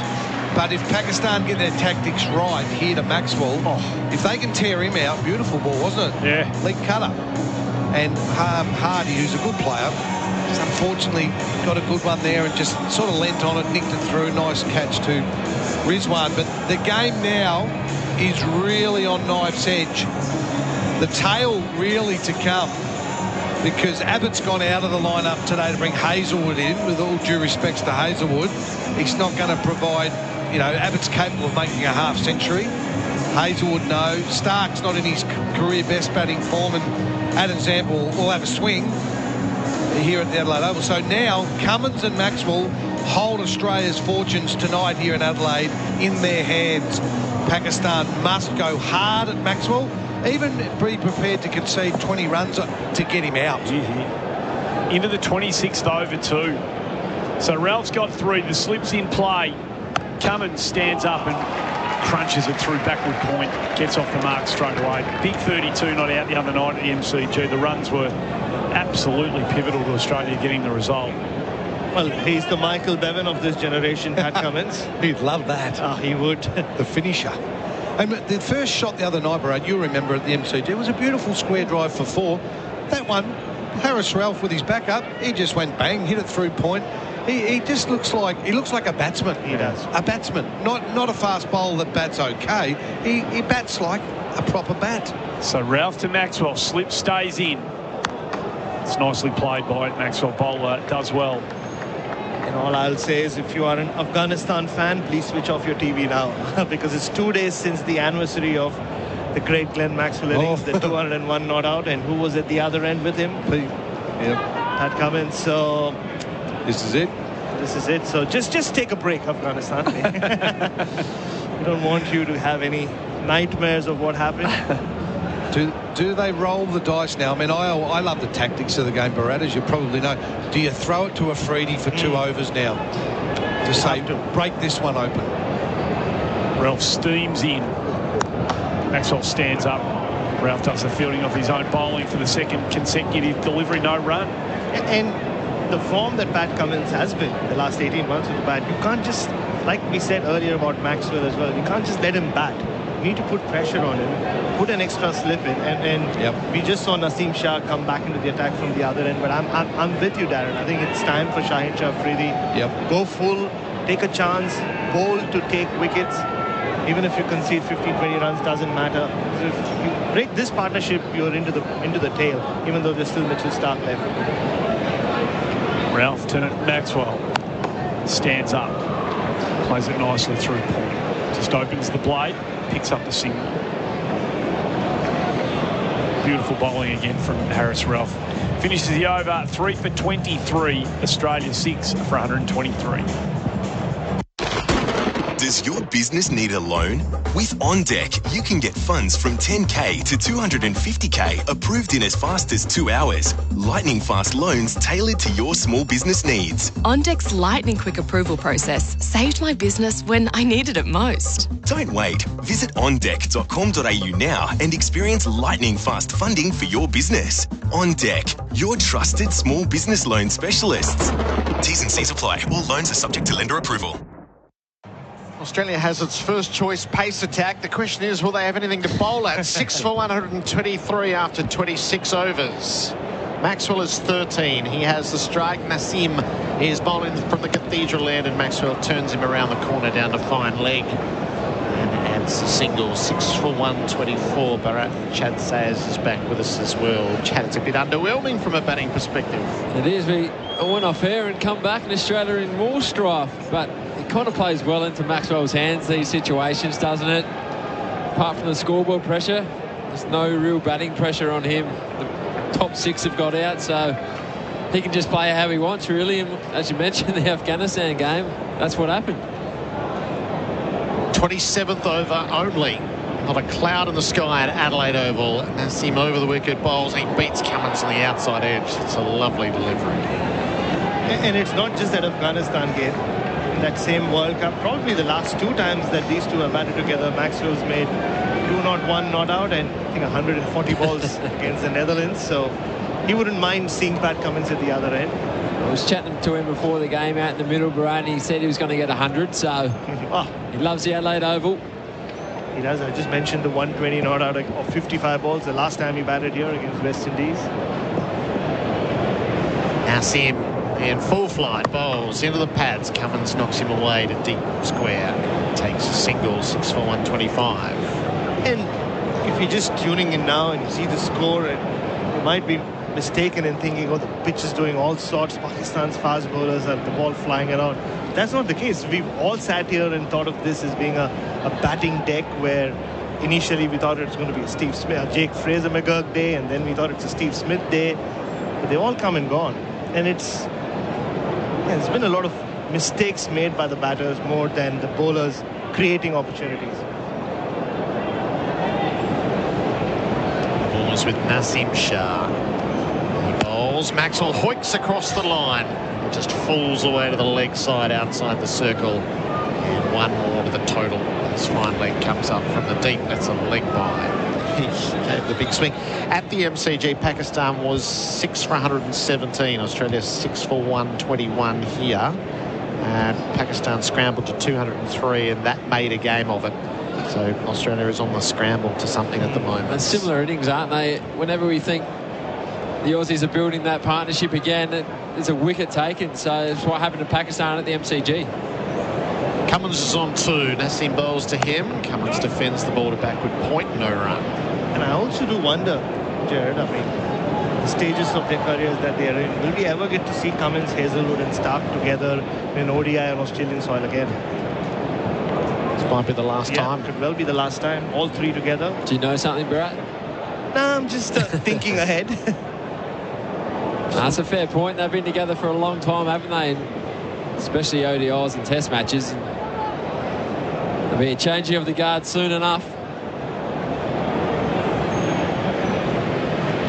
But if Pakistan get their tactics right here to Maxwell, if they can tear him out, beautiful ball, wasn't it? Yeah. Leg cutter. And Hardy, who's a good player, just unfortunately got a good one there and just sort of leant on it, nicked it through. Nice catch to Rizwan. But the game now is really on knife's edge. The tail really to come, because Abbott's gone out of the lineup today to bring Hazelwood in. With all due respects to Hazelwood, he's not going to provide, you know, Abbott's capable of making a half century. Hazelwood, no. Stark's not in his career best batting form, and Adam Zampa will have a swing here at the Adelaide Oval. So now Cummins and Maxwell hold Australia's fortunes tonight here in Adelaide in their hands. Pakistan must go hard at Maxwell, even be prepared to concede 20 runs to get him out. Yeah. Into the 26th over too. So Ralph's got 3. The slip's in play. Cummins stands up and crunches it through backward point, gets off the mark straight away. Big 32 not out the other night at the MCG. The runs were absolutely pivotal to Australia getting the result. Well, he's the Michael Bevan of this generation, Pat Cummins. He'd love that. He would. The finisher. And the first shot the other night, Brad, you'll remember at the MCG, it was a beautiful square drive for 4. That one, Harris Ralph with his back up, he just went bang, hit it through point. He just looks like a batsman. He does. A batsman, not a fast bowler that bats okay. He bats like a proper bat. So Ralph to Maxwell, slip stays in. It's nicely played by Maxwell. Bowler does well. And all I'll say is, if you are an Afghanistan fan, please switch off your TV now, because it's 2 days since the anniversary of the great Glenn Maxwell innings, the 201 not out, and who was at the other end with him? Yep. Pat Cummins. So this is it. This is it. So just take a break, Afghanistan. We don't want you to have any nightmares of what happened. Do they roll the dice now? I mean, I love the tactics of the game, Bharat, as you probably know. Do you throw it to Afridi for 2 overs now to say, break this one open? Ralph steams in. Maxwell stands up. Ralph does the fielding off his own bowling for the second consecutive delivery, no run. And the form that Pat Cummins has been the last 18 months with the bat, you can't just, like we said earlier about Maxwell as well, you can't just let him bat. You need to put pressure on him, put an extra slip in, and we just saw Naseem Shah come back into the attack from the other end. But I'm with you, Darren. I think it's time for Shaheen Shah Afridi. Go full, take a chance, bowl to take wickets. Even if you concede 15-20 runs, doesn't matter. If you break this partnership, you're into the tail, even though there's still Mitchell Stark left. Ralph Maxwell stands up, plays it nicely through point. Just opens the blade, picks up the single. Beautiful bowling again from Harris Ralph. Finishes the over 3 for 23. Australia 6 for 123. Does your business need a loan? With OnDeck, you can get funds from 10K to 250K approved in as fast as 2 hours. Lightning fast loans tailored to your small business needs. OnDeck's lightning quick approval process saved my business when I needed it most. Don't wait. Visit ondeck.com.au now and experience lightning fast funding for your business. OnDeck, your trusted small business loan specialists. T's and C's apply. All loans are subject to lender approval. Australia has its first choice pace attack. The question is, will they have anything to bowl at? 6 for 123 after 26 overs. Maxwell is 13. He has the strike. Naseem is bowling from the cathedral end, and Maxwell turns him around the corner down to fine leg and adds a single. 6 for 124. Bharat Chad Sayers is back with us as well. Chad, it's a bit underwhelming from a batting perspective. It is. We went off air and come back in Australia in more strife, but it kind of plays well into Maxwell's hands, these situations, doesn't it? Apart from the scoreboard pressure, there's no real batting pressure on him. The top 6 have got out, so he can just play how he wants, really. And as you mentioned, the Afghanistan game, that's what happened. 27th over only. Not a cloud in the sky at Adelaide Oval. Naseem over the wicket, bowls, and he beats Cummins on the outside edge. It's a lovely delivery. And it's not just that Afghanistan game. In that same World Cup, probably the last 2 times that these two have batted together, Maxwell's made 2 not 1 not out, and I think 140 balls against the Netherlands. So he wouldn't mind seeing Pat Cummins at the other end. I was chatting to him before the game out in the middle, Bharat, and he said he was going to get 100, so he loves the Adelaide Oval. He does. I just mentioned the 120 not out of 55 balls the last time he batted here against West Indies. Naseem in full flight, bowls into the pads. Cummins knocks him away to deep square. Takes a single, 6 for 125. And if you're just tuning in now and you see the score, you might be mistaken in thinking, oh, the pitch is doing all sorts. Pakistan's fast bowlers have the ball flying around. That's not the case. We've all sat here and thought of this as being a batting deck where initially we thought it was going to be a Steve Smith, a Jake Fraser McGurk day, and then we thought it's a Steve Smith day. But they all come and gone. And there's been a lot of mistakes made by the batters more than the bowlers creating opportunities. Bowls with Naseem Shah. He bowls. Maxwell hoiks across the line. Just falls away to the leg side outside the circle. And 1 more to the total. His fine leg comes up from the deep. That's a leg by. He gave the big swing. At the MCG, Pakistan was 6 for 117. Australia 6 for 121 here. Pakistan scrambled to 203, and that made a game of it. So Australia is on the scramble to something at the moment. And similar innings, aren't they? Whenever we think the Aussies are building that partnership again, there's a wicket taken. So it's what happened to Pakistan at the MCG. Cummins is on 2. Naseem bowls to him. Cummins defends the ball to backward point. No run. And I also do wonder, Gerard, I mean, the stages of their careers that they are in, will we ever get to see Cummins, Hazelwood and Stark together in ODI on Australian soil again? This might be the last time. It could well be the last time. All 3 together. Do you know something, Bharat? No, I'm just thinking ahead. That's a fair point. They've been together for a long time, haven't they? And especially ODIs and Test matches. There'll be a changing of the guard soon enough.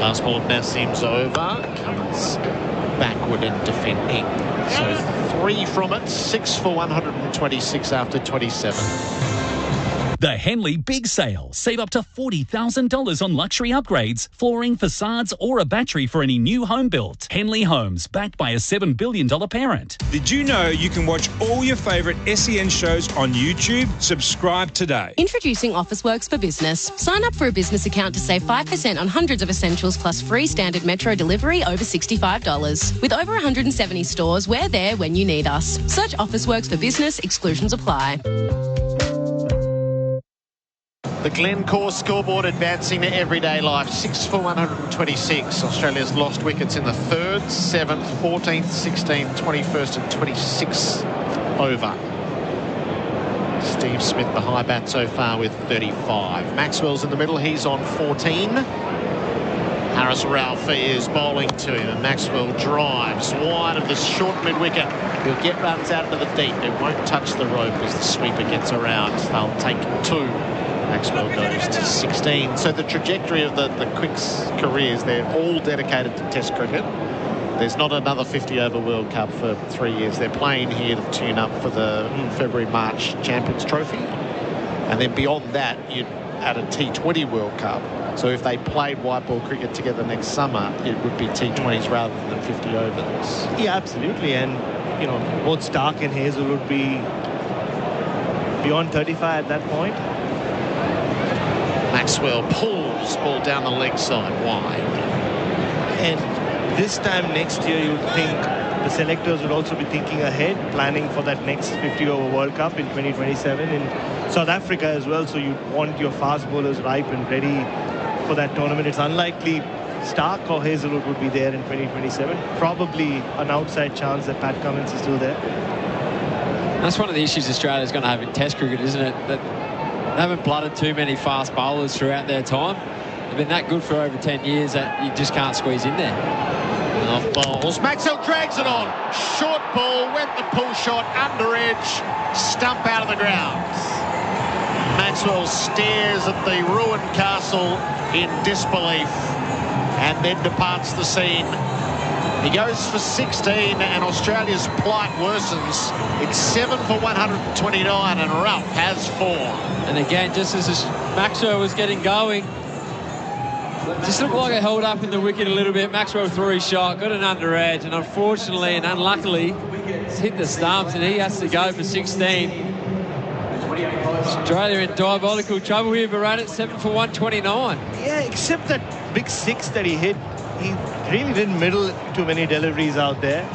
Last ball of Nassim's over. Comes backward and defending. So 3 from it, 6 for 126 after 27. The Henley Big Sale. Save up to $40,000 on luxury upgrades, flooring, facades, or a battery for any new home built. Henley Homes, backed by a $7 billion parent. Did you know you can watch all your favourite SEN shows on YouTube? Subscribe today. Introducing Officeworks for Business. Sign up for a business account to save 5% on hundreds of essentials plus free standard metro delivery over $65. With over 170 stores, we're there when you need us. Search Officeworks for Business. Exclusions apply. The Glencore scoreboard advancing to everyday life. 6 for 126. Australia's lost wickets in the 3rd, 7th, 14th, 16th, 21st and 26th over. Steve Smith, the high bat so far with 35. Maxwell's in the middle. He's on 14. Harris Ralph is bowling to him, and Maxwell drives wide of the short mid-wicket. He'll get runs out into the deep. It won't touch the rope as the sweeper gets around. They'll take 2. Maxwell goes to 16. So the trajectory of the Quicks careers, they're all dedicated to Test cricket. There's not another 50-over World Cup for 3 years. They're playing here to tune up for the February-March Champions Trophy. And then beyond that, you'd add a T20 World Cup. So if they played white ball cricket together next summer, it would be T20s rather than 50 overs. Yeah, absolutely. And, you know, both Stark and Hazel would be beyond 35 at that point. Maxwell pulls ball down the leg side wide. And this time next year, you would think the selectors would also be thinking ahead, planning for that next 50-over World Cup in 2027 in South Africa as well. So you want your fast bowlers ripe and ready for that tournament. It's unlikely Stark or Hazelwood would be there in 2027. Probably an outside chance that Pat Cummins is still there. That's one of the issues Australia's going to have in Test cricket, isn't it? That they haven't blooded too many fast bowlers throughout their time. They've been that good for over 10 years that you just can't squeeze in there. Off bowls. Maxwell drags it on. Short ball, went the pull shot, under edge, stump out of the grounds. Maxwell stares at the ruined castle in disbelief and then departs the scene. He goes for 16 and Australia's plight worsens. It's 7 for 129 and Ralph has 4. And again, just as Maxwell was getting going, just looked like it held up in the wicket a little bit. Maxwell threw his shot, got an under edge, and unfortunately and unluckily, it's hit the stumps and he has to go for 16. Australia in diabolical trouble here, Bharat, at 7 for 129. Yeah, except that big 6 that he hit. He really didn't middle too many deliveries out there.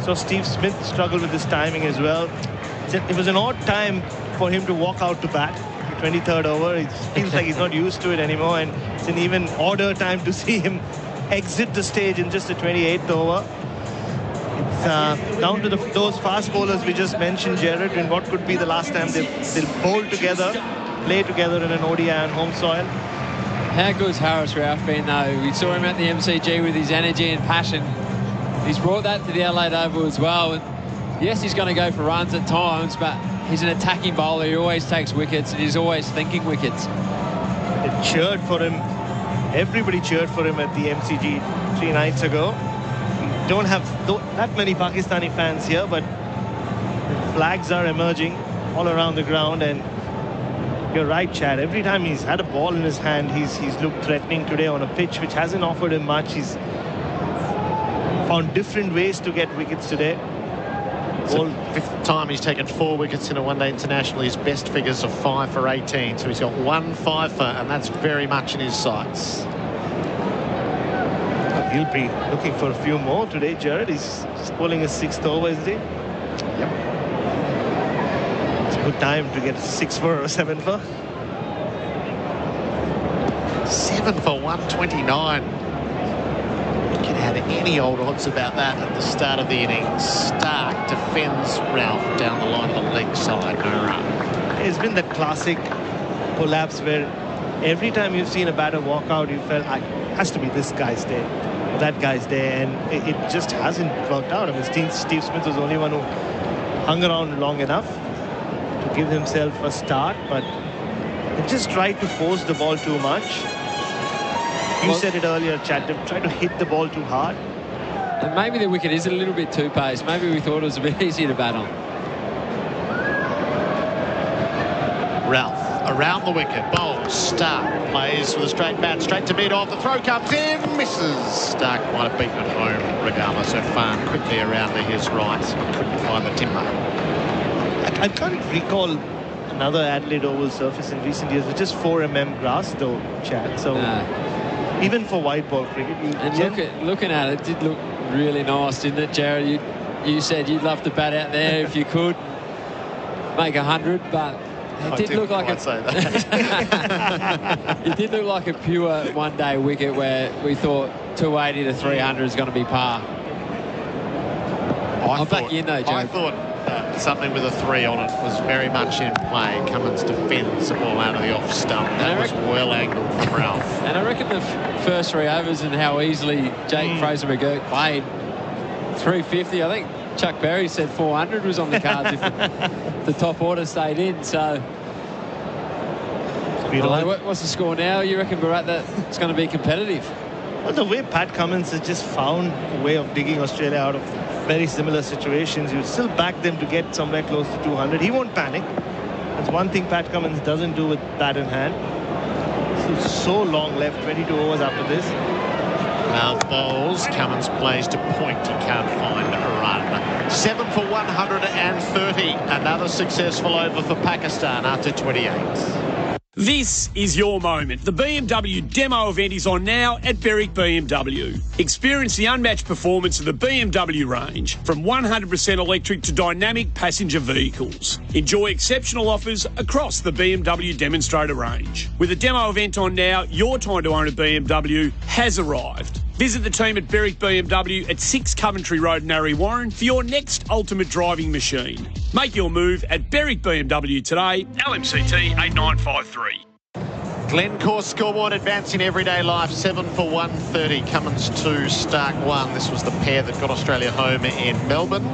So Steve Smith struggled with his timing as well. It was an odd time for him to walk out to bat. 23rd over. It feels like he's not used to it anymore, and it's an even odder time to see him exit the stage in just the 28th over. It's down to those fast bowlers we just mentioned, Gerard, and what could be the last time they'll bowl together, play together in an ODI on home soil. How good's Harris Ralph been, though? We saw him at the MCG with his energy and passion. He's brought that to the Adelaide Oval as well. And yes, he's going to go for runs at times, but he's an attacking bowler. He always takes wickets, and he's always thinking wickets. They cheered for him. Everybody cheered for him at the MCG 3 nights ago. We don't have that many Pakistani fans here, but the flags are emerging all around the ground, and you're right, Chad. Every time he's had a ball in his hand, he's looked threatening today on a pitch which hasn't offered him much. He's found different ways to get wickets today. It's the 5th time he's taken 4 wickets in a one-day international. His best figures are 5 for 18. So he's got 1 5-for, and that's very much in his sights. He'll be looking for a few more today, Gerard. He's bowling his 6th over, isn't he? Yep. It's a good time to get a 6 for or a 7 for. 7 for 129. You can have any old odds about that at the start of the innings. Stark defends Ralph down the line of the leg side. No run. It's been that classic collapse where every time you've seen a batter walk out, you felt, it has to be this guy's day. that guy's there, and it just hasn't worked out. I mean, Steve Smith was the only one who hung around long enough to give himself a start, but he just tried to force the ball too much. You said it earlier, Chad, they tried to hit the ball too hard. And maybe the wicket is a little bit too paced. Maybe we thought it was a bit easier to bat on. Ralph around the wicket, bowls. Stark plays with a straight bat, straight to mid-off. The throw comes in, misses. Stark might have beaten it home regardless. So far quickly around to his right, couldn't find the timber. I can't recall another Adelaide Oval surface in recent years with just 4 mm grass though, Chad. So even for white ball cricket, looking at it, did look really nice, didn't it, Gerard? You said you'd love to bat out there if you could make 100, but it did look like it did look like a pure one-day wicket where we thought 280 to 300 is going to be par. I thought something with a 3 on it was very much in play. Cummins defends the ball out of the off stump. That was well angled from Ralph. And I reckon the first 3 overs and how easily Jake Fraser McGurk played 350. I think Chuck Berry said 400 was on the cards if the top order stayed in. So what's the score now? You reckon, Bharat, that it's going to be competitive? Well, the way Pat Cummins has just found a way of digging Australia out of very similar situations, you still back them to get somewhere close to 200. He won't panic. That's one thing Pat Cummins doesn't do with bat in hand. So long left, 22 overs after this. Ralph bowls. Cummins plays to point. He can't find a run. 7 for 130. Another successful over for Pakistan after 28. This is your moment. The BMW demo event is on now at Berwick BMW. Experience the unmatched performance of the BMW range, from 100% electric to dynamic passenger vehicles. Enjoy exceptional offers across the BMW demonstrator range. With a demo event on now, your time to own a BMW has arrived. Visit the team at Berwick BMW at 6 Coventry Road, Narre Warren for your next ultimate driving machine. Make your move at Berwick BMW today. LMCT 8953. Glencore scoreboard advancing everyday life. 7 for 130. Cummins 2, Stark 1. This was the pair that got Australia home in Melbourne.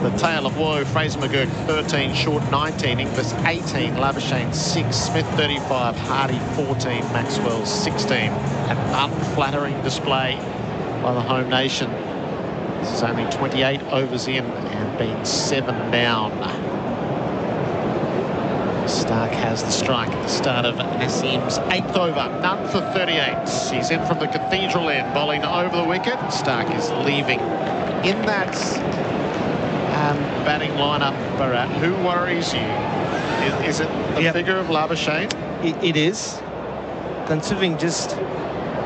The tale of woe, Fraser McGurk 13, Short 19, Inglis 18, Labuschagne 6, Smith 35, Hardy 14, Maxwell 16. An unflattering display by the home nation. This is only 28 overs in and been 7 down. Stark has the strike at the start of Nassim's 8th over. None for 38. He's in from the cathedral end, bowling over the wicket. Stark is leaving in that batting lineup, Bharat. Who worries you? Is it the figure of Labuschagne? It is, considering just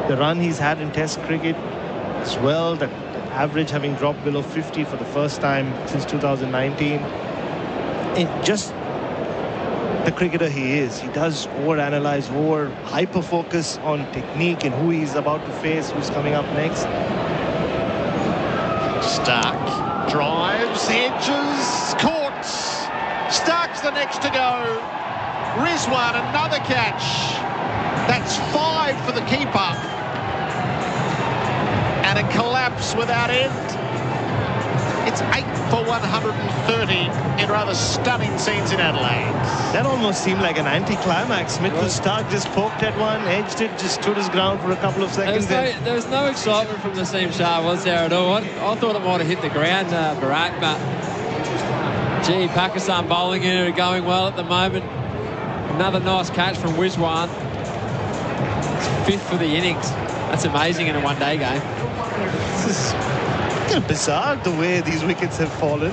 the run he's had in Test cricket as well, that average having dropped below 50 for the first time since 2019. And just the cricketer he is. He does overanalyze, hyper-focus on technique and who he's about to face, who's coming up next. Stark drives, edges, caught. Stark's the next to go. Rizwan, another catch. That's 5 for the keeper. And a collapse without end. It's 8 for 130 in rather stunning scenes in Adelaide. That almost seemed like an anticlimax. Mitchell Stark just poked at one, edged it, just stood his ground for a couple of seconds. There was no excitement from the seam Shah, was there at all? I thought it might have hit the ground, Bharat, but gee, Pakistan bowling in it, going well at the moment. Another nice catch from Rizwan. It's 5th for the innings. That's amazing in a one-day game. This is kind of bizarre the way these wickets have fallen.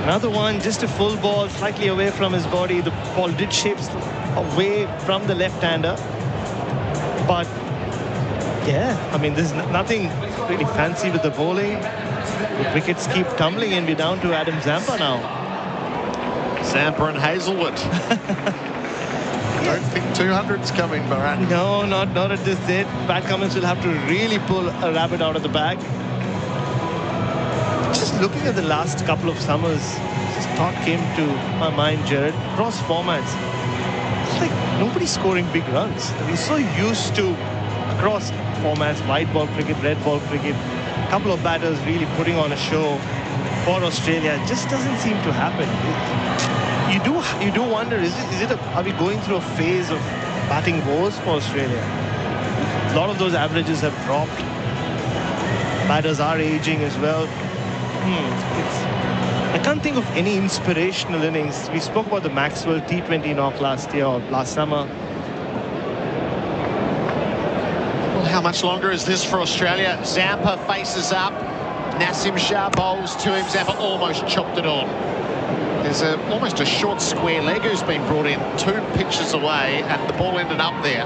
Another one, just a full ball, slightly away from his body. The ball did shape away from the left-hander. But, yeah, I mean, there's nothing really fancy with the bowling. The wickets keep tumbling and we're down to Adam Zampa now. Zampa and Hazelwood. I don't think 200's coming, Bharat. No, not at this date. Pat Cummins will have to really pull a rabbit out of the bag. Just looking at the last couple of summers, this thought came to my mind, Gerard. Cross formats, it's like nobody's scoring big runs. We're so used to across formats, white ball cricket, red ball cricket. A couple of batters really putting on a show for Australia. It just doesn't seem to happen. You do wonder, are we going through a phase of batting woes for Australia? A lot of those averages have dropped. Batters are aging as well. I can't think of any inspirational innings. We spoke about the Maxwell T20 knock last year or last summer. Well, how much longer is this for Australia? Zampa faces up. Nasim Shah bowls to him. Zampa almost chopped it on. There's almost a short square leg who's been brought in 2 pitches away, and the ball ended up there.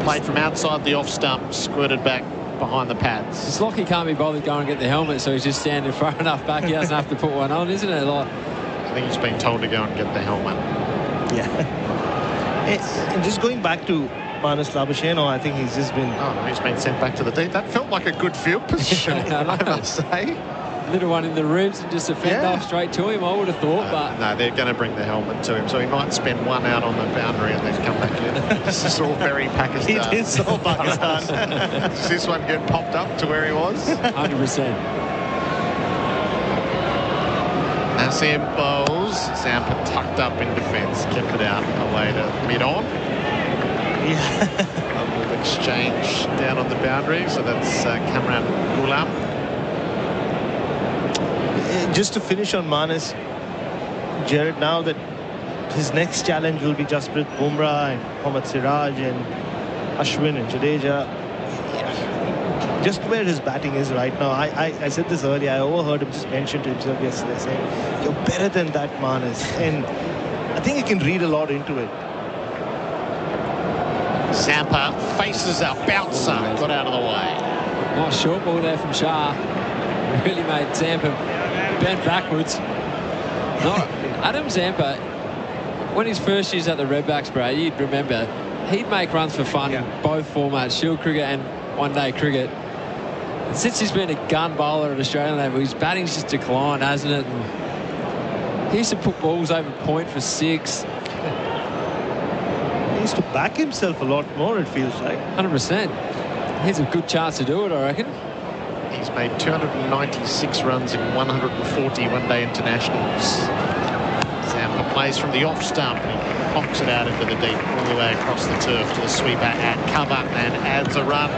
Played from outside the off stump, squirted back behind the pads. It's like he can't be bothered going to get the helmet, so he's just standing far enough back. He doesn't have to put one on, isn't it? Like, I think he's been told to go and get the helmet. Yeah. And just going back to Marnus Labuschagne, I think he's just been... Oh, no, he's been sent back to the deep. That felt like a good field position, I must say. Little one in the ribs and just a fend off straight to him, I would have thought. But no, they're going to bring the helmet to him, so he might spend one out on the boundary and then come back in. This is all very Pakistan. It is all Pakistan. Does this one get popped up to where he was? 100%. Nasim bowls. Zampa tucked up in defence, kept it out away to mid-on. Yeah. A little exchange down on the boundary, so that's Kamran Ghulam. Just to finish on Marnus, Gerard, now that his next challenge will be Jasprit Bumrah and Mohammad Siraj and Ashwin and Jadeja. Just where his batting is right now, I said this earlier, I overheard him just mention to himself yesterday saying, you're better than that, Marnus. And I think he can read a lot into it. Zampa faces up, bouncer, got out of the way. Nice short ball there from Shah. Really made Zampa bent backwards. Adam Zampa, when his first years at the Redbacks, Brad, you'd remember, he'd make runs for fun in both formats, Shield cricket and one-day cricket. And since he's been a gun bowler at Australian level, his batting's just declined, hasn't it? And he used to put balls over point for 6. He used to back himself a lot more, it feels like. 100%. Here's a good chance to do it, I reckon. He's made 296 runs in 140 one-day internationals. Zampa plays from the off stump. He plonks it out into the deep, all the way across the turf to the sweeper at cover and adds a run.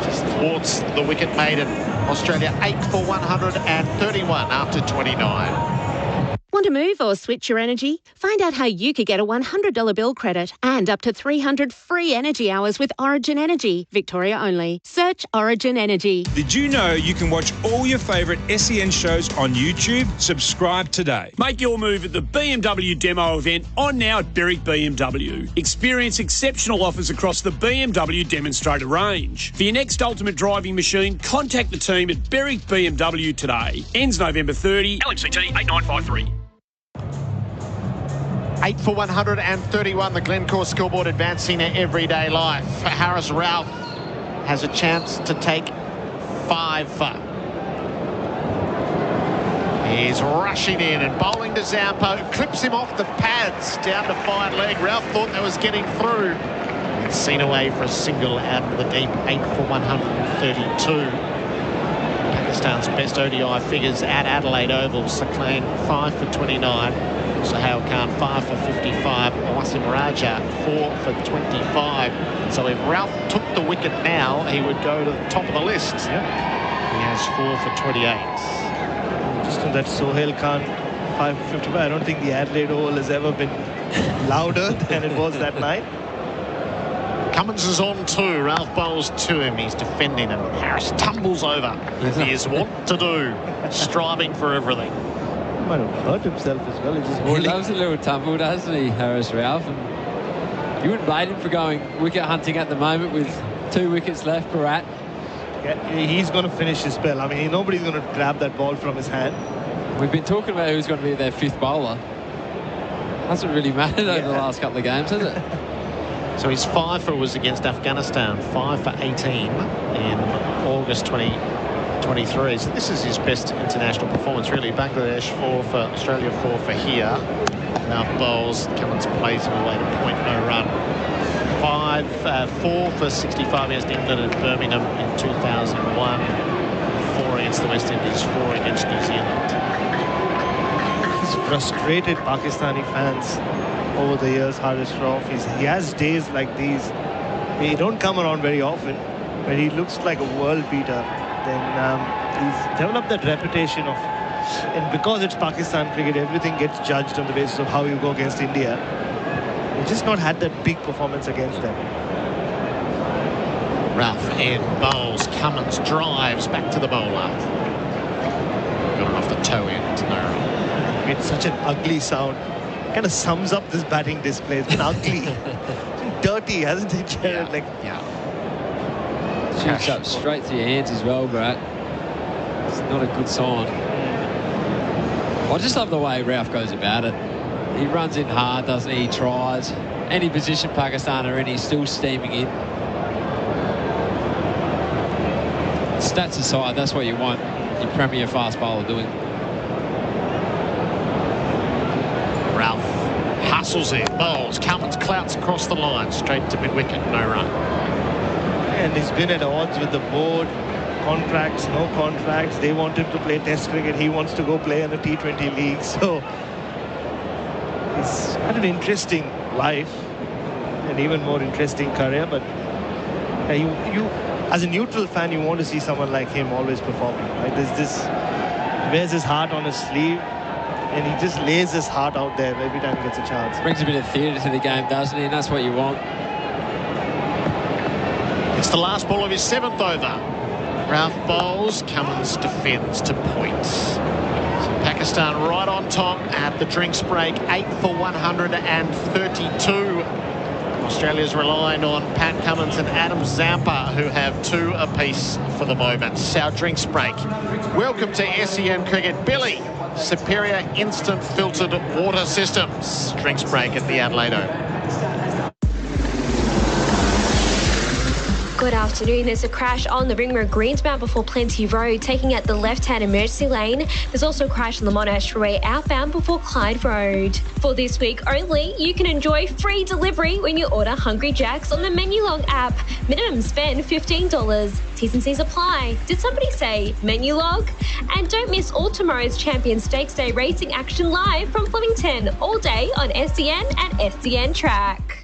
Just thwarts the wicket maiden. Australia 8 for 131 after 29. Want to move or switch your energy? Find out how you could get a $100 bill credit and up to 300 free energy hours with Origin Energy. Victoria only. Search Origin Energy. Did you know you can watch all your favourite SEN shows on YouTube? Subscribe today. Make your move at the BMW demo event on now at Berwick BMW. Experience exceptional offers across the BMW demonstrator range. For your next ultimate driving machine, contact the team at Berwick BMW today. Ends November 30. LMCT 8953. 8 for 131, the Glencore scoreboard advancing to everyday life. Harris Ralph has a chance to take 5 for. He's rushing in and bowling to Zampa, clips him off the pads down to fine leg. Ralph thought that was getting through. It's seen away for a single out of the deep. 8 for 132. Pakistan's best ODI figures at Adelaide Oval. Saklan 5 for 29. Sohail Khan 5 for 55. Wasim Raja 4 for 25. So if Ralph took the wicket now, he would go to the top of the list. He has 4 for 28. Just on that Sohail Khan 5 for 55, I don't think the Adelaide Oval has ever been louder than it was that night. Cummins is on too. Ralph bowls to him. He's defending him. Harris tumbles over, as he is wont to do, striving for everything. He might have hurt himself as well. He loves a little tumble, doesn't he, Harris Ralph? And you wouldn't blame him for going wicket hunting at the moment with 2 wickets left, Bharat. Yeah, he's going to finish his spell. I mean, nobody's going to grab that ball from his hand. We've been talking about who's going to be their 5th bowler. Hasn't really mattered over the last couple of games, has it? So his 5 for was against Afghanistan, 5 for 18 in August 2023. So this is his best international performance, really. Bangladesh 4 for, Australia 4 for here. Now bowls, Cummins plays him away to point, no run. 5 4 for 65 against England at Birmingham in 2001. 4 against the West Indies, 4 against New Zealand. He's frustrated Pakistani fans over the years, Haris Rauf. He has days like these. They don't come around very often, but he looks like a world beater. Then he's developed that reputation of, and because it's Pakistan cricket, everything gets judged on the basis of how you go against India. He's just not had that big performance against them. Ralph in bowls, Cummins drives back to the bowler. Got him off the toe end. No. It's such an ugly sound. Kind of sums up this batting display. It's been ugly. It's been dirty, hasn't it, Gerard? Shoots up straight through your hands as well, Brad. It's not a good sign. I just love the way Ralph goes about it. He runs in hard, doesn't he? He tries. Any position Pakistan are in, he's still steaming in. Stats aside, that's what you want your premier fast bowler doing. Ralph hustles in, bowls, Cummins clouts across the line, straight to mid-wicket, no run. And he's been at odds with the board. Contracts, no contracts. They want him to play Test cricket. He wants to go play in a T20 league. So he's had an interesting life, an even more interesting career. But you as a neutral fan, you want to see someone like him always performing. Right? There's this, he wears his heart on his sleeve, and he just lays his heart out there every time he gets a chance. Brings a bit of theatre to the game, doesn't he? And that's what you want. It's the last ball of his 7th over. Ralph bowls, Cummins defends to points. So Pakistan right on top at the drinks break, 8 for 132. Australia's relying on Pat Cummins and Adam Zampa, who have 2 apiece for the moment. Our drinks break. Welcome to SEN Cricket. Billy, Superior Instant Filtered Water Systems. Drinks break at the Adelaide Oval. Good afternoon. There's a crash on the Ring Road Greensmount before Plenty Road, taking out the left-hand emergency lane. There's also a crash on the Monash Freeway outbound before Clyde Road. For this week only, you can enjoy free delivery when you order Hungry Jack's on the Menulog app. Minimum spend $15. T's and C's apply. Did somebody say Menulog? And don't miss all tomorrow's Champion Stakes Day racing action live from Flemington all day on SEN and SEN Track.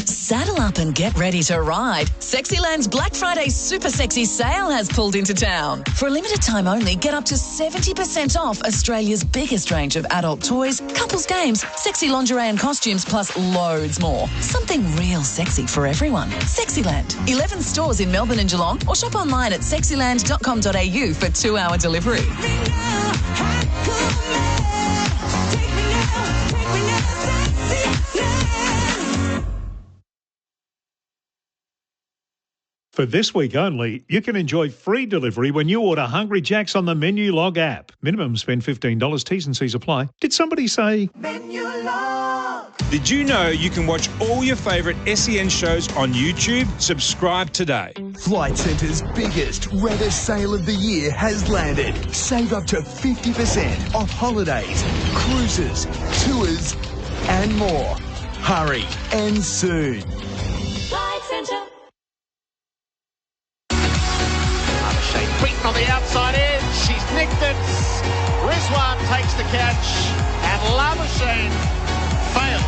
Saddle up and get ready to ride. Sexyland's Black Friday Super Sexy Sale has pulled into town. For a limited time only, get up to 70% off Australia's biggest range of adult toys, couples games, sexy lingerie and costumes, plus loads more. Something real sexy for everyone. Sexyland. 11 stores in Melbourne and Geelong, or shop online at sexyland.com.au for 2-hour delivery. For this week only, you can enjoy free delivery when you order Hungry Jack's on the Menulog app. Minimum spend $15. T's and C's apply. Did somebody say Menulog? Did you know you can watch all your favourite SEN shows on YouTube? Subscribe today. Flight Centre's biggest, reddest sale of the year has landed. Save up to 50% off holidays, cruises, tours, and more. Hurry and soon. Flight Centre. Beaten on the outside edge, she's nicked it. Rizwan takes the catch, and Labuschagne fails.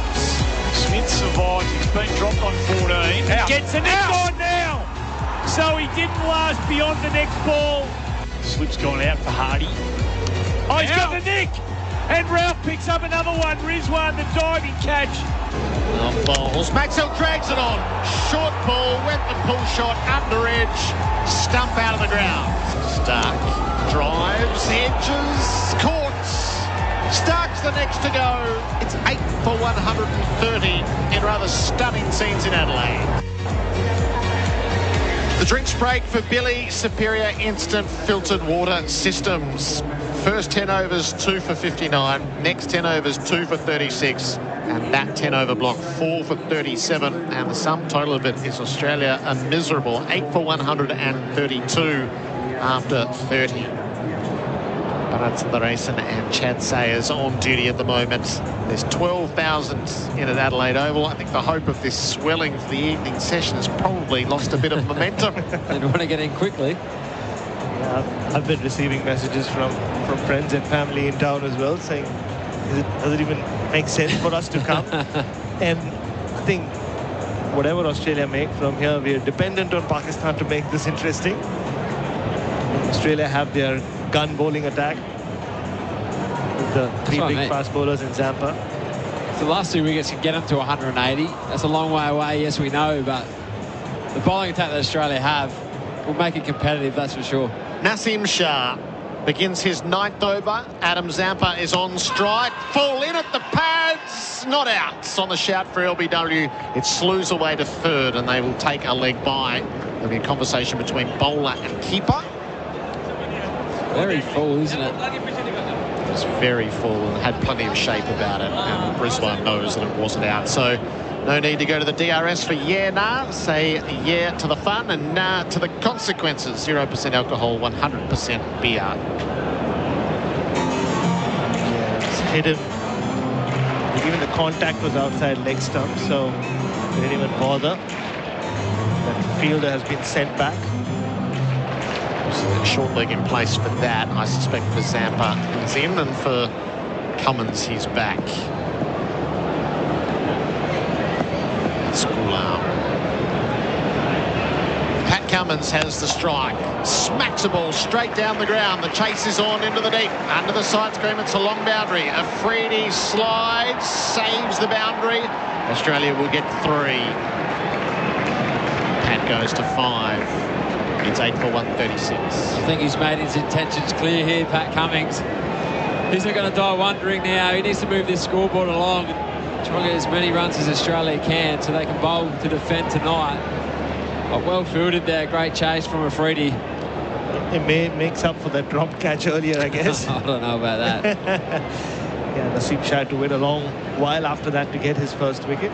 Smith survives. He's been dropped on 14. Out. Gets the next on now. So he didn't last beyond the next ball. Slip's gone out for Hardy. Oh, he's got the nick. And Ralph picks up another one. Rizwan, the diving catch. On balls, Maxwell drags it on. Short ball, went the pull shot, under edge, stump out of the ground. Stark drives, edges, caught. Stark's the next to go. It's 8 for 130 in rather stunning scenes in Adelaide. The drinks break for Billy, Superior Instant Filtered Water Systems. First 10 overs, 2 for 59. Next 10 overs, 2 for 36. And that 10-over block, 4 for 37. And the sum total of it is Australia a miserable 8 for 132 after 30. Bharat Sundaresan and Chad Sayers on duty at the moment. There's 12,000 in at Adelaide Oval. I think the hope of this swelling for the evening session has probably lost a bit of momentum. They want to get in quickly. Yeah, I've been receiving messages from friends and family in town as well saying, does it even make sense for us to come? And I think whatever Australia make from here, we are dependent on Pakistan to make this interesting. Australia have their gun bowling attack with the three big fast bowlers in Zampa. So the last 2 wickets can get them to 180. That's a long way away, yes, we know, but the bowling attack that Australia have will make it competitive, that's for sure. Naseem Shah begins his 9th over. Adam Zampa is on strike. Full in at the pads. Not out. On the shout for LBW. It slews away to 3rd, and they will take a leg by. There'll be a conversation between bowler and keeper. Very full, isn't it? It's very full and had plenty of shape about it. And Brisbane knows that it wasn't out. So no need to go to the DRS for yeah, nah. Say yeah to the fun and nah to the consequences. 0% alcohol, 100% beer. Yeah, it's hit him. Even the contact was outside leg stump, so they didn't even bother. That fielder has been sent back. So short leg in place for that. I suspect for Zampa he's in, and for Cummins he's back. Pat Cummins has the strike. Smacks a ball straight down the ground. The chase is on into the deep. Under the side screen, it's a long boundary. Afridi slides, saves the boundary. Australia will get 3. Pat goes to 5. It's 8 for 136. I think he's made his intentions clear here, Pat Cummins. He's not going to die wondering now. He needs to move this scoreboard along and try and get as many runs as Australia can so they can bowl to defend tonight. But well fielded there. Great chase from Afridi. It makes up for that drop catch earlier, I guess. I don't know about that. Yeah, Naseem Shah had to wait a long while after that to get his first wicket.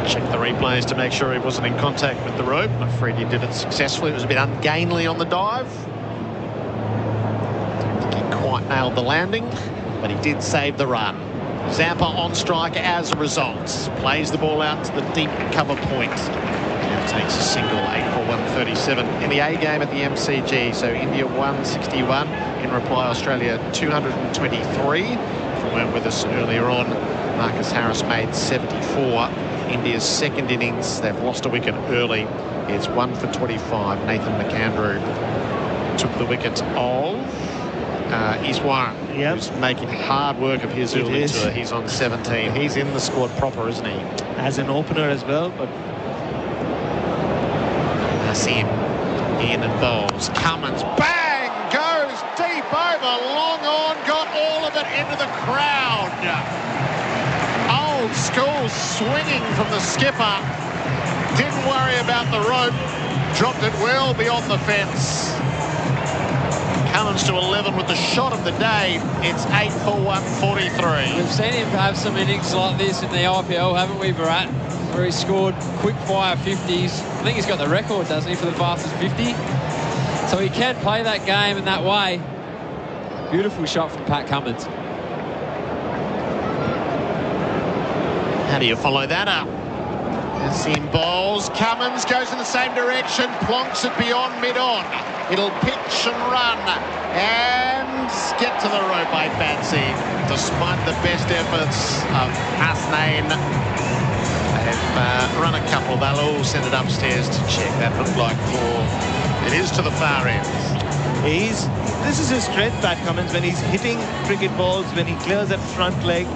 Check the replays to make sure he wasn't in contact with the rope. Afridi did it successfully. It was a bit ungainly on the dive. Don't think he quite nailed the landing, but he did save the run. Zampa on strike as a result. Plays the ball out to the deep cover point. And takes a single, 8 for 137 in the A game at the MCG. So India 161. In reply, Australia 223. If you weren't with us earlier on, Marcus Harris made 74. India's second innings, they've lost a wicket early. It's 1 for 25. Nathan McAndrew took the wicket of Iswan, who's making hard work of his early tour. He's on 17. He's in the squad proper, isn't he? As an opener as well, but Naseem in and bowls. Cummins, bang! Goes deep over, long on, got all of it into the crowd. Old school swinging from the skipper. Didn't worry about the rope. Dropped it well beyond the fence. Cummins to 11 with the shot of the day. It's 8 for 143. We've seen him have some innings like this in the IPL, haven't we, Bharat? Where he scored quick-fire 50s. I think he's got the record, doesn't he, for the fastest 50? So he can play that game in that way. Beautiful shot from Pat Cummins. How do you follow that up? Naseem bowls. Cummins goes in the same direction. Plonks it beyond mid-on. It'll pitch and run. And get to the rope, I fancy. Despite the best efforts of Hasnain. They've run a couple. They'll all send it upstairs to check. That looked like 4. It is to the far end. This is his strength, Pat Cummins, when he's hitting cricket balls, when he clears that front leg.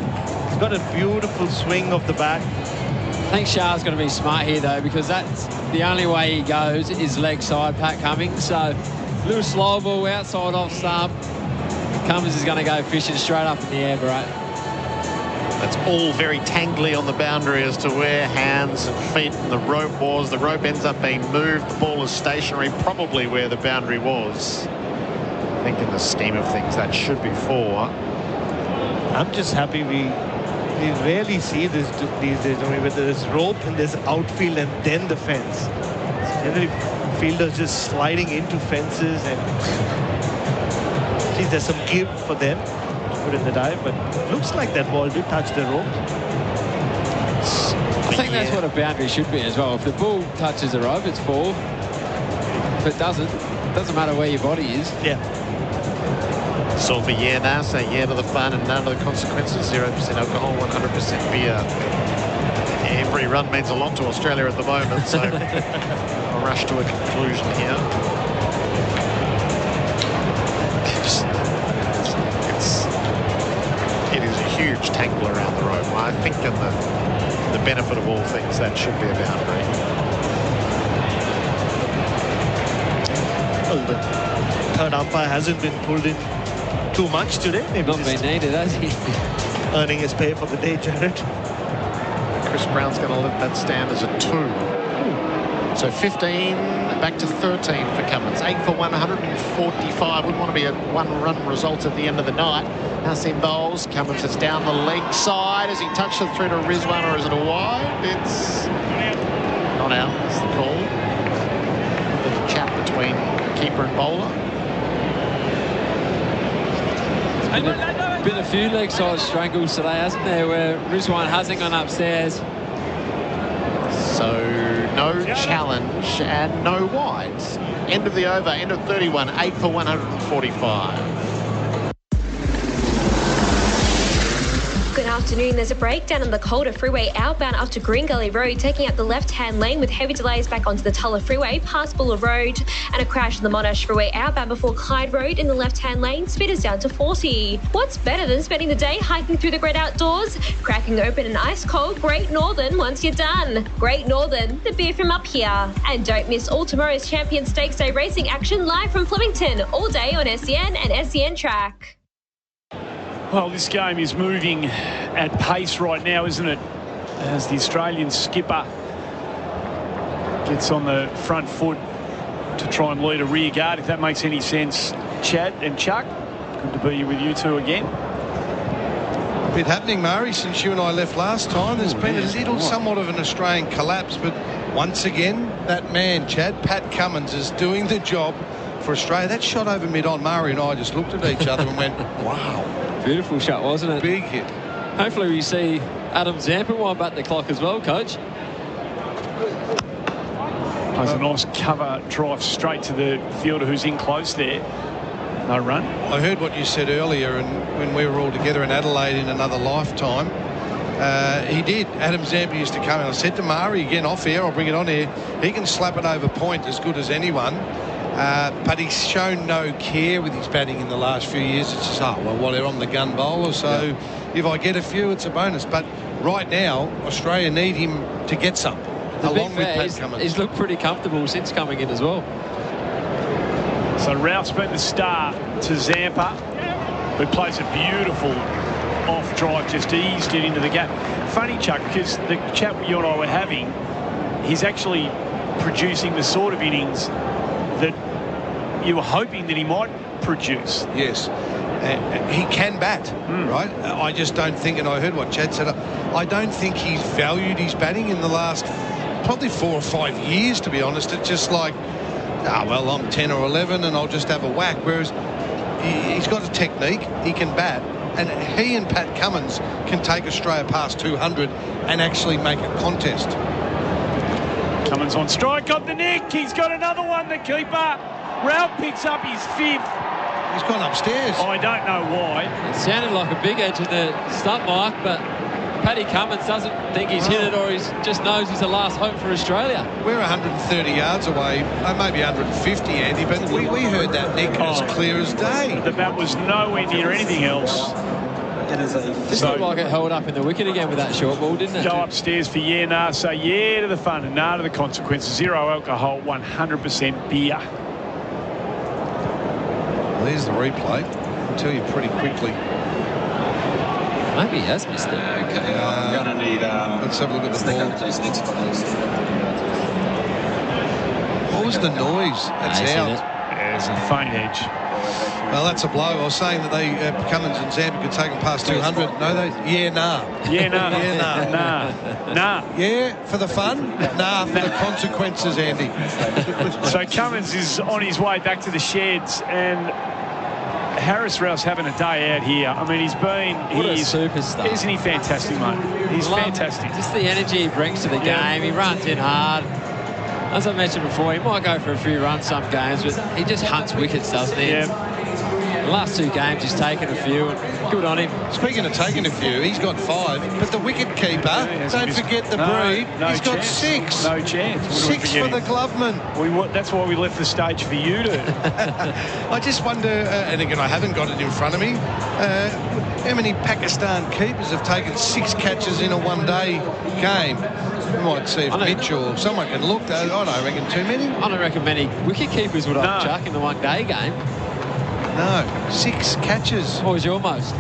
He's got a beautiful swing of the bat. I think Shah's going to be smart here, though, because that's the only way he goes is leg side, Pat Cummins. So a little slow ball outside off stump. Cummins is going to go fishing straight up in the air, right? That's all very tangly on the boundary as to where hands and feet and the rope was. The rope ends up being moved. The ball is stationary, probably where the boundary was. I think in the scheme of things, that should be 4. I'm just happy we rarely see this these days, where there's rope and there's outfield and then the fence. Generally, fielders just sliding into fences and At least there's some give for them. Put in the dive, but looks like that ball did touch the rope. I think that's what a boundary should be as well. If the ball touches the rope, it's 4. If it doesn't matter where your body is. Yeah. So for yeah now, say yeah to the fun and none to the consequences. 0% alcohol, 100% beer. Every run means a lot to Australia at the moment, so I'll rush to a conclusion here. It is a huge tangle around the rope. I think in the benefit of all things, that should be a boundary. Well, the third umpire hasn't been pulled in too much today. Maybe not been needed, has he? Earning his pay for the day, Jared. Chris Brown's going to let that stand as a 2. So 15 back to 13 for Cummins. 8 for 145. Wouldn't want to be a one-run result at the end of the night. Hassim bowls. Cummins is down the leg side. Has he touched it through to Rizwan, or is it a wide? It's not out. That's the call. A little chat between keeper and bowler. Been a few leg side strangles today, hasn't there, where Rizwan hasn't gone upstairs. So no challenge and no wides. End of the over, end of 31, 8 for 145. Good afternoon. There's a breakdown on the Calder Freeway outbound up to Green Gully Road, taking up the left-hand lane with heavy delays back onto the Tulla Freeway past Buller Road, and a crash on the Monash Freeway outbound before Clyde Road in the left-hand lane, speed is down to 40. What's better than spending the day hiking through the great outdoors? Cracking open an ice-cold Great Northern once you're done. Great Northern, the beer from up here. And don't miss all tomorrow's Champion Stakes Day racing action live from Flemington, all day on SEN and SEN Track. Well, this game is moving at pace right now, isn't it? As the Australian skipper gets on the front foot to try and lead a rear guard, if that makes any sense. Chad and Chuck, good to be with you two again. A bit happening, Murray, since you and I left last time. There's been a little, somewhat of an Australian collapse, but once again, that man, Chad, Pat Cummins, is doing the job for Australia. That shot over mid-on, Murray and I just looked at each other and went, wow. Beautiful shot, wasn't it? Big hit. Hopefully we see Adam Zampa wind back the clock as well, Coach. That's a nice cover drive straight to the fielder who's in close there. No run. I heard what you said earlier, and when we were all together in Adelaide in another lifetime, he did. Adam Zampa used to come and I said to Murray, again off air, I'll bring it on here, he can slap it over point as good as anyone. But he's shown no care with his batting in the last few years. It's just, oh, well, whatever, I'm the gun bowler, so if I get a few, it's a bonus. But right now, Australia need him to get some, along with Pat Cummins. He's looked pretty comfortable since coming in as well. So Ralph's been the star to Zampa, who plays a beautiful off drive, just eased it into the gap. Funny, Chuck, because the chat you and I were having, he's actually producing the sort of innings that you were hoping that he might produce. Yes. He can bat, right? I just don't think, and I heard what Chad said, I don't think he's valued his batting in the last probably 4 or 5 years, to be honest. It's just like, well, I'm 10 or 11 and I'll just have a whack. Whereas he's got a technique, he can bat, and he and Pat Cummins can take Australia past 200 and actually make a contest. Cummins on strike, got the nick, he's got another one, the keeper. Ralph picks up his 5th. He's gone upstairs. I don't know why. It sounded like a big edge in the stump, Mike, but Paddy Cummins doesn't think he's hit it, or he just knows he's the last hope for Australia. We're 130 yards away, maybe 150, Andy, but we heard that nick as clear as day. The bat was nowhere near anything else. Just looked like it held up in the wicket again with that short ball, didn't it? Go upstairs for yeah, nah. So yeah to the fun and nah to the consequences. 0 alcohol, 100% beer. Well, there's the replay. I'll tell you pretty quickly. Maybe he has missed it. Okay, I'm going to need... let's have a look at the ball. What was the noise? That's out. Yeah, it's a faint edge. Well, that's a blow. I was saying that they Cummins and Zampa could take them past 200. No, they... Yeah, nah. Yeah, nah. Yeah, nah. Nah. Yeah, for the fun. Nah, for the consequences, Andy. So Cummins is on his way back to the sheds, and Harris Rouse having a day out here. I mean, he's a superstar. Isn't he fantastic, mate? He's fantastic. Just the energy he brings to the game. He runs in hard. As I mentioned before, he might go for a few runs some games, but he just hunts wickets, doesn't he? Yeah. The last 2 games, he's taken a few, and good on him. Speaking of taking a few, he's got 5, but the wicket keeper, don't forget the breed, he's got 6. No chance. 6 for the Gloveman. That's why we left the stage for you to. I just wonder, and again, I haven't got it in front of me, how many Pakistan keepers have taken 6 catches in a one-day game? We might see if Mitch or someone can look. I don't reckon too many. I don't reckon many wicket keepers would have chuck in the one-day game. No, 6 catches. What was your most?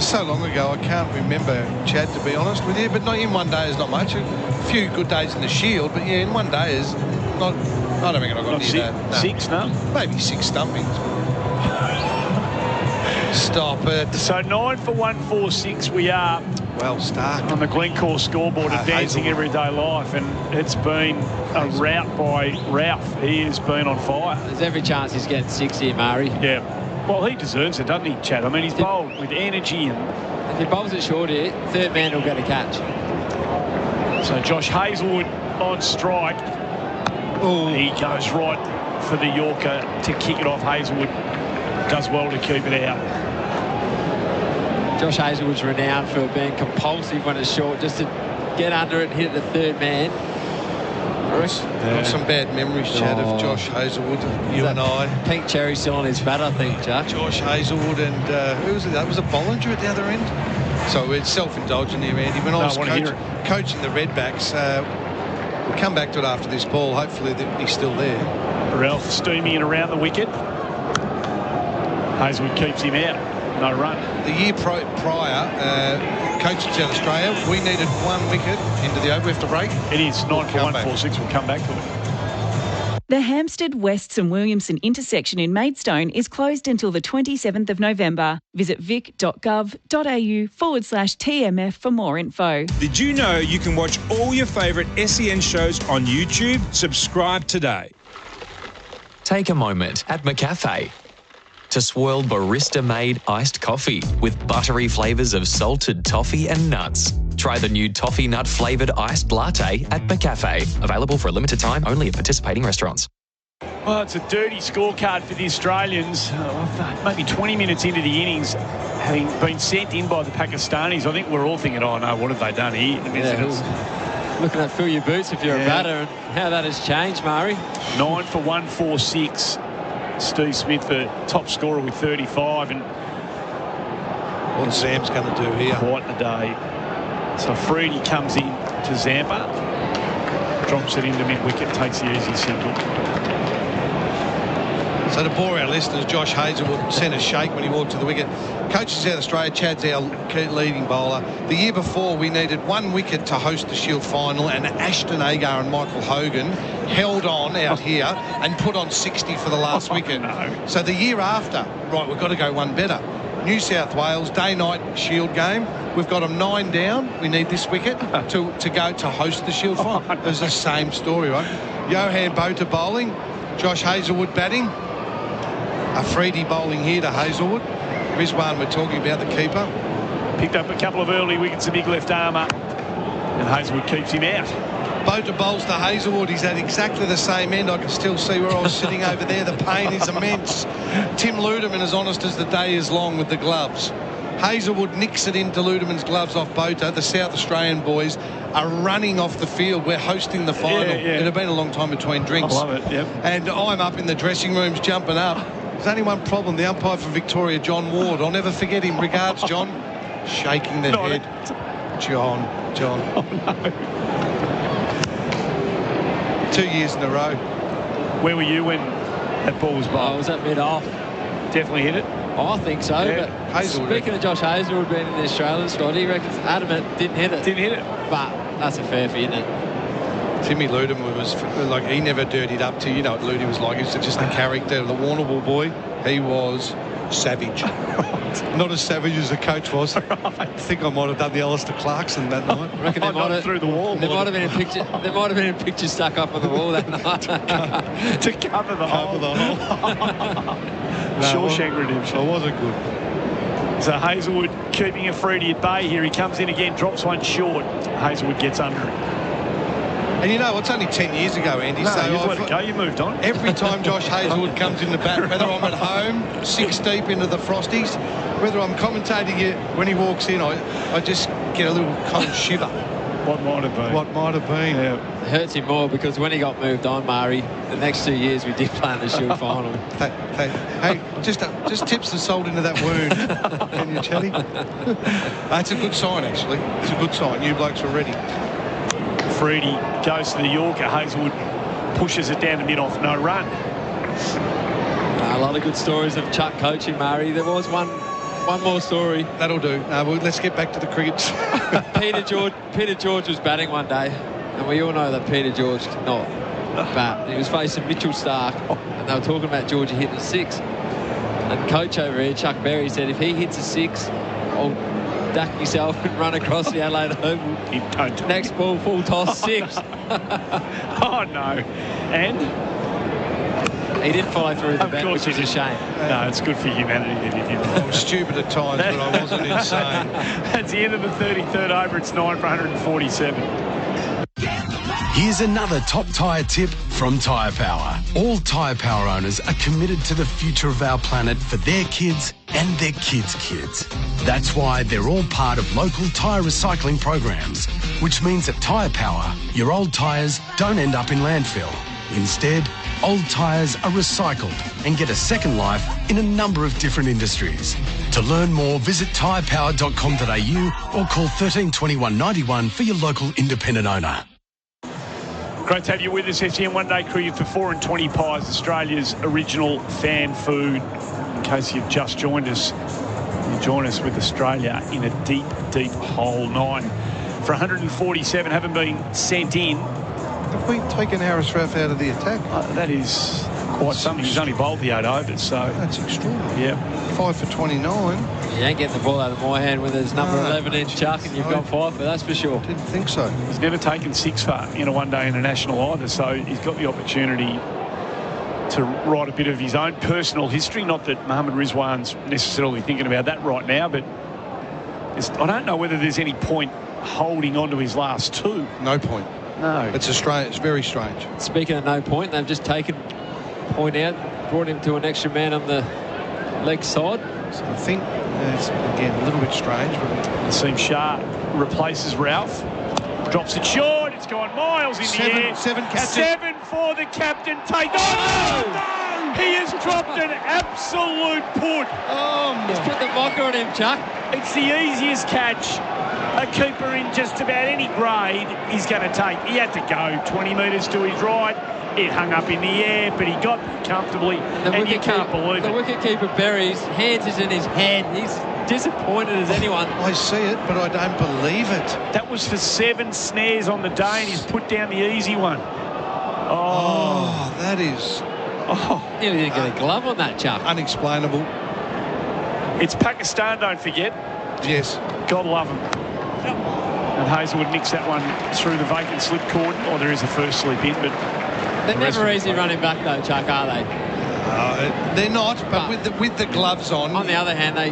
So long ago, I can't remember, Chad, to be honest with you. But not in one day is not much. A few good days in the Shield, but yeah, in one day is not. I don't reckon I got near that. No. 6, no? Maybe 6 stumpings. Stop it. So 9 for 146 we are. Well, Stark. On the Glencore scoreboard, advancing everyday life, and it's been a rout by Ralph. He has been on fire. There's every chance he's getting 6 here, Murray. Yeah. Well, he deserves it, doesn't he, Chad? I mean, he's bowled with energy. And if he bowls it short here, third man will get a catch. So Josh Hazlewood on strike. Oh, he goes right for the Yorker to kick it off. Hazlewood does well to keep it out. Josh Hazlewood's renowned for being compulsive when it's short, just to get under it and hit the third man. Got some bad memories, Chad, of Josh Hazlewood, you and I. Pink cherry still on his bat, I think, Chuck. Josh Hazlewood and who was it? That was a Bollinger at the other end. So it's self-indulgent here, Andy. When I was coaching the Redbacks, we'll come back to it after this ball. Hopefully he's still there. Ralph steaming it around the wicket. Hazlewood keeps him out. No run. The year prior, coaching South Australia, we needed 1 wicket into the over. We have to break. It is 9 for 146. We'll come back to it. The Hampstead, Wests and Williamson intersection in Maidstone is closed until the 27th of November. Visit vic.gov.au/TMF for more info. Did you know you can watch all your favourite SEN shows on YouTube? Subscribe today. Take a moment at McCafe to swirl barista-made iced coffee with buttery flavours of salted toffee and nuts. Try the new toffee nut flavoured iced latte at McCafe. Available for a limited time only at participating restaurants. Well, it's a dirty scorecard for the Australians. Maybe 20 minutes into the innings, having been sent in by the Pakistanis, I think we're all thinking, oh no, what have they done here? Looking at fill your boots if you're a batter and how that has changed, Murray. 9 for 146. Steve Smith, the top scorer with 35, and what's Sam's going to do here? Quite a day. So Freedy comes in to Zampa, drops it into mid-wicket, takes the easy single. So to bore our listeners, Josh Hazlewood sent a shake when he walked to the wicket. Coach of South Australia, Chad's our leading bowler. The year before, we needed 1 wicket to host the Shield final, and Ashton Agar and Michael Hogan held on out here and put on 60 for the last wicket. No. So the year after, right, we've got to go one better. New South Wales, day-night Shield game. We've got them 9 down. We need this wicket to go to host the Shield final. It was the same story, right? Johan Botha bowling, Josh Hazlewood batting. Afridi bowling here to Hazlewood. Rizwan, we're talking about the keeper. Picked up a couple of early wickets, a big left armour, and Hazlewood keeps him out. Botha bowls to Hazlewood. He's at exactly the same end. I can still see where I was sitting over there. The pain is immense. Tim Ludeman, as honest as the day is long with the gloves. Hazlewood nicks it into Ludeman's gloves off Botha. The South Australian boys are running off the field. We're hosting the final. Yeah. It had been a long time between drinks. I love it, yep. And I'm up in the dressing rooms jumping up. There's only one problem. The umpire for Victoria, John Ward. I'll never forget him. Regards, John. Shaking the head. John. Oh, no. 2 years in a row. Where were you when that ball was bowled? I was at mid-off. Definitely hit it? I think so. Yeah. But speaking of Josh Hazlewood being in the Australian squad, he reckons adamant didn't hit it. Didn't hit it. But that's a fair feat, isn't it? Timmy Ludeman was like, he never dirtied up to, you know what Ludy was like. He was just a character. The Warrnambool boy, he was savage. Not as savage as the coach was. I think I might have done the Alistair Clarkson that night. I reckon they might have, through the wall. There might have been a picture. There might have been a picture stuck up on the wall that night to cover the hole. Shawshank Redemption. Oh, was it good? So Hazelwood keeping a Freddie at bay here. He comes in again, drops one short. Hazelwood gets under it. And you know, it's only 10 years ago, Andy. No, so you've let it go. You moved on. Every time Josh Hazelwood comes in the bat, whether I'm at home, 6 deep into the Frosties, whether I'm commentating it when he walks in, I just get a little cold shiver. What might have been. What might have been. It hurts him more because when he got moved on, Murray, the next 2 years we did play in the Shield final. Hey, just tips the salt into that wound, can you, Chatty? It's a good sign, actually. It's a good sign. You blokes are ready. Freddie goes to the Yorker. Hazelwood pushes it down to mid-off, no run. A lot of good stories of Chuck coaching, Murray. There was one more story. That'll do. Well, let's get back to the cricket. Peter George was batting one day, and we all know that Peter George did not bat. He was facing Mitchell Stark, and they were talking about Georgie hitting a 6. And coach over here, Chuck Berry, said if he hits a 6, I'll duck myself and run across the Adelaide Oval. Next ball, full toss, 6. Oh, no. And? He didn't follow through the bet, which is a shame. No, it's good for humanity that he didn't. I was stupid at times, but I wasn't insane. That's the end of the 33rd over. It's 9 for 147. Here's another top tyre tip from Tyre Power. All Tyre Power owners are committed to the future of our planet for their kids and their kids' kids. That's why they're all part of local tyre recycling programs, which means at Tyre Power, your old tyres don't end up in landfill. Instead, old tyres are recycled and get a second life in a number of different industries. To learn more, visit tyrepower.com.au or call 13 21 91 for your local independent owner. Great to have you with us. SEN One Day Cricket for 4 and 20 pies, Australia's original fan food. In case you've just joined us, you join us with Australia in a deep, deep hole. 9 for 147 haven't been sent in. Have we taken Harris Raff out of the attack? That is quite something. He's only bowled the 8 overs, so... That's extraordinary. Yeah. 5 for 29. You ain't getting the ball out of my hand when there's number 11 in Chuck and you've got 5 for, that's for sure. Didn't think so. He's never taken 6 for in a one-day international either, so he's got the opportunity to write a bit of his own personal history. Not that Mohammad Rizwan's necessarily thinking about that right now, but I don't know whether there's any point holding on to his last 2. No point. No. It's very strange. Speaking of no point, they've just taken point out, brought him to an extra man on the leg side. So I think it's, again, a little bit strange. But Naseem Shah replaces Ralph. Drops it short. It's gone miles in the air. 7 catches. 7 for the captain. Take on. No! He has dropped an absolute put. He's put the mocker on him, Chuck. It's the easiest catch a keeper in just about any grade is going to take. He had to go 20 metres to his right. It hung up in the air, but he got comfortably, and you can't believe it. The wicket-keeper Berry's hands is in his head. He's disappointed as anyone. I see it, but I don't believe it. That was for 7 snares on the day, and he's put down the easy one. Oh, that is... Oh, you didn't get a glove on that, Chuck. Unexplainable. It's Pakistan, don't forget. Yes. God love them. And Hazelwood nicks that one through the vacant slip cord. Oh, there is a first slip in, but... They're never easy running back, though, Chuck, are they? They're not, but with the gloves on. On the other hand, they...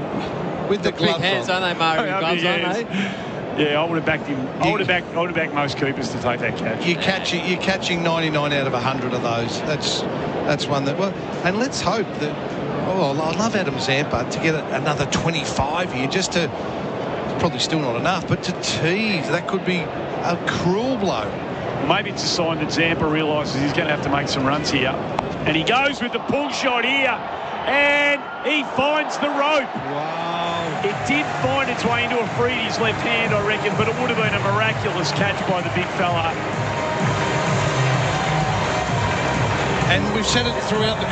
With the gloves big hands, on. aren't they, Murray? Gloves, aren't they? Yeah, I would have backed him. I would have backed most keepers to take that catch. You're catching 99 out of 100 of those. That's one that... Well, and let's hope that... Oh, I love Adam Zampa to get another 25 here, just to... Probably still not enough, but to tease, that could be a cruel blow. Maybe it's a sign that Zampa realises he's going to have to make some runs here. And he goes with the pull shot here. And he finds the rope. Wow. It did find its way into a Freddie's left hand, I reckon, but it would have been a miraculous catch by the big fella. And we've said it throughout the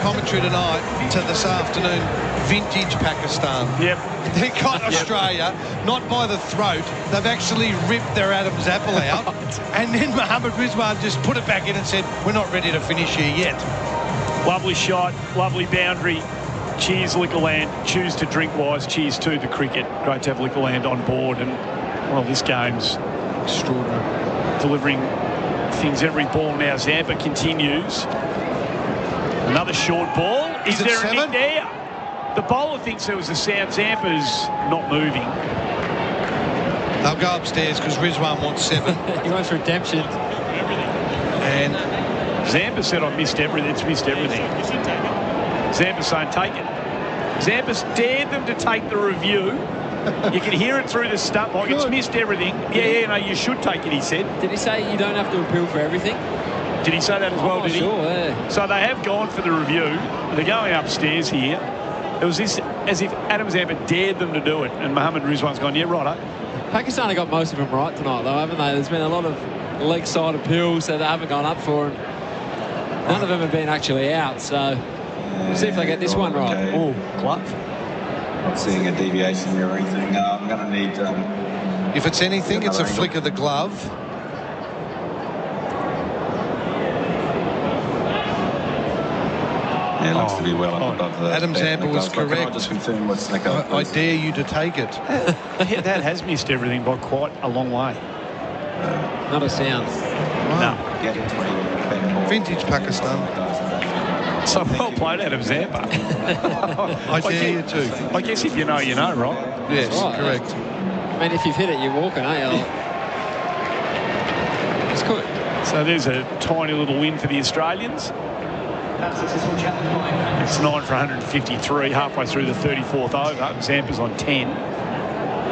commentary tonight to this afternoon, vintage Pakistan. Yep. They got Australia, not by the throat. They've actually ripped their Adam's apple out. And then Mohammad Rizwan just put it back in and said, we're not ready to finish here yet. Lovely shot, lovely boundary. Cheers, Liquorland. Choose to drink wise. Cheers to the cricket. Great to have Liquorland on board. And, well, this game's extraordinary. Delivering things every ball now. Zampa continues. Another short ball. Is there a nick there? The bowler thinks there was a sound. Zampa's not moving. They'll go upstairs because Rizwan wants 7. He wants redemption. And Zampa said, I missed everything. It's missed everything. Zampa's saying, take it. Zampa's dared them to take the review. You can hear it through the stump. Like, it's missed everything. Yeah, no, you should take it, he said. Did he say you don't have to appeal for everything? Did he say that as well, did he? Sure, yeah. So they have gone for the review. They're going upstairs here. It was this as if Adam Zampa dared them to do it. And Mohammed Rizwan's gone, yeah, righto. Pakistan have got most of them right tonight, though, haven't they? There's been a lot of leg side appeals that they haven't gone up for. And none of them have been actually out. So we'll see if they get this one right. Okay. Oh, glove. Not seeing a deviation there or anything. No, I'm going to need... if it's anything, it's a flick of the glove. Yeah, it looks to be well above the... Adam Zampa was correct. Can I just confirm what's the go? I dare you to take it. That has missed everything by quite a long way. Not a sound. Wow. No. Vintage Pakistan. So well played, Adam Zampa. I dare you to. I guess if you know, you know, right? Yes, right. Correct. I mean, if you've hit it, you're walking, aren't you? It's good. So there's a tiny little win for the Australians. It's 9 for 153, halfway through the 34th over. Zampa's on 10.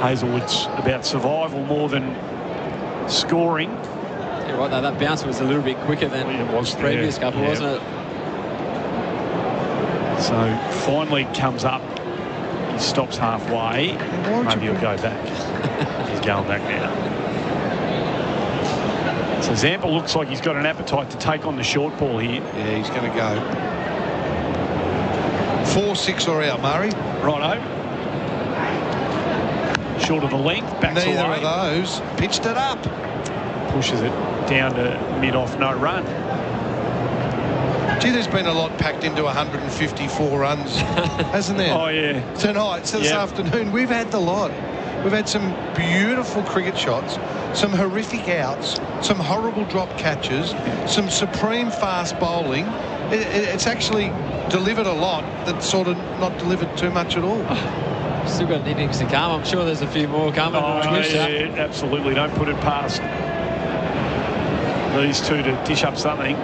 Hazelwood's about survival more than scoring. Yeah, right, though, that bounce was a little bit quicker than it was the previous couple, wasn't it? So finally comes up. He stops halfway. Maybe he'll go back. He's going back now. So Zampa looks like he's got an appetite to take on the short ball here. Yeah, he's going to go. 4-6 or out, Murray. Righto. Short of the length, backs away. Neither of those. Pitched it up. Pushes it down to mid-off, no run. Gee, there's been a lot packed into 154 runs, hasn't there? Oh, yeah. Tonight, so this afternoon, we've had the lot. We've had some beautiful cricket shots, some horrific outs, some horrible drop catches, some supreme fast bowling. It's actually delivered a lot that's sort of not delivered too much at all. Still got innings to come. I'm sure there's a few more coming. Oh, yeah, absolutely. Don't put it past these two to dish up something.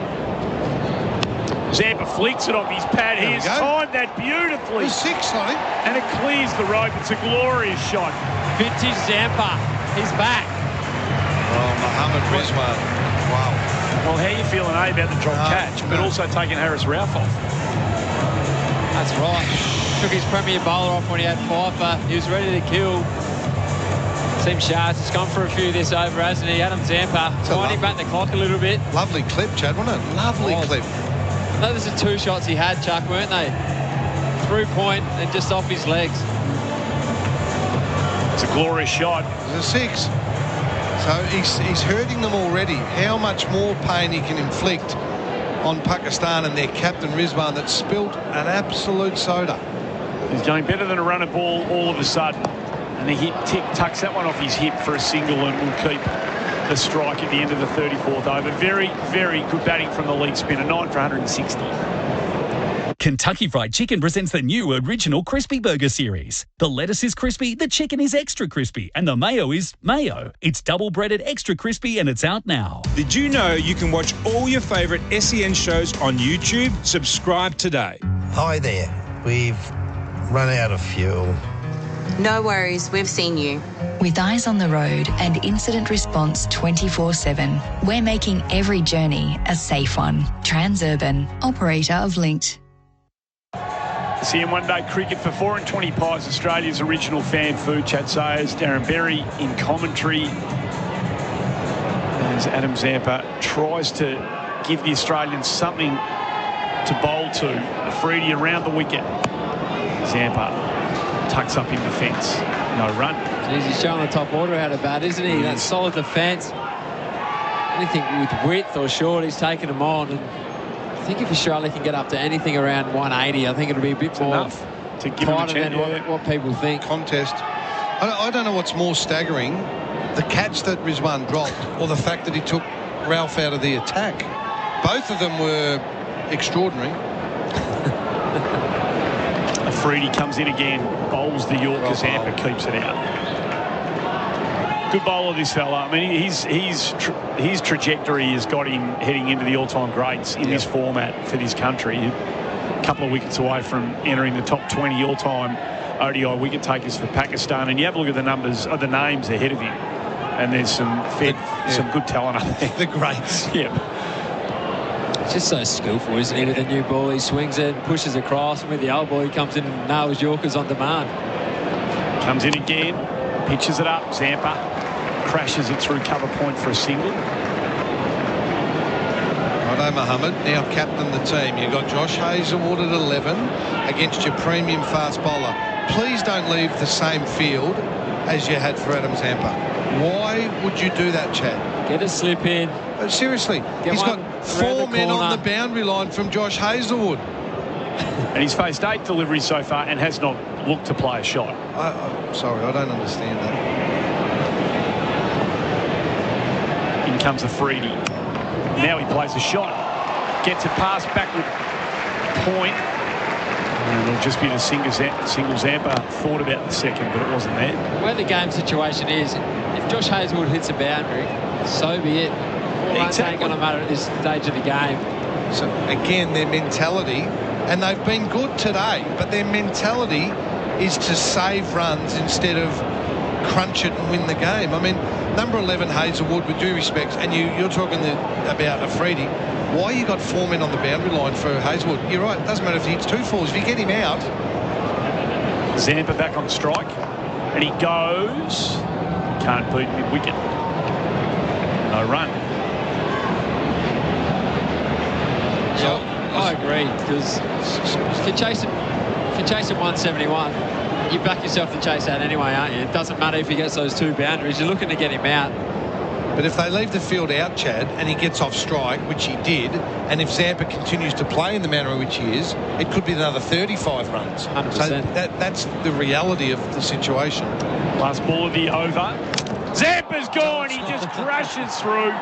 Zampa flicks it off his pad. He has timed that beautifully. There's 6 on him. And it clears the rope. It's a glorious shot. Vintage Zampa. He's back. Oh, Mohammed Rizwan. Wow. Well, how are you feeling, about the drop catch, but also taking Harris Ralph off? That's right. Took his premier bowler off when he had Pfeiffer. He was ready to kill. Seems sharp. He's gone for a few this over, hasn't he? Adam Zampa winding back the clock a little bit. Lovely clip, Chad, wasn't it? Lovely clip. Those are 2 shots he had, Chuck, weren't they? Through point and just off his legs. It's a glorious shot. It's a 6. So he's hurting them already. How much more pain he can inflict on Pakistan and their captain Rizwan that spilt an absolute soda. He's going better than a runner ball all of a sudden. And he tucks that one off his hip for a single and will keep the strike at the end of the 34th over. Very, very good batting from the league spinner. 9 for 160. Kentucky Fried Chicken presents the new original Crispy Burger series. The lettuce is crispy, the chicken is extra crispy, and the mayo is mayo. It's double breaded, extra crispy, and it's out now. Did you know you can watch all your favourite SEN shows on YouTube? Subscribe today. Hi there. We've run out of fuel. No worries, we've seen you. With eyes on the road and incident response 24/7, we're making every journey a safe one. Transurban, operator of Linked. CM One Day Cricket for 4 and 20 Pies, Australia's original fan food. Chad Sayers, Darren Berry in commentary. As Adam Zampa tries to give the Australians something to bowl to. Afridi around the wicket. Zampa tucks up in defence. No run. Jeez, he's showing the top order how to bat, isn't he? That solid defence. Anything with width or short, he's taken them on. And I think if Australia can get up to anything around 180, I think it'll be a bit more enough to give him a chance than what people think. Contest. I don't know what's more staggering, the catch that Rizwan dropped or the fact that he took Ralph out of the attack. Both of them were extraordinary. Afridi comes in again, bowls the Yorker. Zampa keeps it out. Good bowler, this fella. I mean, his trajectory has got him heading into the all-time greats in this format for this country. A couple of wickets away from entering the top 20 all-time ODI wicket takers for Pakistan. And you have a look at the numbers of the names ahead of him, and there's some good talent up there. The greats. Yeah. It's just so skillful, isn't he? With the new ball, he swings it, pushes across, and with the old ball, he comes in and nails Yorkers on demand. Comes in again, pitches it up. Zampa crashes it through cover point for a single. Righto, Mohammed, now captain the team. You've got Josh Hazlewood at 11 against your premium fast bowler. Please don't leave the same field as you had for Adam Zampa. Why would you do that, Chad? Get a slip in. Seriously, he's got 4 men on the boundary line from Josh Hazlewood. And he's faced 8 deliveries so far and has not looked to play a shot. I'm sorry, I don't understand that. In comes Afridi. Now he plays a shot. Gets it past backward point. And it'll just be the single Zampa. Thought about the second, but it wasn't there. Where the game situation is, if Josh Hazlewood hits a boundary, so be it. 4 runs ain't going to matter at this stage of the game. So, again, their mentality, and they've been good today, but their mentality is to save runs instead of crunch it and win the game. I mean, number 11, Hazlewood, with due respect, and you're talking about Afridi. Why you got 4 men on the boundary line for Hazlewood? You're right, it doesn't matter if he hits 2 fours. If you get him out... Zampa back on strike, and he goes... Can't beat mid-wicket. No run. Yeah, I agree, because if you chase him 171, you back yourself to chase that anyway, aren't you? It doesn't matter if he gets those 2 boundaries. You're looking to get him out. But if they leave the field out, Chad, and he gets off strike, which he did, and if Zampa continues to play in the manner in which he is, it could be another 35 runs. 100%. So that's the reality of the situation. Last ball of the over. Zampa's gone. He just crashes through.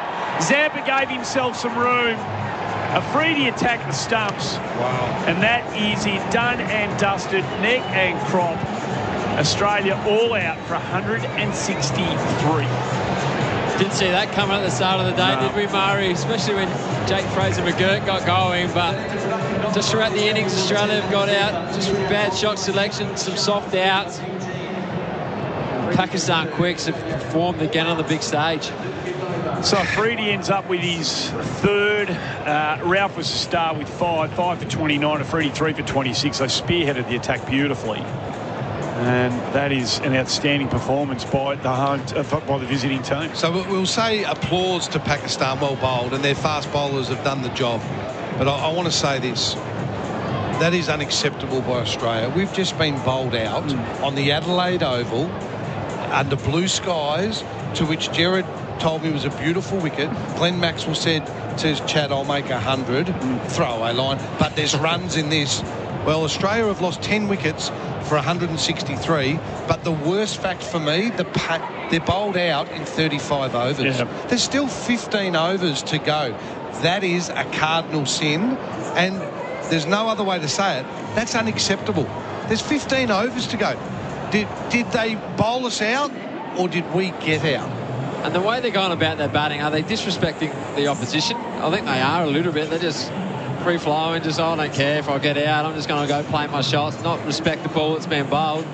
Zampa gave himself some room. Afridi attacked the stumps. Wow. And that is it. Done and dusted. Neck and crop. Australia all out for 163. Didn't see that coming at the start of the day, did we, Murray? Especially when Jake Fraser-McGirt got going. But just throughout the innings, Australia have got out just with bad shot selection, some soft outs. Pakistan Quicks have performed again on the big stage. So Afridi ends up with his 3rd. Ralph was a star with 5 for 29. Afridi 3 for 26. They spearheaded the attack beautifully. And that is an outstanding performance by the visiting team. So we'll say applause to Pakistan, well bowled, and their fast bowlers have done the job. But I want to say this. That is unacceptable by Australia. We've just been bowled out on the Adelaide Oval under blue skies, to which Gerard told me was a beautiful wicket. Glenn Maxwell said to Chad, I'll make 100. Throwaway line. But there's runs in this. Well, Australia have lost 10 wickets for 163, but the worst fact for me, they're bowled out in 35 overs. Yeah. There's still 15 overs to go. That is a cardinal sin, and there's no other way to say it. That's unacceptable. There's 15 overs to go. Did they bowl us out, or did we get out? And the way they're going about their batting, are they disrespecting the opposition? I think they are a little bit. They're just free-flowing, just, I don't care if I get out, I'm just going to go play my shots, not respect the ball that's been bowled.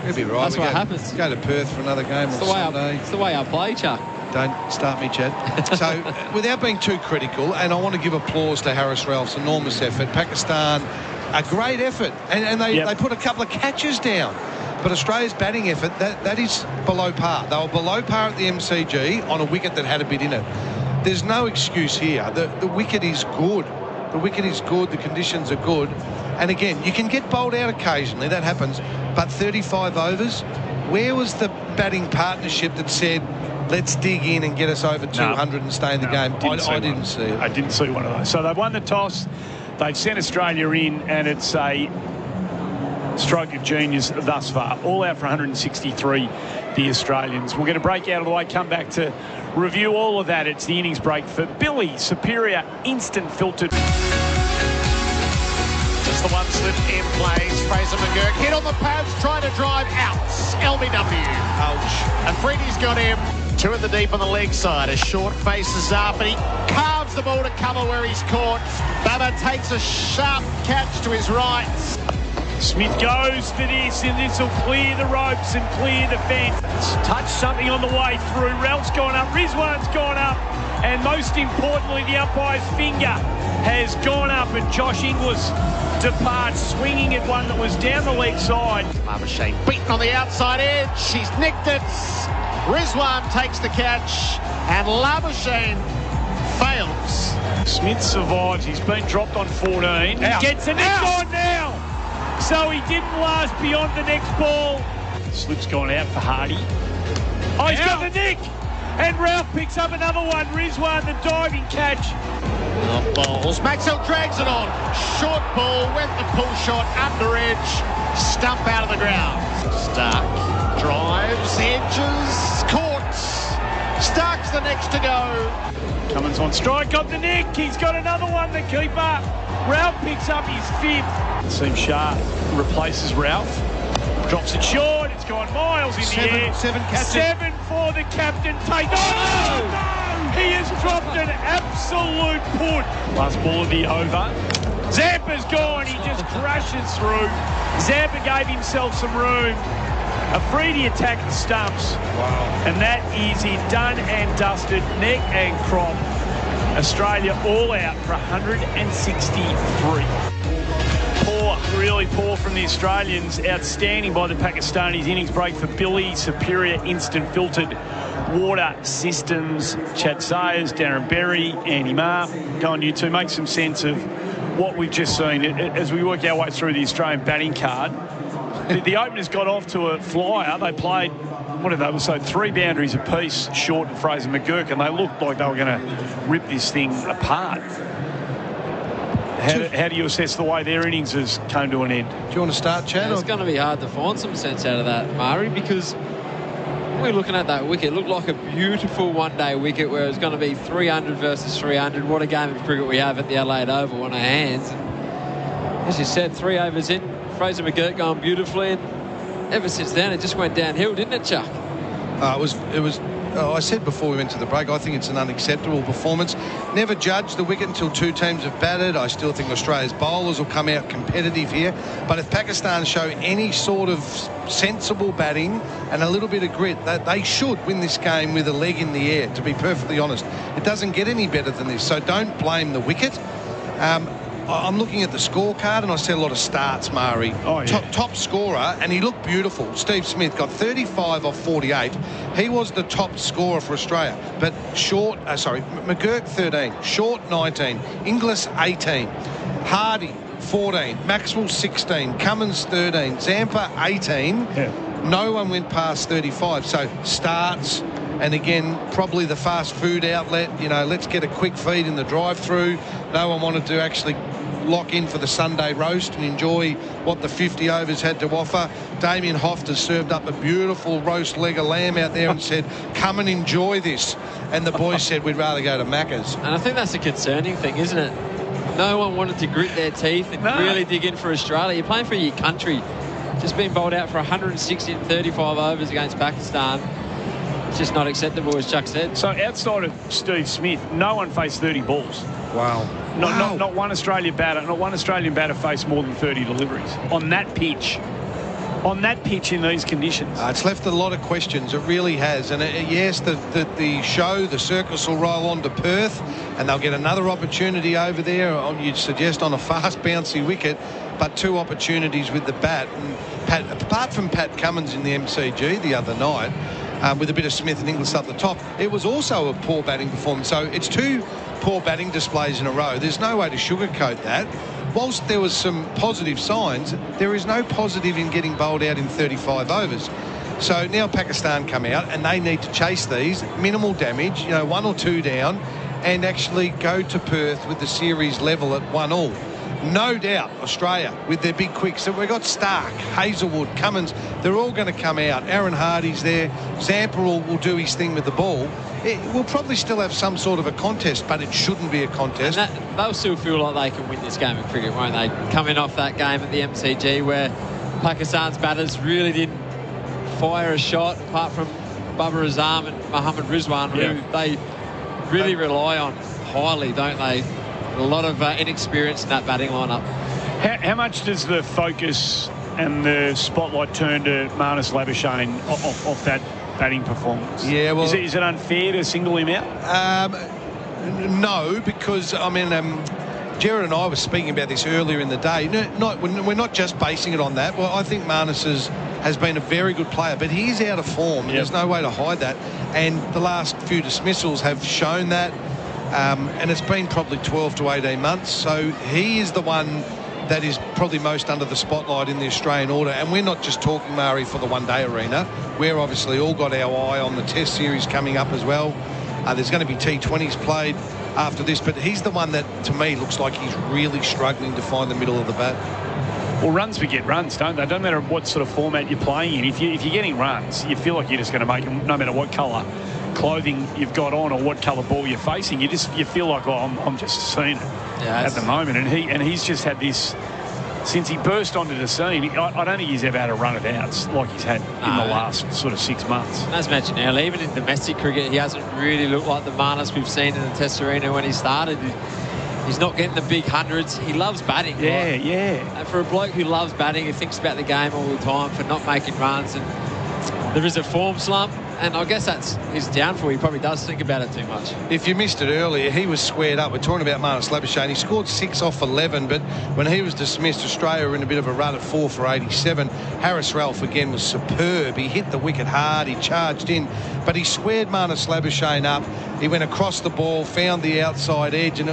You'll be right. That's what happens. Go to Perth for another game on Sunday. It's the way I play, Chuck. Don't start me, Chad. So, without being too critical, and I want to give applause to Harris Ralph's enormous effort. Pakistan, a great effort, and they put a couple of catches down. But Australia's batting effort, that is below par. They were below par at the MCG on a wicket that had a bit in it. There's no excuse here. The wicket is good. The wicket is good. The conditions are good. And again, you can get bowled out occasionally. That happens. But 35 overs, where was the batting partnership that said, let's dig in and get us over 200 and stay in the game? I didn't see it. I didn't see one of those. So they've won the toss. They've sent Australia in, and it's a stroke of genius thus far. All out for 163, the Australians. We'll get a break out of the way, come back to review all of that. It's the innings break for Billy Superior Instant Filtered. Just the one slip in plays. Fraser McGurk hit on the pads, trying to drive out. LBW. Ouch. And Freddie's got him. Two in the deep on the leg side. A short faces up and he carves the ball to cover where he's caught. Baba takes a sharp catch to his right. Smith goes for this, and this will clear the ropes and clear the fence. Touch something on the way through. Ralph's gone up, Rizwan's gone up, and most importantly, the umpire's finger has gone up, and Josh Inglis departs, swinging at one that was down the leg side. Labuschagne beaten on the outside edge. She's nicked it. Rizwan takes the catch, and Labuschagne fails. Smith survives. He's been dropped on 14. Out. Gets a nick on now. So he didn't last beyond the next ball. Slip's gone out for Hardy. Oh, he's got the nick. And Ralph picks up another one. Rizwan, the diving catch. Balls. Maxwell drags it on. Short ball, went the pull shot, under edge, stump out of the ground. Stark drives, edges, caught. Stark's the next to go. Cummins on strike, got the nick. He's got another one, the keeper. Ralph picks up his fifth. Seems sharp. Replaces Ralph. Drops it short. It's gone miles in the air. Seven for the captain. Take. Oh, no! He has dropped an absolute punt. Last ball of the over. Zampa's gone. He just crashes through. Zampa gave himself some room. Afridi attacked the stumps. Wow. And that is it. Done and dusted. Neck and crop. Australia all out for 163. Poor, really poor from the Australians. Outstanding by the Pakistanis. Innings break for Billy. Superior instant filtered water systems. Chad Sayers, Darren Berry, Andy Marr. Go on, you two. Make some sense of what we've just seen as we work our way through the Australian batting card. The openers got off to a flyer. They played, what did they say, 3 boundaries apiece, Short and Fraser McGurk, and they looked like they were going to rip this thing apart. How do you assess the way their innings has come to an end? Do you want to start, Chad? It's going to be hard to find some sense out of that, Murray, because when we're looking at that wicket, it looked like a beautiful one-day wicket where it was going to be 300 versus 300. What a game of cricket we have at the Adelaide Oval on our hands. And as you said, 3 overs in, Fraser McGurk going beautifully, and ever since then it just went downhill, didn't it, Chuck? It was. I said before we went to the break, I think it's an unacceptable performance. Never judge the wicket until 2 teams have batted. I still think Australia's bowlers will come out competitive here. But if Pakistan show any sort of sensible batting and a little bit of grit, they should win this game with a leg in the air, to be perfectly honest. It doesn't get any better than this, so don't blame the wicket. I'm looking at the scorecard and I see a lot of starts, Mari. Oh, yeah. Top scorer, and he looked beautiful. Steve Smith got 35 off 48. He was the top scorer for Australia. But McGurk 13, Short 19, Inglis 18, Hardy 14, Maxwell 16, Cummins 13, Zampa 18. Yeah. No one went past 35. So starts, and again, probably the fast food outlet, let's get a quick feed in the drive-through. No one wanted to actually lock in for the Sunday roast and enjoy what the 50 overs had to offer. Damien Hoft has served up a beautiful roast leg of lamb out there and said, come and enjoy this. And the boys said, we'd rather go to Macca's. And I think that's a concerning thing, isn't it? No one wanted to grit their teeth and really dig in for Australia. You're playing for your country. Just being bowled out for 160 and 35 overs against Pakistan. It's just not acceptable, as Chuck said. So outside of Steve Smith, no one faced 30 balls. Wow. Not one Australian batter faced more than 30 deliveries on that pitch. On that pitch in these conditions. It's left a lot of questions. It really has. And yes, the circus will roll on to Perth, and they'll get another opportunity over there, you'd suggest, on a fast, bouncy wicket. But 2 opportunities with the bat. And apart from Pat Cummins in the MCG the other night, with a bit of Smith and Inglis up the top, it was also a poor batting performance. So it's 2 poor batting displays in a row. There's no way to sugarcoat that. Whilst there was some positive signs, there is no positive in getting bowled out in 35 overs. So now Pakistan come out and they need to chase these, minimal damage, 1 or 2 down, and actually go to Perth with the series level at 1-1. no doubt Australia with their big quicks. So we've got Stark, Hazelwood, Cummins. They're all going to come out. Aaron Hardy's there. Zampa will do his thing with the ball. We'll probably still have some sort of a contest, but it shouldn't be a contest. And they'll still feel like they can win this game of cricket, won't they? Coming off that game at the MCG where Pakistan's batters really didn't fire a shot apart from Babar Azam and Mohammad Rizwan, who they really rely on highly, don't they? A lot of inexperience in that batting lineup. How much does the focus and the spotlight turn to Marnus Labuschagne off that batting performance? Yeah, well, is it unfair to single him out? No, because I mean, Gerard and I were speaking about this earlier in the day. We're not just basing it on that. Well, I think Marnus has been a very good player, but he is out of form. There's no way to hide that. And the last few dismissals have shown that. And it's been probably 12 to 18 months. So he is the one that is probably most under the spotlight in the Australian order. And we're not just talking, Murray, for the one-day arena. We're obviously all got our eye on the Test series coming up as well. There's going to be T20s played after this, but he's the one that, to me, looks like he's really struggling to find the middle of the bat. Well, runs beget runs, don't they? Don't matter what sort of format you're playing in. If you're getting runs, you feel like you're just going to make them, no matter what colour clothing you've got on or what colour ball you're facing. You feel like, I'm just seeing it at the moment. And he's just had this since he burst onto the scene. I don't think he's ever had a run of outs like he's had in the last sort of 6 months. As mentioned earlier, even in domestic cricket, he hasn't really looked like the Marnus we've seen in the Test arena when he started. He's not getting the big hundreds. He loves batting. Yeah, right? yeah. And for a bloke who loves batting, who thinks about the game all the time, for not making runs, and there is a form slump, and I guess that's his downfall. He probably does think about it too much. If you missed it earlier, he was squared up. We're talking about Marnus Labuschagne. He scored 6 off 11, but when he was dismissed, Australia were in a bit of a run at 4 for 87. Harris Ralph again was superb. He hit the wicket hard. He charged in, but he squared Marnus Labuschagne up. He went across the ball, found the outside edge, and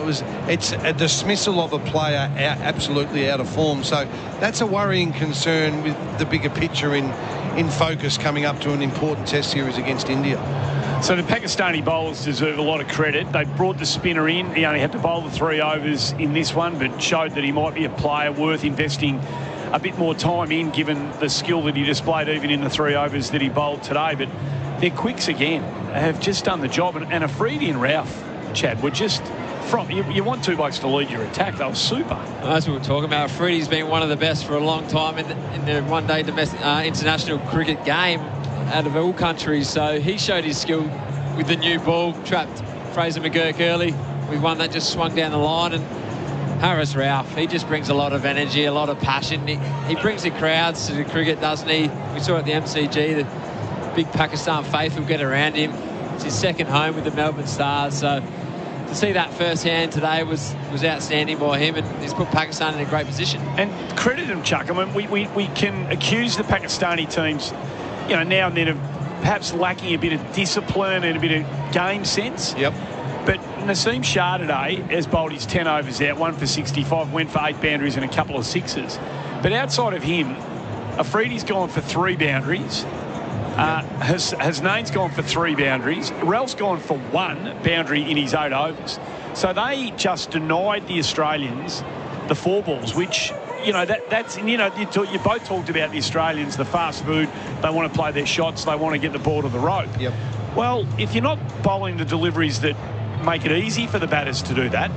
it's a dismissal of a player absolutely out of form. So that's a worrying concern with the bigger picture in focus coming up to an important Test series against India. So the Pakistani bowlers deserve a lot of credit. They brought the spinner in. He only had to bowl the 3 overs in this one, but showed that he might be a player worth investing a bit more time in, given the skill that he displayed even in the 3 overs that he bowled today. But their quicks again have just done the job. And Afridi and Ralph, Chad, were just you want 2 blokes to lead your attack. They were super. That's what we're talking about. Afridi's been one of the best for a long time in the one-day domestic international cricket game out of all countries. So he showed his skill with the new ball, trapped Fraser McGurk early with one that just swung down the line. And Harris Ralph, he just brings a lot of energy, a lot of passion. He brings the crowds to the cricket, doesn't he? We saw at the MCG, the big Pakistan faithful get around him. It's his second home with the Melbourne Stars. So to see that firsthand today was outstanding by him, and he's put Pakistan in a great position. And credit him, Chuck. I mean, we can accuse the Pakistani teams, now and then, of perhaps lacking a bit of discipline and a bit of game sense. Yep. But Naseem Shah today has bowled his 10 overs out, 1 for 65, went for 8 boundaries and a couple of sixes. But outside of him, Afridi's gone for 3 boundaries. Hasnain's gone for 3 boundaries. Ralph's gone for 1 boundary in his 8 overs. So they just denied the Australians the 4 balls, which, you both talked about the Australians, the fast food. They want to play their shots. They want to get the ball to the rope. Yep. Well, if you're not bowling the deliveries that make it easy for the batters to do that,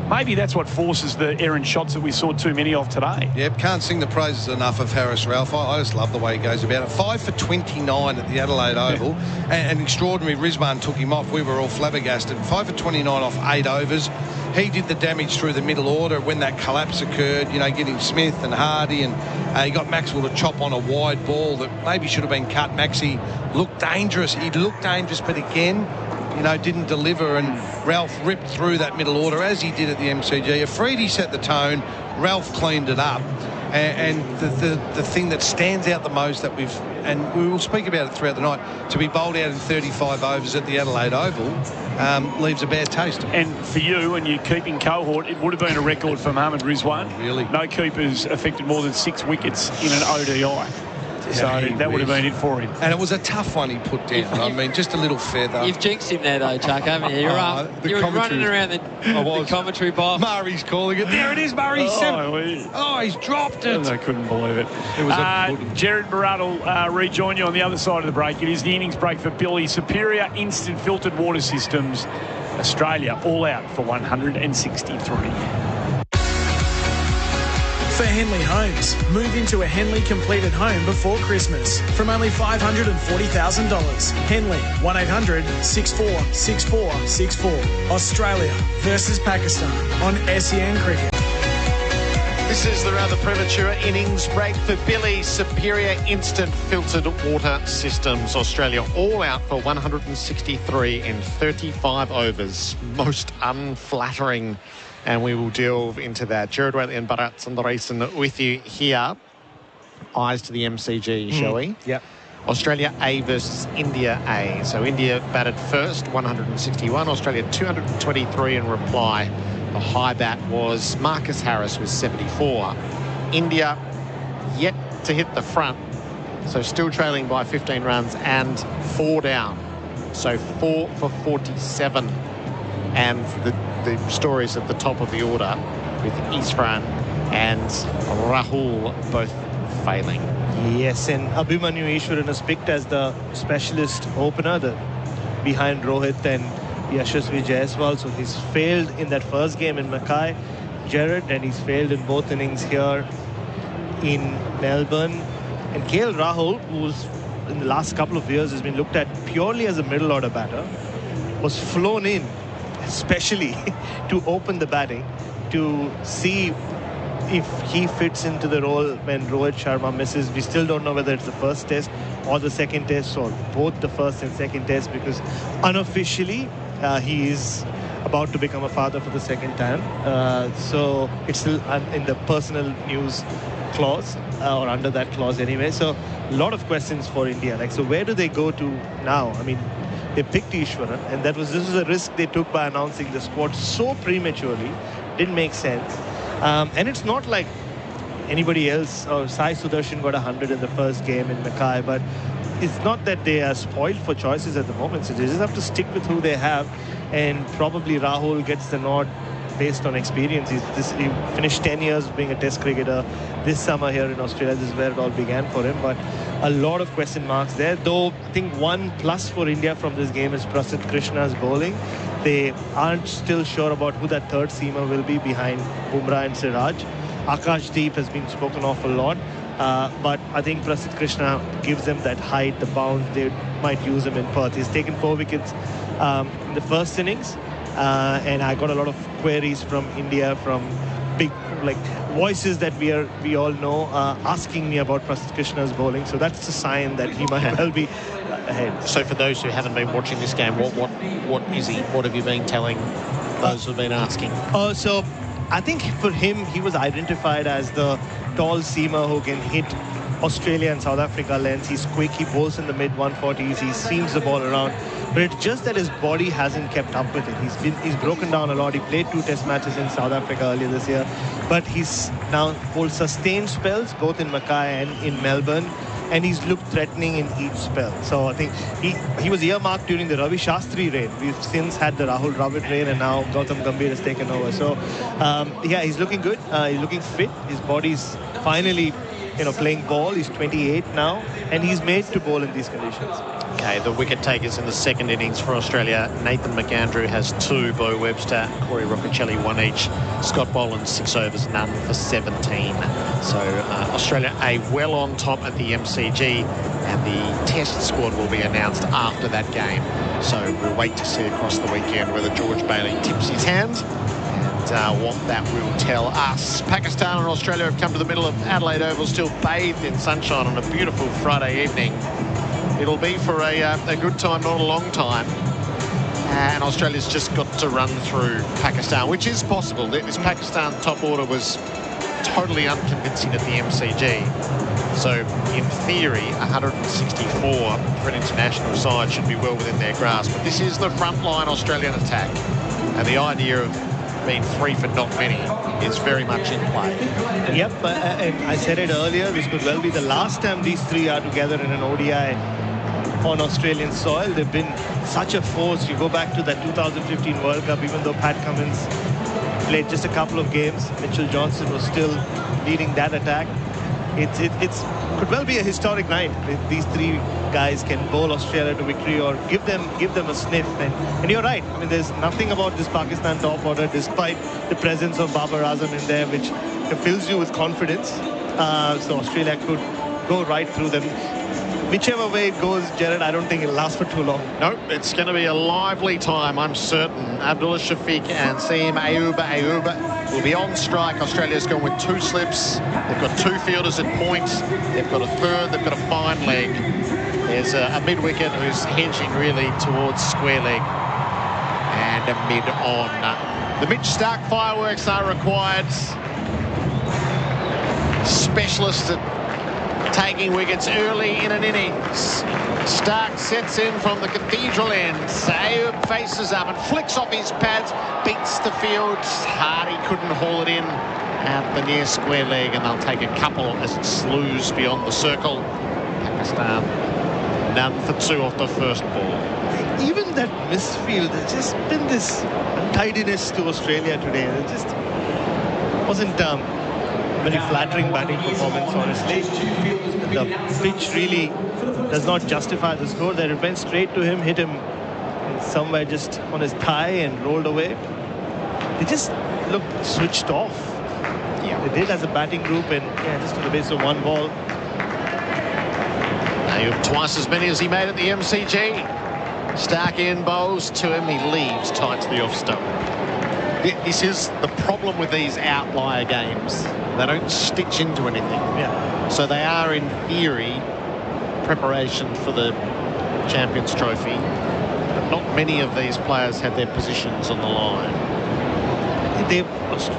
maybe that's what forces the errant shots that we saw too many of today. Yep, can't sing the praises enough of Harris Ralph. I just love the way he goes about it. 5 for 29 at the Adelaide Oval. And extraordinary, Rizwan took him off. We were all flabbergasted. 5 for 29 off 8 overs. He did the damage through the middle order when that collapse occurred, getting Smith and Hardy, and he got Maxwell to chop on a wide ball that maybe should have been cut. Maxey looked dangerous. He looked dangerous, but again, didn't deliver, and Ralph ripped through that middle order as he did at the MCG. Afridi set the tone, Ralph cleaned it up, and the thing that stands out the most that and we will speak about it throughout the night, to be bowled out in 35 overs at the Adelaide Oval leaves a bad taste. And for you and your keeping cohort, it would have been a record for Mohammad Rizwan. Really? No keepers affected more than 6 wickets in an ODI. that would have been it for him. And it was a tough one he put down. I mean, just a little feather. You've jinxed him there, though, Chuck, haven't you? You're running around the commentary box. Murray's calling it. There it is, Murray. He's dropped it. I couldn't believe it. It was Gerard Wheatley will rejoin you on the other side of the break. It is the innings break for Billy. Superior Instant Filtered Water Systems. Australia all out for 163. For Henley Homes, move into a Henley completed home before Christmas from only $540,000. Henley, 1-800-646464. Australia versus Pakistan on SEN Cricket. This is the rather premature innings break for Billy. Superior Instant Filtered Water Systems. Australia all out for 163 in 35 overs. Most unflattering. And we will delve into that. Gerard Wheatley and Bharat Sundaresan with you here. Eyes to the MCG, shall we? Yep. Australia A versus India A. So India batted first, 161. Australia 223 in reply. The high bat was Marcus Harris with 74. India yet to hit the front. So still trailing by 15 runs and 4 down. So 4 for 47. And the stories at the top of the order with Isran and Rahul both failing. Yes, and Abhimanyu Ishwaran is picked as the specialist opener behind Rohit and Yashasvi Jaiswal. So he's failed in that first game in Mackay, Gerard, and he's failed in both innings here in Melbourne. And KL Rahul, who's in the last couple of years has been looked at purely as a middle order batter, was flown in especially to open the batting to see if he fits into the role when Rohit Sharma misses. We still don't know whether it's the first test or the second test or both the first and second test, because unofficially he is about to become a father for the second time. So it's still in the personal news clause or under that clause anyway. So a lot of questions for India. Like, so where do they go to now? I mean, they picked Ishwaran, and this was a risk they took by announcing the squad so prematurely. Didn't make sense. And it's not like anybody else, or Sai Sudarshan got 100 in the first game in Mackay, but it's not that they are spoiled for choices at the moment. So they just have to stick with who they have, and probably Rahul gets the nod based on experience. He finished 10 years being a test cricketer. This summer here in Australia, this is where it all began for him. But a lot of question marks there. Though I think one plus for India from this game is Prasidh Krishna's bowling. They aren't still sure about who that third seamer will be behind Bumrah and Siraj. Akashdeep has been spoken of a lot. But I think Prasidh Krishna gives them that height, the bounce. They might use him in Perth. He's taken 4 wickets in the first innings. And I got a lot of queries from India, from big voices that we all know, asking me about Prasidh Krishna's bowling. So that's a sign that he might well be ahead. So for those who haven't been watching this game, what is he? What have you been telling those who've been asking? So I think for him, he was identified as the tall seamer who can hit Australia and South Africa lengths. He's quick, he bowls in the mid-140s, he seams the ball around. But it's just that his body hasn't kept up with it. He's broken down a lot. He played 2 test matches in South Africa earlier this year. But he's now bowled sustained spells, both in Mackay and in Melbourne. And he's looked threatening in each spell. So I think he was earmarked during the Ravi Shastri reign. We've since had the Rahul Dravid reign, and now Gautam Gambhir has taken over. So yeah, he's looking good. He's looking fit. His body's finally playing ball. He's 28 now, and he's made to bowl in these conditions. Okay, the wicket takers in the second innings for Australia. Nathan McAndrew has 2, Bo Webster, Corey Roccacelli 1 each. Scott Boland 6 overs, none for 17. So Australia A well on top at the MCG, and the test squad will be announced after that game. So we'll wait to see across the weekend whether George Bailey tips his hand. And what that will tell us. Pakistan and Australia have come to the middle of Adelaide Oval, still bathed in sunshine on a beautiful Friday evening. It'll be for a good time, not a long time. And Australia's just got to run through Pakistan, which is possible. This Pakistan top order was totally unconvincing at the MCG. So, in theory, 164 for an international side should be well within their grasp. But this is the frontline Australian attack. And the idea of been 3 for not many is very much in play. Yep, and I said it earlier, this could well be the last time these three are together in an ODI on Australian soil. They've been such a force. You go back to that 2015 World Cup, even though Pat Cummins played just a couple of games, Mitchell Johnson was still leading that attack. It's could well be a historic night if these three guys can bowl Australia to victory or give them a sniff. And you're right. I mean, there's nothing about this Pakistan top order, despite the presence of Babar Azam in there, which fills you with confidence. So Australia could go right through them. Whichever way it goes, Gerard, I don't think it'll last for too long. Nope, it's going to be a lively time, I'm certain. Abdullah Shafiq and Seem Ayub will be on strike. Australia's gone with 2 slips. They've got 2 fielders at points. They've got a third. They've got a fine leg. There's a mid-wicket who's hinging really towards square leg. And a mid-on. The Mitch Starc fireworks are required. Specialist at taking wickets early in an innings. Starc sets in from the cathedral end. Ayub faces up and flicks off his pads, beats the field. Hardy couldn't haul it in at the near square leg, and they'll take a couple as it slews beyond the circle. Pakistan none for 2 off the first ball. Even that misfield, there's just been this untidiness to Australia today. It just wasn't very flattering batting performance, honestly. The pitch really does not justify the score. That it went straight to him, hit him somewhere just on his thigh and rolled away. They just looked switched off. Yeah, they did as a batting group, and just to the base of 1 ball. Ayub twice as many as he made at the MCG. Starc in bowls to him, he leaves tight to the off stump. This is the problem with these outlier games. They don't stitch into anything. Yeah. So they are, in theory, preparation for the Champions Trophy. But not many of these players had their positions on the line.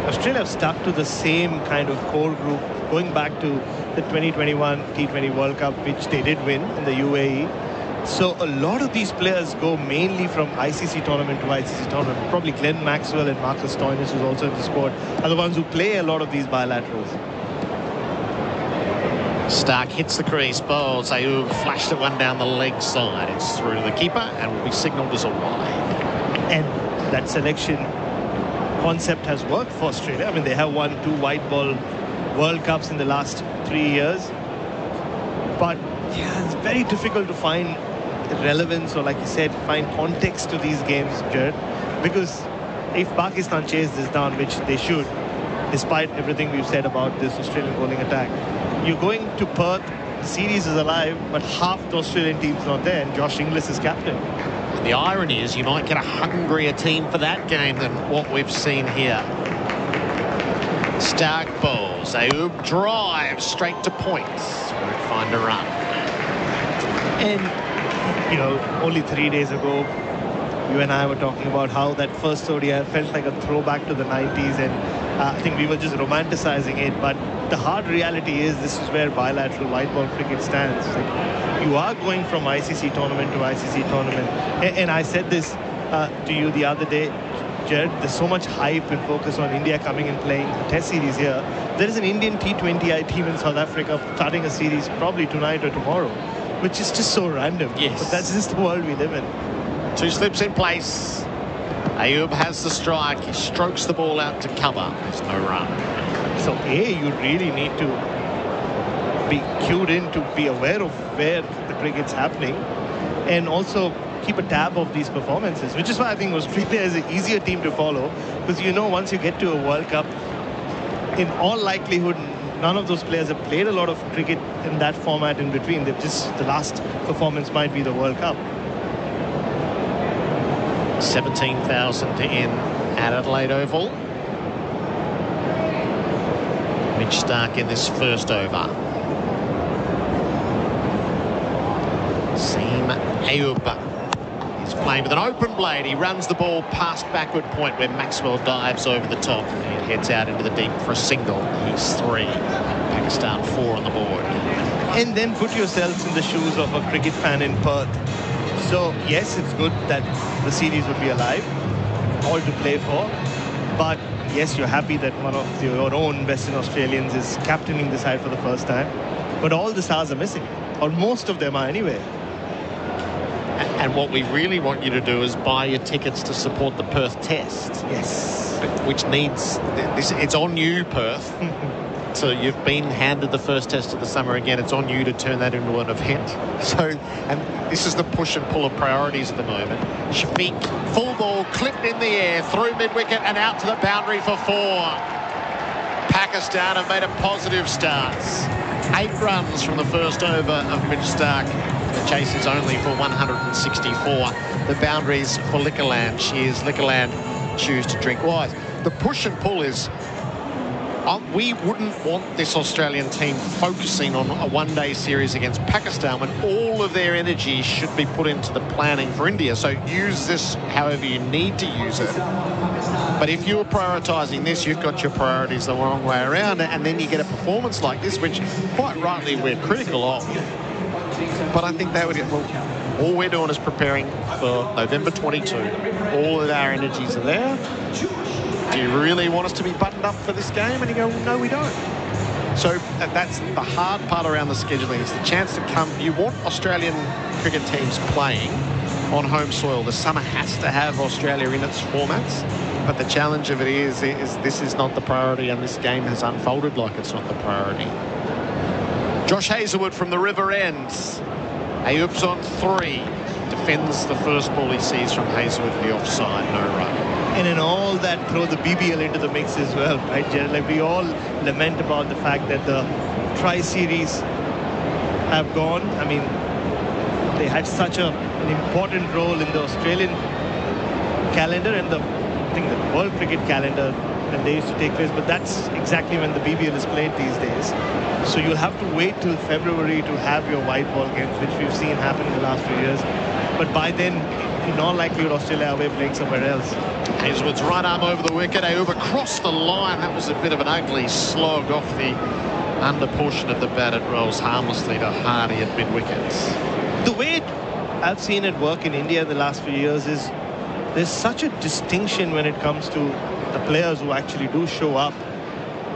Australia have stuck to the same kind of core group going back to the 2021 T20 World Cup, which they did win in the UAE. So a lot of these players go mainly from ICC tournament to ICC tournament. Probably Glenn Maxwell and Marcus Stoinis, who's also in the squad, are the ones who play a lot of these bilaterals. Starc hits the crease, bowls. Ayub flashed it one down the leg side. It's through to the keeper and will be signalled as a wide. And that selection concept has worked for Australia. I mean, they have won 2 white ball World Cups in the last 3 years. But yeah, it's very difficult to find relevance, or like you said, find context to these games, Gerard, because if Pakistan chase this down, which they should, despite everything we've said about this Australian bowling attack, you're going to Perth, the series is alive, but half the Australian team's not there, and Josh Inglis is captain. The irony is you might get a hungrier team for that game than what we've seen here. Starc bowls. Ayub drives straight to points. Won't find a run. And only 3 days ago, you and I were talking about how that first ODI felt like a throwback to the 90s, and I think we were just romanticizing it. But the hard reality is this is where bilateral white ball cricket stands. Like, you are going from ICC tournament to ICC tournament. And I said this to you the other day, Gerard, there's so much hype and focus on India coming and playing a test series here. There is an Indian T20I team in South Africa starting a series probably tonight or tomorrow, which is just so random. Yes. But that's just the world we live in. 2 slips in place. Ayub has the strike. He strokes the ball out to cover. There's no run. So, you really need to be cued in to be aware of where the cricket's happening, and also keep a tab of these performances, which is why I think Australia is an easier team to follow, because once you get to a World Cup, in all likelihood, none of those players have played a lot of cricket in that format in between. They've just, the last performance might be the World Cup. 17,000 in at Adelaide Oval. Mitch Starc in this first over. Seem Ayub. He's playing with an open blade. He runs the ball past backward point where Maxwell dives over the top and heads out into the deep for a single. He's 3. Pakistan 4 on the board. And then put yourselves in the shoes of a cricket fan in Perth. So, yes, it's good that the series would be alive, all to play for. But yes, you're happy that one of your own Western Australians is captaining the side for the first time. But all the stars are missing, or most of them are anyway. And what we really want you to do is buy your tickets to support the Perth Test. Yes. Which needs this. It's on you, Perth. So you've been handed the first test of the summer again. It's on you to turn that into an event. So, and this is the push and pull of priorities at the moment. Shafiq, full ball, clipped in the air, through mid-wicket and out to the boundary for 4. Pakistan have made a positive start. 8 runs from the first over of Mitch Stark. The chase is only for 164. The boundaries for Liquorland. Cheers, Liquorland. Choose to drink wise. The push and pull is we wouldn't want this Australian team focusing on a one-day series against Pakistan when all of their energy should be put into the planning for India. So use this however you need to use it. But if you're prioritising this, you've got your priorities the wrong way around, and then you get a performance like this, which quite rightly we're critical of. But I think that would get, well, all we're doing is preparing for November 22. All of our energies are there. Do you really want us to be buttoned up for this game? And you go, well, no, we don't. So that's the hard part around the scheduling. It's the chance to come. You want Australian cricket teams playing on home soil. The summer has to have Australia in its formats. But the challenge of it is this is not the priority, and this game has unfolded like it's not the priority. Josh Hazlewood from the River End. Ayub's on 3. Defends the first ball he sees from Hazlewood for the offside. No run. And in all that, throw the BBL into the mix as well, right, Gerard? Like, we all lament about the fact that the Tri-Series have gone. I mean, they had such an important role in the Australian calendar and the World Cricket calendar when they used to take place. But that's exactly when the BBL is played these days. So you'll have to wait till February to have your white ball games, which we've seen happen in the last few years. But by then, in all likelihood, Australia are away playing somewhere else. Hazlewood's right arm over the wicket. Ayub across the line. That was a bit of an ugly slog off the under portion of the bat. It rolls harmlessly to Hardy at mid-wickets. The way I've seen it work in India in the last few years is there's such a distinction when it comes to the players who actually do show up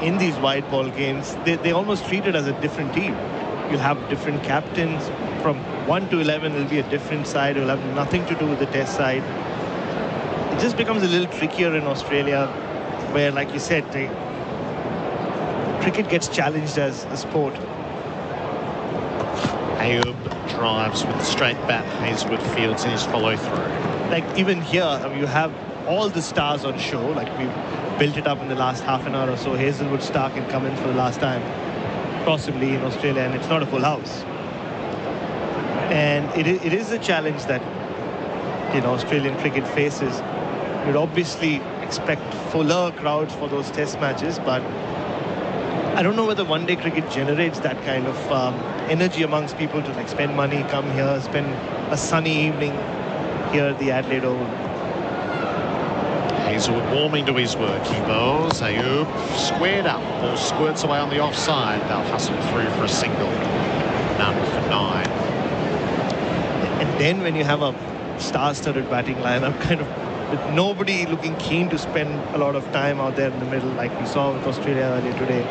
in these white ball games. They almost treat it as a different team. You'll have different captains. From 1 to 11, it'll be a different side. It'll have nothing to do with the test side. It just becomes a little trickier in Australia, where, like you said, cricket gets challenged as a sport. Ayub drives with the straight bat. Hazlewood fields in his follow-through. Like, even here, I mean, you have all the stars on show. Like, we've built it up in the last half an hour or so. Hazlewood, Stark can come in for the last time, possibly in Australia, and it's not a full house. And it is a challenge that, you know, Australian cricket faces. You'd obviously expect fuller crowds for those test matches, but I don't know whether one-day cricket generates that kind of energy amongst people to, like, spend money, come here, spend a sunny evening here at the Adelaide Oval. Hazlewood warming to his work. He bowls. Ayub squared up. Ball squirts away on the offside. They'll hustle through for a single. None for 9. And then when you have a star-studded batting lineup, kind of with nobody looking keen to spend a lot of time out there in the middle, like we saw with Australia earlier today,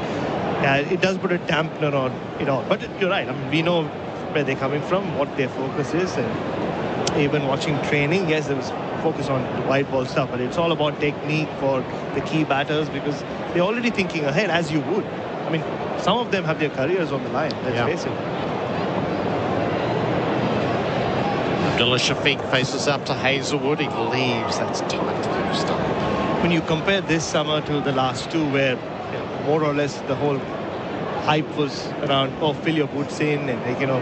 it does put a dampener on it all. But you're right. I mean, we know where they're coming from, what their focus is, and even watching training, yes, there was focus on the white ball stuff, but it's all about technique for the key batters, because they're already thinking ahead, as you would. I mean, some of them have their careers on the line, let's face it. Abdullah Shafiq faces up to Hazlewood. He believes that's tight to do stop. When you compare this summer to the last two, where, you know, more or less the whole hype was around, oh, fill your boots in and, like, you know,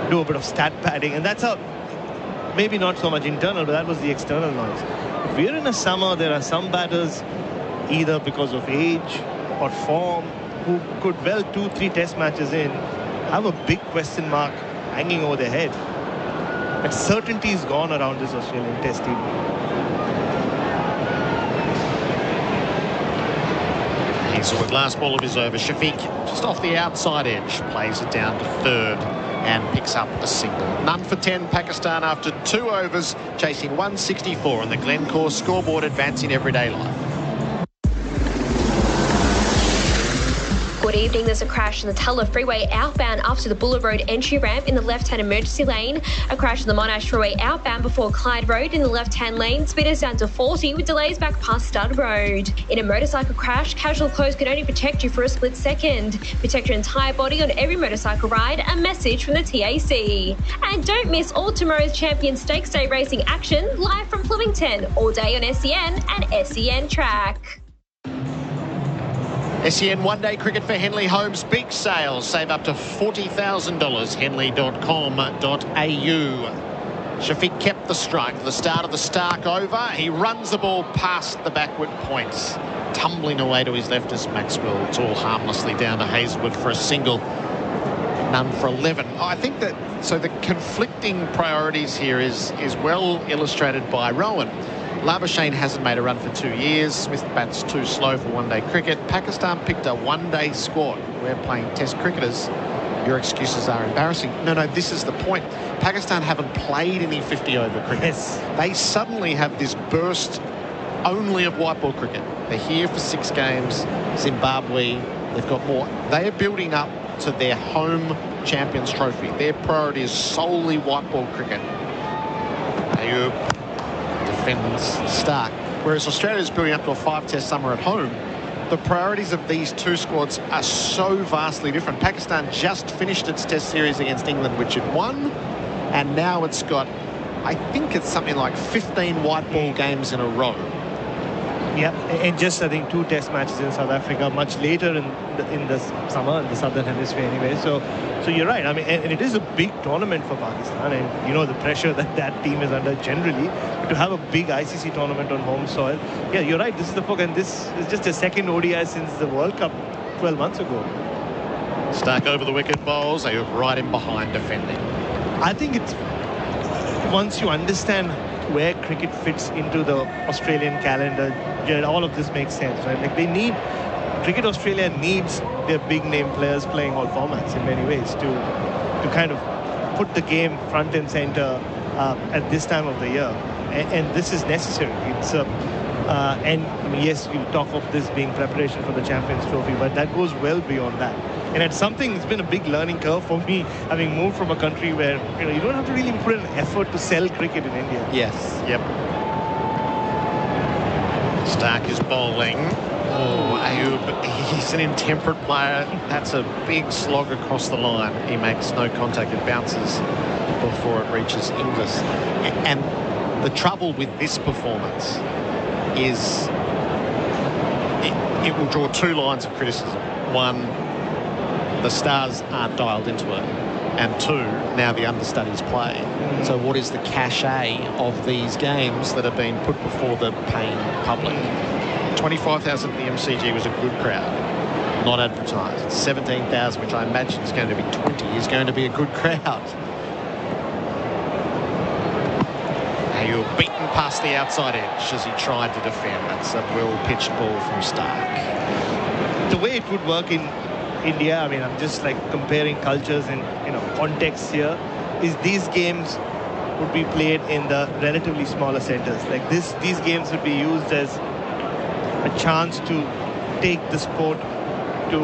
do a bit of stat padding, and that's how, maybe not so much internal, but that was the external noise. If we're in a summer, there are some batters, either because of age or form, who could well 2-3 test matches in have a big question mark hanging over their head. But certainty is gone around this Australian test team. Hazlewood, last ball of his over. Shafiq just off the outside edge, plays it down to third and picks up a single. None for 10 Pakistan after 2 overs, chasing 164 on the Glencore scoreboard, advancing everyday life. Good evening. There's a crash on the Tulla Freeway outbound after the Buller Road entry ramp in the left-hand emergency lane. A crash on the Monash Freeway outbound before Clyde Road in the left-hand lane. Speeders down to 40 with delays back past Stud Road. In a motorcycle crash, casual clothes can only protect you for a split second. Protect your entire body on every motorcycle ride. A message from the TAC. And don't miss all tomorrow's Champion Stakes Day racing action live from Flemington all day on SEN and SEN Track. SEN one-day cricket for Henley Holmes. Big sales. Save up to $40,000. Henley.com.au. Shafiq kept the strike. The start of the Stark over. He runs the ball past the backward points. Tumbling away to his left as Maxwell. It's all harmlessly down to Hazelwood for a single. None for 11. I think that, so the conflicting priorities here is well illustrated by Rowan. Labuschagne hasn't made a run for 2 years. Smith bats too slow for one-day cricket. Pakistan picked a one-day squad. We're playing test cricketers. Your excuses are embarrassing. No, this is the point. Pakistan haven't played any 50-over cricket. Yes. They suddenly have this burst only of white ball cricket. They're here for 6 games. Zimbabwe, they've got more. They are building up to their home Champions Trophy. Their priority is solely white ball cricket. Ayub defends Stark. Whereas Australia's building up to a 5-test summer at home. The priorities of these two squads are so vastly different. Pakistan just finished its test series against England, which it won, and now it's got, I think it's something like 15 white ball games in a row. Yeah, and just I think 2 test matches in South Africa much later in the summer, in the Southern Hemisphere anyway. So you're right. I mean, and it is a big tournament for Pakistan, and you know the pressure that team is under generally. But to have a big ICC tournament on home soil, yeah, you're right. This is the book, and this is just a second ODI since the World Cup 12 months ago. Stark over the wicket bowls. They were right in behind defending. I think it's once you understand where cricket fits into the Australian calendar, all of this makes sense, right? Like Cricket Australia needs their big name players playing all formats in many ways to kind of put the game front and center at this time of the year, and this is necessary. It's and I mean, yes, you talk of this being preparation for the Champions Trophy, but that goes well beyond that. And it's something, it's been a big learning curve for me, having moved from a country where you don't have to really put an effort to sell cricket in India. Yes. Yep. Stark is bowling. Oh, Ayub, he's an intemperate player. That's a big slog across the line. He makes no contact. It bounces before it reaches Inglis. And the trouble with this performance is it will draw 2 lines of criticism. One, the stars aren't dialed into it, and 2, now the understudies play. So what is the cachet of these games that have been put before the paying public? 25,000 at the MCG was a good crowd, not advertised. 17,000, which I imagine is going to be 20, is going to be a good crowd. You're beaten past the outside edge as he tried to defend. That's a well-pitched ball from Stark. The way it would work in India, I mean, I'm just like comparing cultures and context here, is these games would be played in the relatively smaller centers. Like these games would be used as a chance to take the sport to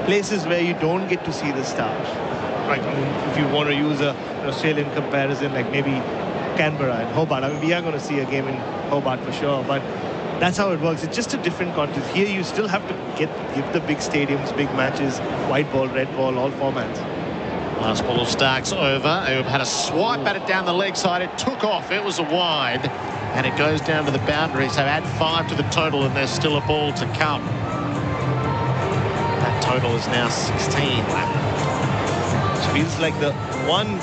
places where you don't get to see the stars. Right. I mean, if you want to use an Australian comparison, like maybe Canberra and Hobart. I mean, we are going to see a game in Hobart for sure, but that's how it works. It's just a different context. Here you still have to give the big stadiums, big matches, white ball, red ball, all formats. Last ball of Stark's over. Ayub had a swipe at it down the leg side. It took off. It was a wide, and it goes down to the boundary. So add 5 to the total, and there's still a ball to come. That total is now 16. It feels like the one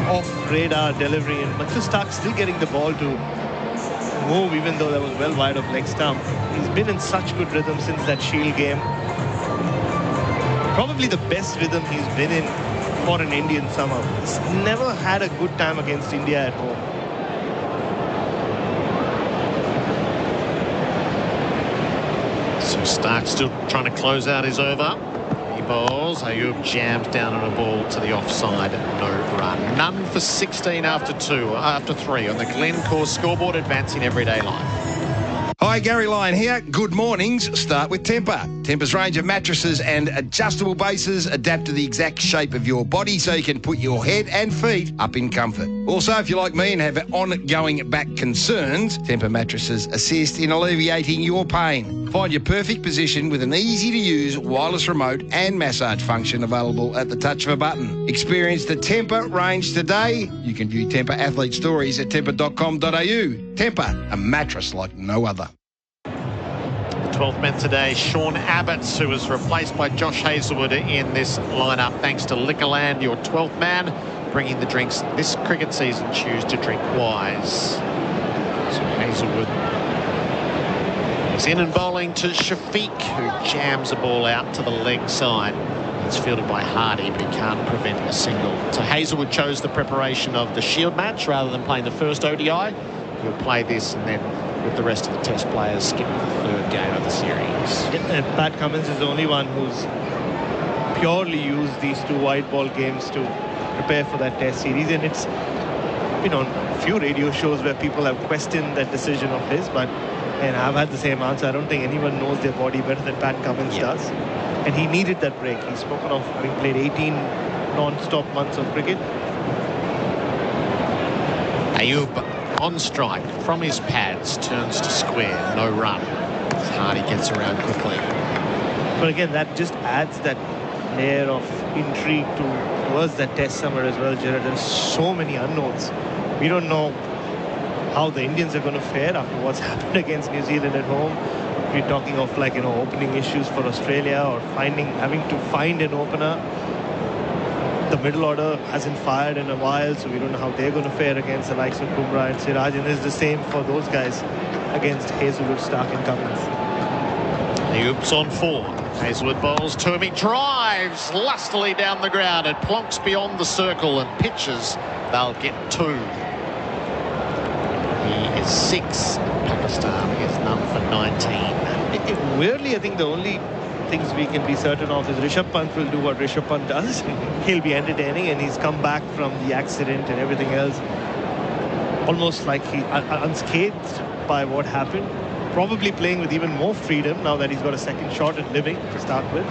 off-radar delivery, and Matthew Stark still getting the ball to move, even though that was well wide of leg stump. He's been in such good rhythm since that Shield game. Probably the best rhythm he's been in for an Indian summer. He's never had a good time against India at home. So Stark still trying to close out his over. He bowls. Ayub jams down on a ball to the offside. No run. None for 16 after 3 on the Glencore scoreboard, advancing everyday life. Hi, Gary Lyon here. Good mornings start with temper. Tempur's range of mattresses and adjustable bases adapt to the exact shape of your body so you can put your head and feet up in comfort. Also, if you're like me and have ongoing back concerns, Tempur mattresses assist in alleviating your pain. Find your perfect position with an easy-to-use wireless remote and massage function available at the touch of a button. Experience the Tempur range today. You can view Tempur athlete stories at tempur.com.au. Tempur, a mattress like no other. 12th man today, Sean Abbots, who was replaced by Josh Hazlewood in this lineup. Thanks to Liquorland, your 12th man, bringing the drinks this cricket season. Choose to drink wise. So Hazlewood is in and bowling to Shafiq, who jams a ball out to the leg side. It's fielded by Hardy, but he can't prevent a single. So Hazlewood chose the preparation of the Shield match rather than playing the first ODI. He'll play this and then, with the rest of the Test players, skip the third game of the series. And Pat Cummins is the only one who's purely used these two white ball games to prepare for that Test series. And it's been on a few radio shows where people have questioned that decision of his, but and I've had the same answer. I don't think anyone knows their body better than Pat Cummins does. And he needed that break. He's spoken of having played 18 non-stop months of cricket. Ayub on strike from his pads, turns to square, no run. Hardy gets around quickly. But again, that just adds that layer of intrigue towards that Test summer as well, Gerard. There's so many unknowns. We don't know how the Indians are going to fare after what's happened against New Zealand at home. We're talking of, like, opening issues for Australia, or having to find an opener. The middle order hasn't fired in a while, so we don't know how they're going to fare against the likes of Bumrah and Siraj, and it's the same for those guys against Hazlewood, Stark and Cummins. Ayub's on 4. Hazlewood bowls to him. He drives lustily down the ground. It plonks beyond the circle and pitches. They'll get 2. He is 6 in Pakistan. He is none for 19. Weirdly, I think the only things we can be certain of is Rishabh Pant will do what Rishabh Pant does. He'll be entertaining, and he's come back from the accident and everything else almost like he unscathed by what happened, probably playing with even more freedom now that he's got a second shot at living to start with.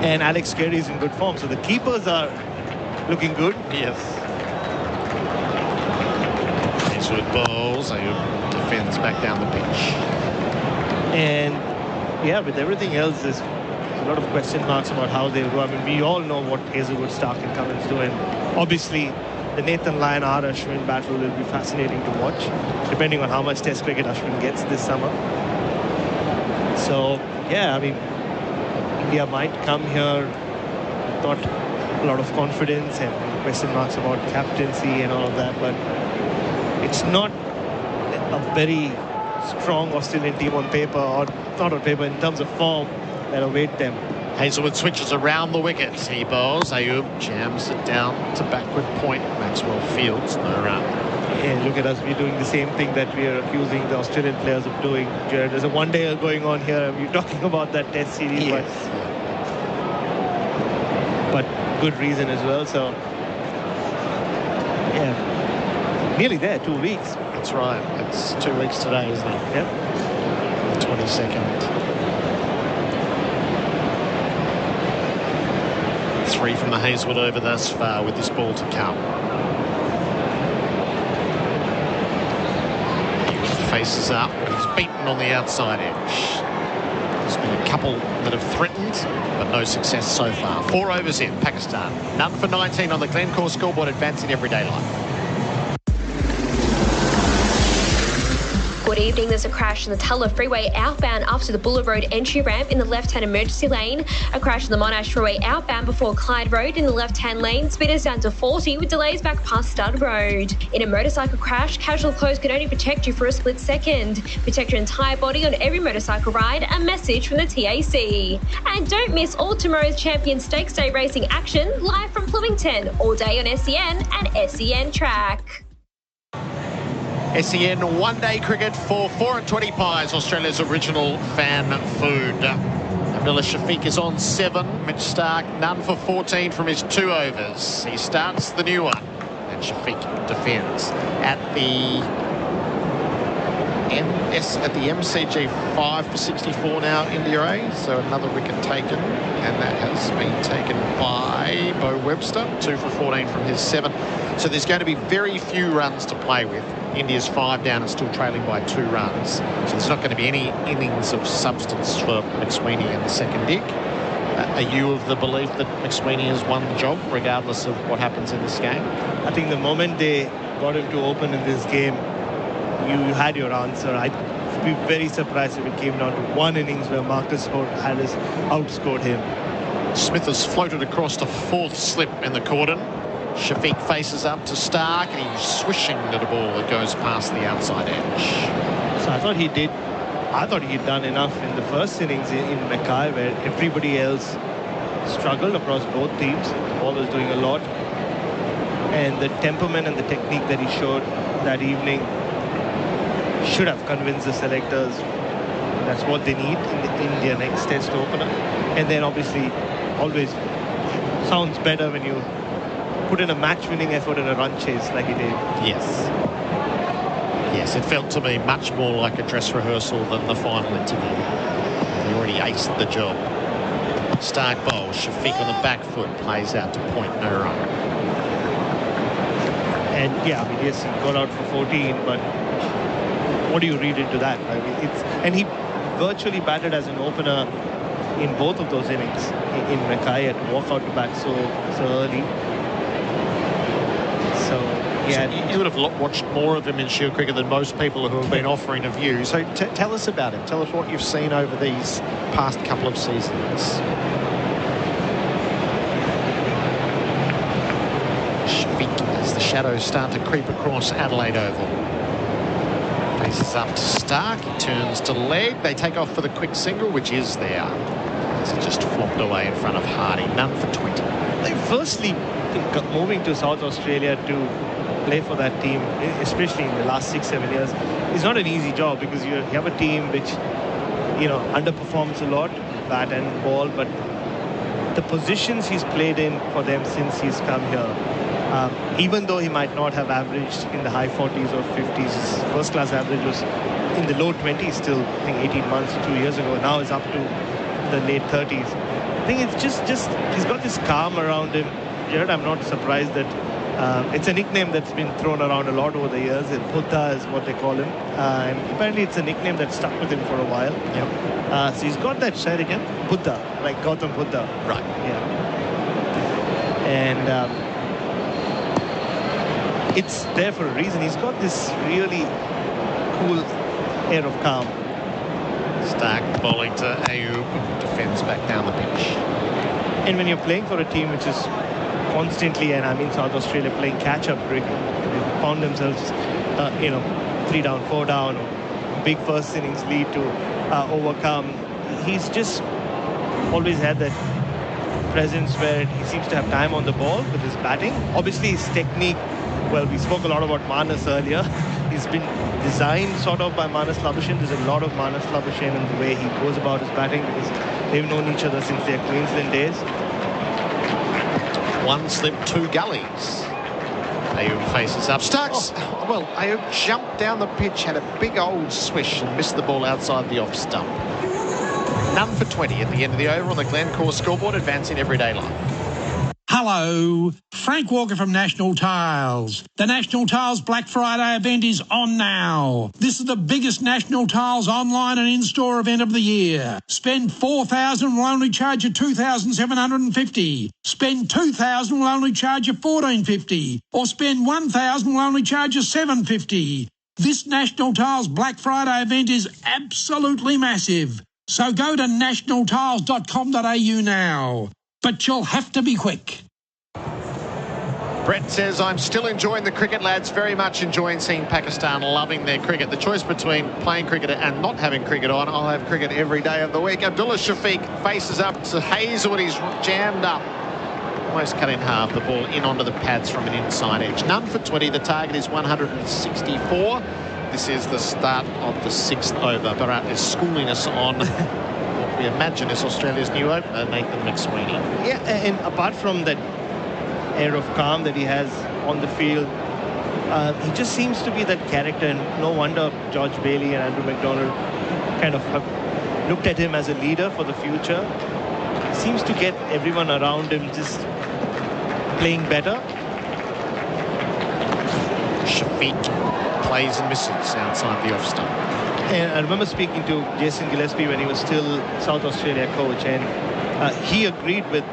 And Alex Carey is in good form, so the keepers are looking good. Yes. Hazlewood bowls, Ayub defends back down the pitch. And yeah, with everything else, there's a lot of question marks about how they'll go. I mean, we all know what Hazlewood, Stark and Cummins do, and obviously the Nathan Lyon R. Ashwin battle will be fascinating to watch, depending on how much Test cricket Ashwin gets this summer. So yeah, I mean, India might come here not a lot of confidence and question marks about captaincy and all of that, but it's not a very strong Australian team on paper, or not on paper, in terms of form, that await them. Hazlewood switches around the wicket. He bowls. Ayub jams it down to backward point. Maxwell fields, no run. Yeah, look at us. We're doing the same thing that we are accusing the Australian players of doing. Gerard, there's a one-day going on here, and we're talking about that Test series. Yes. But good reason as well. So yeah, nearly there, 2 weeks. That's right. It's 2 weeks today, isn't it? Yep. The 22nd. 3 from the Hazlewood over thus far, with this ball to come. He faces up. He's beaten on the outside edge. There's been a couple that have threatened, but no success so far. 4 overs in, Pakistan. None for 19 on the Glencore scoreboard, advancing everyday life. Good evening. There's a crash in the Tulla Freeway outbound after the Buller Road entry ramp in the left-hand emergency lane. A crash in the Monash Freeway outbound before Clyde Road in the left-hand lane. Speeders down to 40 with delays back past Stud Road. In a motorcycle crash, casual clothes can only protect you for a split second. Protect your entire body on every motorcycle ride. A message from the TAC. And don't miss all tomorrow's Champion Stakes Day racing action live from Flemington, all day on SEN and SEN Track. SEN one-day cricket for 4 and 20 pies, Australia's original fan food. Abdullah Shafiq is on 7. Mitch Stark, none for 14 from his 2 overs. He starts the new one, and Shafiq defends. At the at the MCG 5 for 64 now, India A. So another wicket taken, and that has been taken by Bo Webster, 2 for 14 from his 7. So there's going to be very few runs to play with. India's 5 down and still trailing by 2 runs. So there's not going to be any innings of substance for McSweeney in the second dig. Are you of the belief that McSweeney has won the job regardless of what happens in this game? I think the moment they got him to open in this game, you had your answer. I'd be very surprised if it came down to one innings where Marcus Harris outscored him. Smith has floated across the 4th slip in the cordon. Shafiq faces up to Stark, and he's swishing at a ball that goes past the outside edge. So I thought he'd done enough in the first innings in Mackay, where everybody else struggled across both teams. The ball was doing a lot. And the temperament and the technique that he showed that evening should have convinced the selectors that's what they need in their next test opener. And then obviously always sounds better when you put in a match-winning effort in a run chase like he did. Yes, it felt to me much more like a dress rehearsal than the final interview. He already aced the job. Stark bowls, Shafiq on the back foot, plays out to point, no run. And yeah, I mean, yes, he got out for 14, but what do you read into that? I mean, and he virtually batted as an opener in both of those innings. In Mackay, had to walk out to bat so early. So yeah, you would have watched more of him in Shield cricket than most people who have been offering a view. So tell us about him. Tell us what you've seen over these past couple of seasons. Shafiq, as the shadows start to creep across Adelaide Oval. Faces up to Stark. He turns to leg. They take off for the quick single, which is there. It's just flopped away in front of Hardy. None for 20. Firstly, moving to South Australia to play for that team, especially in the last 6-7 years, is not an easy job, because you have a team which, underperforms a lot, bat and ball, but the positions he's played in for them since he's come here, even though he might not have averaged in the high 40s or 50s, his first-class average was in the low 20s still, I think 18 months, 2 years ago. Now it's up to the late 30s. I think it's just he's got this calm around him. Gerard, I'm not surprised that it's a nickname that's been thrown around a lot over the years. Buddha is what they call him. And apparently it's a nickname that stuck with him for a while. Yep. So he's got that side again, Buddha, like Gautam Buddha. Right. Yeah. And it's there for a reason. He's got this really cool air of calm. Stark bowling to Ayub, defends back down the pitch. And when you're playing for a team which is constantly, and I mean South Australia, playing catch-up cricket, they found themselves, 3 down, 4 down, big first innings lead to overcome. He's just always had that presence where he seems to have time on the ball with his batting. Obviously his technique, well, we spoke a lot about Manas earlier. He's been designed sort of by Manas Labuschagne. There's a lot of Manas Labuschagne in the way he goes about his batting, because they've known each other since their Queensland days. 1 slip, 2 gullies. Ayub faces up. Starks. Well, Ayub jumped down the pitch, had a big old swish and missed the ball outside the off stump. None for 20 at the end of the over on the Glencore scoreboard, advancing everyday life. Hello, Frank Walker from National Tiles. The National Tiles Black Friday event is on now. This is the biggest National Tiles online and in-store event of the year. Spend $4,000 will only charge you $2,750. Spend $2,000 will only charge you $1,450. Or spend $1,000 will only charge you $750. This National Tiles Black Friday event is absolutely massive. So go to nationaltiles.com.au now. But you'll have to be quick. Brett says, I'm still enjoying the cricket, lads. Very much enjoying seeing Pakistan loving their cricket. The choice between playing cricket and not having cricket on, I'll have cricket every day of the week. Abdullah Shafiq faces up to Hazelwood. He's jammed up. Almost cut in half. The ball in onto the pads from an inside edge. None for 20. The target is 164. This is the start of the 6th over. Bharat is schooling us on what we imagine is Australia's new opener, Nathan McSweeney. Yeah, and apart from that air of calm that he has on the field, He just seems to be that character, and no wonder George Bailey and Andrew McDonald kind of have looked at him as a leader for the future. Seems to get everyone around him just playing better. Shafiq plays and misses outside the off stump. And I remember speaking to Jason Gillespie when he was still South Australia coach, and he agreed with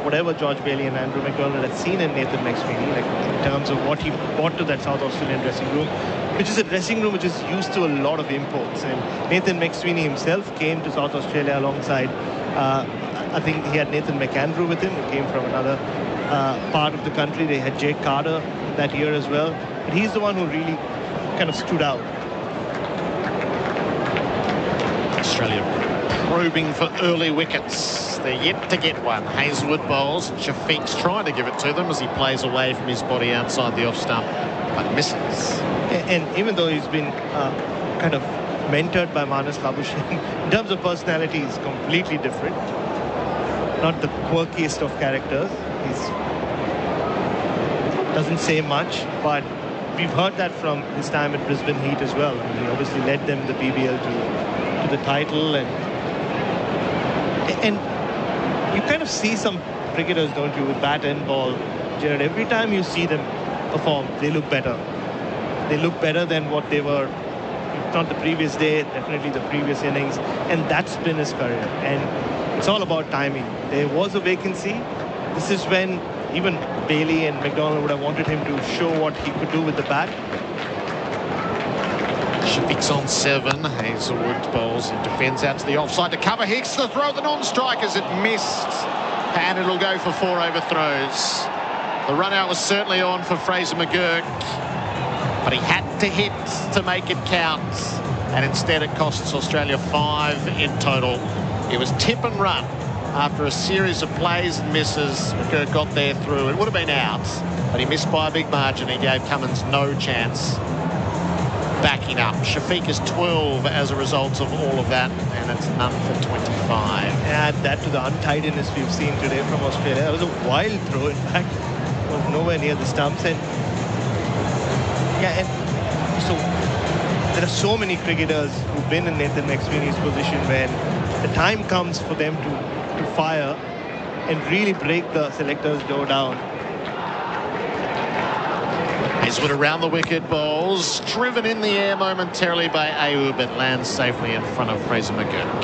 whatever George Bailey and Andrew McDonald had seen in Nathan McSweeney, like in terms of what he brought to that South Australian dressing room, which is a dressing room which is used to a lot of imports. And Nathan McSweeney himself came to South Australia alongside, I think he had Nathan McAndrew with him, who came from another part of the country. They had Jake Carter that year as well. But he's the one who really kind of stood out. Australia probing for early wickets. They're yet to get one. Hazelwood bowls. Shafiq's trying to give it to them as he plays away from his body outside the off stump, but misses. And even though he's been kind of mentored by Manas Labuschagne, in terms of personality, he's completely different. Not the quirkiest of characters. He doesn't say much, but we've heard that from his time at Brisbane Heat as well. I mean, he obviously led them, the BBL, to the title, and you kind of see some cricketers, don't you, with bat and ball, Gerard, every time you see them perform, they look better. They look better than what they were, if not the previous day, definitely the previous innings, and that's been his career. And it's all about timing. There was a vacancy. This is when even Bailey and McDonald would have wanted him to show what he could do with the bat. Shafiq's on 7. Hazelwood bowls and defends out to the offside to cover Hicks. The throw, the non-strikers, it missed. And it'll go for 4 overthrows. The run out was certainly on for Fraser McGurk, but he had to hit to make it count. And instead it costs Australia 5 in total. It was tip and run after a series of plays and misses. McGurk got there through. It would have been out, but he missed by a big margin. He gave Cummins no chance. Backing up. Shafiq is 12 as a result of all of that, and it's none for 25. Add that to the untidiness we've seen today from Australia. That was a wild throw, in fact. It was nowhere near the stumps. And yeah, and so there are so many cricketers who've been in Nathan McSweeney's position when the time comes for them to fire and really break the selector's door down. Hazelwood around the wicket, bowls driven in the air momentarily by Ayub, but lands safely in front of Fraser McGurk.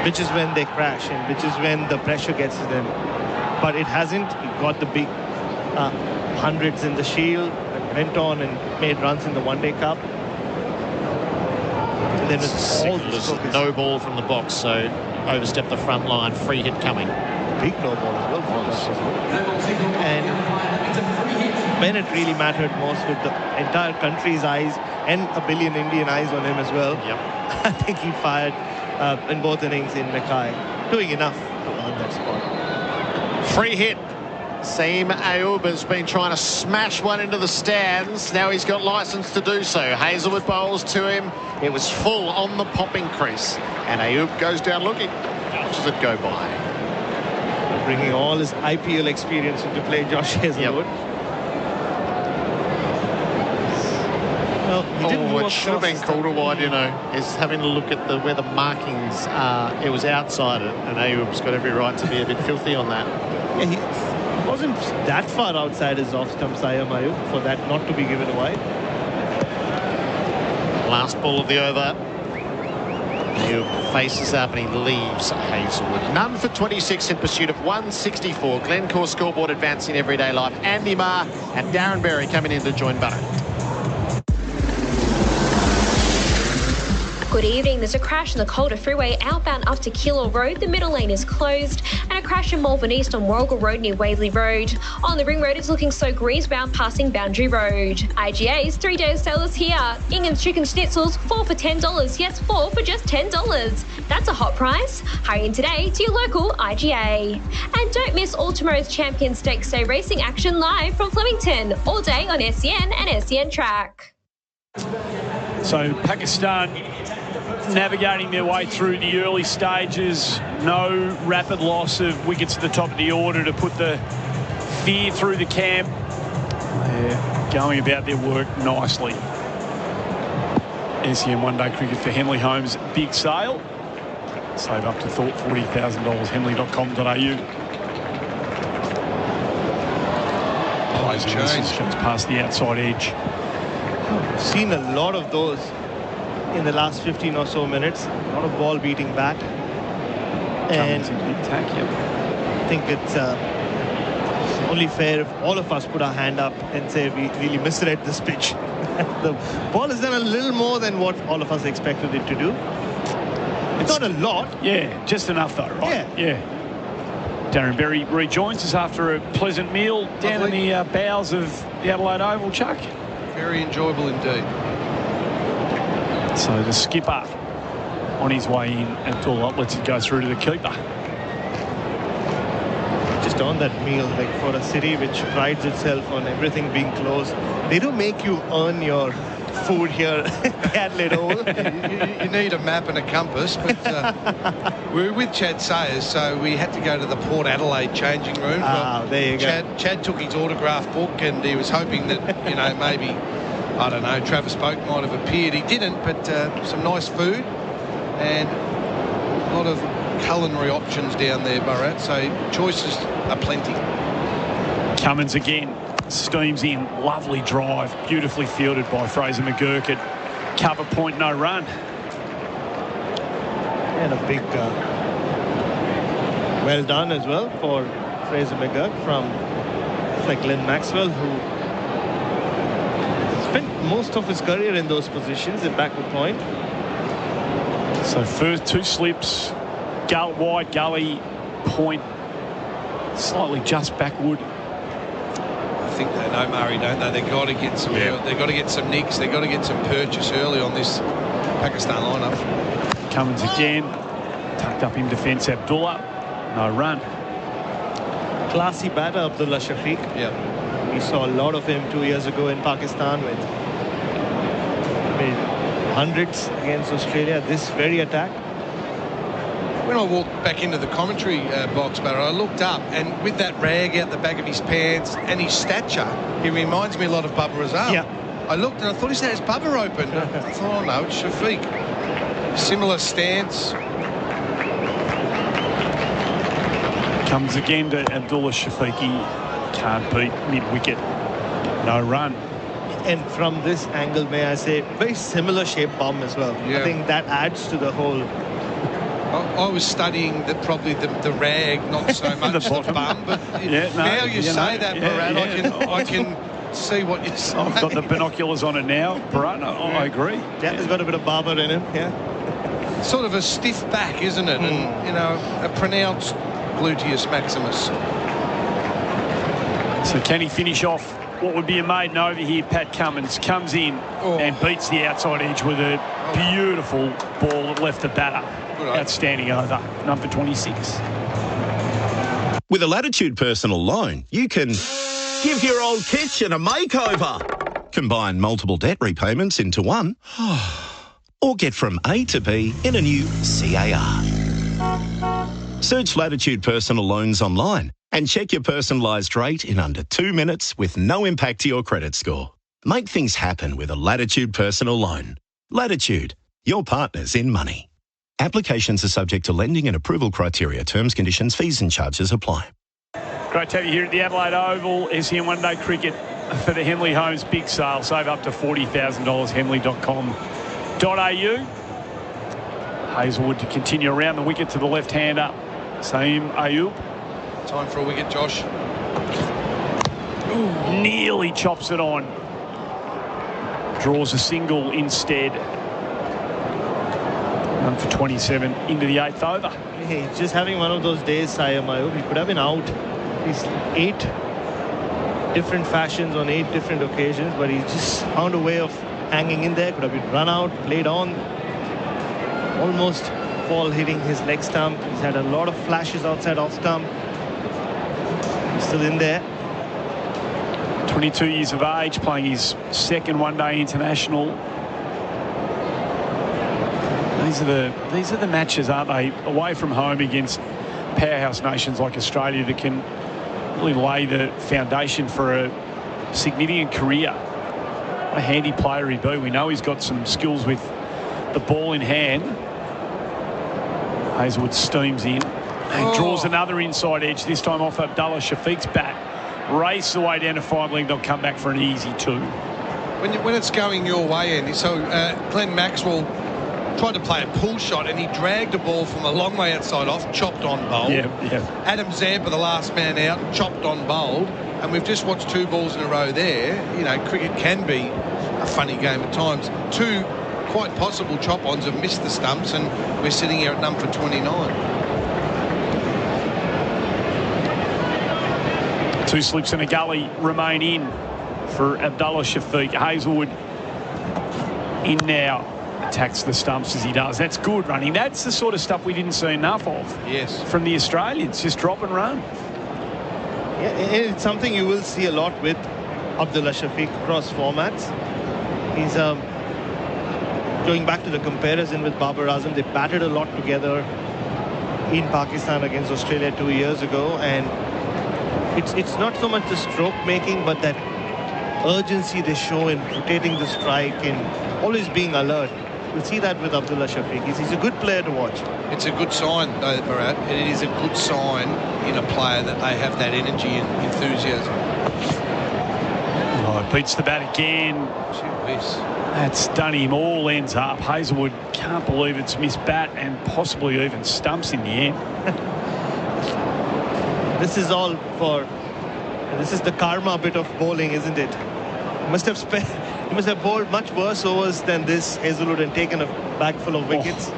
Which is when they crash, and which is when the pressure gets to them. But it hasn't. He got the big hundreds in the Shield, and went on and made runs in the One Day Cup. And then it's all no ball from the box, so overstepped the front line. Free hit coming. Big no ball as well. And when it really mattered most, with the entire country's eyes and a billion Indian eyes on him as well. Yep. I think he fired in both innings in Mackay, doing enough to earn that spot. Free hit. Saeem Ayub has been trying to smash one into the stands. Now he's got licence to do so. Hazelwood bowls to him. It was full on the popping crease, and Ayub goes down looking. Watches it go by. Bringing all his IPL experience into play, Josh Hazelwood. Yep. Well, it should have been called a wide, you know, is having a look at where the markings are. It was outside it, and Ayub's got every right to be a bit filthy on that. Yeah, he wasn't that far outside his off-stump Sayam Ayub for that not to be given away. Last ball of the over. Ayub faces up and he leaves Hazelwood. None for 26 in pursuit of 164. Glencore scoreboard advancing everyday life. Andy Marr and Darren Berry coming in to join Bharat. Good evening. There's a crash in the Calder Freeway outbound up to Keilor Road. The middle lane is closed. And a crash in Malvern East on Warrigal Road near Waverley Road. On the Ring Road, it's looking so greensbound passing Boundary Road. IGA's 3-day sale is here. Ingham's Chicken Schnitzels, 4 for $10. Yes, 4 for just $10. That's a hot price. Hurry in today to your local IGA. And don't miss all tomorrow's Champions Stakes Day racing action live from Flemington. All day on SEN and SEN Track. So Pakistan navigating their way through the early stages. No rapid loss of wickets at the top of the order to put the fear through the camp. They're going about their work nicely. SEN one-day cricket for Henley Holmes, big sale. Save up to $40,000, henley.com.au. Plays change. Comes past the outside edge. I've seen a lot of those in the last 15 or so minutes. A lot of ball beating bat. And I think it's only fair if all of us put our hand up and say we really misread this pitch. The ball has done a little more than what all of us expected it to do. It's not a lot. Yeah, just enough though, right? Yeah. Darren Berry rejoins us after a pleasant meal down in the bowels of the Adelaide Oval, Chuck. Very enjoyable indeed. So the skipper on his way in, Abdullah lets it go through to the keeper. Just on that meal, like for a city which prides itself on everything being close, they don't make you earn your food here at Adelaide Oval. You need a map and a compass, but we were with Chad Sayers, so we had to go to the Port Adelaide changing room. There you go. Chad took his autograph book, and he was hoping that, you know, maybe, I don't know, Travis Boak might have appeared. He didn't, but some nice food and a lot of culinary options down there, Bharat, so choices are plenty. Cummins again. Steams in, lovely drive, beautifully fielded by Fraser McGurk at cover point, no run. And a big well done as well for Fraser McGurk from like Glenn Maxwell, who spent most of his career in those positions at backward point. So first two slips, wide gully, point, slightly just backward. I think they know Murray, don't they? They've got to get some. They've got to get some nicks. They've got to get some purchase early on this Pakistan lineup. Cummins again, tucked up in defence. Abdullah, no run. Classy batter, Abdullah Shafiq. Yeah, we saw a lot of him 2 years ago in Pakistan with hundreds against Australia. This very attack. When I walked back into the commentary box, I looked up, and with that rag out the back of his pants and his stature, he reminds me a lot of Bubba Azam. Yeah. I looked and I thought, is that his Bubba open? I thought, oh no, it's Shafiq. Similar stance. Comes again to Abdullah Shafiqi. Can't beat mid-wicket. No run. And from this angle, may I say, very similar shaped bomb as well. Yeah. I think that adds to the whole. I was studying probably the rag, not so much the bum, but now you say that, Bharat, I can see what you're saying. I've got the binoculars on it now, Bharat. I agree. Yeah, he's got a bit of barber in him, yeah. Sort of a stiff back, isn't it? And, you know, a pronounced gluteus maximus. So can he finish off what would be a maiden over here? Pat Cummins comes in and beats the outside edge with a beautiful ball that left the batter. Outstanding over, number 26. With a Latitude personal loan, you can give your old kitchen a makeover, combine multiple debt repayments into one, or get from A to B in a new CAR. Search Latitude personal loans online and check your personalised rate in under 2 minutes with no impact to your credit score. Make things happen with a Latitude personal loan. Latitude, your partners in money. Applications are subject to lending and approval criteria. Terms, conditions, fees and charges apply. Great to have you here at the Adelaide Oval. SEN one-day cricket for the Henley Holmes big sale. Save up to $40,000, henley.com.au. Hazelwood to continue around the wicket to the left-hander. Saeem Ayub. Time for a wicket, Josh. Ooh, nearly chops it on. Draws a single instead. Run for 27 into the 8th over. Hey, he's just having one of those days, Saeem Ayub. He could have been out. He's 8 different fashions on 8 different occasions, but he just found a way of hanging in there. Could have been run out, played on. Almost ball hitting his leg stump. He's had a lot of flashes outside off stump. He's still in there. 22 years of age, playing his second one-day international. These are the matches, aren't they, away from home against powerhouse nations like Australia that can really lay the foundation for a significant career. What a handy player he'd be. We know he's got some skills with the ball in hand. Hazelwood steams in and draws another inside edge, this time off Abdullah Shafiq's bat. Races away down to 5 leg. They'll come back for an easy 2. When it's going your way, Andy, so Glenn Maxwell tried to play a pull shot and he dragged the ball from a long way outside off, chopped on bowled. Yeah. Adam Zampa, the last man out, chopped on bowled. And we've just watched 2 balls in a row there. You know, cricket can be a funny game at times. 2 quite possible chop-ons have missed the stumps, and we're sitting here at number 29. 2 slips and a gully remain in for Abdullah Shafiq. Hazelwood in now. Attacks the stumps as he does. That's good running. That's the sort of stuff we didn't see enough of. Yes. From the Australians. Just drop and run. Yeah, it's something you will see a lot with Abdullah Shafiq across formats. He's going back to the comparison with Babar Azam. They batted a lot together in Pakistan against Australia 2 years ago, and it's not so much the stroke making, but that urgency they show in rotating the strike and always being alert. You'll see that with Abdullah Shafiq. He's a good player to watch. It's a good sign, though, Bharat. It is a good sign in a player that they have that energy and enthusiasm. Oh, beats the bat again. That's done him all ends up. Hazelwood can't believe it's missed bat and possibly even stumps in the end. This is all for... This is the karma bit of bowling, isn't it? He must have bowled much worse overs than this, Hazelwood, and taken a bag full of wickets.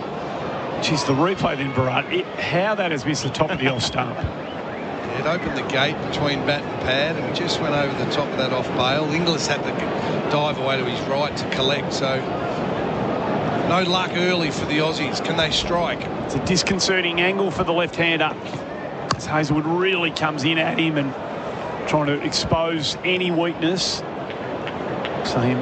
Geez, the replay then, Bharat. How that has missed the top of the off stump. It opened the gate between bat and pad, and we just went over the top of that off bail. Inglis had to dive away to his right to collect, so no luck early for the Aussies. Can they strike? It's a disconcerting angle for the left-hander. As Hazelwood really comes in at him and trying to expose any weakness. So he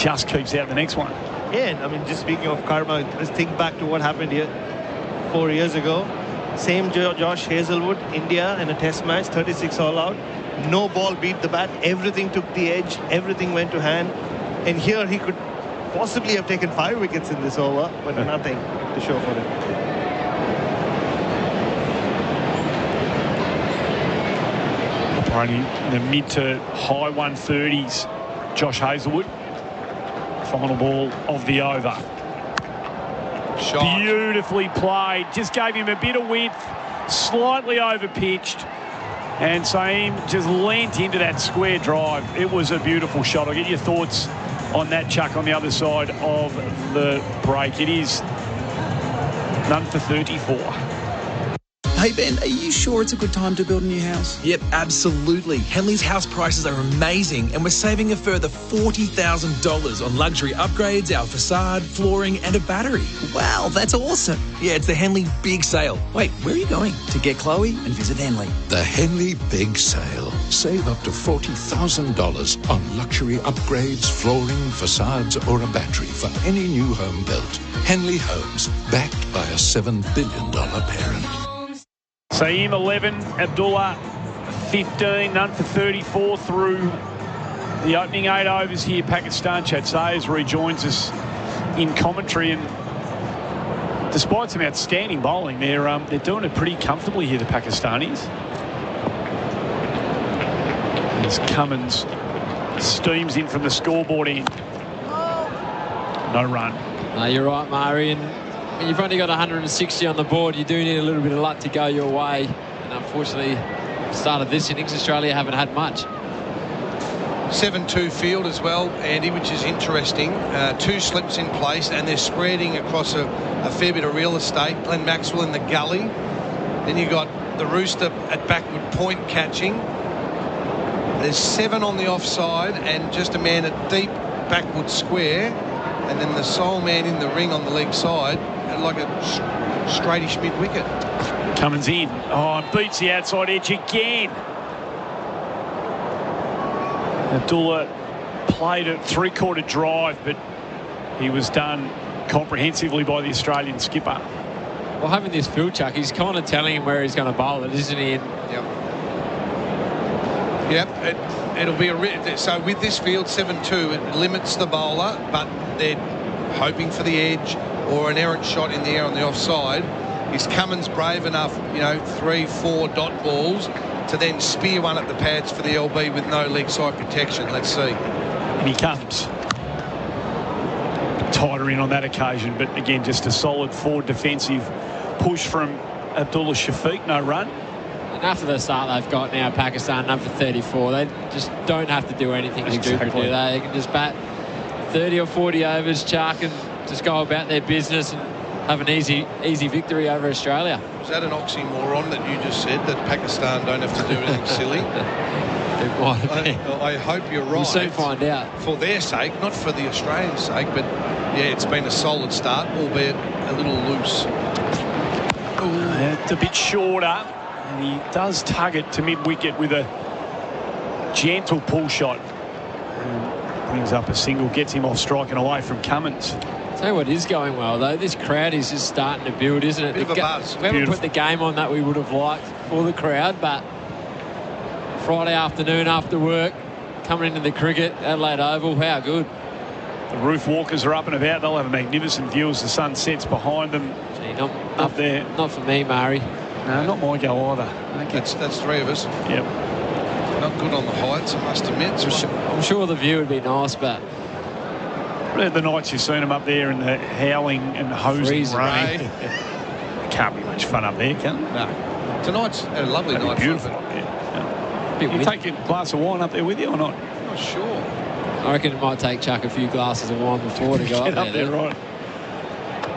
just keeps out the next one. Yeah, and I mean, just speaking of karma, let's think back to what happened here 4 years ago. Same Josh Hazelwood, India in a test match, 36 all out. No ball beat the bat. Everything took the edge. Everything went to hand. And here he could possibly have taken 5 wickets in this over, but nothing to show for it. Operating in the mid to high 130s, Josh Hazelwood. Final ball of the over. Shot. Beautifully played. Just gave him a bit of width, slightly over-pitched. And Saeem just leant into that square drive. It was a beautiful shot. I'll get your thoughts on that, Chuck, on the other side of the break. It is none for 34. Hey Ben, are you sure it's a good time to build a new house? Yep, absolutely. Henley's house prices are amazing and we're saving a further $40,000 on luxury upgrades, our facade, flooring and a battery. Wow, that's awesome. Yeah, it's the Henley Big Sale. Wait, where are you going? To get Chloe and visit Henley. The Henley Big Sale. Save up to $40,000 on luxury upgrades, flooring, facades or a battery for any new home built. Henley Homes, backed by a $7 billion parent. Saeem 11, Abdullah 15, none for 34 through the opening 8 overs here. Pakistan. Chad Sayers rejoins us in commentary, and despite some outstanding bowling, they're doing it pretty comfortably here, the Pakistanis. As Cummins steams in from the scoreboard end. No run. No, you're right, Murray. And when you've only got 160 on the board, you do need a little bit of luck to go your way. And unfortunately, the start of this innings, Australia haven't had much. 7-2 field as well, Andy, which is interesting. 2 slips in place, and they're spreading across a fair bit of real estate. Glenn Maxwell in the gully. Then you got the rooster at backward point catching. There's 7 on the offside, and just a man at deep backward square. And then the sole man in the ring on the leg side, like a straightish mid-wicket. Cummins in. Oh, beats the outside edge again. Abdullah played a 3-quarter drive, but he was done comprehensively by the Australian skipper. Well, having this field, Chuck, he's kind of telling him where he's going to bowl it, isn't he? Yep. it'll be so with this field 7-2, it limits the bowler, but they're hoping for the edge or an errant shot in the air on the offside. Is Cummins brave enough, 3-4 dot balls to then spear one at the pads for the LB with no leg side protection? Let's see. And he comes tighter in on that occasion, but again, just a solid forward defensive push from Abdullah Shafiq. No run. And after the start they've got now, Pakistan number 34, they just don't have to do anything stupid, do they? They can just bat 30 or 40 overs, Chuck, and just go about their business and have an easy victory over Australia. Was that an oxymoron that you just said, that Pakistan don't have to do anything silly? It might have been. I hope you're right. We'll soon find out. For their sake, not for the Australians' sake, but yeah, it's been a solid start, albeit a little loose. It's a bit shorter, and he does tug it to mid-wicket with a gentle pull shot. And brings up a single, gets him off strike and away from Cummins. Tell you what is going well, though. This crowd is just starting to build, isn't it? Bit of a buzz. We haven't put the game on that we would have liked for the crowd, but Friday afternoon after work, coming into the cricket, Adelaide Oval, how good. The roof walkers are up and about. They'll have a magnificent view as the sun sets behind them. Gee, up there. Not for me, Murray. No, not my go either. That's three of us. Yep. Not good on the heights, I must admit. I'm sure the view would be nice, but the nights you've seen them up there in the howling and hosing rain. Can't be much fun up there, can it? No. Tonight's a lovely night. Beautiful. You take a glass of wine up there with you or not? Not sure. I reckon it might take Chuck a few glasses of wine before to go up there. Right.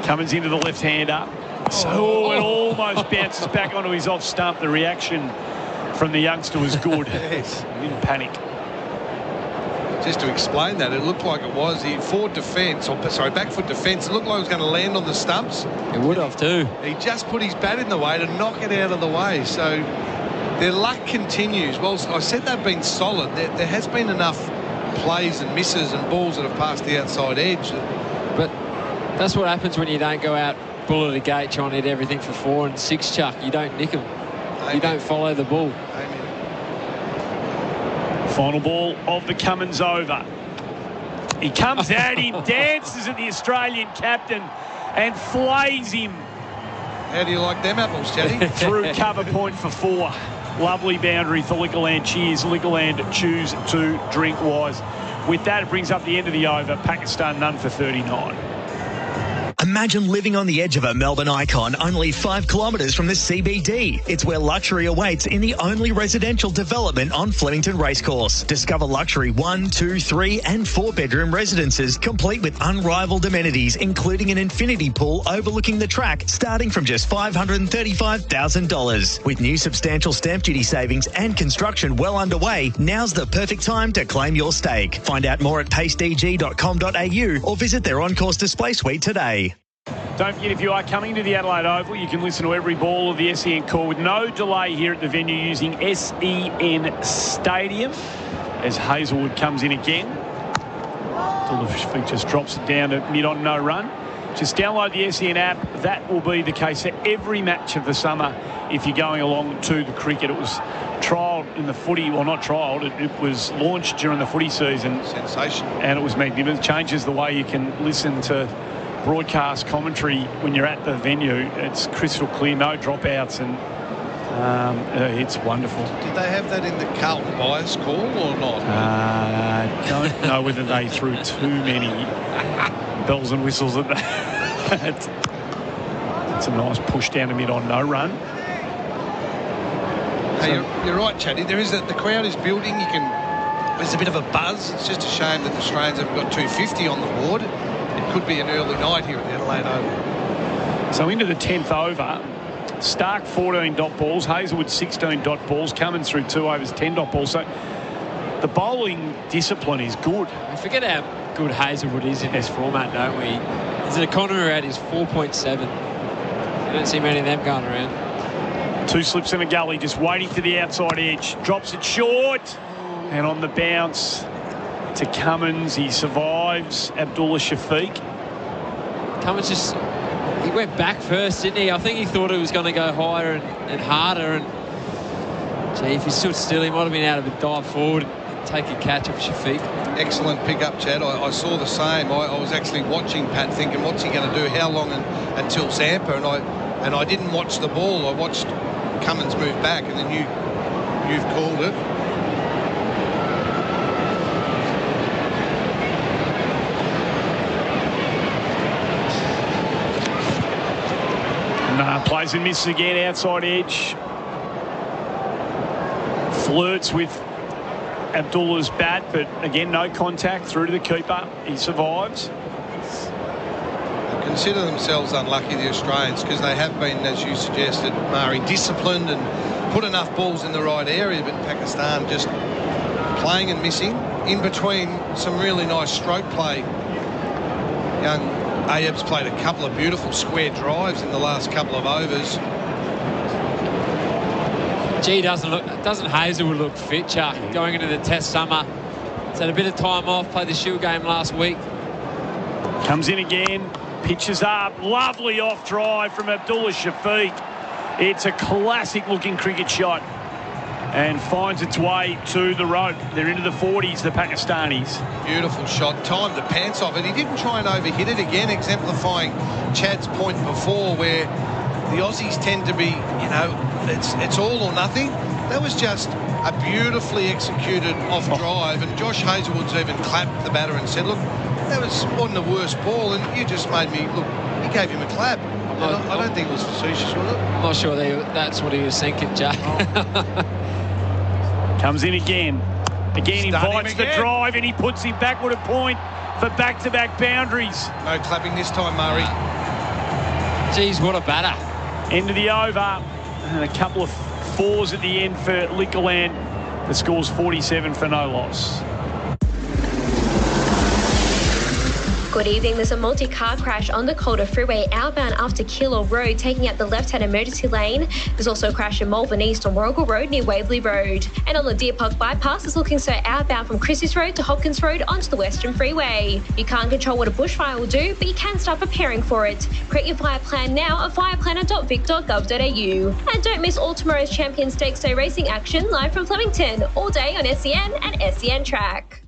Cummins into the left-hander. So it almost bounces back onto his off stump. The reaction from the youngster was good. Yes. He didn't panic. Just to explain that, it looked like it was the forward defence, back foot defence. It looked like it was going to land on the stumps. It would have too. He just put his bat in the way to knock it out of the way. So their luck continues. Well, I said they've been solid. There has been enough plays and misses and balls that have passed the outside edge. But that's what happens when you don't go out bull at a gate trying to hit everything for 4 and 6, Chuck. You don't nick them. Amen. You don't follow the ball. Amen. Final ball of the Cummins over. He comes at him, dances at the Australian captain and flays him. How do you like them apples, Chatty? Through cover point for 4. Lovely boundary for Liquorland. Cheers, Liquorland. Choose to drink wise. With that, it brings up the end of the over. Pakistan none for 39. Imagine living on the edge of a Melbourne icon only 5 kilometres from the CBD. It's where luxury awaits in the only residential development on Flemington Racecourse. Discover luxury 1, 2, 3 and 4 bedroom residences complete with unrivaled amenities including an infinity pool overlooking the track starting from just $535,000. With new substantial stamp duty savings and construction well underway, now's the perfect time to claim your stake. Find out more at pacedg.com.au or visit their on-course display suite today. Don't forget, if you are coming to the Adelaide Oval, you can listen to every ball of the SEN call with no delay here at the venue using SEN Stadium. As Hazelwood comes in again. Abdullah just drops it down to mid on no run. Just download the SEN app. That will be the case for every match of the summer if you're going along to the cricket. It was trialled in the footy, well, not trialled, it was launched during the footy season. Sensational. And it was magnificent. It changes the way you can listen to broadcast commentary when you're at the venue. It's crystal clear, no dropouts, and it's wonderful. Did they have that in the Carlton bias call or not? Don't know whether they threw too many bells and whistles at that. It's a nice push down to mid on no run. Hey, you're right, Chatty. There is the crowd is building. There's a bit of a buzz. It's just a shame that the Australians haven't got 250 on the board. It could be an early night here at the Adelaide Oval. So into the 10th over. Stark 14 dot balls. Hazelwood 16 dot balls. Cummins through 2 overs 10 dot balls. So the bowling discipline is good. I forget how good Hazelwood is in this format, don't we? His economy rate is 4.7. I don't see many of them going around. 2 slips in a gully, just waiting for the outside edge. Drops it short. And on the bounce to Cummins. He survives Abdullah Shafiq. Cummins he went back first, didn't he? I think he thought it was going to go higher and harder. And gee, if he stood still, he might have been able to dive forward. take a catch off Shafiq. Excellent pick-up, Chad. I saw the same. I was actually watching Pat thinking, what's he going to do? How long until Zampa? And I didn't watch the ball. I watched Cummins move back, and then you've called it. Plays and misses again, outside edge. Flirts with Abdullah's bat, but again, no contact through to the keeper. He survives. They consider themselves unlucky, the Australians, because they have been, as you suggested, Mari, disciplined and put enough balls in the right area, but Pakistan just playing and missing. In between some really nice stroke play. Young Ayeb's played a couple of beautiful square drives in the last couple of overs. Gee, doesn't Hazelwood look fit, Chuck, going into the Test summer? He's had a bit of time off, played the Shield game last week. Comes in again, pitches up, lovely off drive from Abdullah Shafiq. It's a classic looking cricket shot and finds its way to the rope. They're into the 40s, the Pakistanis. Beautiful shot, timed the pants off it. He didn't try and overhit it again, exemplifying Chad's point before, where the Aussies tend to be, you know, it's all or nothing. That was just a beautifully executed off drive, and Josh Hazelwood's even clapped the batter and said, look, that wasn't the worst ball, and you just made me look. He gave him a clap. I don't think it was facetious, was it? I'm not sure that's what he was thinking, Jack. Comes in again. Again, invites the drive, and he puts him backward a point for back-to-back boundaries. No clapping this time, Murray. Geez, what a batter. End of the over. And a couple of fours at the end for Liquorland. The score's 47 for no loss. Good evening. There's a multi-car crash on the Calder Freeway outbound after Keilor Road, taking out the left-hand emergency lane. There's also a crash in Malvern East on Warrigal Road near Waverley Road. And on the Deer Park bypass, it's looking so outbound from Christie's Road to Hopkins Road onto the Western Freeway. You can't control what a bushfire will do, but you can start preparing for it. Create your fire plan now at fireplanner.vic.gov.au. And don't miss all tomorrow's Champions Stakes Day racing action live from Flemington, all day on SEN and SEN Track.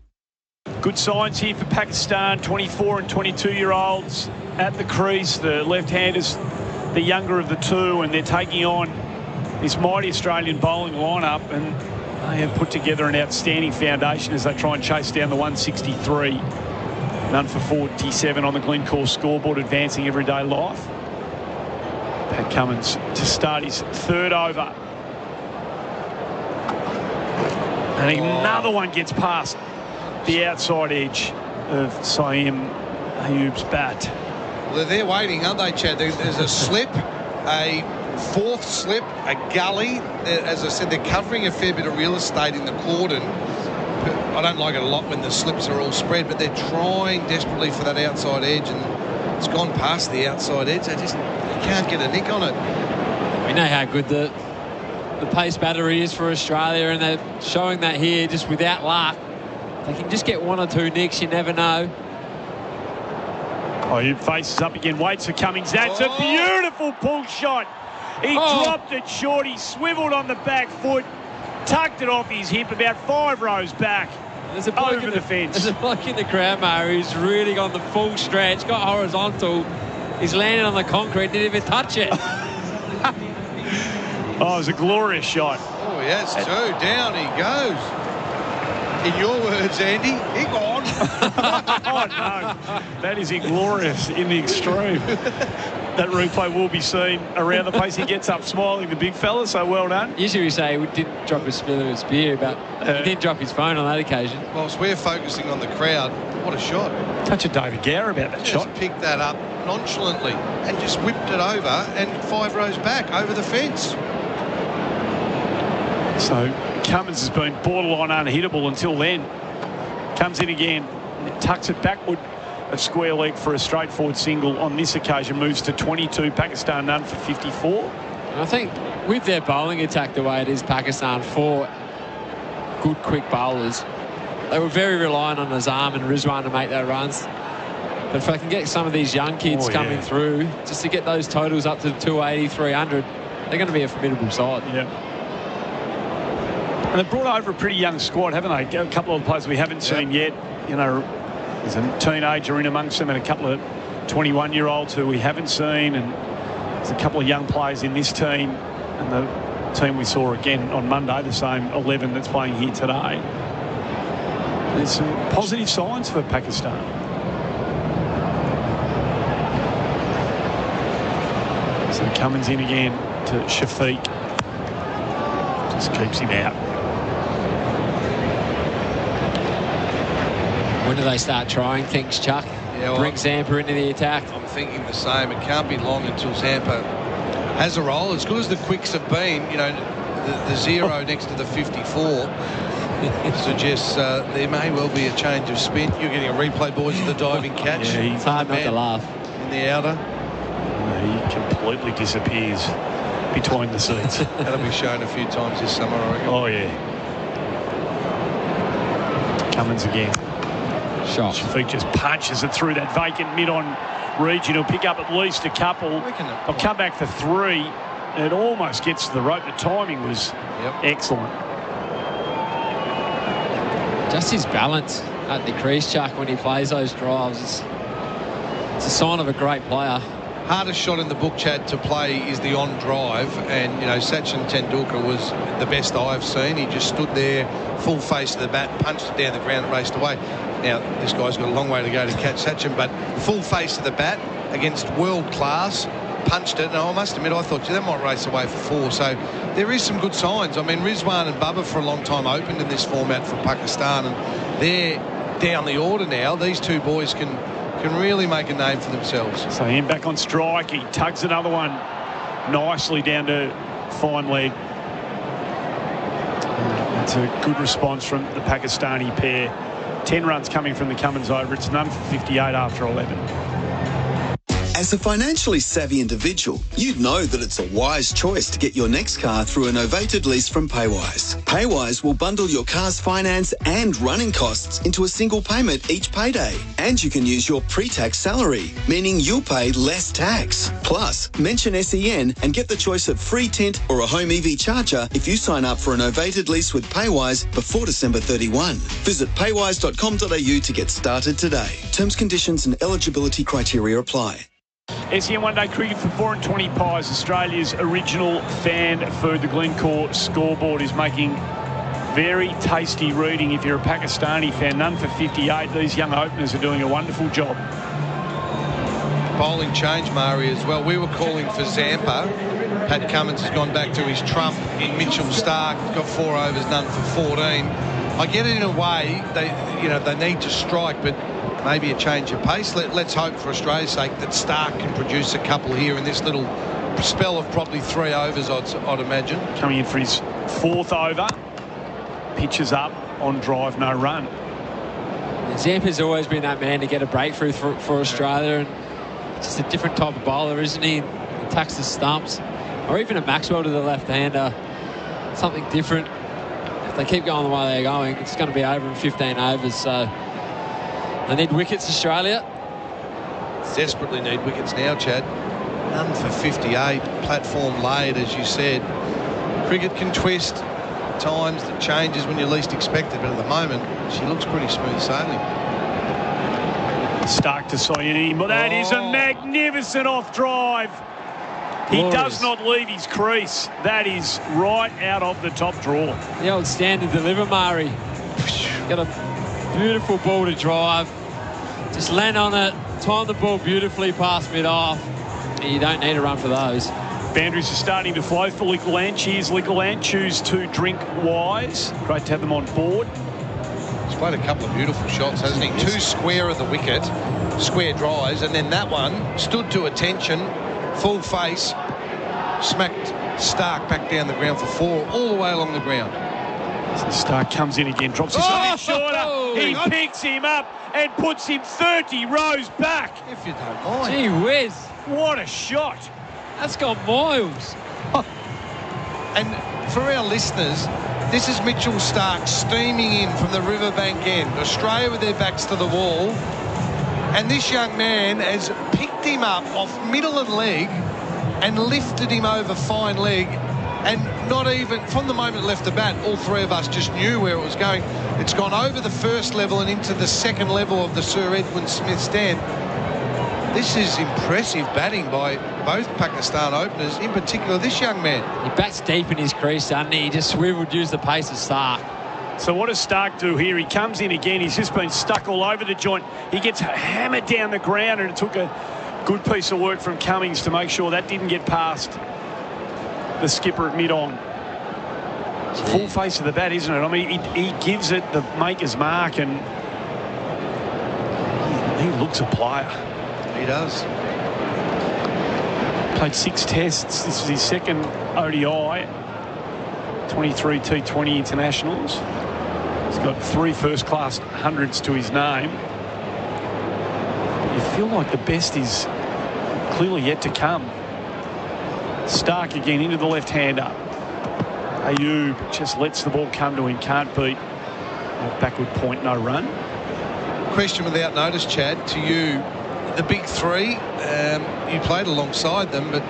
Good signs here for Pakistan, 24 and 22-year-olds at the crease. The left-handers, the younger of the two, and they're taking on this mighty Australian bowling lineup, and they have put together an outstanding foundation as they try and chase down the 163. None for 47 on the Glencore scoreboard, advancing everyday life. Pat Cummins to start his third over. And another one gets past the outside edge of Saeem Ayub's bat. Well, they're waiting, aren't they, Chad? There's a slip, a fourth slip, a gully. As I said, they're covering a fair bit of real estate in the cordon. I don't like it a lot when the slips are all spread, but they're trying desperately for that outside edge, and it's gone past the outside edge. They can't get a nick on it. We know how good the pace battery is for Australia, and they're showing that here just without luck. They can just get one or two nicks, you never know. Oh, he faces up again, waits for Cummins. That's a beautiful pull shot. He dropped it short. He swiveled on the back foot, tucked it off his hip about 5 rows back. There's a bloke over the fence. There's a bloke in the crowd, Murray, who's really gone the full stretch, got horizontal. He's landed on the concrete, didn't even touch it. Oh, it was a glorious shot. Oh, yes, too. Down he goes. In your words, Andy, he gone. Oh, no. That is inglorious in the extreme. That replay will be seen around the place. He gets up smiling, the big fella, so well done. Usually we say he didn't drop a spill of his beer, but he did drop his phone on that occasion. Whilst we're focusing on the crowd, what a shot. Touch of David Gower about that shot. Just picked that up nonchalantly and just whipped it over and 5 rows back over the fence. So Cummins has been borderline unhittable until then. Comes in again, tucks it backward, a square leg for a straightforward single. On this occasion moves to 22. Pakistan none for 54. I think with their bowling attack the way it is, Pakistan, 4 good quick bowlers, they were very reliant on Azam and Rizwan to make their runs. But if I can get some of these young kids coming through, just to get those totals up to 280, 300, they're going to be a formidable side. Yeah. And they've brought over a pretty young squad, haven't they? A couple of players we haven't seen yet. You know, there's a teenager in amongst them and a couple of 21-year-olds who we haven't seen. And there's a couple of young players in this team. And the team we saw again on Monday, the same 11 that's playing here today. There's some positive signs for Pakistan. So Cummins in again to Shafiq. Just keeps him out. When do they start trying things, Chuck? Yeah, well, bring Zampa into the attack. I'm thinking the same. It can't be long until Zampa has a role. As good as the quicks have been, you know, the 0 next to the 54 suggests there may well be a change of spin. You're getting a replay, boys, of the diving catch. Yeah, it's hard not to laugh. In the outer. He completely disappears between the seats. That'll be shown a few times this summer, I reckon. Oh, yeah. Cummins again. Shot. Shafiq just punches it through that vacant mid-on region. He'll pick up at least a couple. They'll come back for 3. And it almost gets to the rope. The timing was excellent. Just his balance at the crease, Chuck, when he plays those drives. It's a sign of a great player. Hardest shot in the book, Chad, to play is the on drive, and you know Sachin Tendulkar was the best I've seen. He just stood there, full face of the bat, punched it down the ground and raced away. Now this guy's got a long way to go to catch Sachin, but full face of the bat against world class, punched it, and I must admit I thought, gee, that might race away for 4. So there is some good signs. I mean, Rizwan and Bubba for a long time opened in this format for Pakistan, and they're down the order now. These two boys can really make a name for themselves. So him back on strike. He tugs another one nicely down to fine leg. That's a good response from the Pakistani pair. 10 runs coming from the Cummins over. It's none for 58 after 11. As a financially savvy individual, you'd know that it's a wise choice to get your next car through a novated lease from Paywise. Paywise will bundle your car's finance and running costs into a single payment each payday. And you can use your pre-tax salary, meaning you'll pay less tax. Plus, mention SEN and get the choice of free tint or a home EV charger if you sign up for a novated lease with Paywise before December 31. Visit paywise.com.au to get started today. Terms, conditions and eligibility criteria apply. SEN One Day Cricket for 4 and 20 pies, Australia's original fan food. The Glencore scoreboard is making very tasty reading if you're a Pakistani fan. None for 58. These young openers are doing a wonderful job. Bowling change, Mari, as well. We were calling for Zampa. Pat Cummins has gone back to his trump in Mitchell Starc. Got 4 overs, none for 14. I get it in a way. They need to strike, but maybe a change of pace. Let's hope for Australia's sake that Starc can produce a couple here in this little spell of probably 3 overs, I'd imagine. Coming in for his 4th over. Pitches up on drive, no run. Zampa's always been that man to get a breakthrough for Australia, and just a different type of bowler, isn't he? Attacks the stumps, or even a Maxwell to the left-hander. Something different. If they keep going the way they're going, it's going to be over in 15 overs. So they need wickets, Australia. Desperately need wickets now, Chad. None for 58. Platform laid, as you said. Cricket can twist at times. That changes when you least expect it, but at the moment, she looks pretty smooth sailing. Starc to Sayani, but that is a magnificent off drive. He does not leave his crease. That is right out of the top drawer. The old standard deliver, Murray. Got a beautiful ball to drive. Just land on it, time the ball beautifully past mid-off. You don't need a run for those. Boundaries are starting to flow for Lickland. Cheers, Lickland. Choose to drink wise. Great to have them on board. He's played a couple of beautiful shots, hasn't he? 2 square of the wicket, square drives, and then that one stood to attention, full face, smacked Starc back down the ground for 4, all the way along the ground. So Starc comes in again, drops his bit shorter. He picks him up and puts him 30 rows back. If you don't mind. Gee whiz. What a shot. That's got miles. And for our listeners, this is Mitchell Starc steaming in from the riverbank end. Australia with their backs to the wall. And this young man has picked him up off middle and leg and lifted him over fine leg And not even, from the moment it left the bat, all three of us just knew where it was going. It's gone over the first level and into the second level of the Sir Edwin Smith stand. This is impressive batting by both Pakistan openers, in particular this young man. He bats deep in his crease, doesn't he? He just swiveled, used the pace of Stark. So what does Stark do here? He comes in again. He's just been stuck all over the joint. He gets hammered down the ground, and it took a good piece of work from Cummings to make sure that didn't get past the skipper at mid-on. Full face of the bat, isn't it? I mean, he gives it the maker's mark, and he looks a player. He does. Played 6 tests. This is his second ODI. 23 T20 internationals. He's got 3 first-class hundreds to his name. You feel like the best is clearly yet to come. Stark again into the left-hander. Ayub just lets the ball come to him. Can't beat. Backward point, no run. Question without notice, Chad, to you. The big three, you played alongside them, but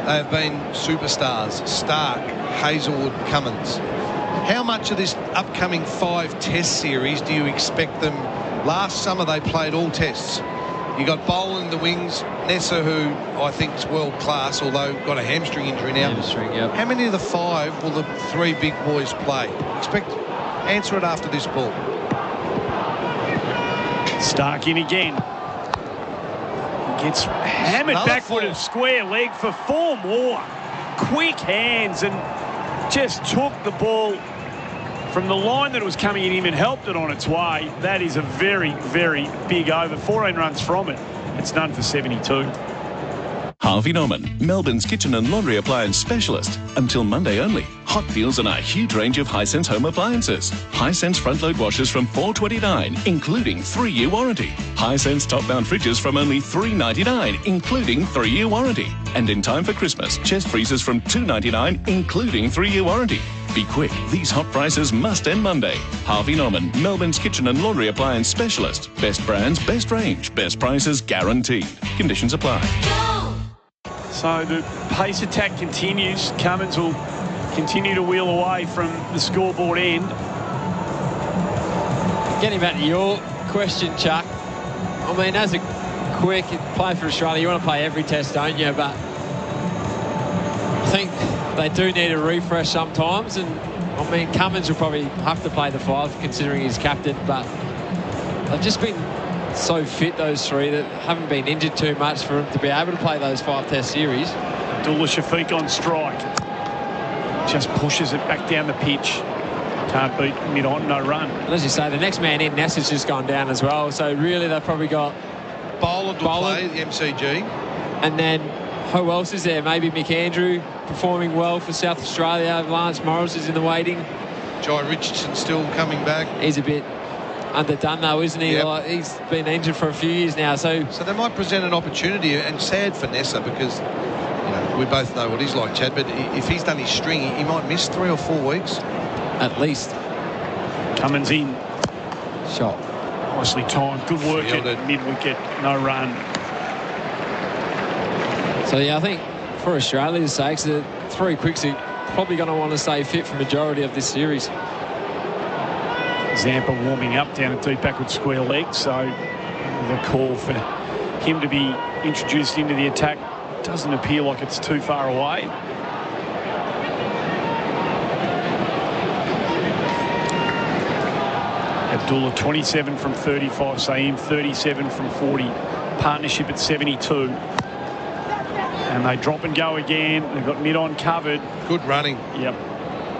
they have been superstars. Stark, Hazelwood, Cummins. How much of this upcoming 5 test series do you expect them? Last summer they played all tests. You got Bowl in the wings, Nessa, who I think is world class, although got a hamstring injury now. Hamstring, yep. How many of the 5 will the 3 big boys play? Answer it after this ball. Stark in again. Gets hammered backward at square leg for 4 more. Quick hands, and just took the ball from the line that it was coming in him and helped it on its way. That is a very, very big over. 14 runs from it. It's done for 72. Harvey Norman, Melbourne's kitchen and laundry appliance specialist. Until Monday only. Hot deals on a huge range of Hisense home appliances. Hisense front-load washers from $4.29, including 3-year warranty. Hisense top-mount fridges from only $3.99, including 3-year warranty. And in time for Christmas, chest freezers from $2.99, including 3-year warranty. Be quick, these hot prices must end Monday. Harvey Norman, Melbourne's kitchen and laundry appliance specialist. Best brands, best range, best prices guaranteed. Conditions apply. So the pace attack continues. Cummins will continue to wheel away from the scoreboard end. Getting back to your question, Chuck. I mean, as a quick play for Australia, you want to play every test, don't you? But I think they do need a refresh sometimes. And I mean, Cummins will probably have to play the 5 considering he's captain. But they've just been so fit, those 3, that haven't been injured too much for him to be able to play those 5 test series. Abdullah Shafiq on strike. Just pushes it back down the pitch. Can't beat mid-on, no run. And as you say, the next man in, Nasser's just gone down as well. So really they've probably got Boland to play, the MCG. And then who else is there? Maybe Mick Andrew performing well for South Australia. Lance Morris is in the waiting. Jai Richardson still coming back. He's a bit underdone though, isn't he? Yep. Like, he's been injured for a few years now. So they might present an opportunity, and sad for Nessa because we both know what he's like, Chad, but if he's done his string, he might miss 3 or 4 weeks. At least. Cummins in. Shot. Nicely timed. Good work at mid-wicket. No run. So, yeah, I think for Australia's sakes, the 3 quicks are probably going to want to stay fit for majority of this series. Zampa warming up down at deep backward square leg, so the call for him to be introduced into the attack doesn't appear like it's too far away. Abdullah 27 from 35, Saeem 37 from 40, partnership at 72. And they drop and go again. They've got mid-on covered. Good running. Yep.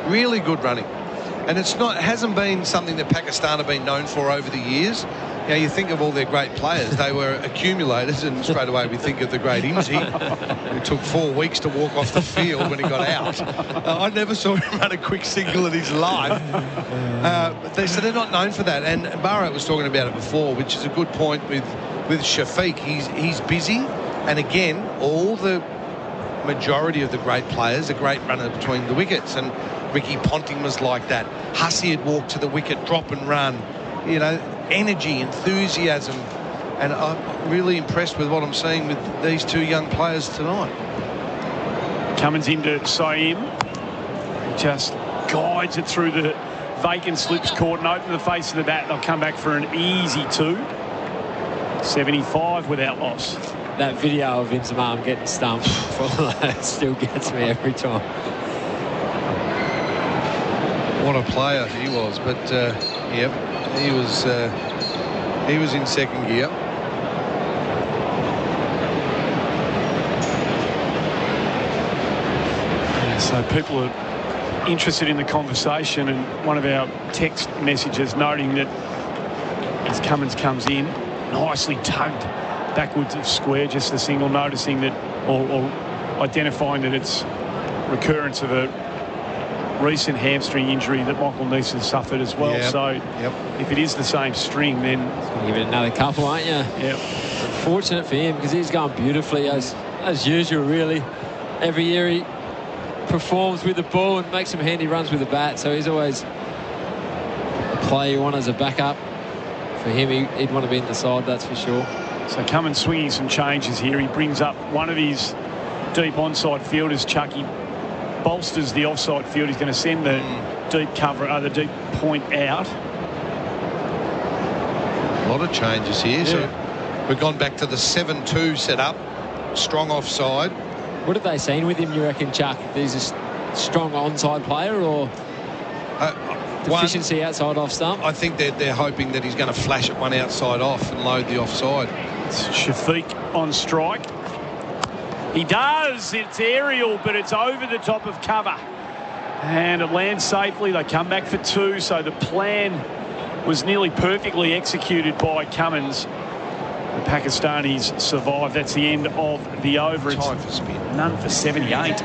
Really good running. And it hasn't been something that Pakistan have been known for over the years. You know, you think of all their great players, they were accumulators, and straight away we think of the great Imzi, who took 4 weeks to walk off the field when he got out. I never saw him run a quick single in his life. So they're not known for that. And Bharat was talking about it before, which is a good point with Shafiq. He's busy, and again, all the majority of the great players are great runner between the wickets, and Ricky Ponting was like that. Hussey had walked to the wicket, drop and run. You know, energy, enthusiasm, and I'm really impressed with what I'm seeing with these 2 young players tonight. Cummins into Saeem. just guides it through the vacant slips court and open the face of the bat. They'll come back for an easy 2. 75 without loss. That video of Vince's arm getting stumped still gets me every time. What a player he was, but yep, he was in second gear. Yeah, so people are interested in the conversation, and one of our text messages noting that as Cummins comes in, nicely tugged backwards of square, just a single, noticing that or identifying that it's recurrence of a recent hamstring injury that Michael Neese has suffered as well. Yep. So if it is the same string, then give it another couple, aren't you? Yep. Unfortunate for him, because he's going beautifully as usual, really. Every year he performs with the ball and makes some handy runs with the bat, so he's always a player you want as a backup. For him, he'd want to be in the side, that's for sure. So Cummins swinging some changes here. He brings up one of his deep onside fielders, Chucky, bolsters the offside field. He's going to send the deep cover, the deep point out. A lot of changes here. Yeah. So we've gone back to the 7-2 setup, strong offside. What have they seen with him, you reckon, Chuck? He's a strong onside player, or deficiency outside off stump? I think they're hoping that he's going to flash it one outside off and load the offside. It's Shafiq on strike. He does. It's aerial, but it's over the top of cover. And it lands safely. They come back for 2, so the plan was nearly perfectly executed by Cummins. The Pakistanis survive. That's the end of the over. Time for spin. None for 78.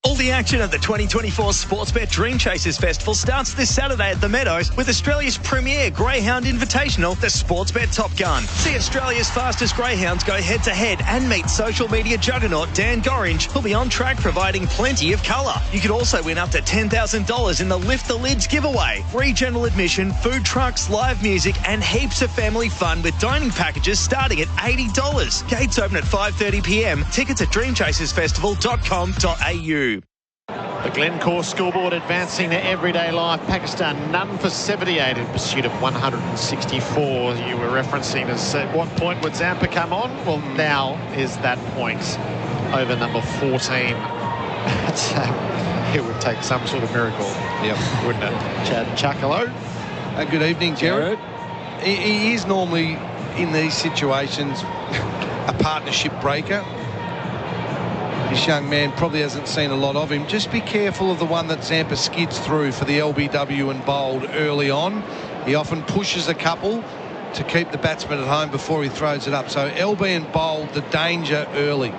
All the action at the 2024 Sportsbet Dream Chasers Festival starts this Saturday at the Meadows with Australia's premier Greyhound Invitational, the Sportsbet Top Gun. See Australia's fastest greyhounds go head-to-head and meet social media juggernaut Dan Gorringe, who'll be on track providing plenty of colour. You could also win up to $10,000 in the Lift the Lids giveaway. Free general admission, food trucks, live music and heaps of family fun with dining packages starting at $80. Gates open at 5:30 p.m. Tickets at dreamchasersfestival.com.au. The Glencore scoreboard advancing to everyday life. Pakistan none for 78 in pursuit of 164. You were referencing as at what point would Zampa come on? Well, now is that point over number 14. It would take some sort of miracle, wouldn't it? Chad Chuck, hello. Good evening, Gerard. He is normally in these situations a partnership breaker. This young man probably hasn't seen a lot of him. Just be careful of the one that Zampa skids through for the LBW and bowled early on. He often pushes a couple to keep the batsman at home before he throws it up. So LB and bowled the danger early.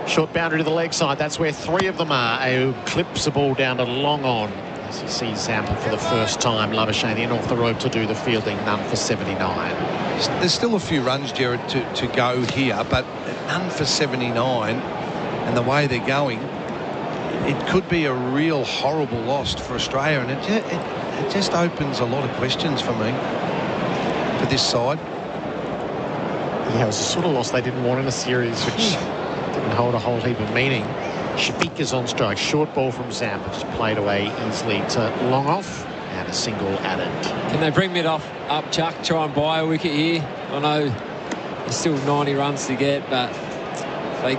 Short boundary to the leg side. That's where 3 of them are. Who clips the ball down to long on. As you see Zampa for the first time. Labuschagne in off the rope to do the fielding. None for 79. There's still a few runs, Gerard, to go here, but none for 79. And the way they're going, it could be a real horrible loss for Australia, and it just opens a lot of questions for me for this side. Yeah, it was a sort of loss they didn't want in a series, which didn't hold a whole heap of meaning. Shafiq is on strike. Short ball from Zampa, just played away easily to long off, and a single added. Can they bring mid off up, Chuck? Try and buy a wicket here. I know there's still 90 runs to get, but they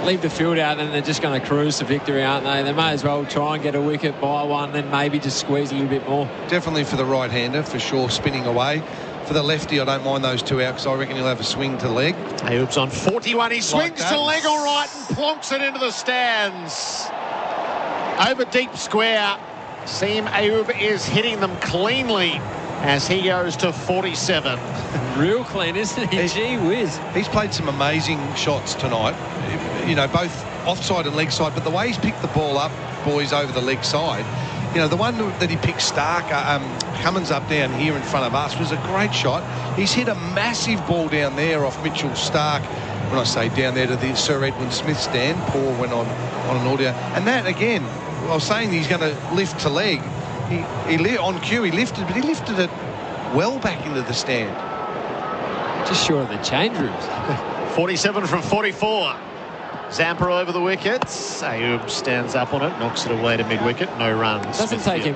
leave the field out and they're just going to cruise to victory, aren't they? They may as well try and get a wicket, buy one, then maybe just squeeze a little bit more. Definitely for the right-hander, for sure, spinning away. For the lefty, I don't mind those 2 out because I reckon he'll have a swing to leg. Ayub's on 41. He swings to leg all right and plonks it into the stands. Over deep square. Seem Ayub is hitting them cleanly as he goes to 47. Real clean, isn't he? Gee whiz. He's played some amazing shots tonight. You know, both offside and leg side, but the way he's picked the ball up, boys, over the leg side, you know, the one that he picked Cummins up down here in front of us was a great shot. He's hit a massive ball down there off Mitchell Stark. When I say down there to the Sir Edwin Smith stand, Paul went on an audio. And that, again, I was saying he's going to lift to leg. He on cue, he lifted, but he lifted it well back into the stand. Just short of the change rooms. 47 from 44. Zampa over the wickets. Ayub stands up on it, knocks it away to mid-wicket. No runs. Doesn't take him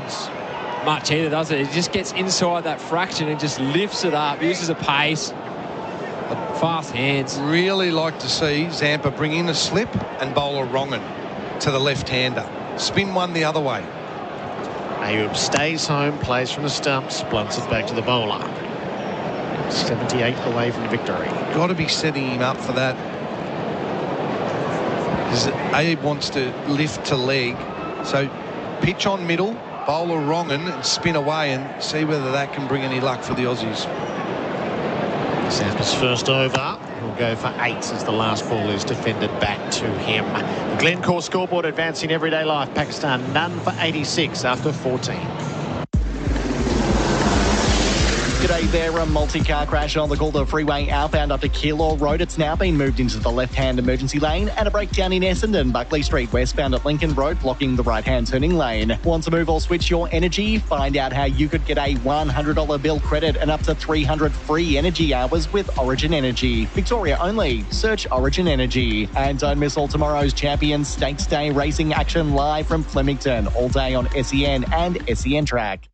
much either, does it? He just gets inside that fraction and just lifts it up, uses a pace, fast hands. Really like to see Zampa bring in a slip and bowl a wrong-un to the left-hander. Spin one the other way. Ayub stays home, plays from the stumps, blunts it back to the bowler. 78 away from victory. Got to be setting him up for that. Ayub wants to lift to leg. So pitch on middle, bowl a wrong-un and spin away and see whether that can bring any luck for the Aussies. Zampa's first over. He'll go for 8 as the last ball is defended back to him. The Glencore scoreboard advancing everyday life. Pakistan none for 86 after 14. G'day there, a multi-car crash on the Calder Freeway outbound up to Keilor Road. It's now been moved into the left-hand emergency lane, and a breakdown in Essendon, Buckley Street westbound at Lincoln Road, blocking the right-hand turning lane. Want to move or switch your energy? Find out how you could get a $100 bill credit and up to 300 free energy hours with Origin Energy. Victoria only. Search Origin Energy. And don't miss all tomorrow's Champions Stakes Day racing action live from Flemington, all day on SEN and SEN Track.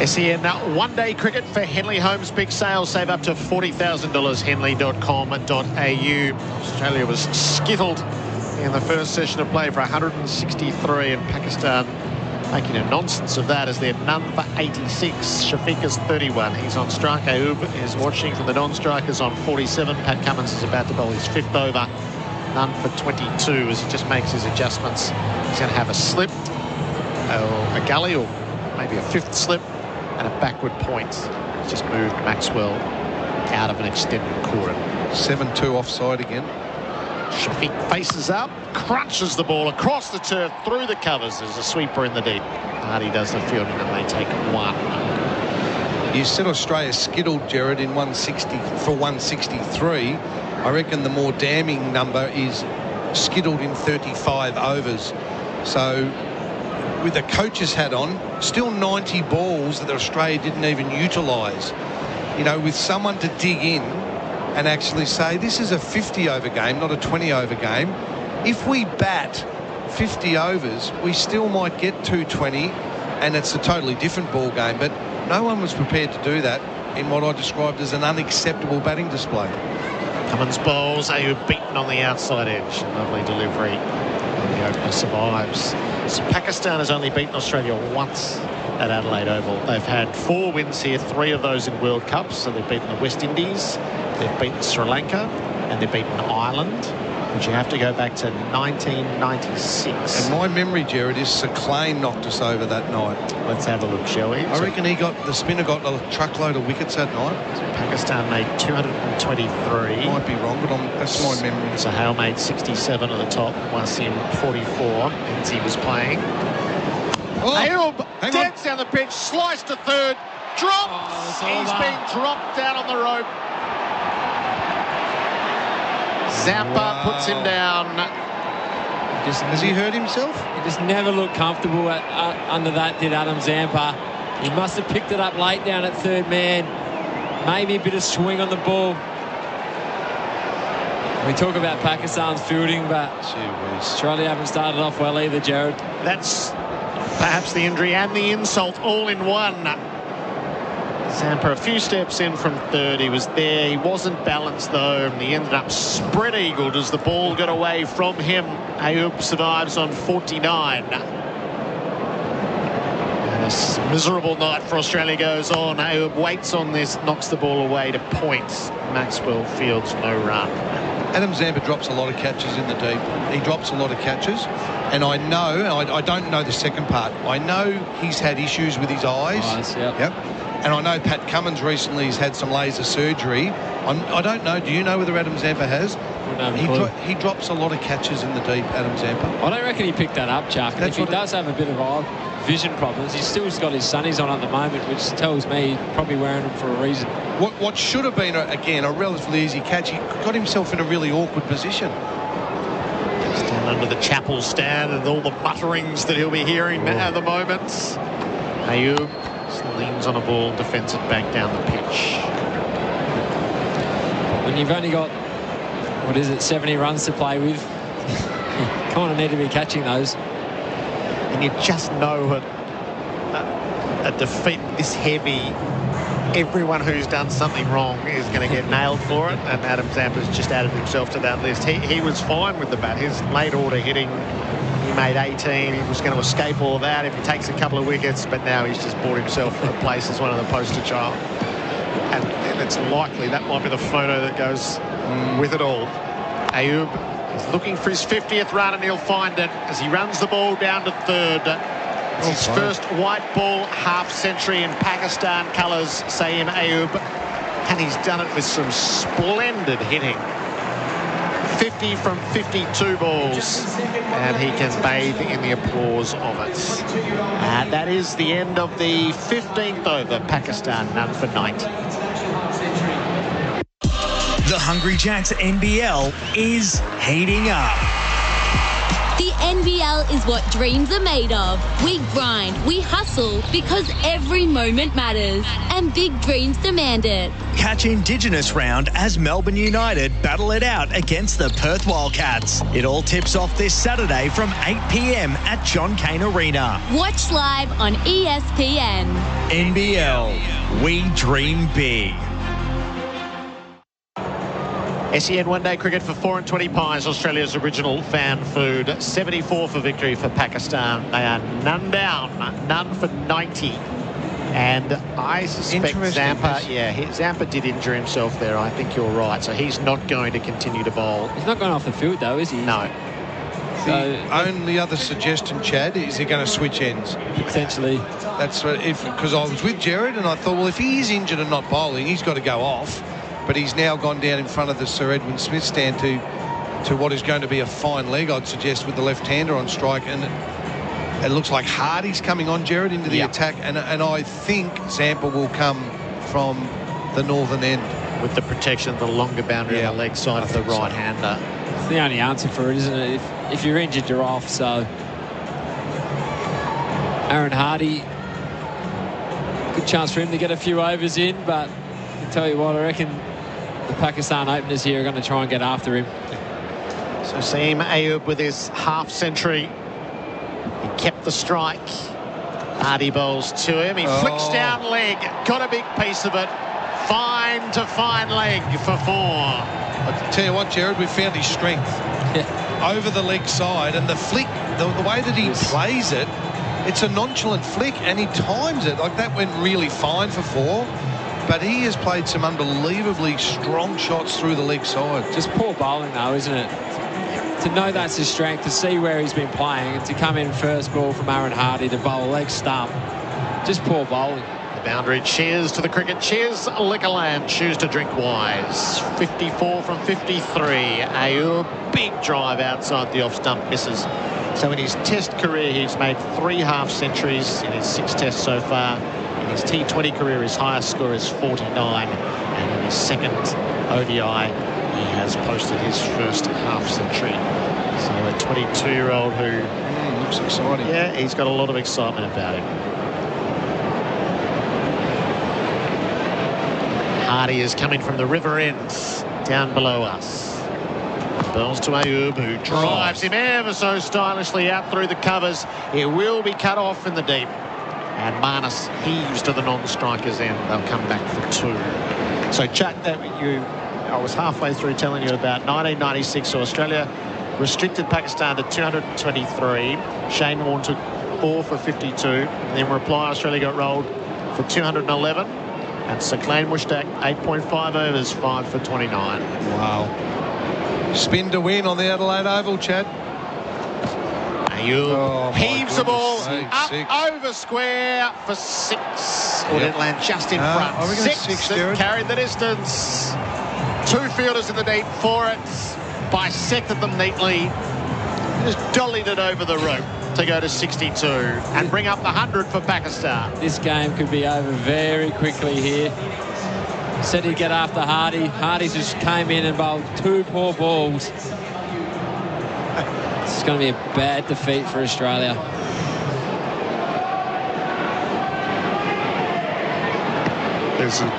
SEN one-day cricket for Henley Holmes. Big sales, save up to $40,000. Henley.com.au. Australia was skittled in the first session of play for 163, and Pakistan making a nonsense of that as they're none for 86. Shafiq is 31. He's on strike. Ayub is watching from the non-strikers on 47. Pat Cummins is about to bowl his 5th over. None for 22 as he just makes his adjustments. He's going to have a slip, or a gully, or maybe a 5th slip, and a backward point. He's just moved Maxwell out of an extended quarter. 7-2 offside again. Shafiq faces up, crunches the ball across the turf, through the covers. There's a sweeper in the deep. Hardy does the fielding and they take 1. You said Australia skittled, Gerard, in 160 for 163. I reckon the more damning number is skittled in 35 overs. So with the coach's hat on, still 90 balls that Australia didn't even utilise. You know, with someone to dig in and actually say, this is a 50-over game, not a 20-over game. If we bat 50 overs, we still might get 220, and it's a totally different ball game. But no one was prepared to do that in what I described as an unacceptable batting display. Cummins bowls, Ayub beaten on the outside edge. Lovely delivery. And the opener survives. So Pakistan has only beaten Australia once at Adelaide Oval. They've had 4 wins here, 3 of those in World Cups. So they've beaten the West Indies, they've beaten Sri Lanka, and they've beaten Ireland, which you have to go back to 1996. And my memory, Gerard, is Sir Clay knocked us over that night. Let's have a look, shall we? I reckon the spinner got a truckload of wickets that night. So Pakistan made 223. Might be wrong, but that's my memory. So Hale made 67 at the top, Wasim 44. Enzi was playing. Ayub dance down the pitch, sliced to third, dropped. He's been dropped down on the rope. Zampa puts him down. Has he hurt himself? He just never looked comfortable under that, did Adam Zampa. He must have picked it up late down at third man. Maybe a bit of swing on the ball. We talk about Pakistan's fielding, but Australia haven't started off well either, Gerard. That's perhaps the injury and the insult all in one. Zampa a few steps in from third. He was there. He wasn't balanced, though, and he ended up spread-eagled as the ball got away from him. Ayub survives on 49. And this miserable night for Australia goes on. Ayub waits on this, knocks the ball away to points. Maxwell fields no run. Adam Zampa drops a lot of catches in the deep. He drops a lot of catches. And I know, I don't know the second part, I know he's had issues with his eyes. Yep. And I know Pat Cummins recently has had some laser surgery. I don't know. Do you know whether Adam Zampa has? He drops a lot of catches in the deep, Adam Zampa. I don't reckon he picked that up, Chuck. And if he does have a bit of eye vision problems, he's still got his sunnies on at the moment, which tells me he's probably wearing them for a reason. What should have been, again, a relatively easy catch, he got himself in a really awkward position. Down under the chapel stand and all the mutterings that he'll be hearing at the moment. Ayub leans on a ball, defends it back down the pitch. When you've only got what is it, 70 runs to play with. Kind of need to be catching those. And you just know a defeat this heavy, everyone who's done something wrong is going to get nailed for it, and Adam Zampa's just added himself to that list. He was fine with the bat. His late order hitting, he made 18. He was going to escape all of that if he takes a couple of wickets, but now he's just bought himself a place as one of the poster child. And it's likely that might be the photo that goes with it all. Ayub is looking for his 50th run, and he'll find it as he runs the ball down to third. It's his first white ball half-century in Pakistan colours, Sayem Ayub, and he's done it with some splendid hitting. 50 from 52 balls, and he can bathe in the applause of it. And that is the end of the 15th over. Pakistan none for 90. The Hungry Jacks NBL is heating up. The NBL is what dreams are made of. We grind, we hustle, because every moment matters, and big dreams demand it. Catch Indigenous round as Melbourne United battle it out against the Perth Wildcats. It all tips off this Saturday from 8 p.m. at John Cain Arena. Watch live on ESPN. NBL, we dream big. SEN one-day cricket for 4 and 20 pies, Australia's original fan food. 74 for victory for Pakistan. They are none down, none for 90. And I suspect Zampa, Zampa did injure himself there. I think you're right. So he's not going to continue to bowl. He's not going off the field, though, is he? No. The only other suggestion, Chad, is he going to switch ends? Potentially. That's because I was with Gerard and I thought, well, if he is injured and not bowling, he's got to go off. But he's now gone down in front of the Sir Edwin Smith stand to what is going to be a fine leg, I'd suggest, with the left-hander on strike. And it looks like Hardy's coming on, Gerard, into the attack. And I think Zampa will come from the northern end. With the protection of the longer boundary on the leg side of the right-hander. It's the only answer for it, isn't it? If you're injured, you're off. So Aaron Hardy, good chance for him to get a few overs in, but I tell you what, I reckon the Pakistan openers here are going to try and get after him. So Sayem Ayub with his half-century. He kept the strike. Hardy bowls to him. He flicks down leg. Got a big piece of it. Fine to fine leg for 4. I tell you what, Gerard, we found his strength. Over the leg side. And the flick, the way that he plays it, it's a nonchalant flick, and he times it. Like, that went really fine for 4. But he has played some unbelievably strong shots through the leg side. Just poor bowling, though, isn't it? To know that's his strength, to see where he's been playing, and to come in first ball from Aaron Hardy to bowl a leg stump. Just poor bowling. The boundary. Cheers to the cricket. Cheers, Liquorland. Choose to drink wise. 54 from 53. Ayub, big drive outside the off-stump, misses. So in his Test career, he's made 3 half-centuries in his 6 Tests so far. In his T20 career, his highest score is 49. And in his second ODI, he has posted his first half-century. So a 22-year-old who... looks exciting. Yeah, he's got a lot of excitement about him. Hardy is coming from the river ends down below us. Bowls to Ayub, who drives him ever so stylishly out through the covers. It will be cut off in the deep. And Marnus heaves to the non-strikers end. They'll come back for 2. So, Chuck, I was halfway through telling you about 1996. So Australia restricted Pakistan to 223. Shane Warne took 4 for 52. And in reply, Australia got rolled for 211. And Saqlain Mushtaq, 8.5 overs, 5 for 29. Wow. Spin to win on the Adelaide Oval, Chad. Ayub heaves the ball up over square for 6. Or did it land just in front? Are we going 6 that carried the distance. 2 fielders in the deep for it. Bisected them neatly. Just dollied it over the rope to go to 62 and bring up the 100 for Pakistan. This game could be over very quickly here. Said he'd get after Hardy. Hardy just came in and bowled 2 poor balls. It's going to be a bad defeat for Australia. There's a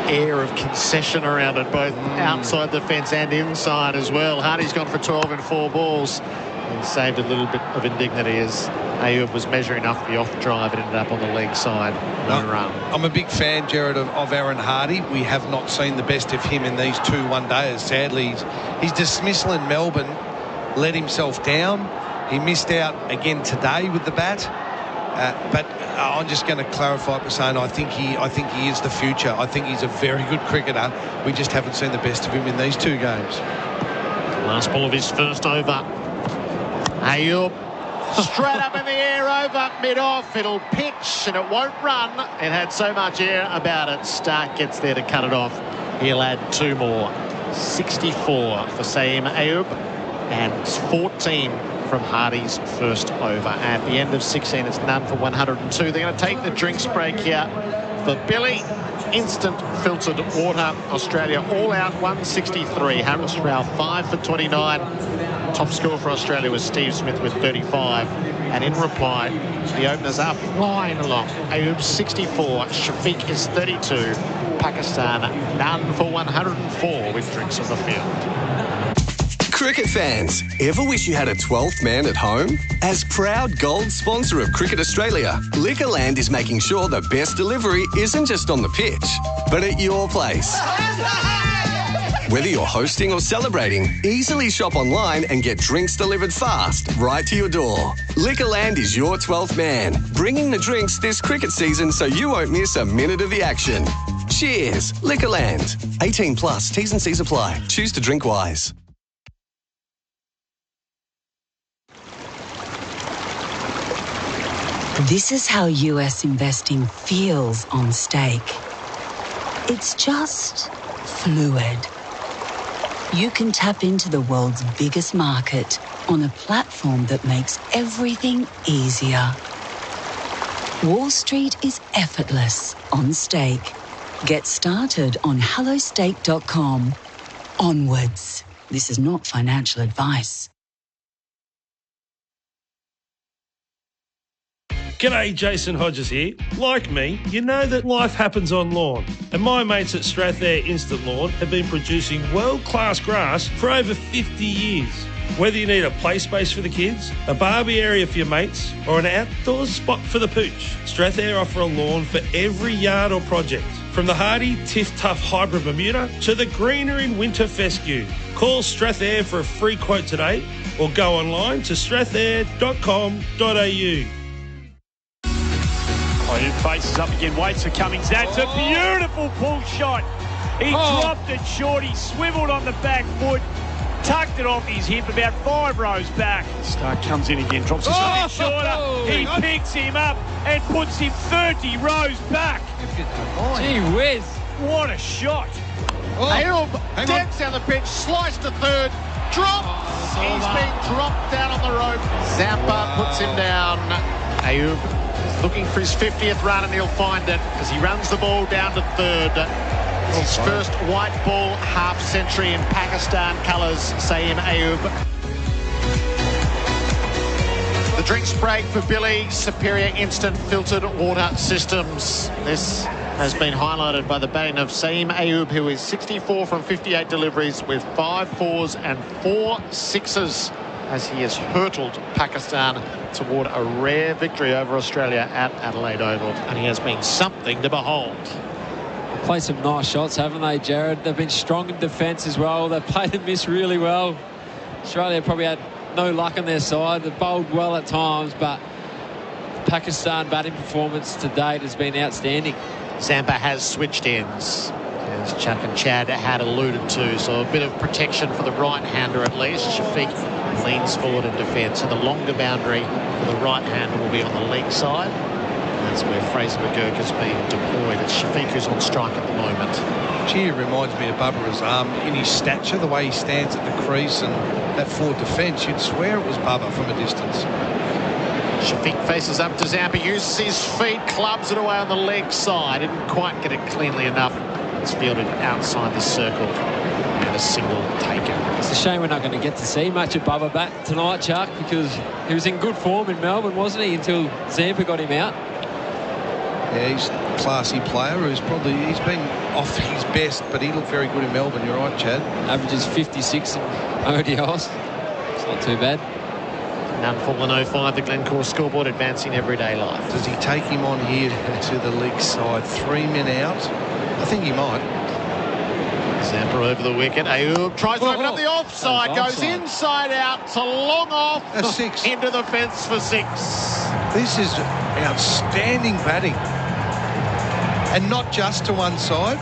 air of concession around it, both outside the fence and inside as well. Hardy's gone for 12 in 4 balls and saved a little bit of indignity as Ayub was measuring off the off drive and ended up on the leg side. No run. I'm a big fan, Gerard, of Aaron Hardy. We have not seen the best of him in these 2 one-dayers. Sadly, his dismissal in Melbourne let himself down. He missed out again today with the bat. But I'm just going to clarify by saying I think he is the future. I think he's a very good cricketer. We just haven't seen the best of him in these 2 games. Last ball of his first over. Ayub straight up in the air over mid-off. It'll pitch and it won't run. It had so much air about it. Stark gets there to cut it off. He'll add 2 more. 64 for Sayem Ayub and 14 from Hardy's first over. At the end of 16, it's none for 102. They're going to take the drinks break here for Billy. Instant filtered water. Australia all out 163. Harris Rao 5 for 29. Top score for Australia was Steve Smith with 35. And in reply, the openers are flying along. Ayub 64. Shafiq is 32. Pakistan none for 104 with drinks on the field. Cricket fans, ever wish you had a 12th man at home? As proud gold sponsor of Cricket Australia, Liquorland is making sure the best delivery isn't just on the pitch, but at your place. Whether you're hosting or celebrating, easily shop online and get drinks delivered fast right to your door. Liquorland is your 12th man, bringing the drinks this cricket season so you won't miss a minute of the action. Cheers, Liquorland. 18 plus, T's and C's apply. Choose to drink wise. This is how US investing feels on stake. It's just fluid. You can tap into the world's biggest market on a platform that makes everything easier. Wall Street is effortless on stake. Get started on hellostake.com. Onwards. This is not financial advice. G'day, Jason Hodges here. Like me, you know that life happens on lawn. And my mates at Strathair Instant Lawn have been producing world-class grass for over 50 years. Whether you need a play space for the kids, a barbie area for your mates, or an outdoor spot for the pooch, Strathair offer a lawn for every yard or project. From the hardy Tiff Tough Hybrid Bermuda to the greener in winter fescue. Call Strathair for a free quote today or go online to strathair.com.au. He faces up again, waits for Cummings. That's a beautiful pull shot. He dropped it short. He swivelled on the back foot, tucked it off his hip about 5 rows back. Stark comes in again, drops it a bit shorter. He picks him up and puts him 30 rows back. Gee whiz. What a shot. Ayub dents down the pitch, sliced to third, drops. He's been dropped down on the rope. Zampa puts him down. Ayub looking for his 50th run, and he'll find it as he runs the ball down to third. It's his first white ball half century in Pakistan colours. Sayem Ayub. The drinks break for Billy. Superior instant filtered water systems. This has been highlighted by the batting of Sayem Ayub, who is 64 from 58 deliveries with 5 fours and 4 sixes, as he has hurtled Pakistan toward a rare victory over Australia at Adelaide Oval. And he has been something to behold. They've played some nice shots, haven't they, Gerard? They've been strong in defence as well. They've played and missed really well. Australia probably had no luck on their side. They've bowled well at times, but the Pakistan batting performance to date has been outstanding. Zampa has switched ends, as Chuck and Chad had alluded to, so a bit of protection for the right-hander at least. Shafiq leans forward in defence, and the longer boundary for the right-hander will be on the leg side. That's where Fraser McGurk has been deployed. It's Shafiq who's on strike at the moment. Gee, it reminds me of Bubba Azam in his stature, the way he stands at the crease and that forward defence. You'd swear it was Bubba from a distance. Shafiq faces up to Zampa, uses his feet, clubs it away on the leg side. Didn't quite get it cleanly enough. It's fielded outside the circle. And a single taken. It's a shame we're not going to get to see much of Bubba bat tonight, Chuck, because he was in good form in Melbourne, wasn't he, until Zampa got him out. Yeah, he's a classy player he's been off his best, but he looked very good in Melbourne. You're right, Chad. Averages 56 in ODIs. It's not too bad. None for 105, the Glencore scoreboard advancing everyday life. Does he take him on here to the leg side? 3 men out? I think he might. Zampa over the wicket. Ayub tries to open up the offside. Goes inside out to long off. A 6. Into the fence for 6. This is outstanding batting. And not just to one side.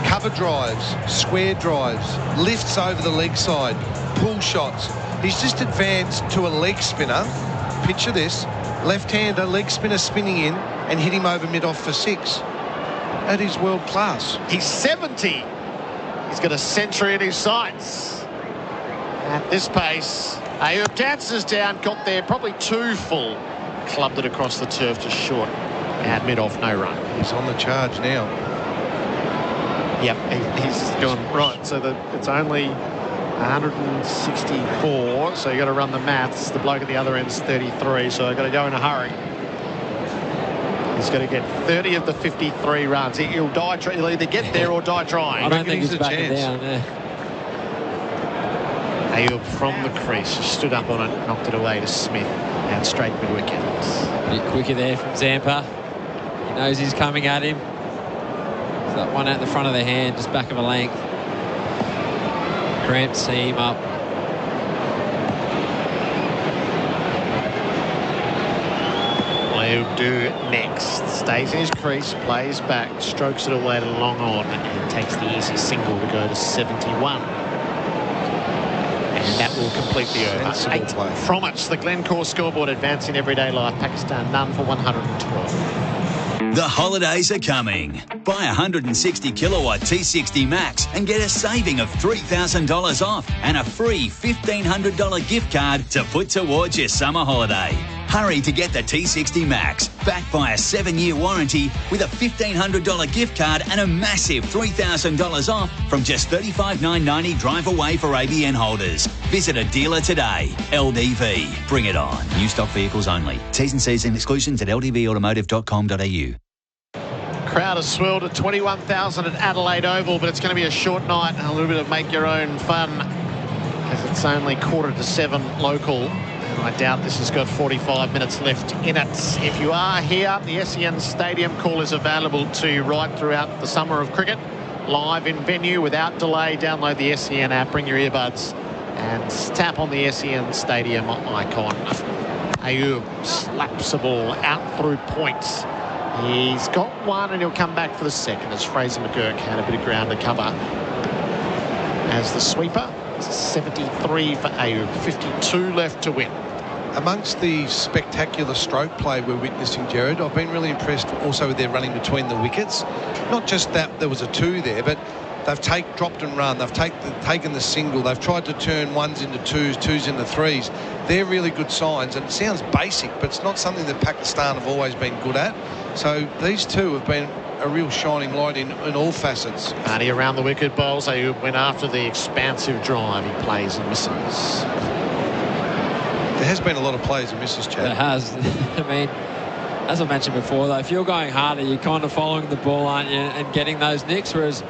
Cover drives, square drives, lifts over the leg side, pull shots. He's just advanced to a leg spinner. Picture this. Left-hander, leg spinner spinning in and hit him over mid-off for 6. That is world class. He's 70. He's got a century in his sights. At this pace, Ayub dances down, got there probably too full. Clubbed it across the turf just short. At mid-off, no run. He's on the charge now. Yep, he's gone right. So it's only 164, so you got to run the maths. The bloke at the other end's 33, so I've got to go in a hurry. He's got to get 30 of the 53 runs. He'll die. He'll either get there or die trying. I don't think he's backing down there. Ayub from the crease, stood up on it, knocked it away to Smith, and straight mid-wicket. A bit quicker there from Zampa. He knows he's coming at him. So that one out the front of the hand, just back of a length. Cramped seam up. Ayub do next. Stays in his crease, plays back, strokes it away to long on, and takes the easy single to go to 71. And that will complete the over. 8 from it. The Glencore scoreboard advancing everyday life. Pakistan none for 112. The holidays are coming. Buy a 160 kilowatt T60 Max and get a saving of $3,000 off and a free $1,500 gift card to put towards your summer holiday. Hurry to get the T60 Max, backed by a 7-year warranty with a $1,500 gift card and a massive $3,000 off from just $35,990 drive away for ABN holders. Visit a dealer today. LDV. Bring it on. New stock vehicles only. T's and C's and exclusions at ldvautomotive.com.au. Crowd has swelled at 21,000 at Adelaide Oval, but it's going to be a short night and a little bit of make your own fun as it's only 6:45 local. I doubt this has got 45 minutes left in it. If you are here, the SEN Stadium call is available to you right throughout the summer of cricket. Live in venue without delay. Download the SEN app, bring your earbuds and tap on the SEN Stadium icon. Ayub slaps the ball out through points. He's got one and he'll come back for the second as Fraser McGurk had a bit of ground to cover as the sweeper. 73 for Ayub, 52 left to win. Amongst the spectacular stroke play we're witnessing, Gerard, I've been really impressed also with their running between the wickets. Not just that there was a 2 there, but they've dropped and run. They've taken the single. They've tried to turn 1s into 2s, 2s into 3s. They're really good signs, and it sounds basic, but it's not something that Pakistan have always been good at. So these two have been a real shining light in all facets. Hardy around the wicket bowls. Ayub went after the expansive drive. He plays and misses. There has been a lot of plays and misses, Chad. There has. I mean, as I mentioned before, though, if you're going harder, you're kind of following the ball, aren't you, and getting those nicks, whereas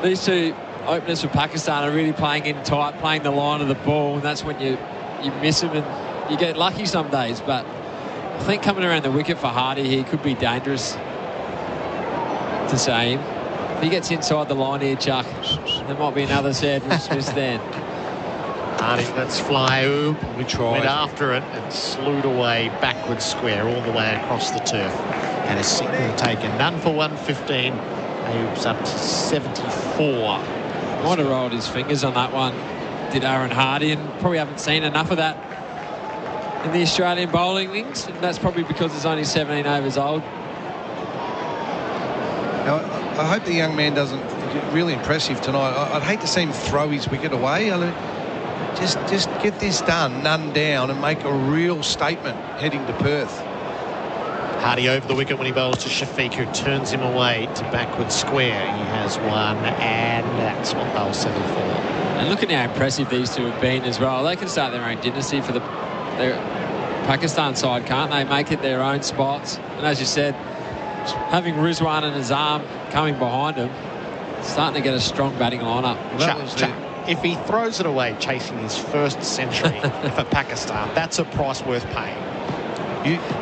these two openers for Pakistan are really playing in tight, playing the line of the ball, and that's when you miss them and you get lucky some days. But I think coming around the wicket for Hardy here could be dangerous, to say him. If he gets inside the line here, Chuck, there might be another sad from Smith stand. Hardy lets fly. We went after it and slewed away backwards square all the way across the turf. And a single taken. None for 115. Ayub's up to 74. Might have rolled his fingers on that one, did Aaron Hardy, and probably haven't seen enough of that in the Australian bowling links, and that's probably because it's only 17 overs old. Now, I hope the young man doesn't. Really impressive tonight. I'd hate to see him throw his wicket away. Just get this done, none down, and make a real statement heading to Perth. Hardy over the wicket when he bowls to Shafiq, who turns him away to backward square. He has one, and that's what they'll settle for. And look at how impressive these two have been as well. They can start their own dynasty for their Pakistan side, can't they? Make it their own spots. And as you said, having Rizwan and Azam coming behind him, starting to get a strong batting lineup. If he throws it away chasing his first century for Pakistan, that's a price worth paying.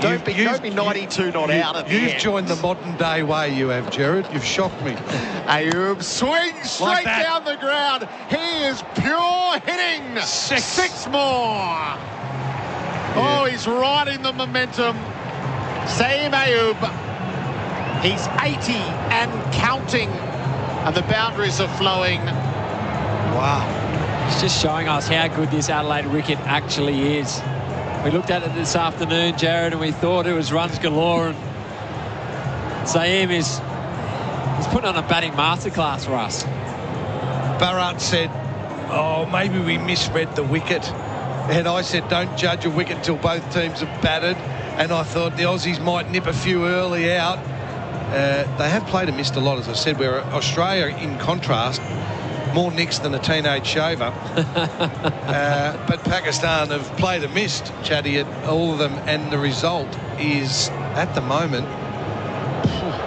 Don't be 92 not out at the end. You've joined the modern day way, you have, Gerard. You've shocked me. Ayub swings straight down the ground. He is pure hitting. Six more. Oh, he's riding the momentum. Saeem Ayub. He's 80 and counting. And the boundaries are flowing. Wow. It's just showing us how good this Adelaide wicket actually is. We looked at it this afternoon, Gerard, and we thought it was runs galore. And Saeem is putting on a batting masterclass for us. Bharat said, oh, maybe we misread the wicket. And I said, don't judge a wicket until both teams have batted. And I thought the Aussies might nip a few early out. They have played and missed a lot, as I said, where Australia, in contrast, more nicks than a teenage shaver. But Pakistan have played and missed, Chatty, at all of them, and the result is, at the moment,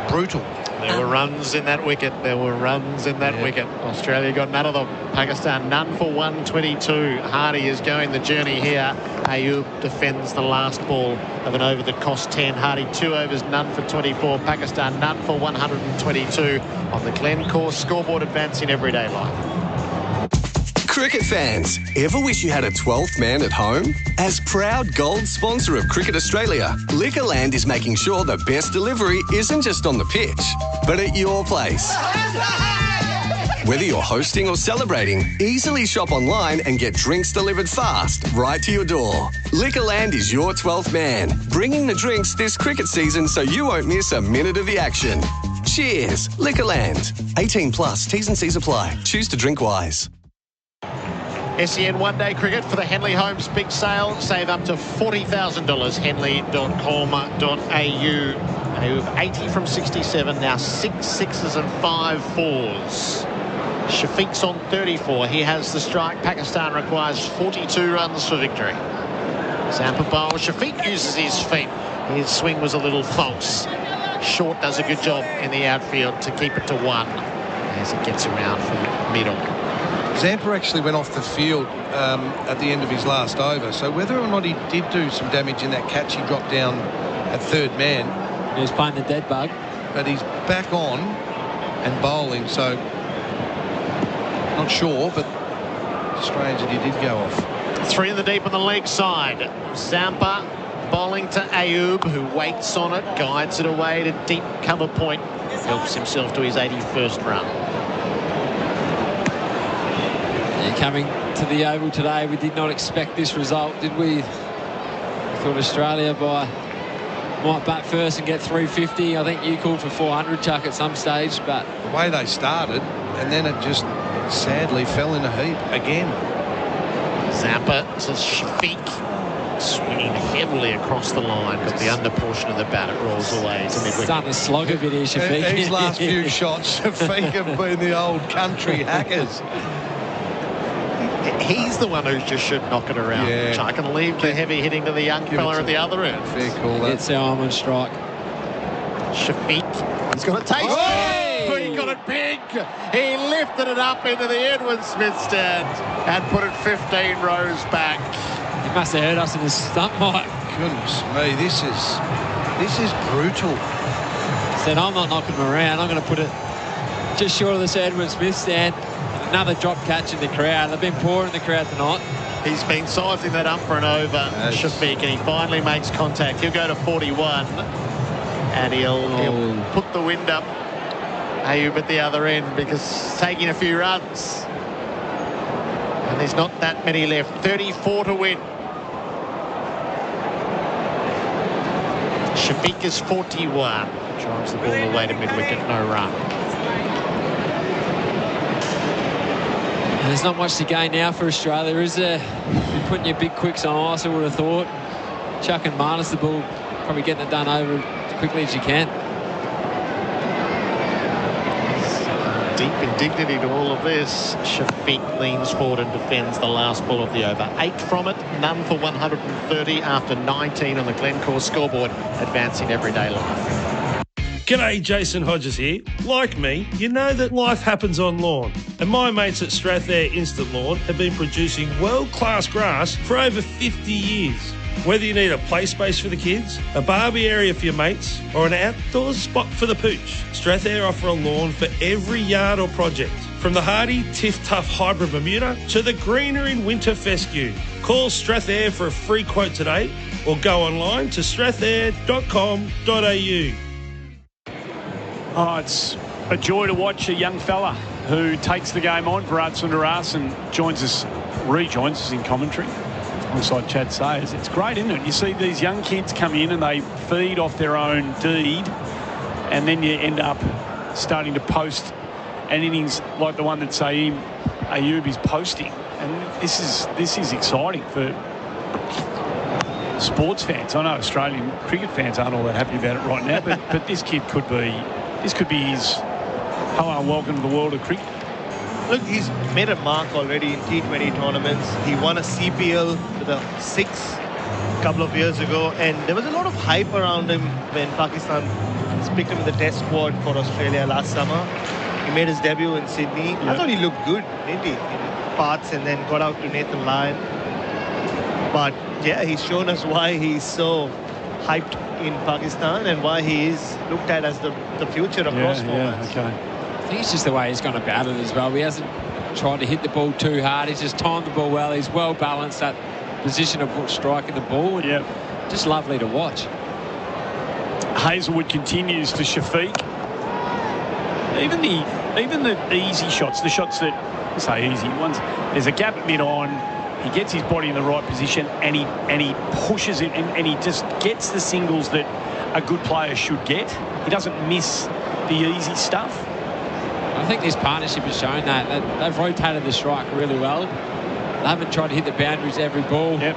brutal. There were runs in that wicket. Wicket. Australia got none of them. Pakistan none for 122. Hardy is going the journey here. Ayub defends the last ball of an over that cost 10. Hardy 2 overs, none for 24. Pakistan none for 122 on the Glencore scoreboard, advancing everyday life. Cricket fans, ever wish you had a 12th man at home? As proud gold sponsor of Cricket Australia, Liquorland is making sure the best delivery isn't just on the pitch, but at your place. Whether you're hosting or celebrating, easily shop online and get drinks delivered fast right to your door. Liquorland is your 12th man, bringing the drinks this cricket season so you won't miss a minute of the action. Cheers, Liquorland. 18 plus, T's and C's apply. Choose to drink wise. SEN one-day cricket for the Henley Homes big sale. Save up to $40,000. Henley.com.au. Ayub 80 from 67. Now 6 sixes and 5 fours. Shafiq's on 34. He has the strike. Pakistan requires 42 runs for victory. Zampa bowl. Shafiq uses his feet. His swing was a little false. Short does a good job in the outfield to keep it to 1 as it gets around from middle. Zampa actually went off the field at the end of his last over, so whether or not he did do some damage in that catch, he dropped down at third man. He was playing the dead bug. But he's back on and bowling, so not sure, but strange that he did go off. 3 in the deep on the leg side. Zampa bowling to Ayub, who waits on it, guides it away to deep cover point, helps himself to his 81st run. Coming to the Oval today, we did not expect this result, did we? We thought Australia might bat first and get 350. I think you called for 400, Chuck, at some stage, but the way they started, and then it just sadly fell in a heap again. Zampa to Shafiq, swinging heavily across the line, but the under portion of the bat it rolls away to midwicket. Starting to slog a bit here, Shafiq. His last few shots, Shafiq have been the old country hackers. He's the one who just should knock it around. Yeah. I can leave the heavy hitting to the young fella at the other end. Fair call, that. It's our arm and strike. Shafiq, he's got a taste. Oh, he got it big. He lifted it up into the Edwin Smith stand and put it 15 rows back. He must have hurt us in his stump, Mike. Goodness me, this is brutal. Said, I'm not knocking him around. I'm going to put it just short of this Edwin Smith stand. Another drop catch in the crowd. They've been poor in the crowd tonight. He's been sizing that up for an over, Shafiq, and he finally makes contact. He'll go to 41, and he'll put the wind up. Ayub at the other end, because taking a few runs. And there's not that many left. 34 to win. Shafiq is 41. Drives the ball away to mid-wicket, no run. There's not much to gain now for Australia, is there? You're putting your big quicks on ice, I would have thought. Chuck and Marnus the ball, probably getting it done over as quickly as you can. Deep indignity to all of this. Shafiq leans forward and defends the last ball of the over. 8 from it, none for 130 after 19 on the Glencore scoreboard, advancing everyday life. G'day, Jason Hodges here. Like me, you know that life happens on lawn. And my mates at Strathair Instant Lawn have been producing world-class grass for over 50 years. Whether you need a play space for the kids, a barbie area for your mates, or an outdoor spot for the pooch, Strathair offer a lawn for every yard or project. From the hardy Tiff Tough Hybrid Bermuda to the greener in winter fescue. Call Strathair for a free quote today or go online to strathair.com.au. Oh, it's a joy to watch a young fella who takes the game on. Bharat Sundaresan rejoins us in commentary alongside Chad Sayers. It's great, isn't it? You see these young kids come in and they feed off their own deed, and then you end up starting to post an innings like the one that Saeem Ayub is posting. And this is exciting for sports fans. I know Australian cricket fans aren't all that happy about it right now, but this kid could be his hello and welcome to the world of cricket. Look, he's made a mark already in T20 tournaments. He won a CPL with a 6 a couple of years ago, and there was a lot of hype around him when Pakistan picked him in the test squad for Australia last summer. He made his debut in Sydney. I thought he looked good, didn't he, in parts, and then got out to Nathan Lyon. But yeah, he's shown us why he's so hyped in Pakistan and why he is looked at as the future across formats. Okay. I think it's just the way he's gone about it as well. He hasn't tried to hit the ball too hard. He's just timed the ball well. He's well balanced that position of striking the ball. And just lovely to watch. Hazelwood continues to Shafiq. Even the easy shots, the shots that say easy ones. There's a gap at mid-on. He gets his body in the right position and he pushes it and he just gets the singles that a good player should get. He doesn't miss the easy stuff. I think this partnership has shown that. They've rotated the strike really well. They haven't tried to hit the boundaries every ball. Yep.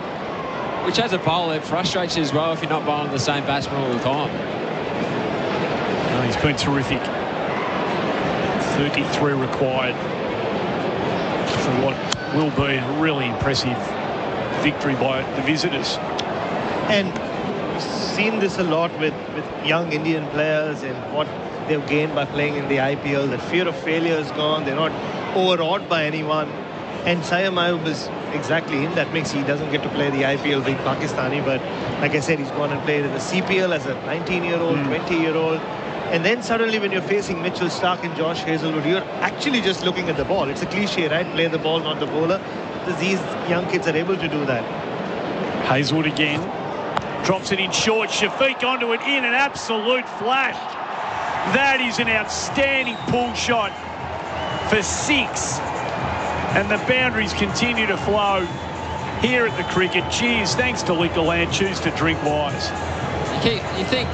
Which as a bowler, it frustrates you as well if you're not bowling the same batsman all the time. No, he's been terrific. 33 required for what will be a really impressive victory by the visitors. And we've seen this a lot with young Indian players and what they've gained by playing in the IPL. That fear of failure is gone. They're not overawed by anyone. And Sayam Ayub is exactly in that mix. He doesn't get to play the IPL being Pakistani, but like I said, he's gone and played in the CPL as a 19-year-old, 20-year-old. And then suddenly when you're facing Mitchell Starc and Josh Hazelwood, you're actually just looking at the ball. It's a cliche, right? Play the ball, not the bowler. These young kids are able to do that. Hazelwood again. Drops it in short. Shafiq onto it in an absolute flash. That is an outstanding pull shot for 6. And the boundaries continue to flow here at the cricket. Cheers. Thanks to Liquorland. Choose to drink wise. You think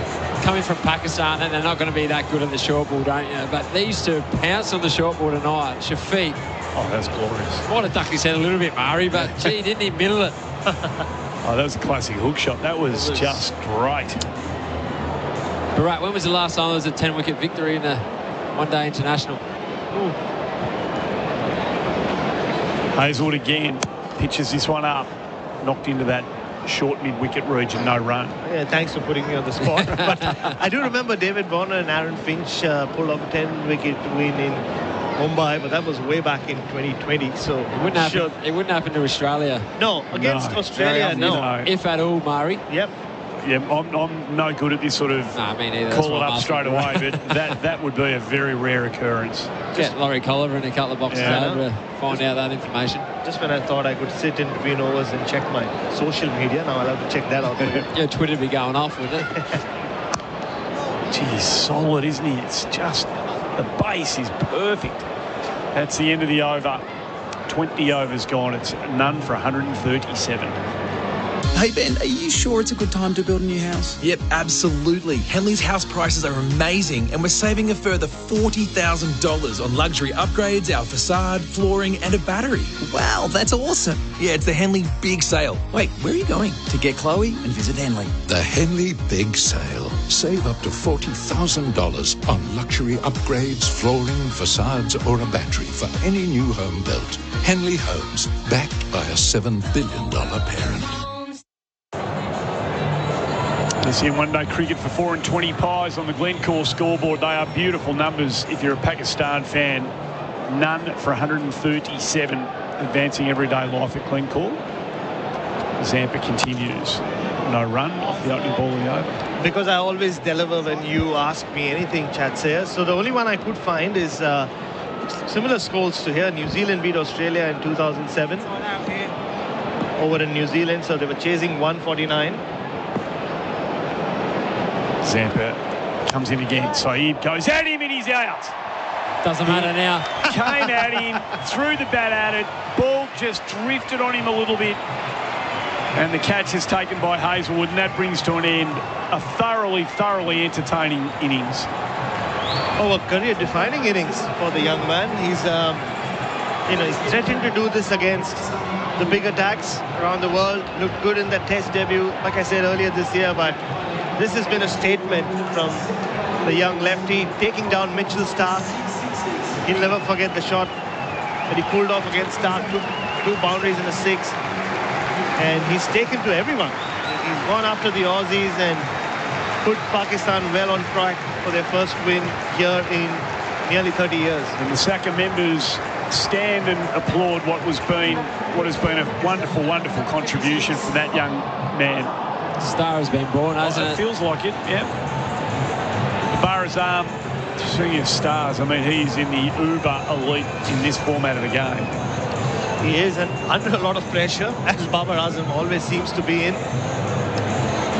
coming from Pakistan and they're not going to be that good at the short ball, don't you? But these two pounced on the short ball tonight. Shafiq. Oh, that's glorious. Might have ducked his head a little bit, Murray, but gee, didn't he middle it? Oh, that was a classic hook shot. That was just great. Bharat, when was the last time there was a 10-wicket victory in a one-day international? Ooh. Hazelwood again pitches this one up. Knocked into that short mid-wicket region, no run. Yeah, thanks for putting me on the spot. But I do remember David Warner and Aaron Finch pulled off a 10-wicket win in Mumbai, but that was way back in 2020. So it wouldn't happen to Australia. No, against Australia, no. If at all, Murray. Yep. Yeah, I'm no good at this sort of call it up straight away, but that would be a very rare occurrence. Get Laurie Colliver and a couple of boxes over to find out that information. Just when I thought I could sit in between overs and check my social media, now I'll have to check that out. Your Twitter would be going off, wouldn't it? Geez, solid, isn't he? It's just, the base is perfect. That's the end of the over. 20 overs gone. It's none for 137. Hey Ben, are you sure it's a good time to build a new house? Yep, absolutely. Henley's house prices are amazing and we're saving a further $40,000 on luxury upgrades, our facade, flooring and a battery. Wow, that's awesome. Yeah, it's the Henley Big Sale. Wait, where are you going? To get Chloe and visit Henley. The Henley Big Sale. Save up to $40,000 on luxury upgrades, flooring, facades or a battery for any new home built. Henley Homes, backed by a $7 billion parent. You see one-day cricket for 4 and 20 pies on the Glencore scoreboard. They are beautiful numbers if you're a Pakistan fan. None for 137, advancing everyday life at Glencore. Zampa continues. No run off the opening ball of the over. Because I always deliver when you ask me anything, Chad Sayers. So the only one I could find is similar scores to here. New Zealand beat Australia in 2007 over in New Zealand. So they were chasing 149. Zampa comes in again. Saeed goes at him and he's out. Doesn't matter now. Came at him, threw the bat at it. Ball just drifted on him a little bit. And the catch is taken by Hazelwood, and that brings to an end a thoroughly entertaining innings. Oh, a career-defining innings for the young man. He's, he's threatened to do this against the big attacks around the world. Looked good in that Test debut, like I said earlier this year, but this has been a statement from the young lefty, taking down Mitchell Starc. He'll never forget the shot that he pulled off against Starc, took 2 boundaries and a 6. And he's taken to everyone. He's gone after the Aussies and put Pakistan well on track for their first win here in nearly 30 years. And the SACA members stand and applaud what has been a wonderful contribution from that young man. Star has been born, hasn't it? It feels like it, yeah. Bharat speaking of stars, I mean, he's in the uber elite in this format of the game. He is under a lot of pressure, as Babar Azam always seems to be in.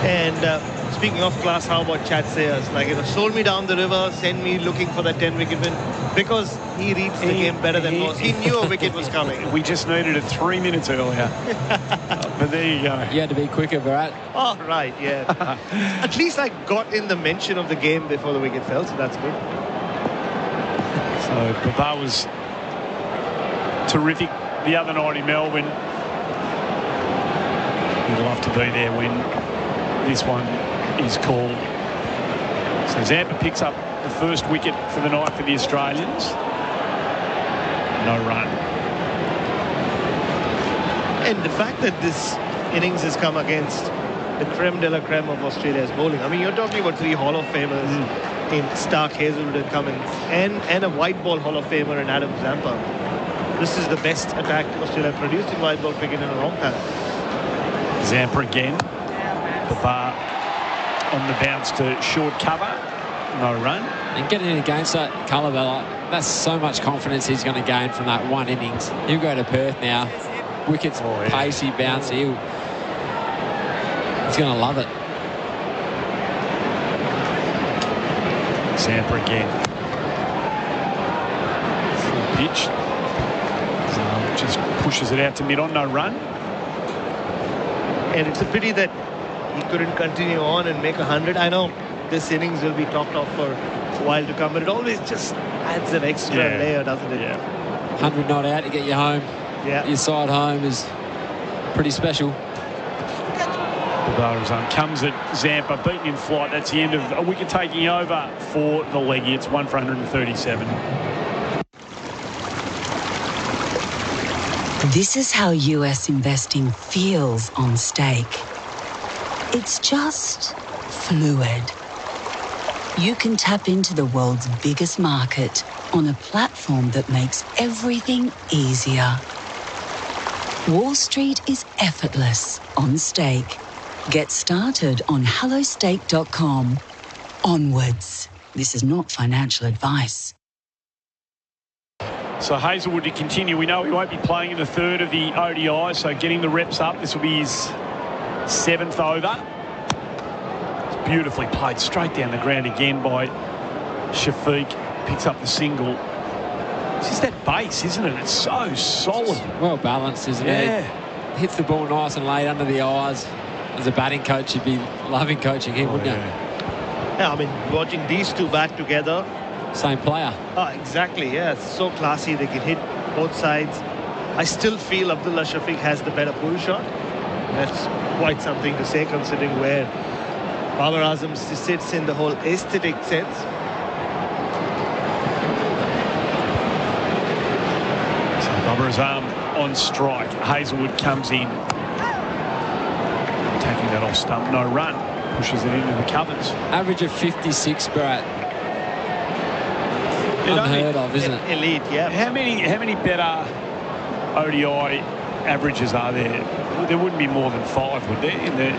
And speaking of class, how about Chad Sayers? Like, sold me down the river, send me looking for that 10-wicket win, because he reads the game better than most. He knew a wicket was coming. We just needed it 3 minutes earlier. But there you go. You had to be quicker, Bharat. Oh, right, yeah. At least I got in the mention of the game before the wicket fell, so that's good. So Babar was terrific the other night in Melbourne. He'd love to be there when this one is called. So Zampa picks up the first wicket for the night for the Australians. No run. And the fact that this innings has come against the creme de la creme of Australia's bowling. I mean, you're talking about 3 Hall of Famers in Starc, Hazelwood and Cummins, and a white ball Hall of Famer in Adam Zampa. This is the best attack Australia produced in white ball cricket in a long time. Zampa again. Babar on the bounce to short cover. No run. And getting in against that Culliver, that's so much confidence he's going to gain from that one innings. He'll go to Perth now. Wickets, pacey, bouncy. He's going to love it. Zampa again. Full pitch. Just pushes it out to mid-on, no run. And it's a pity that he couldn't continue on and make 100. I know this innings will be topped off for a while to come, but it always just adds an extra layer, doesn't it? Yeah. 100 not out to get you home. Yeah. Your side home is pretty special. Bharat comes at Zampa, beaten in flight. That's the end of a wicket taking over for the leggy. It's 1 for 137. This is how US investing feels on stake. It's just fluid. You can tap into the world's biggest market on a platform that makes everything easier. Wall Street is effortless on stake. Get started on hellostake.com. Onwards. This is not financial advice. So Hazelwood to continue. We know he won't be playing in the third of the ODI, so getting the reps up. This will be his 7th over. It's beautifully played straight down the ground again by Shafiq. Picks up the single. It's just that base, isn't it? It's so solid. Well balanced, isn't it? Hits the ball nice and late under the eyes. As a batting coach, you'd be loving coaching him, wouldn't you? Yeah, I mean, watching these two bat together. Same player. Oh, exactly, yeah. It's so classy. They can hit both sides. I still feel Abdullah Shafiq has the better pull shot. That's quite something to say, considering where Babar Azam sits in the whole aesthetic sense. So Babar Azam on strike. Hazelwood comes in. Taking that off stump. No run. pushes it into the covers. Average of 56, Bharat. Unheard of, isn't it? Elite, yeah. How many better ODI averages are there? There wouldn't be more than 5, would there?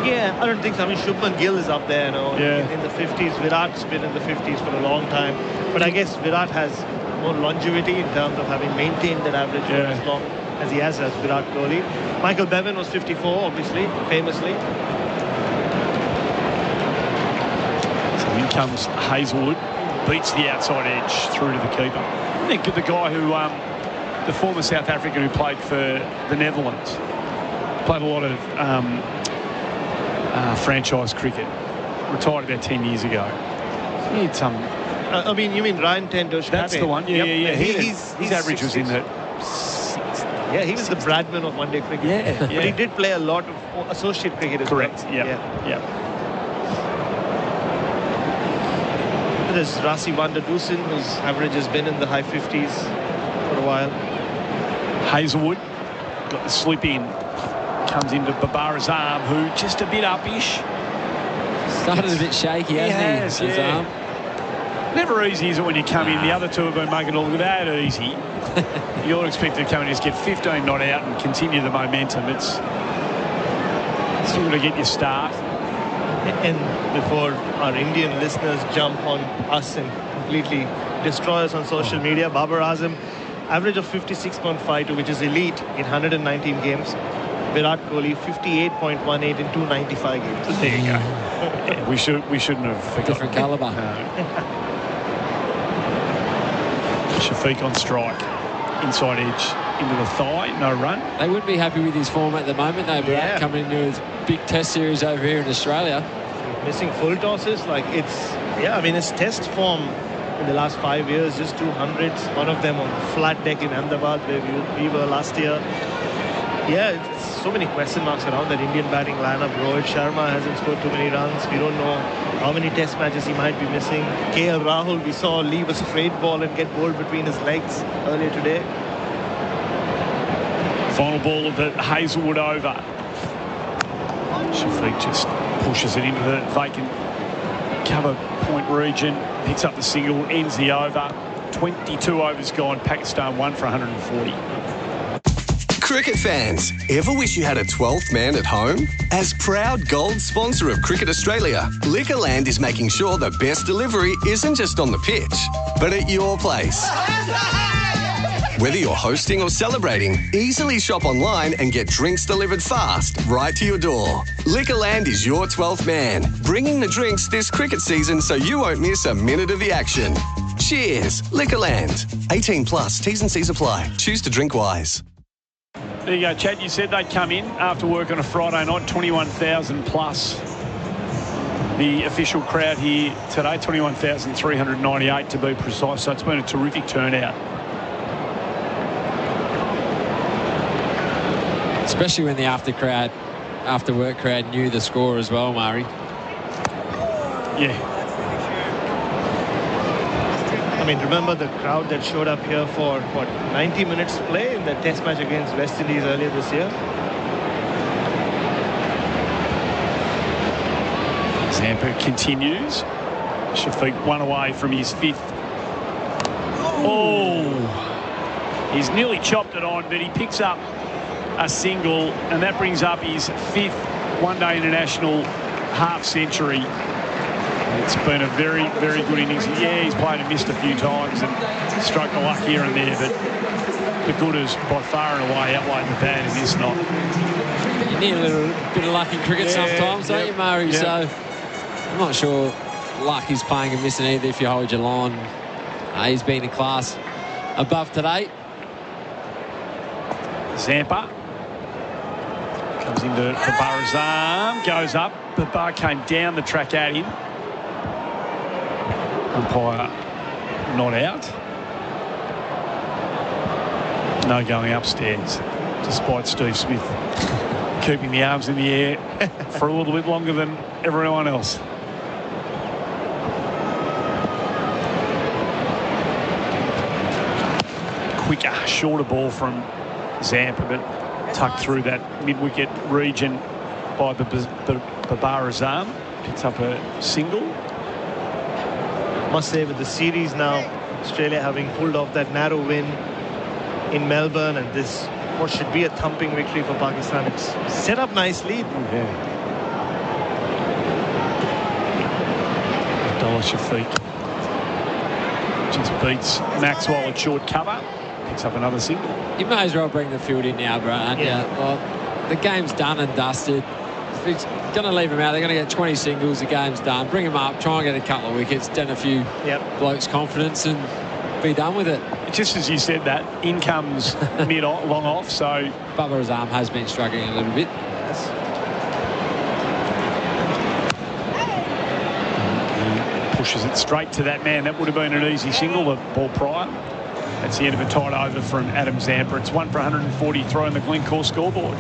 Yeah, I don't think so. I mean, Shubman Gill is up there, you know, in the 50s. Virat's been in the 50s for a long time. But I guess Virat has more longevity in terms of having maintained that average for as long as he has as Virat Kohli. Michael Bevan was 54, obviously, famously. So in comes Hazelwood, beats the outside edge through to the keeper. I think the guy who, the former South African who played for the Netherlands, played a lot of franchise cricket, retired about 10 years ago. He had some... I mean, you mean Ryan Tendush? That's the one. Yeah. His average was in the... Yeah, he was the Bradman of one-day cricket. Yeah. But he did play a lot of associate cricket as Correct. well. Yeah. There's Rassi van der Dusen, whose average has been in the high 50s for a while. Hazelwood got the slip in. Comes into Babara's arm, who just a bit up-ish. Started a bit shaky, hasn't he? His arm. Never easy, is it, when you come in? The other two have been making it look that easy. You're expected to come in and just get 15 not out and continue the momentum. It's still got to get your start. And before our Indian listeners jump on us and completely destroy us on social media, Babar Azam, average of 56.52, which is elite in 119 games. Virat Kohli, 58.18 in 295 games. There you go. We shouldn't have forgotten. Different calibre. Shafiq on strike. Inside edge into the thigh. No run. They wouldn't be happy with his form at the moment, though, Virat, coming into his big test series over here in Australia. Missing full tosses. I mean, his test form in the last 5 years, just 200s. One of them on flat deck in Ahmedabad, where we were last year. Yeah, it's so many question marks around that Indian batting lineup. Rohit Sharma hasn't scored too many runs. We don't know how many test matches he might be missing. KL Rahul, we saw leave a straight ball and get bowled between his legs earlier today. Final ball of the Hazelwood over. Shafiq just pushes it into the vacant cover point region. Picks up the single, ends the over. 22 overs gone. Pakistan 1 for 140. Cricket fans, ever wish you had a 12th man at home? As proud gold sponsor of Cricket Australia, Liquorland is making sure the best delivery isn't just on the pitch, but at your place. Whether you're hosting or celebrating, easily shop online and get drinks delivered fast right to your door. Liquorland is your 12th man, bringing the drinks this cricket season so you won't miss a minute of the action. Cheers, Liquorland. 18 plus, T's and C's apply. Choose to drink wise. There you go, Chad. You said they'd come in after work on a Friday night, 21,000 plus. The official crowd here today, 21,398 to be precise. So it's been a terrific turnout. Especially when the after work crowd knew the score as well, Murray. Yeah. I mean, remember the crowd that showed up here for, 90 minutes to play in the test match against West Indies earlier this year? Zampa continues. Shafiq one away from his 5th. Oh! He's nearly chopped it on, but he picks up a single, and that brings up his 5th one-day international half-century. It's been a very, very good innings. Yeah, he's played and missed a few times and struck the luck here and there, but the good has by far and away outweighed the bad in this night. You need a little bit of luck in cricket sometimes, don't you, Murray? So I'm not sure luck is playing and missing either if you hold your line. He's been a class above today. Zampa comes into Babara's arm, goes up. Babar came down the track at him. Umpire not out. No going upstairs, despite Steve Smith keeping the arms in the air for a little bit longer than everyone else. Quicker, shorter ball from Zampa, but tucked through that mid-wicket region by Bharat Sundaresan picks up a single. Must say, with the series now, Australia having pulled off that narrow win in Melbourne, and this what should be a thumping victory for Pakistan. It's set up nicely. Abdullah Shafiq just beats Maxwell at short cover. Picks up another single. You may as well bring the field in now, bro. Well, the game's done and dusted. If it's going to leave them out, they're going to get 20 singles. The game's done. Bring them up. Try and get a couple of wickets. Den a few blokes' confidence and be done with it. Just as you said that, in comes long off. So Bharat Sundaresan has been struggling a little bit. Pushes it straight to that man. That would have been an easy single, the ball prior. That's the end of a tight over from Adam Zampa. It's 1 for 143 on the Glencore scoreboard.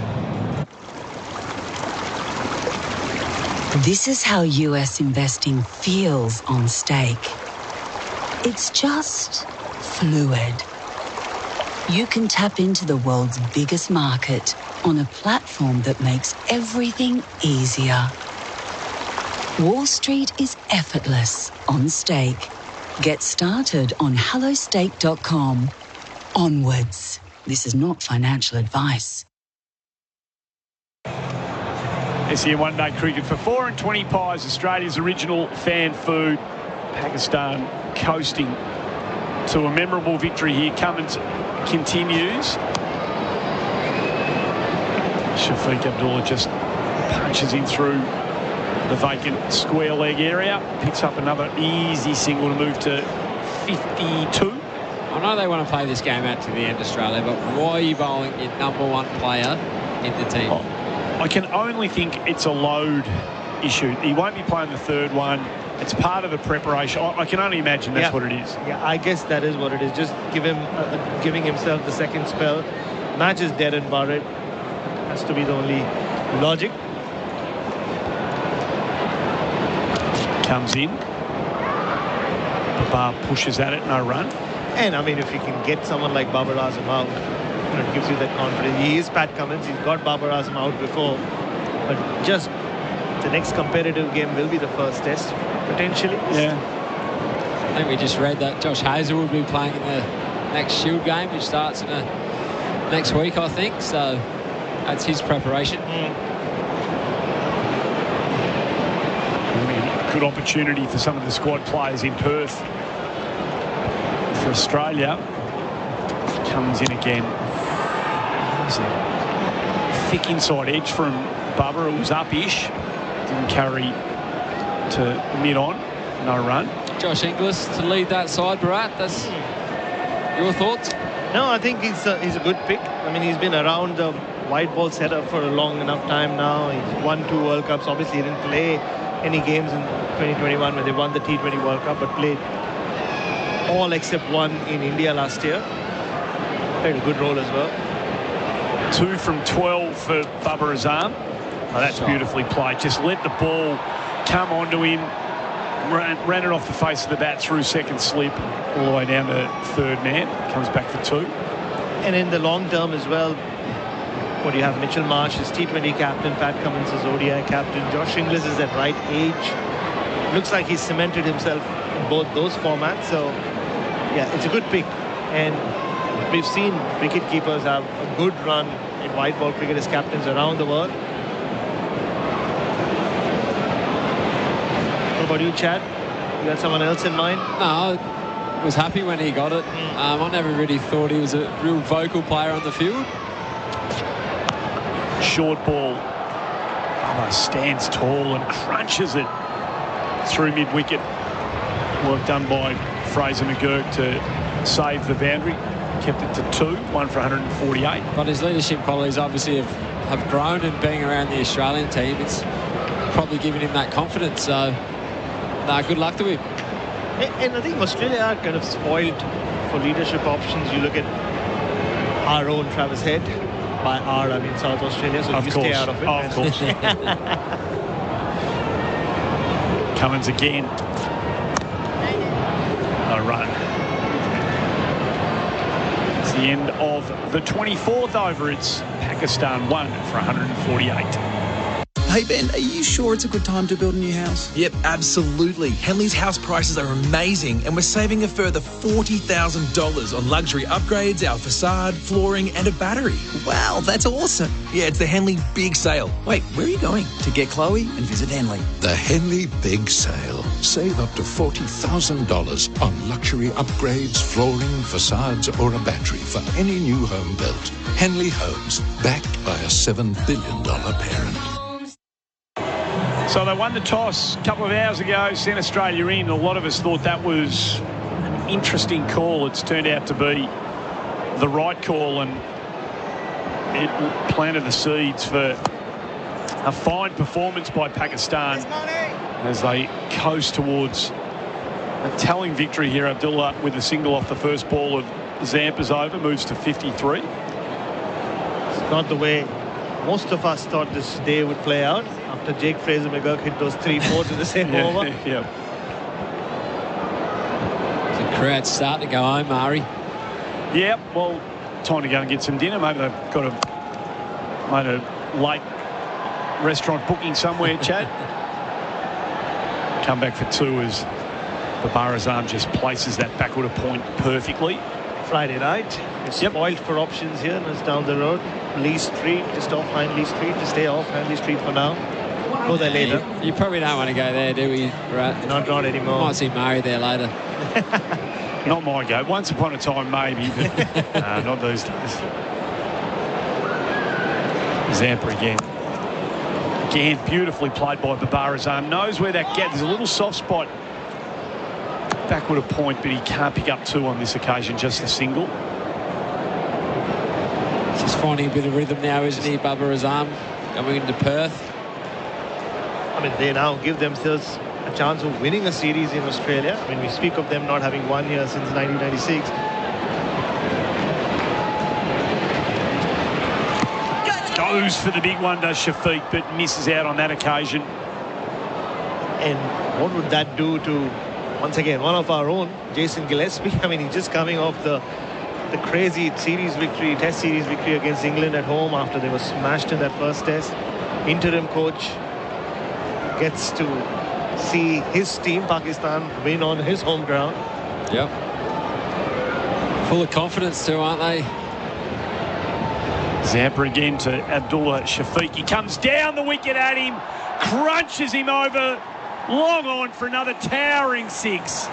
This is how US investing feels on stake. It's just fluid. You can tap into the world's biggest market on a platform that makes everything easier. Wall Street is effortless on stake. Get started on hellostake.com. Onwards. This is not financial advice. SEN one-day cricket for 4 and 20 pies, Australia's original fan food. Pakistan coasting to a memorable victory here. Cummins continues. Shafiq Abdullah just punches in through the vacant square leg area. Picks up another easy single to move to 52. I know they want to play this game out to the end, Australia, but why are you bowling your #1 player in the team? I can only think it's a load issue. He won't be playing the third one. It's part of the preparation. I can only imagine that's what it is. Yeah, I guess that is what it is. Just giving himself the second spell. Match is dead and buried. Has to be the only logic. Comes in. Babar pushes at it, no run. And I mean, if you can get someone like Babar Azam out, it gives you that confidence. He is Pat Cummins. He's got Babar Azam out before. But just the next competitive game will be the first test, potentially. Yeah. I think we just read that Josh Hazel will be playing in the next Shield game, which starts in next week, I think. So that's his preparation. Good opportunity for some of the squad players in Perth. For Australia, comes in again. There's a thick inside edge from Bubba. It was up-ish. Didn't carry to mid-on. No run. Josh Inglis to lead that side, Bharat. That's your thoughts? No, I think he's a good pick. I mean, he's been around the white ball setup for a long enough time now. He's won 2 World Cups. Obviously, he didn't play any games in 2021 when they won the T20 World Cup, but played all except one in India last year. Played a good role as well. 2 from 12 for Babar Azam. Oh, that's beautifully played. Just let the ball come onto him. Ran it off the face of the bat through second slip all the way down to third man. Comes back for 2. And in the long term as well, what do you have? Mitchell Marsh is T20 captain. Pat Cummins is ODI captain. Josh Inglis is at right age. Looks like he's cemented himself in both those formats. So, yeah, it's a good pick. And we've seen wicket keepers have a good run in white ball cricket as captains around the world. What about you, Chad? You got someone else in mind? No, I was happy when he got it. I never really thought he was a real vocal player on the field. Short ball. Bubba stands tall and crunches it through mid-wicket. Work done by Fraser McGurk to save the boundary. Kept it to 2, 1 for 148. But his leadership qualities obviously have grown, and being around the Australian team, it's probably given him that confidence. So, good luck to him. And I think Australia are kind of spoiled for leadership options. You look at our own Travis Head. By our, I mean South Australia, so you stay out of it. Of course. Cummins again. No run. It's the end of the 24th over. It's Pakistan 1 for 148. Hey Ben, are you sure it's a good time to build a new house? Yep, absolutely. Henley's house prices are amazing and we're saving a further $40,000 on luxury upgrades, our facade, flooring and a battery. Wow, that's awesome. Yeah, it's the Henley Big Sale. Wait, where are you going? To get Chloe and visit Henley. The Henley Big Sale. Save up to $40,000 on luxury upgrades, flooring, facades or a battery for any new home built. Henley Homes, backed by a $7 billion parent. So they won the toss a couple of hours ago, sent Australia in. A lot of us thought that was an interesting call. It's turned out to be the right call, and it planted the seeds for a fine performance by Pakistan as they coast towards a telling victory here. Abdullah with a single off the first ball of Zampa's over, moves to 53. It's not the way most of us thought this day would play out after Jake Fraser-McGurk hit those 3-4s in the same over. The crowd start to go home, Murray. Yeah, well, time to go and get some dinner. Maybe they've made a late restaurant booking somewhere, Chad. Come back for two as Babarazam just places that backward point perfectly. Friday night. It's spoiled for options here, and it's down the road. Lee Street, just off Hindley Street. Just stay off Hindley Street for now. Go there later. You probably don't want to go there, do we? Right. Not anymore. Might see Murray there later. Not my go. Once upon a time, maybe, but not these days. Zampa again. Again, beautifully played by Babarazam. Knows where that gets. There's a little soft spot backward a point, but he can't pick up two on this occasion, just a single. Just finding a bit of rhythm now, isn't he, Babarazam, going into Perth? I mean, they now give themselves a chance of winning a series in Australia. I mean, we speak of them not having won here since 1996. Goes for the big one, does Shafiq, but misses out on that occasion. And what would that do to, once again, one of our own, Jason Gillespie? I mean, he's just coming off the crazy series victory, test series victory against England at home after they were smashed in that first test. Interim coach gets to see his team, Pakistan, win on his home ground. Yep. Full of confidence too, aren't they? Zampa again to Abdullah Shafiq. He comes down the wicket at him, crunches him over, long on for another towering six.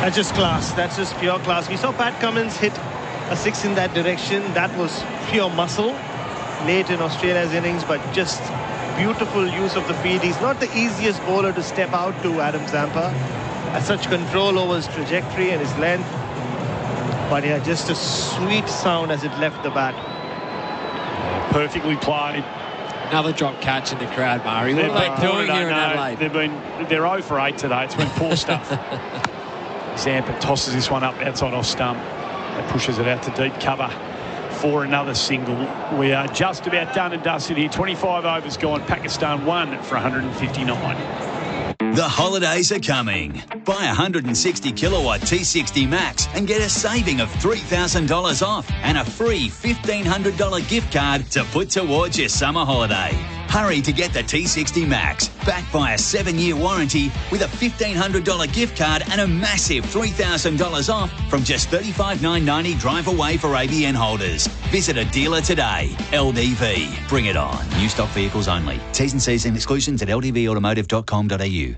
That's just class. That's just pure class. We saw Pat Cummins hit a six in that direction. That was pure muscle late in Australia's innings, but just beautiful use of the field. He's not the easiest bowler to step out to, Adam Zampa. Has such control over his trajectory and his length. But yeah, just a sweet sound as it left the bat. Perfectly played. Another drop catch in the crowd, Murray. What are they doing here in Adelaide? They're 0 for 8 today. It's been poor stuff. Zampa tosses this one up outside off stump. That pushes it out to deep cover for another single. We are just about done and dusted here. 25 overs gone. Pakistan won for 159. The holidays are coming. Buy a 160 kilowatt T60 Max and get a saving of $3,000 off and a free $1,500 gift card to put towards your summer holiday. Hurry to get the T60 Max, backed by a 7-year warranty with a $1,500 gift card and a massive $3,000 off from just $35,990 drive away for ABN holders. Visit a dealer today. LDV. Bring it on. New stock vehicles only. T's and C's and exclusions at ldvautomotive.com.au.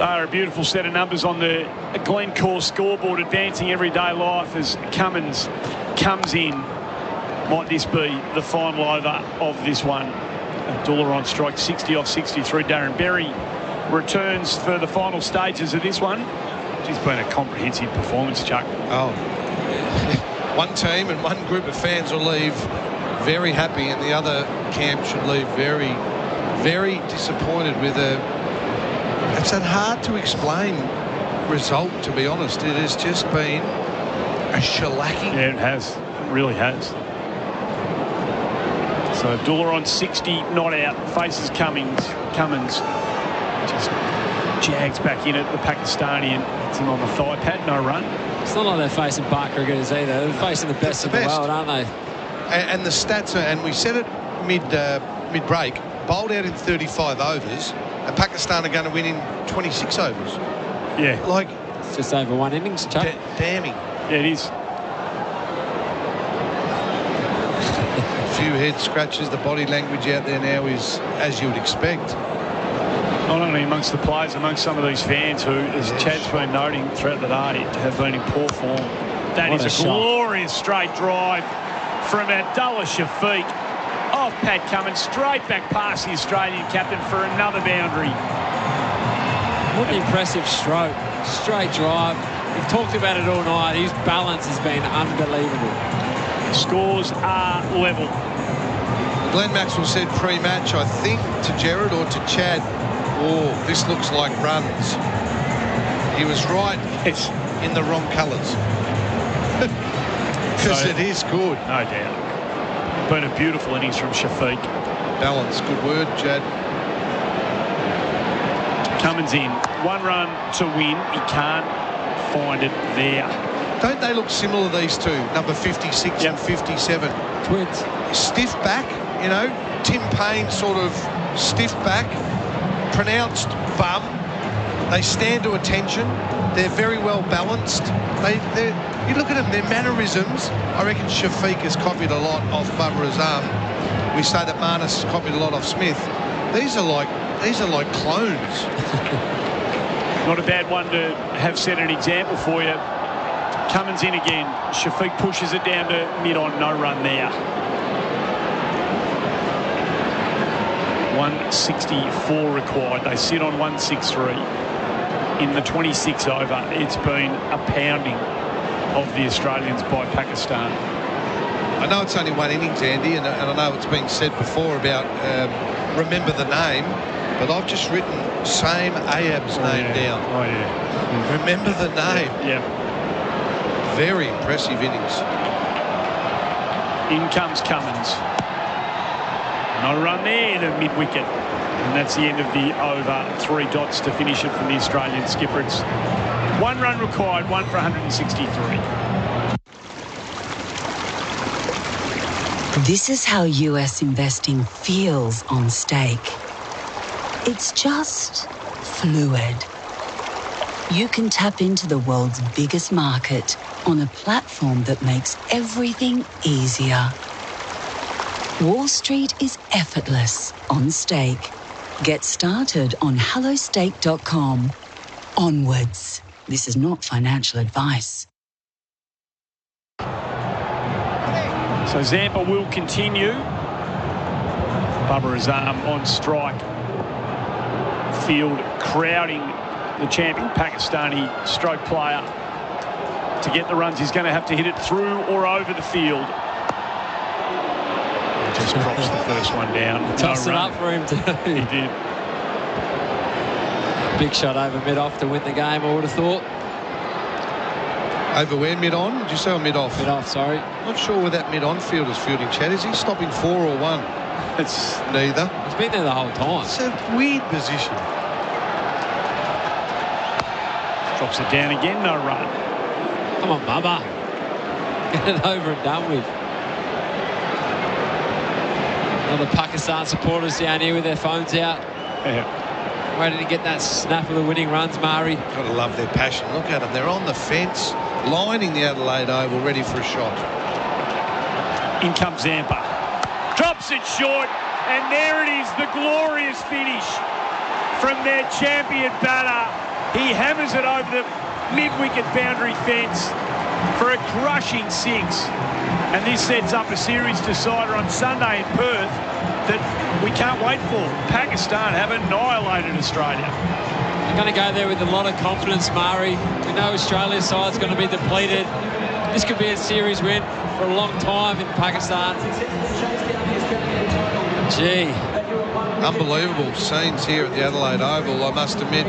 A beautiful set of numbers on the Glencore scoreboard, advancing everyday life as Cummins comes in. Might this be the final over of this one? Abdullah on strike, 60 off 63. Darren Berry returns for the final stages of this one. It's been a comprehensive performance, Chuck. Oh, one team and one group of fans will leave very happy, and the other camp should leave very, very disappointed with it's a hard to explain result, to be honest. It has just been a shellacking. Yeah, it has. It really has. So Abdullah on 60, not out, faces Cummins. Just jags back in at the Pakistani and hits him on the thigh pad, no run. It's not like they're facing bar cricketers either. They're facing the best of the world, aren't they? And the stats are, and we said it mid-break, bowled out in 35 overs, and Pakistan are going to win in 26 overs. Yeah. Like... It's just over one innings, Chuck. Damning. Yeah, it is. A few head scratches. The body language out there now is as you would expect. Not only amongst the players, amongst some of these fans who, as Chad's been noting throughout the day, have been in poor form. That is a glorious straight drive from Abdullah Shafiq. Off Pat Cummins, straight back past the Australian captain for another boundary. What an impressive stroke. Straight drive. We've talked about it all night. His balance has been unbelievable. Scores are level. Glenn Maxwell said pre-match, I think, to Gerard or to Chad, oh, this looks like runs. He was right. It's in the wrong colours. Because it is good. No doubt. Been a beautiful innings from Shafiq. Balance, good word, Chad. Cummins in. 1 run to win. He can't find it there. Don't they look similar, these two? Number 56 and 57. Twins. Stiff back, you know. Tim Payne sort of stiff back. Pronounced bum. They stand to attention. They're very well balanced. You look at them, their mannerisms. I reckon Shafiq has copied a lot off Bharat Sundaresan. We say that Marnus has copied a lot off Smith. These are like clones. Not a bad one to have set an example for you. Cummins in again. Shafiq pushes it down to mid-on. No run there. 164 required. They sit on 163 in the 26th over. It's been a pounding of the Australians by Pakistan. I know it's only one innings, Andy, and I know it's been said before about remember the name, but I've just written same Ayab's name down. Oh, yeah. Remember the name. Yeah. Very impressive innings. In comes Cummins. No run there to mid-wicket. And that's the end of the over. 3 dots to finish it from the Australian skipper. It's 1 run required, 1 for 163. This is how US investing feels on stake. It's just fluid. You can tap into the world's biggest market on a platform that makes everything easier. Wall Street is effortless on stake. Get started on hellostake.com. Onwards. This is not financial advice. So Zampa will continue. Bharat Sundaresan on strike. Field crowding the champion Pakistani stroke player. To get the runs, he's going to have to hit it through or over the field. He just drops the first one down. Tossed it up for him too. He did. Big shot over mid-off to win the game, I would have thought. Over where, mid-on? Did you say or mid-off? Mid-off, sorry. Not sure where that mid-on fielder's fielding, Chad. Is he stopping 4 or 1? It's neither. He's been there the whole time. It's a weird position. Drops it down again, no run. Come on, Bubba. Get it over and done with. All the Pakistan supporters down here with their phones out. Yeah. Waiting to get that snap of the winning runs, Mari. Gotta love their passion. Look at them. They're on the fence, lining the Adelaide Oval, ready for a shot. In comes Zampa. Drops it short, and there it is, the glorious finish from their champion batter. He hammers it over the mid-wicket boundary fence for a crushing 6. And this sets up a series decider on Sunday in Perth that we can't wait for. Pakistan have annihilated Australia. They're going to go there with a lot of confidence, Mari. We know Australia's side's going to be depleted. This could be a series win for a long time in Pakistan. Gee. Unbelievable scenes here at the Adelaide Oval. I must admit,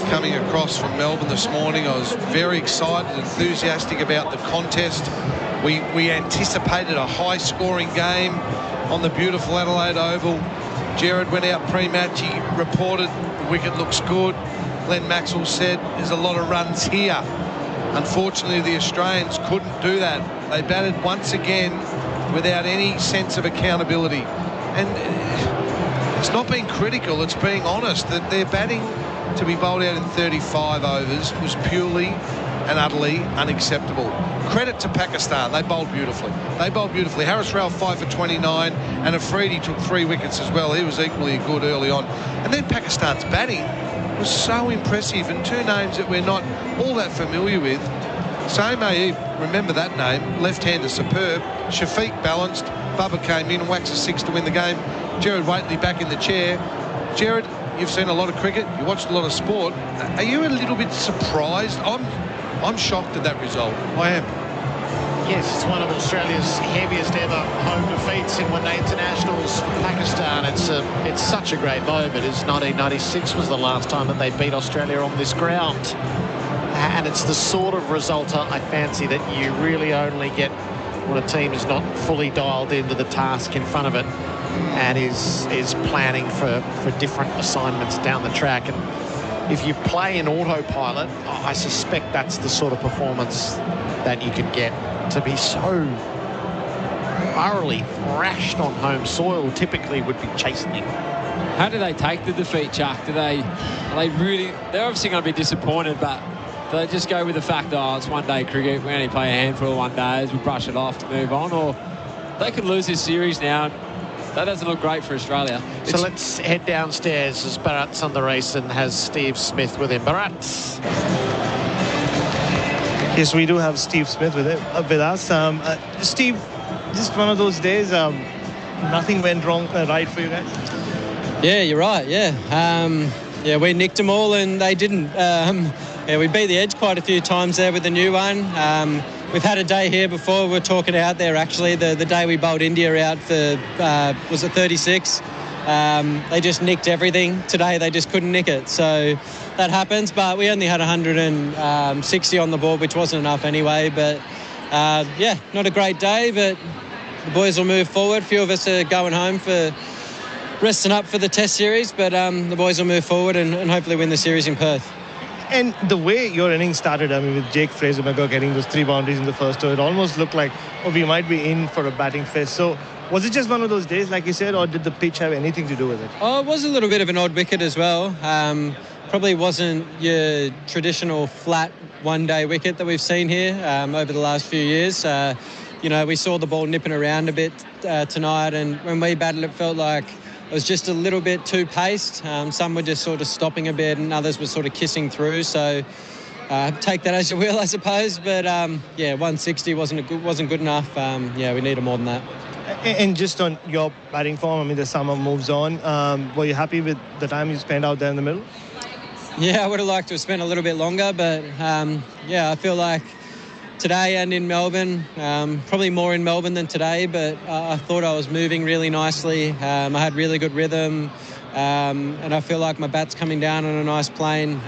coming across from Melbourne this morning, I was very excited, enthusiastic about the contest. We anticipated a high-scoring game on the beautiful Adelaide Oval. Gerard went out pre-match. He reported the wicket looks good. Glenn Maxwell said there's a lot of runs here. Unfortunately, the Australians couldn't do that. They batted once again without any sense of accountability. And It's not being critical, it's being honest. That their batting to be bowled out in 35 overs was purely and utterly unacceptable. Credit to Pakistan, they bowled beautifully. Harris Rail 5 for 29, and Afridi took 3 wickets as well. He was equally good early on. And then Pakistan's batting was so impressive, and 2 names that we're not all that familiar with. Saeed Mayeeb, remember that name, left-hander superb. Shafiq balanced. Bubba came in and waxed a 6 to win the game. Gerard Wheatley back in the chair. Gerard, you've seen a lot of cricket, you watched a lot of sport. Are you a little bit surprised? I'm shocked at that result. I am. Yes, it's one of Australia's heaviest ever home defeats in one-day internationals for Pakistan. It's such a great moment. 1996 was the last time that they beat Australia on this ground. And it's the sort of result I fancy that you really only get when a team is not fully dialed into the task in front of it and is planning for different assignments down the track. And if you play in autopilot, I suspect that's the sort of performance that you can get. To be so thoroughly thrashed on home soil typically would be chastening. How do they take the defeat, Chuck? They're obviously going to be disappointed, but do they just go with the fact, it's one-day cricket, we only play a handful of one-days, we brush it off to move on? Or they could lose this series now. That doesn't look great for Australia. So let's head downstairs as Bharat Sundaresan has Steve Smith with him. Bharat. Yes, we do have Steve Smith with us. Steve, just one of those days, nothing went wrong right for you guys? Yeah, you're right, yeah. We nicked them all and they didn't. We beat the edge quite a few times there with the new one. We've had a day here before. We're talking out there, actually, the day we bowled India out for, was it 36? They just nicked everything. Today they just couldn't nick it. So that happens, but we only had 160 on the board, which wasn't enough anyway. But not a great day, but the boys will move forward. A few of us are going home for resting up for the Test series, but the boys will move forward and hopefully win the series in Perth. And the way your innings started, with Jake Fraser-McGurk getting those 3 boundaries in the first over, it almost looked like, we might be in for a batting fest. So was it just one of those days, like you said, or did the pitch have anything to do with it? Oh, it was a little bit of an odd wicket as well. Probably wasn't your traditional flat one-day wicket that we've seen here over the last few years. We saw the ball nipping around a bit tonight, and when we batted, it felt like it was just a little bit too paced. Some were just sort of stopping a bit and others were sort of kissing through. So take that as you will, I suppose. But 160 wasn't good enough. We needed more than that. And just on your batting form, the summer moves on. Were you happy with the time you spent out there in the middle? Yeah, I would have liked to have spent a little bit longer, but I feel like today and in Melbourne, probably more in Melbourne than today, but I thought I was moving really nicely. I had really good rhythm, and I feel like my bat's coming down on a nice plane.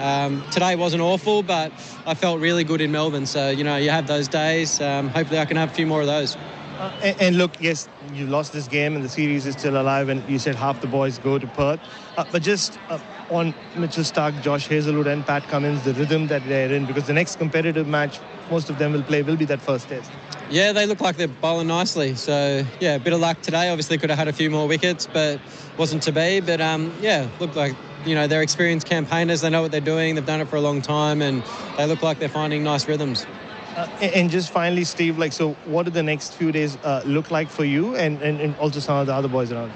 Today wasn't awful, but I felt really good in Melbourne. So, you have those days. Hopefully I can have a few more of those. And look, yes, you lost this game and the series is still alive, and you said half the boys go to Perth. But just on Mitchell Starc, Josh Hazlewood and Pat Cummins, the rhythm that they're in, because the next competitive match most of them will play will be that first Test. Yeah, they look like they're bowling nicely. So, a bit of luck today. Obviously could have had a few more wickets, but wasn't to be. But, looked like, they're experienced campaigners. They know what they're doing. They've done it for a long time, and they look like they're finding nice rhythms. And just finally, Steve, so what do the next few days look like for you and also some of the other boys around?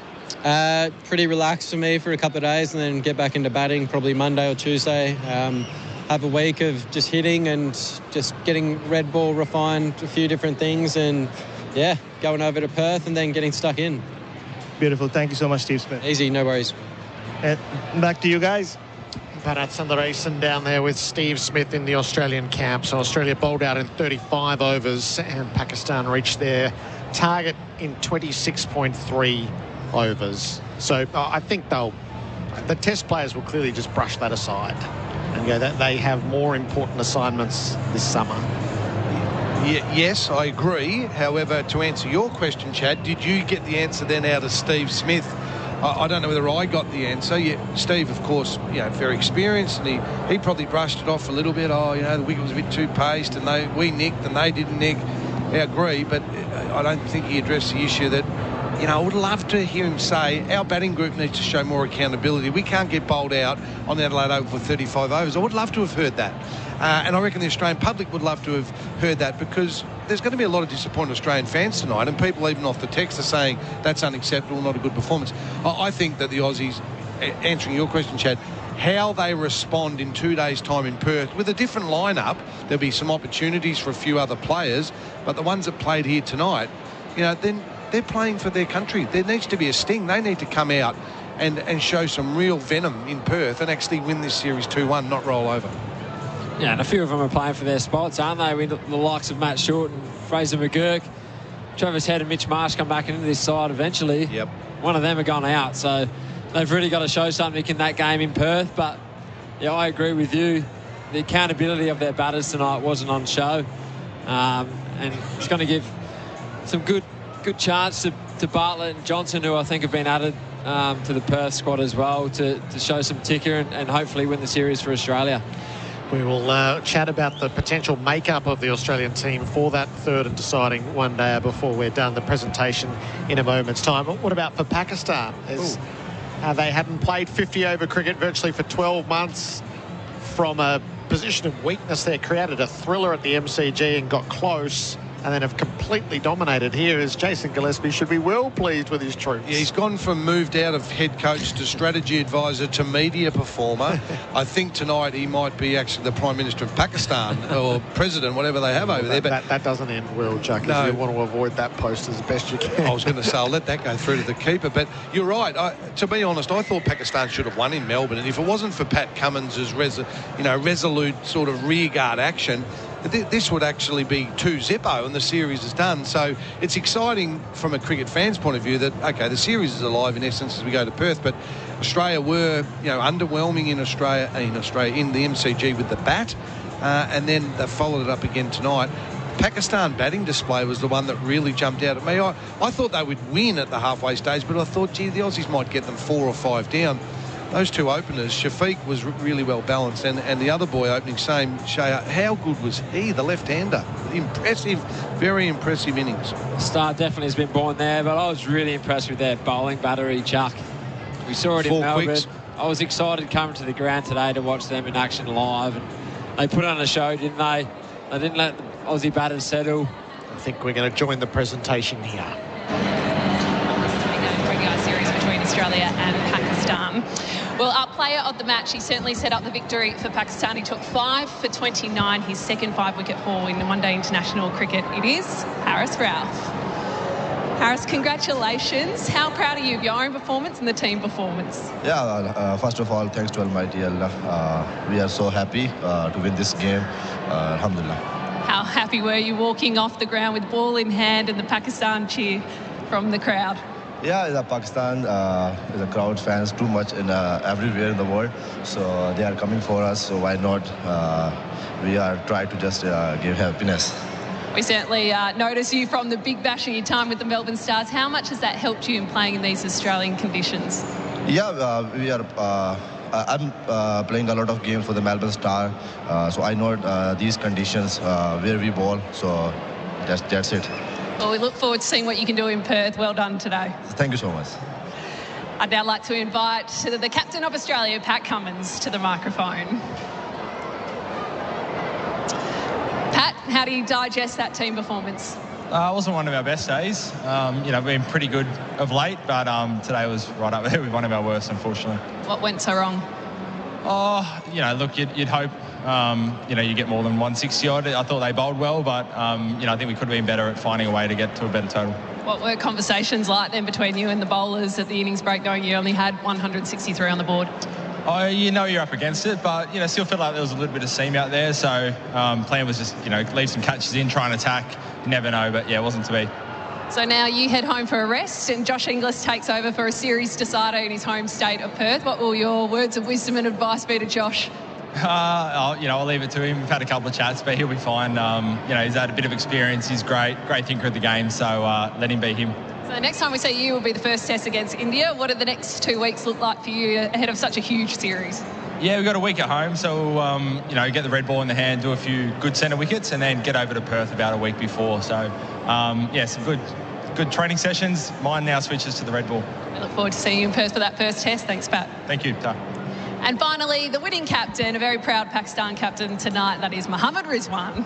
Pretty relaxed for me for a couple of days and then get back into batting probably Monday or Tuesday. Have a week of just hitting and just getting red ball refined, a few different things, and going over to Perth and then getting stuck in. Beautiful. Thank you so much, Steve Smith. Easy, no worries. And back to you guys. Bharat Sundaresan down there with Steve Smith in the Australian camp. So Australia bowled out in 35 overs and Pakistan reached their target in 26.3 overs. So I think the Test players will clearly just brush that aside and go that they have more important assignments this summer. Yes, I agree. However, to answer your question, Chad, did you get the answer then out of Steve Smith? I don't know whether I got the answer. Steve, of course, very experienced, and he probably brushed it off a little bit. The wicket was a bit too paced, and we nicked and they didn't nick. I agree, but I don't think he addressed the issue that, You know, I would love to hear him say, our batting group needs to show more accountability. We can't get bowled out on the Adelaide Oval for 35 overs. I would love to have heard that. And I reckon the Australian public would love to have heard that, because there's going to be a lot of disappointed Australian fans tonight, and people even off the text are saying that's unacceptable, not a good performance. I think that the Aussies, answering your question, Chad, how they respond in 2 days' time in Perth with a different lineup, there'll be some opportunities for a few other players, but the ones that played here tonight, you know, then they're playing for their country. There needs to be a sting. They need to come out and show some real venom in Perth and actually win this series 2-1, not roll over. Yeah, and a few of them are playing for their spots, aren't they? With the likes of Matt Short and Fraser McGurk. Travis Head and Mitch Marsh come back into this side eventually. Yep. One of them are gone out, so they've really got to show something in that game in Perth. But, yeah, I agree with you. The accountability of their batters tonight wasn't on show. And it's going to give some good chance to Bartlett and Johnson, who I think have been added to the Perth squad as well, to show some ticker and hopefully win the series for Australia. We will chat about the potential makeup of the Australian team for that third and deciding one day before we're done the presentation in a moment's time. But what about for Pakistan? They hadn't played 50-over cricket virtually for 12 months. From a position of weakness, they created a thriller at the MCG and got close, and then have completely dominated. Here is Jason Gillespie. Should be well pleased with his troops. Yeah, he's gone from moved out of head coach to strategy advisor to media performer. I think tonight he might be actually the Prime Minister of Pakistan or President, whatever they have over there. But that doesn't end well, Chuck. No. You want to avoid that post as best you can. I was going to say, I'll let that go through to the keeper. But you're right. To be honest, I thought Pakistan should have won in Melbourne. And if it wasn't for Pat Cummins' resolute sort of rearguard action, this would actually be 2-0 and the series is done. So it's exciting from a cricket fan's point of view that, OK, the series is alive in essence as we go to Perth, but Australia were, underwhelming in the MCG with the bat, and then they followed it up again tonight. Pakistan batting display was the one that really jumped out at me. I thought they would win at the halfway stage, but I thought, gee, the Aussies might get them 4 or 5 down. Those two openers, Shafiq was really well balanced, and the other boy opening, same, Shea, how good was he, the left-hander? Impressive, very impressive innings. Star definitely has been born there, but I was really impressed with their bowling battery, Chuck. We saw it in Melbourne. Quicks. I was excited coming to the ground today to watch them in action live, and they put on a show, didn't they? They didn't let the Aussie batters settle. I think we're going to join the presentation here. ODI series between Australia and Pakistan. Well, our player of the match, he certainly set up the victory for Pakistan. He took 5 for 29, his second 5-wicket haul in one-day international cricket. It is Haris Rauf. Haris, congratulations. How proud are you of your own performance and the team performance? Yeah, first of all, thanks to Almighty Allah. We are so happy to win this game. Alhamdulillah. How happy were you walking off the ground with ball in hand and the Pakistan cheer from the crowd? Yeah, the Pakistan, the crowd fans too much in everywhere in the world, so they are coming for us. So why not? We are trying to just give happiness. We certainly notice you from the Big Bash in your time with the Melbourne Stars. How much has that helped you in playing in these Australian conditions? Yeah, we are. I'm playing a lot of games for the Melbourne Star, so I know these conditions where we ball. So that's it. Well, we look forward to seeing what you can do in Perth. Well done today. Thank you so much. I'd now like to invite the captain of Australia, Pat Cummins, to the microphone. Pat, how do you digest that team performance? It wasn't one of our best days. Been pretty good of late, but today was right up there with one of our worst, unfortunately. What went so wrong? Look, you'd hope, you get more than 160 odd. I thought they bowled well, but, I think we could have been better at finding a way to get to a better total. What were conversations like then between you and the bowlers at the innings break, knowing you only had 163 on the board? Oh, you're up against it, but, still felt like there was a little bit of seam out there. So plan was just, leave some catches in, try and attack. You never know, but, yeah, it wasn't to be. So now you head home for a rest and Josh Inglis takes over for a series decider in his home state of Perth. What will your words of wisdom and advice be to Josh? I'll leave it to him. We've had a couple of chats, but he'll be fine. He's had a bit of experience. He's great thinker of the game, so let him be him. So the next time we see you will be the first test against India. What do the next 2 weeks look like for you ahead of such a huge series? Yeah, we've got a week at home, so get the red ball in the hand, do a few good centre wickets, and then get over to Perth about a week before. So, some good training sessions. Mine now switches to the Red Bull. I look forward to seeing you in Perth for that first test. Thanks, Pat. Thank you. Ta. And finally, the winning captain, a very proud Pakistan captain tonight, that is Mohammad Rizwan.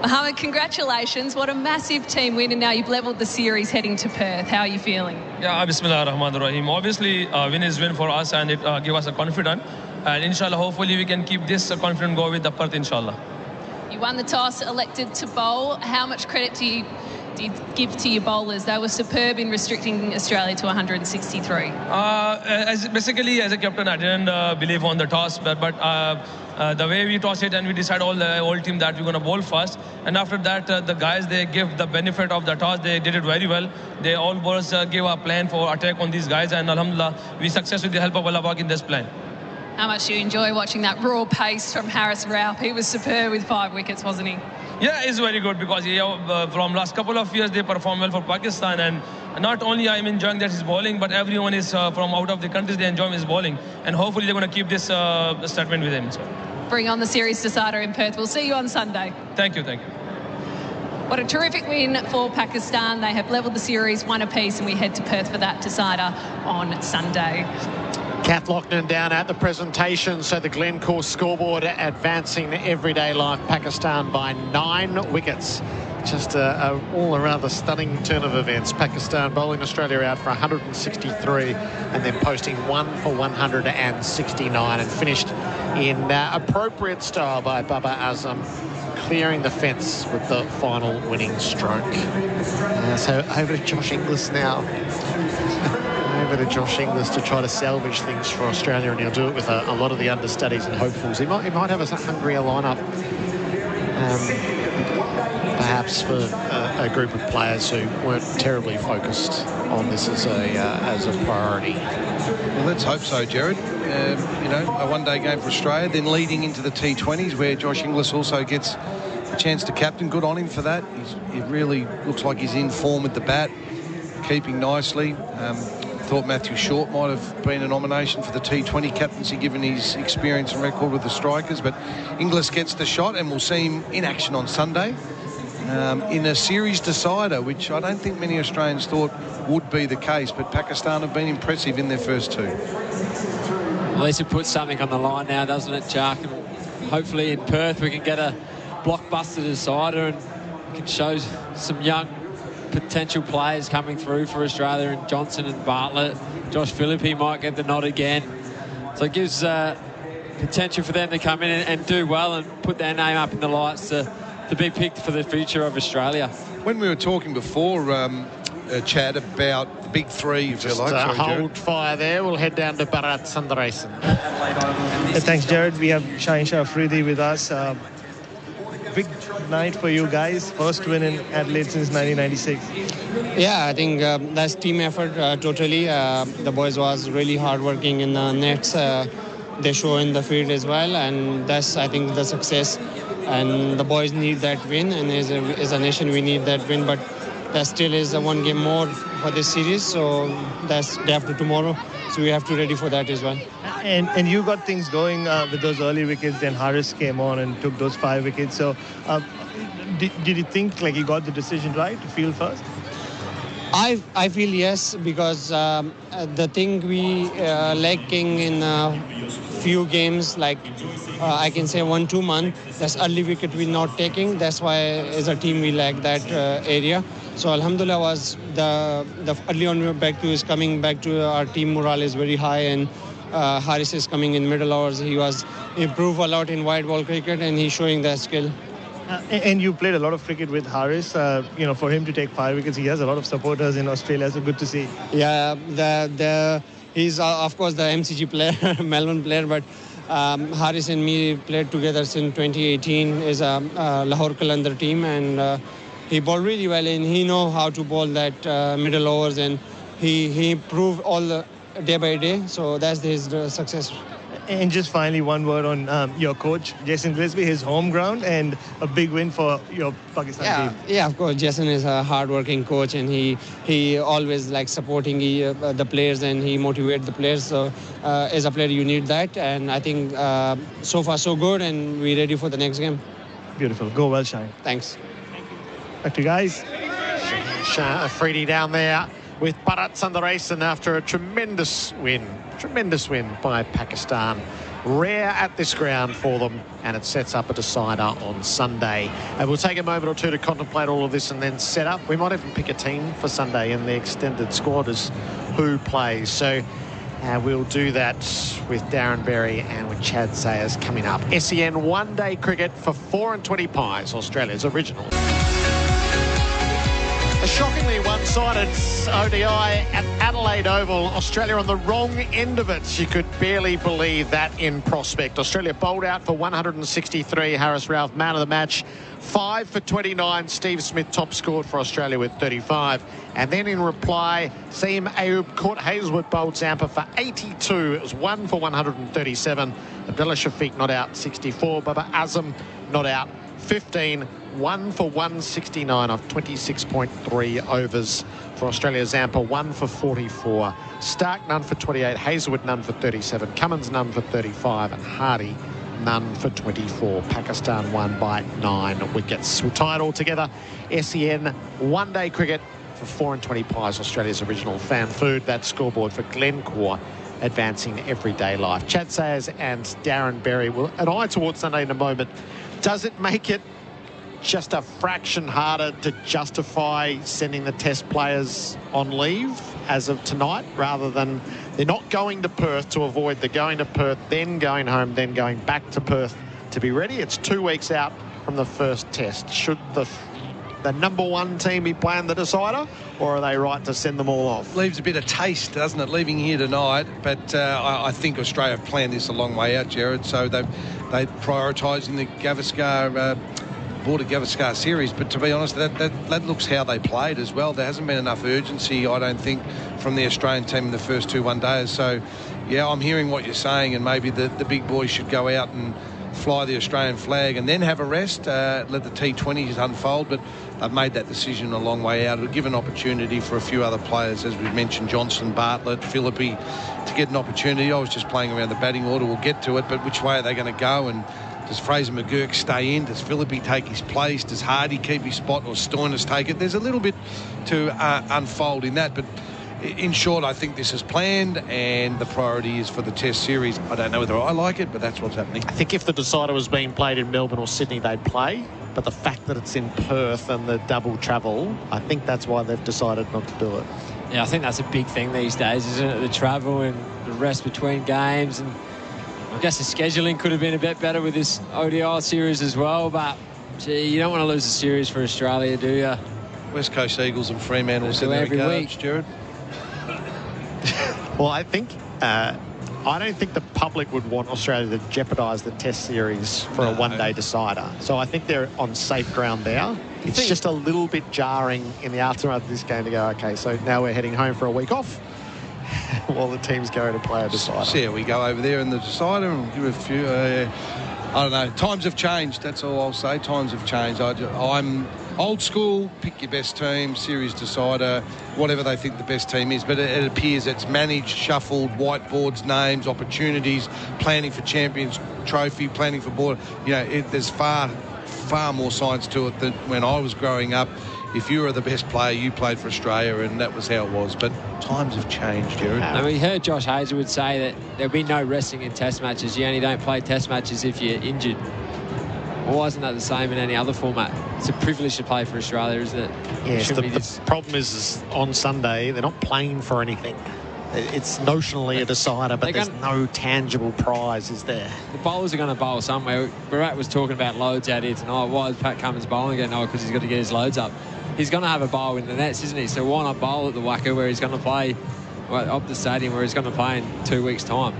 Mohammad, congratulations. What a massive team win, and now you've levelled the series heading to Perth. How are you feeling? Yeah, Bismillah ar-Rahman ar-Rahim. Obviously, win is win for us, and it gives us a confidence. And inshallah, hopefully we can keep this confidence go with the Perth, inshallah. You won the toss, elected to bowl. How much credit do you give to your bowlers? They were superb in restricting Australia to 163. Basically, as a captain, I didn't believe on the toss, but the way we toss it and we decide all the whole team that we're going to bowl first. And after that, the guys, they give the benefit of the toss. They did it very well. They all bowlers gave a plan for attack on these guys. And alhamdulillah, we success with the help of Allah Pak in this plan. How much do you enjoy watching that raw pace from Haris Raup? He was superb with 5 wickets, wasn't he? Yeah, it's very good because from last couple of years, they perform well for Pakistan. And not only I'm enjoying that his bowling, but everyone is from out of the countries, they enjoy his bowling. And hopefully they're going to keep this statement with him. So. Bring on the series decider in Perth. We'll see you on Sunday. Thank you, thank you. What a terrific win for Pakistan. They have levelled the series 1 apiece, and we head to Perth for that decider on Sunday. Kath Loughnan down at the presentation. So the Glencore scoreboard advancing everyday life Pakistan by 9 wickets. Just all around the stunning turn of events. Pakistan bowling Australia out for 163 and then posting 1 for 169 and finished in appropriate style by Babar Azam, clearing the fence with the final winning stroke. So over to Josh Inglis now. Over to Josh Inglis to try to salvage things for Australia, and he'll do it with a lot of the understudies and hopefuls. He might have a hungrier lineup, perhaps for a group of players who weren't terribly focused on this as a priority. Well, let's hope so, Gerard. A one-day game for Australia, then leading into the T20s, where Josh Inglis also gets a chance to captain. Good on him for that. It really looks like he's in form with the bat, keeping nicely. Thought Matthew Short might have been a nomination for the T20 captaincy given his experience and record with the strikers, but Inglis gets the shot, and we'll see him in action on Sunday in a series decider, which I don't think many Australians thought would be the case, but Pakistan have been impressive in their first 2. At least it puts something on the line now, doesn't it, Jack? And hopefully in Perth we can get a blockbuster decider and can show some young potential players coming through for Australia, and Johnson and Bartlett. Josh Philippe might get the nod again. So it gives potential for them to come in and do well and put their name up in the lights to be picked for the future of Australia. When we were talking before, Chad, about the big 3, if you like. Hold fire there. We'll head down to Bharat Sundaresan. Thanks, Gerard. We have Shaheen Shah Afridi with us. Big night for you guys. First win in Adelaide since 1996. Yeah, I think that's team effort totally. The boys was really hardworking in the nets. They show in the field as well, and that's, I think, the success. And the boys need that win, and as a nation we need that win. But that still is one game more for this series, so that's day after tomorrow. So we have to be ready for that as well. And you got things going with those early wickets. Then Haris came on and took those 5 wickets. So did you think like you got the decision right to field first? I feel yes, because the thing we lacking in few games, like I can say 1-2 months, that's early wicket we're not taking. That's why as a team we lack that area. So alhamdulillah was the early on back to is coming back to our team morale is very high, and Haris is coming in middle hours. He was improved a lot in wide ball cricket, and he's showing that skill. And you played a lot of cricket with Haris. For him to take 5 wickets, he has a lot of supporters in Australia, so good to see. Yeah, he's of course the MCG player, Melbourne player, but Haris and me played together since 2018 as a Lahore Qalandar team, and he bowled really well, and he know how to bowl that middle overs, and he improved all the day by day, so that's his success. And just finally, one word on your coach, Jason Gillespie, his home ground, and a big win for your Pakistan team. Yeah, of course. Jason is a hard-working coach, and he always likes supporting the players, and he motivates the players. So as a player, you need that, and I think so far so good, and we're ready for the next game. Beautiful. Go well, Shaheen. Thanks. Back to you guys. Afridi down there with Bharat Sundaresan after a tremendous win by Pakistan. Rare at this ground for them, and it sets up a decider on Sunday. We'll take a moment or two to contemplate all of this and then set up. We might even pick a team for Sunday in the extended squad as who plays. So we'll do that with Darren Berry and with Chad Sayers coming up. SEN one-day cricket for 4 and 20 pies, Australia's original. A shockingly one-sided ODI at Adelaide Oval. Australia on the wrong end of it. You could barely believe that in prospect. Australia bowled out for 163. Harris Ralph, man of the match. 5 for 29. Steve Smith top scored for Australia with 35. And then in reply, Seam Ayub caught Hazlewood bowled Zampa for 82. It was 1 for 137. Abdullah Shafiq not out 64. Baba Azam not out 15. 1 for 169 off 26.3 overs for Australia. Zampa 1 for 44. Stark none for 28. Hazlewood none for 37. Cummins none for 35. And Hardy none for 24. Pakistan won by 9 wickets. We'll tie it all together. SEN one-day cricket for 4 and 20 pies. Australia's original fan food. That scoreboard for Glencore advancing everyday life. Chad Sayers and Darren Berry will an eye towards Sunday in a moment. Does it make it just a fraction harder to justify sending the test players on leave as of tonight, rather than they're not going to Perth to avoid the going to Perth, then going home, then going back to Perth to be ready? It's 2 weeks out from the first test. Should the number one team be playing the decider, or are they right to send them all off? Leaves a bit of taste, doesn't it, leaving here tonight? But I think Australia have planned this a long way out, Gerard. So they're prioritising the Gavaskar series, but to be honest, that looks how they played as well. There hasn't been enough urgency, I don't think, from the Australian team in the first 2 one-days. So, yeah, I'm hearing what you're saying, and maybe the big boys should go out and fly the Australian flag and then have a rest, let the T20s unfold. But they've made that decision a long way out. It'll give an opportunity for a few other players, as we've mentioned, Johnson, Bartlett, Philippi, to get an opportunity. I was just playing around the batting order. We'll get to it, but which way are they going to go? And does Fraser McGurk stay in? Does Philippi take his place? Does Hardy keep his spot, or Stoinis take it? There's a little bit to unfold in that, but in short, I think this is planned, and the priority is for the Test series. I don't know whether I like it, but that's what's happening. I think if the decider was being played in Melbourne or Sydney, they'd play. But the fact that it's in Perth and the double travel, I think that's why they've decided not to do it. Yeah, I think that's a big thing these days, isn't it? The travel and the rest between games, and I guess the scheduling could have been a bit better with this ODI series as well, but gee, you don't want to lose a series for Australia, do you? West Coast Eagles and Fremantle send their regards, Gerard. Well, I don't think the public would want Australia to jeopardise the Test series for a one-day decider. So I think they're on safe ground there. It's just a little bit jarring in the aftermath of this game to go, okay, so now we're heading home for a week off while the teams go to play a decider. So yeah, we go over there in the decider and give a few, I don't know, times have changed, that's all I'll say. Times have changed. I'm old school, pick your best team, series decider, whatever they think the best team is. But it appears it's managed, shuffled, whiteboards, names, opportunities, planning for Champions Trophy, planning for board. You know, there's far more science to it than when I was growing up. If you were the best player, you played for Australia, and that was how it was. But times have changed, Gerard. And we heard Josh Hazlewood say that there'll be no resting in Test matches. You only don't play Test matches if you're injured. Why isn't that the same in any other format? It's a privilege to play for Australia, isn't it? Yes, the problem is on Sunday, they're not playing for anything. It's notionally a decider, but there's no tangible prize, is there? The bowlers are going to bowl somewhere. Bharat was talking about loads out here tonight. Why is Pat Cummins bowling again? No, because he's got to get his loads up. He's going to have a bowl in the nets, isn't he? So why not bowl at the Wacker where he's going to play, up the stadium where he's going to play in 2 weeks' time?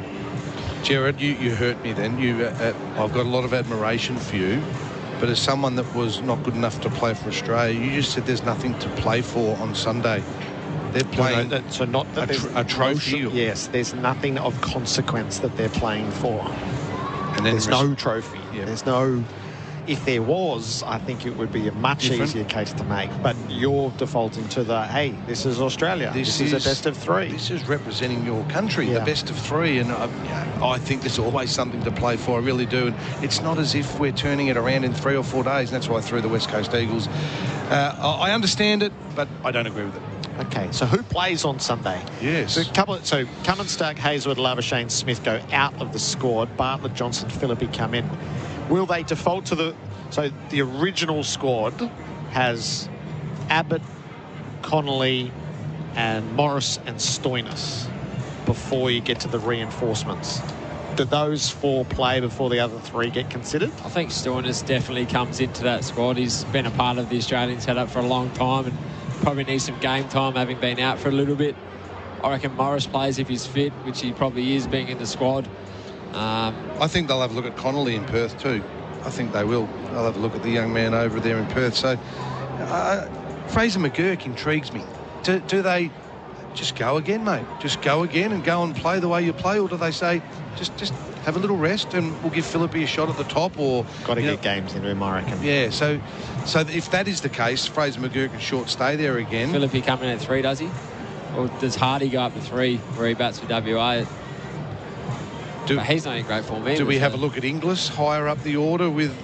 Gerard, you hurt me then. I've got a lot of admiration for you, but as someone that was not good enough to play for Australia, you just said there's nothing to play for on Sunday. They're playing a trophy. Yes, there's nothing of consequence that they're playing for. And then there's no trophy. Yeah. There's no... if there was, I think it would be a much easier case to make. But you're defaulting to the, hey, this is Australia. This is a best of 3. This is representing your country, the best of 3. And I think there's always something to play for. I really do. And it's not as if we're turning it around in 3 or 4 days. And that's why I threw the West Coast Eagles. I understand it, but I don't agree with it. Okay, so who plays on Sunday? Yes. So Cummins, Stark, Hazelwood, Labuschagne, Smith go out of the squad. Bartlett, Johnson, Philippi come in. Will they default to the... So the original squad has Abbott, Connolly and Morris and Stoinis before you get to the reinforcements. Do those 4 play before the other 3 get considered? I think Stoinis definitely comes into that squad. He's been a part of the Australian setup for a long time and probably needs some game time, having been out for a little bit. I reckon Morris plays if he's fit, which he probably is, being in the squad. I think they'll have a look at Connolly in Perth too. I think they will. They'll have a look at the young man over there in Perth. So Fraser McGurk intrigues me. Do they just go again, mate? Just go again and go and play the way you play? Or do they say, just have a little rest and we'll give Philippi a shot at the top? Or got to get games into him, I reckon. Yeah, so if that is the case, Fraser McGurk can short stay there again. Philippi coming in at 3, does he? Or does Hardy go up to 3 where he bats for WA? But he's not in great form either. Do we have a look at Inglis higher up the order with...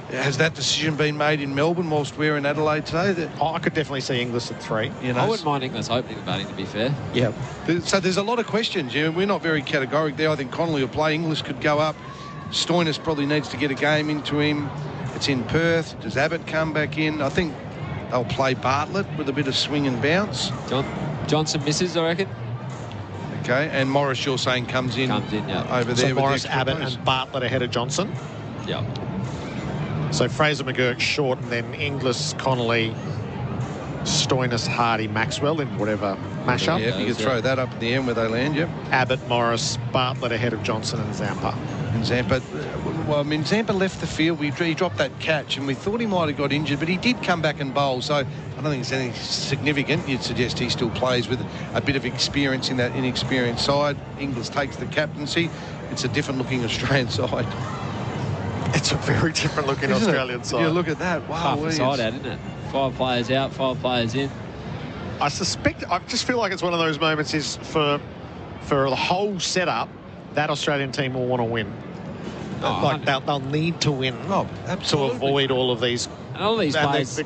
Has that decision been made in Melbourne whilst we're in Adelaide today? I could definitely see Inglis at 3. You know, I wouldn't mind Inglis opening the batting, to be fair. Yeah. So there's a lot of questions. We're not very categoric there. I think Connolly will play. Inglis could go up. Stoinis probably needs to get a game into him. It's in Perth. Does Abbott come back in? I think they'll play Bartlett with a bit of swing and bounce. Johnson misses, I reckon. Okay, and Morris, you're saying, comes in yeah. over there. So Morris, Abbott and Bartlett ahead of Johnson? Yeah. So Fraser McGurk short, and then Inglis, Connolly, Stoinis, Hardy, Maxwell in whatever mashup. Yeah, you could throw that up in the end where they land, yep. Abbott, Morris, Bartlett ahead of Johnson and Zampa. And Zampa, well, I mean, Zampa left the field. He dropped that catch, and we thought he might have got injured, but he did come back and bowl. So I don't think it's anything significant. You'd suggest he still plays with a bit of experience in that inexperienced side. Inglis takes the captaincy. It's a different-looking Australian side. It's a very different-looking Australian side. Yeah, look at that. Wow. Half the side out, isn't it? 5 players out, 5 players in. I just feel like it's one of those moments is for the whole setup, that Australian team will want to win. Like they'll need to win to avoid all of these. And all these players.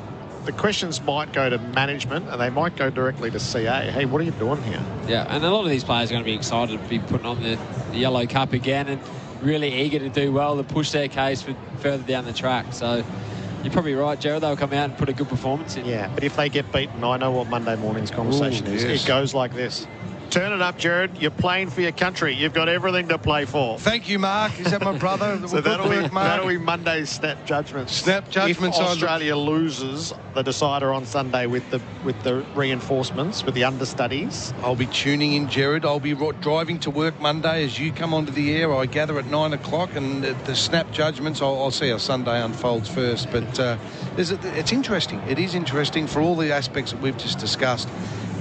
The questions might go to management and they might go directly to CA. Hey, what are you doing here? Yeah, and a lot of these players are going to be excited to be putting on the yellow cup again and really eager to do well, to push their case for further down the track. So you're probably right, Gerard. They'll come out and put a good performance in. Yeah, but if they get beaten, I know what Monday morning's conversation is. Yes. It goes like this. Turn it up, Gerard. You're playing for your country. You've got everything to play for. Thank you, Mark. Is that my brother? So that'll be Monday's snap judgment. Snap judgment. If Australia loses the decider on Sunday with the reinforcements, with the understudies. I'll be tuning in, Gerard. I'll be driving to work Monday as you come onto the air. I gather at 9 o'clock, and the snap judgments, I'll see how Sunday unfolds first. But it's interesting. It is interesting for all the aspects that we've just discussed.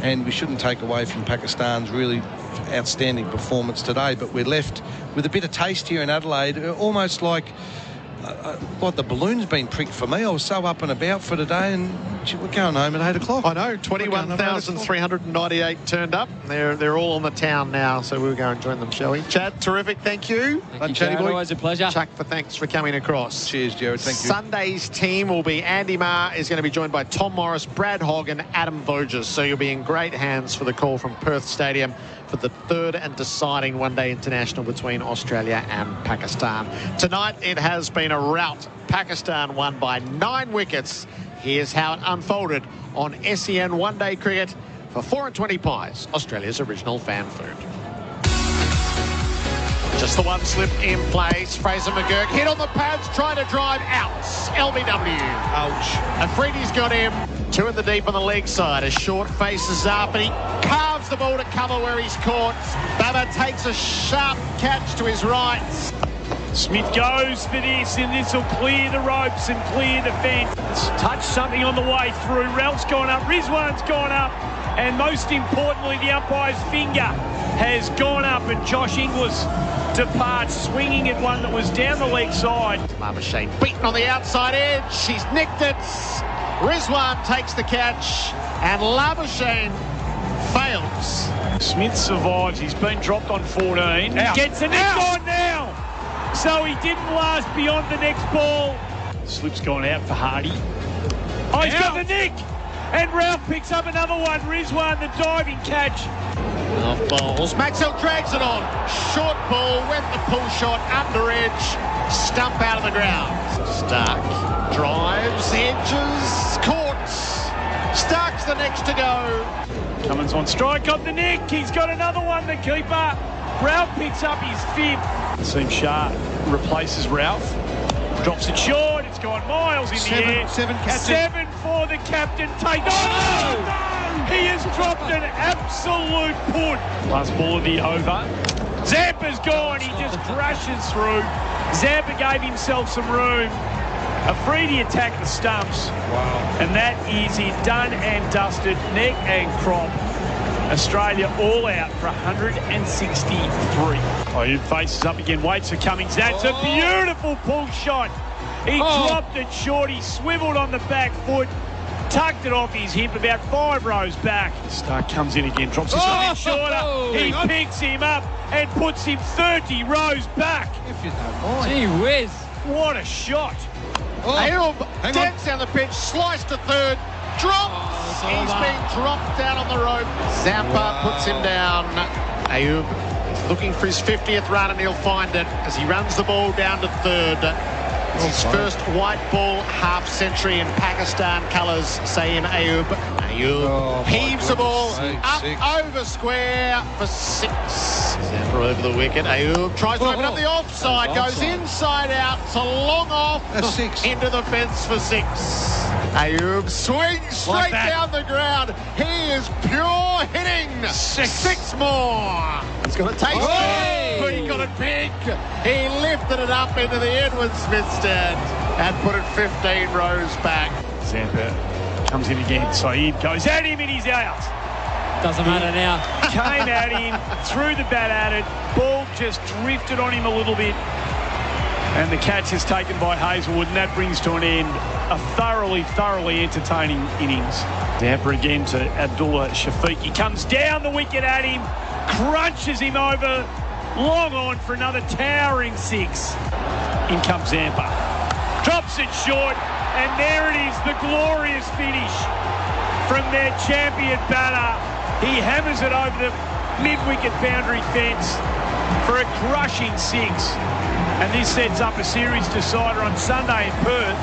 And we shouldn't take away from Pakistan's really outstanding performance today. But we're left with a bit of taste here in Adelaide, almost like the balloon's been pricked for me. I was so up and about for today, and we're going home at 8 o'clock. I know, 21,398 turned up. They're all on the town now, so we'll go and join them, shall we? Chad, terrific, thank you. Thank you, Chad. Always a pleasure. Chuck, thanks for coming across. Cheers, Gerard, thank you. Sunday's team will be Andy Marr is going to be joined by Tom Morris, Brad Hogg and Adam Voges. So you'll be in great hands for the call from Perth Stadium for the third and deciding one-day international between Australia and Pakistan. Tonight it has been a rout. Pakistan won by 9 wickets. Here's how it unfolded on SEN one-day cricket for 4 and 20 pies, Australia's original fan food. Just the one slip in place. Fraser McGurk hit on the pads, trying to drive out. LBW. Ouch. Afridi's got him. 2 in the deep on the leg side. A short faces up and he carves the ball to cover where he's caught. Baba takes a sharp catch to his right. Smith goes for this, and this will clear the ropes and clear the fence. Touch something on the way through. Ralph's gone up. Rizwan's gone up. And most importantly, the umpire's finger has gone up, and Josh Inglis departs, swinging at one that was down the leg side. Labuschagne beaten on the outside edge. She's nicked it. Rizwan takes the catch, and Labuschagne fails. Smith survives. He's been dropped on 14. He gets the next on now. So he didn't last beyond the next ball. Slip's gone out for Hardy. Oh, he's got the nick. And Ralph picks up another one. Rizwan, the diving catch. Off balls. Maxwell drags it on. Short ball, went the pull shot, under edge, stump out of the ground. Stark drives, edges, caught. Stark's the next to go. Cummins on strike, got the nick. He's got another one, the keeper. Ralph picks up his fifth. Seems sharp. Replaces Ralph. Drops it short. It's gone miles in the air. Seven for the captain. Take. Oh, no! He has dropped an absolute punt. Last ball of the over. Zampa's gone. He just crashes through. Zampa gave himself some room. Afridi attacked the stumps. Wow. And that is it. Done and dusted. Neck and crop. Australia all out for 163. He faces up again, waits for Cummings. That's a beautiful pull shot. He dropped it short. He swiveled on the back foot, tucked it off his hip about 5 rows back. Stark comes in again, drops his shot shorter. He picks him up and puts him 30 rows back. If you don't mind. Gee whiz. What a shot. Ayub dents down the pitch, sliced to third, drops. He's been dropped down on the rope. Zampa puts him down. Ayub is looking for his 50th run, and he'll find it as he runs the ball down to third. It's his first white ball half century in Pakistan colours. Saeem Ayub. Ayub heaves the ball up over square for 6. Zampa over the wicket. Ayub tries to open up the offside, goes inside out. It's a long off into the fence for 6. Ayub swings straight down the ground. He is pure hitting. 6 more. He's got a taste of it, but he got it big. He lifted it up into the Edward Smith stand and put it 15 rows back. Zampa comes in again. Saeed goes at him and he's out. Doesn't matter now. Came at him, threw the bat at it. Ball just drifted on him a little bit. And the catch is taken by Hazelwood, and that brings to an end a thoroughly entertaining innings. Zampa again to Abdullah Shafiq. He comes down the wicket at him, crunches him over, long on for another towering 6. In comes Zampa. Drops it short, and there it is, the glorious finish from their champion batter. He hammers it over the mid-wicket boundary fence for a crushing 6. And this sets up a series decider on Sunday in Perth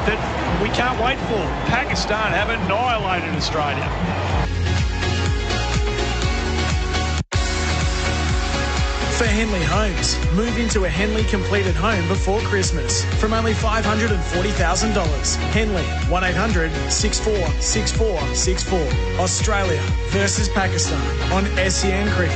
that we can't wait for. Pakistan have annihilated Australia. For Henley Homes, move into a Henley completed home before Christmas from only $540,000. Henley, 1800 64 64 64. Australia versus Pakistan on SEN Cricket.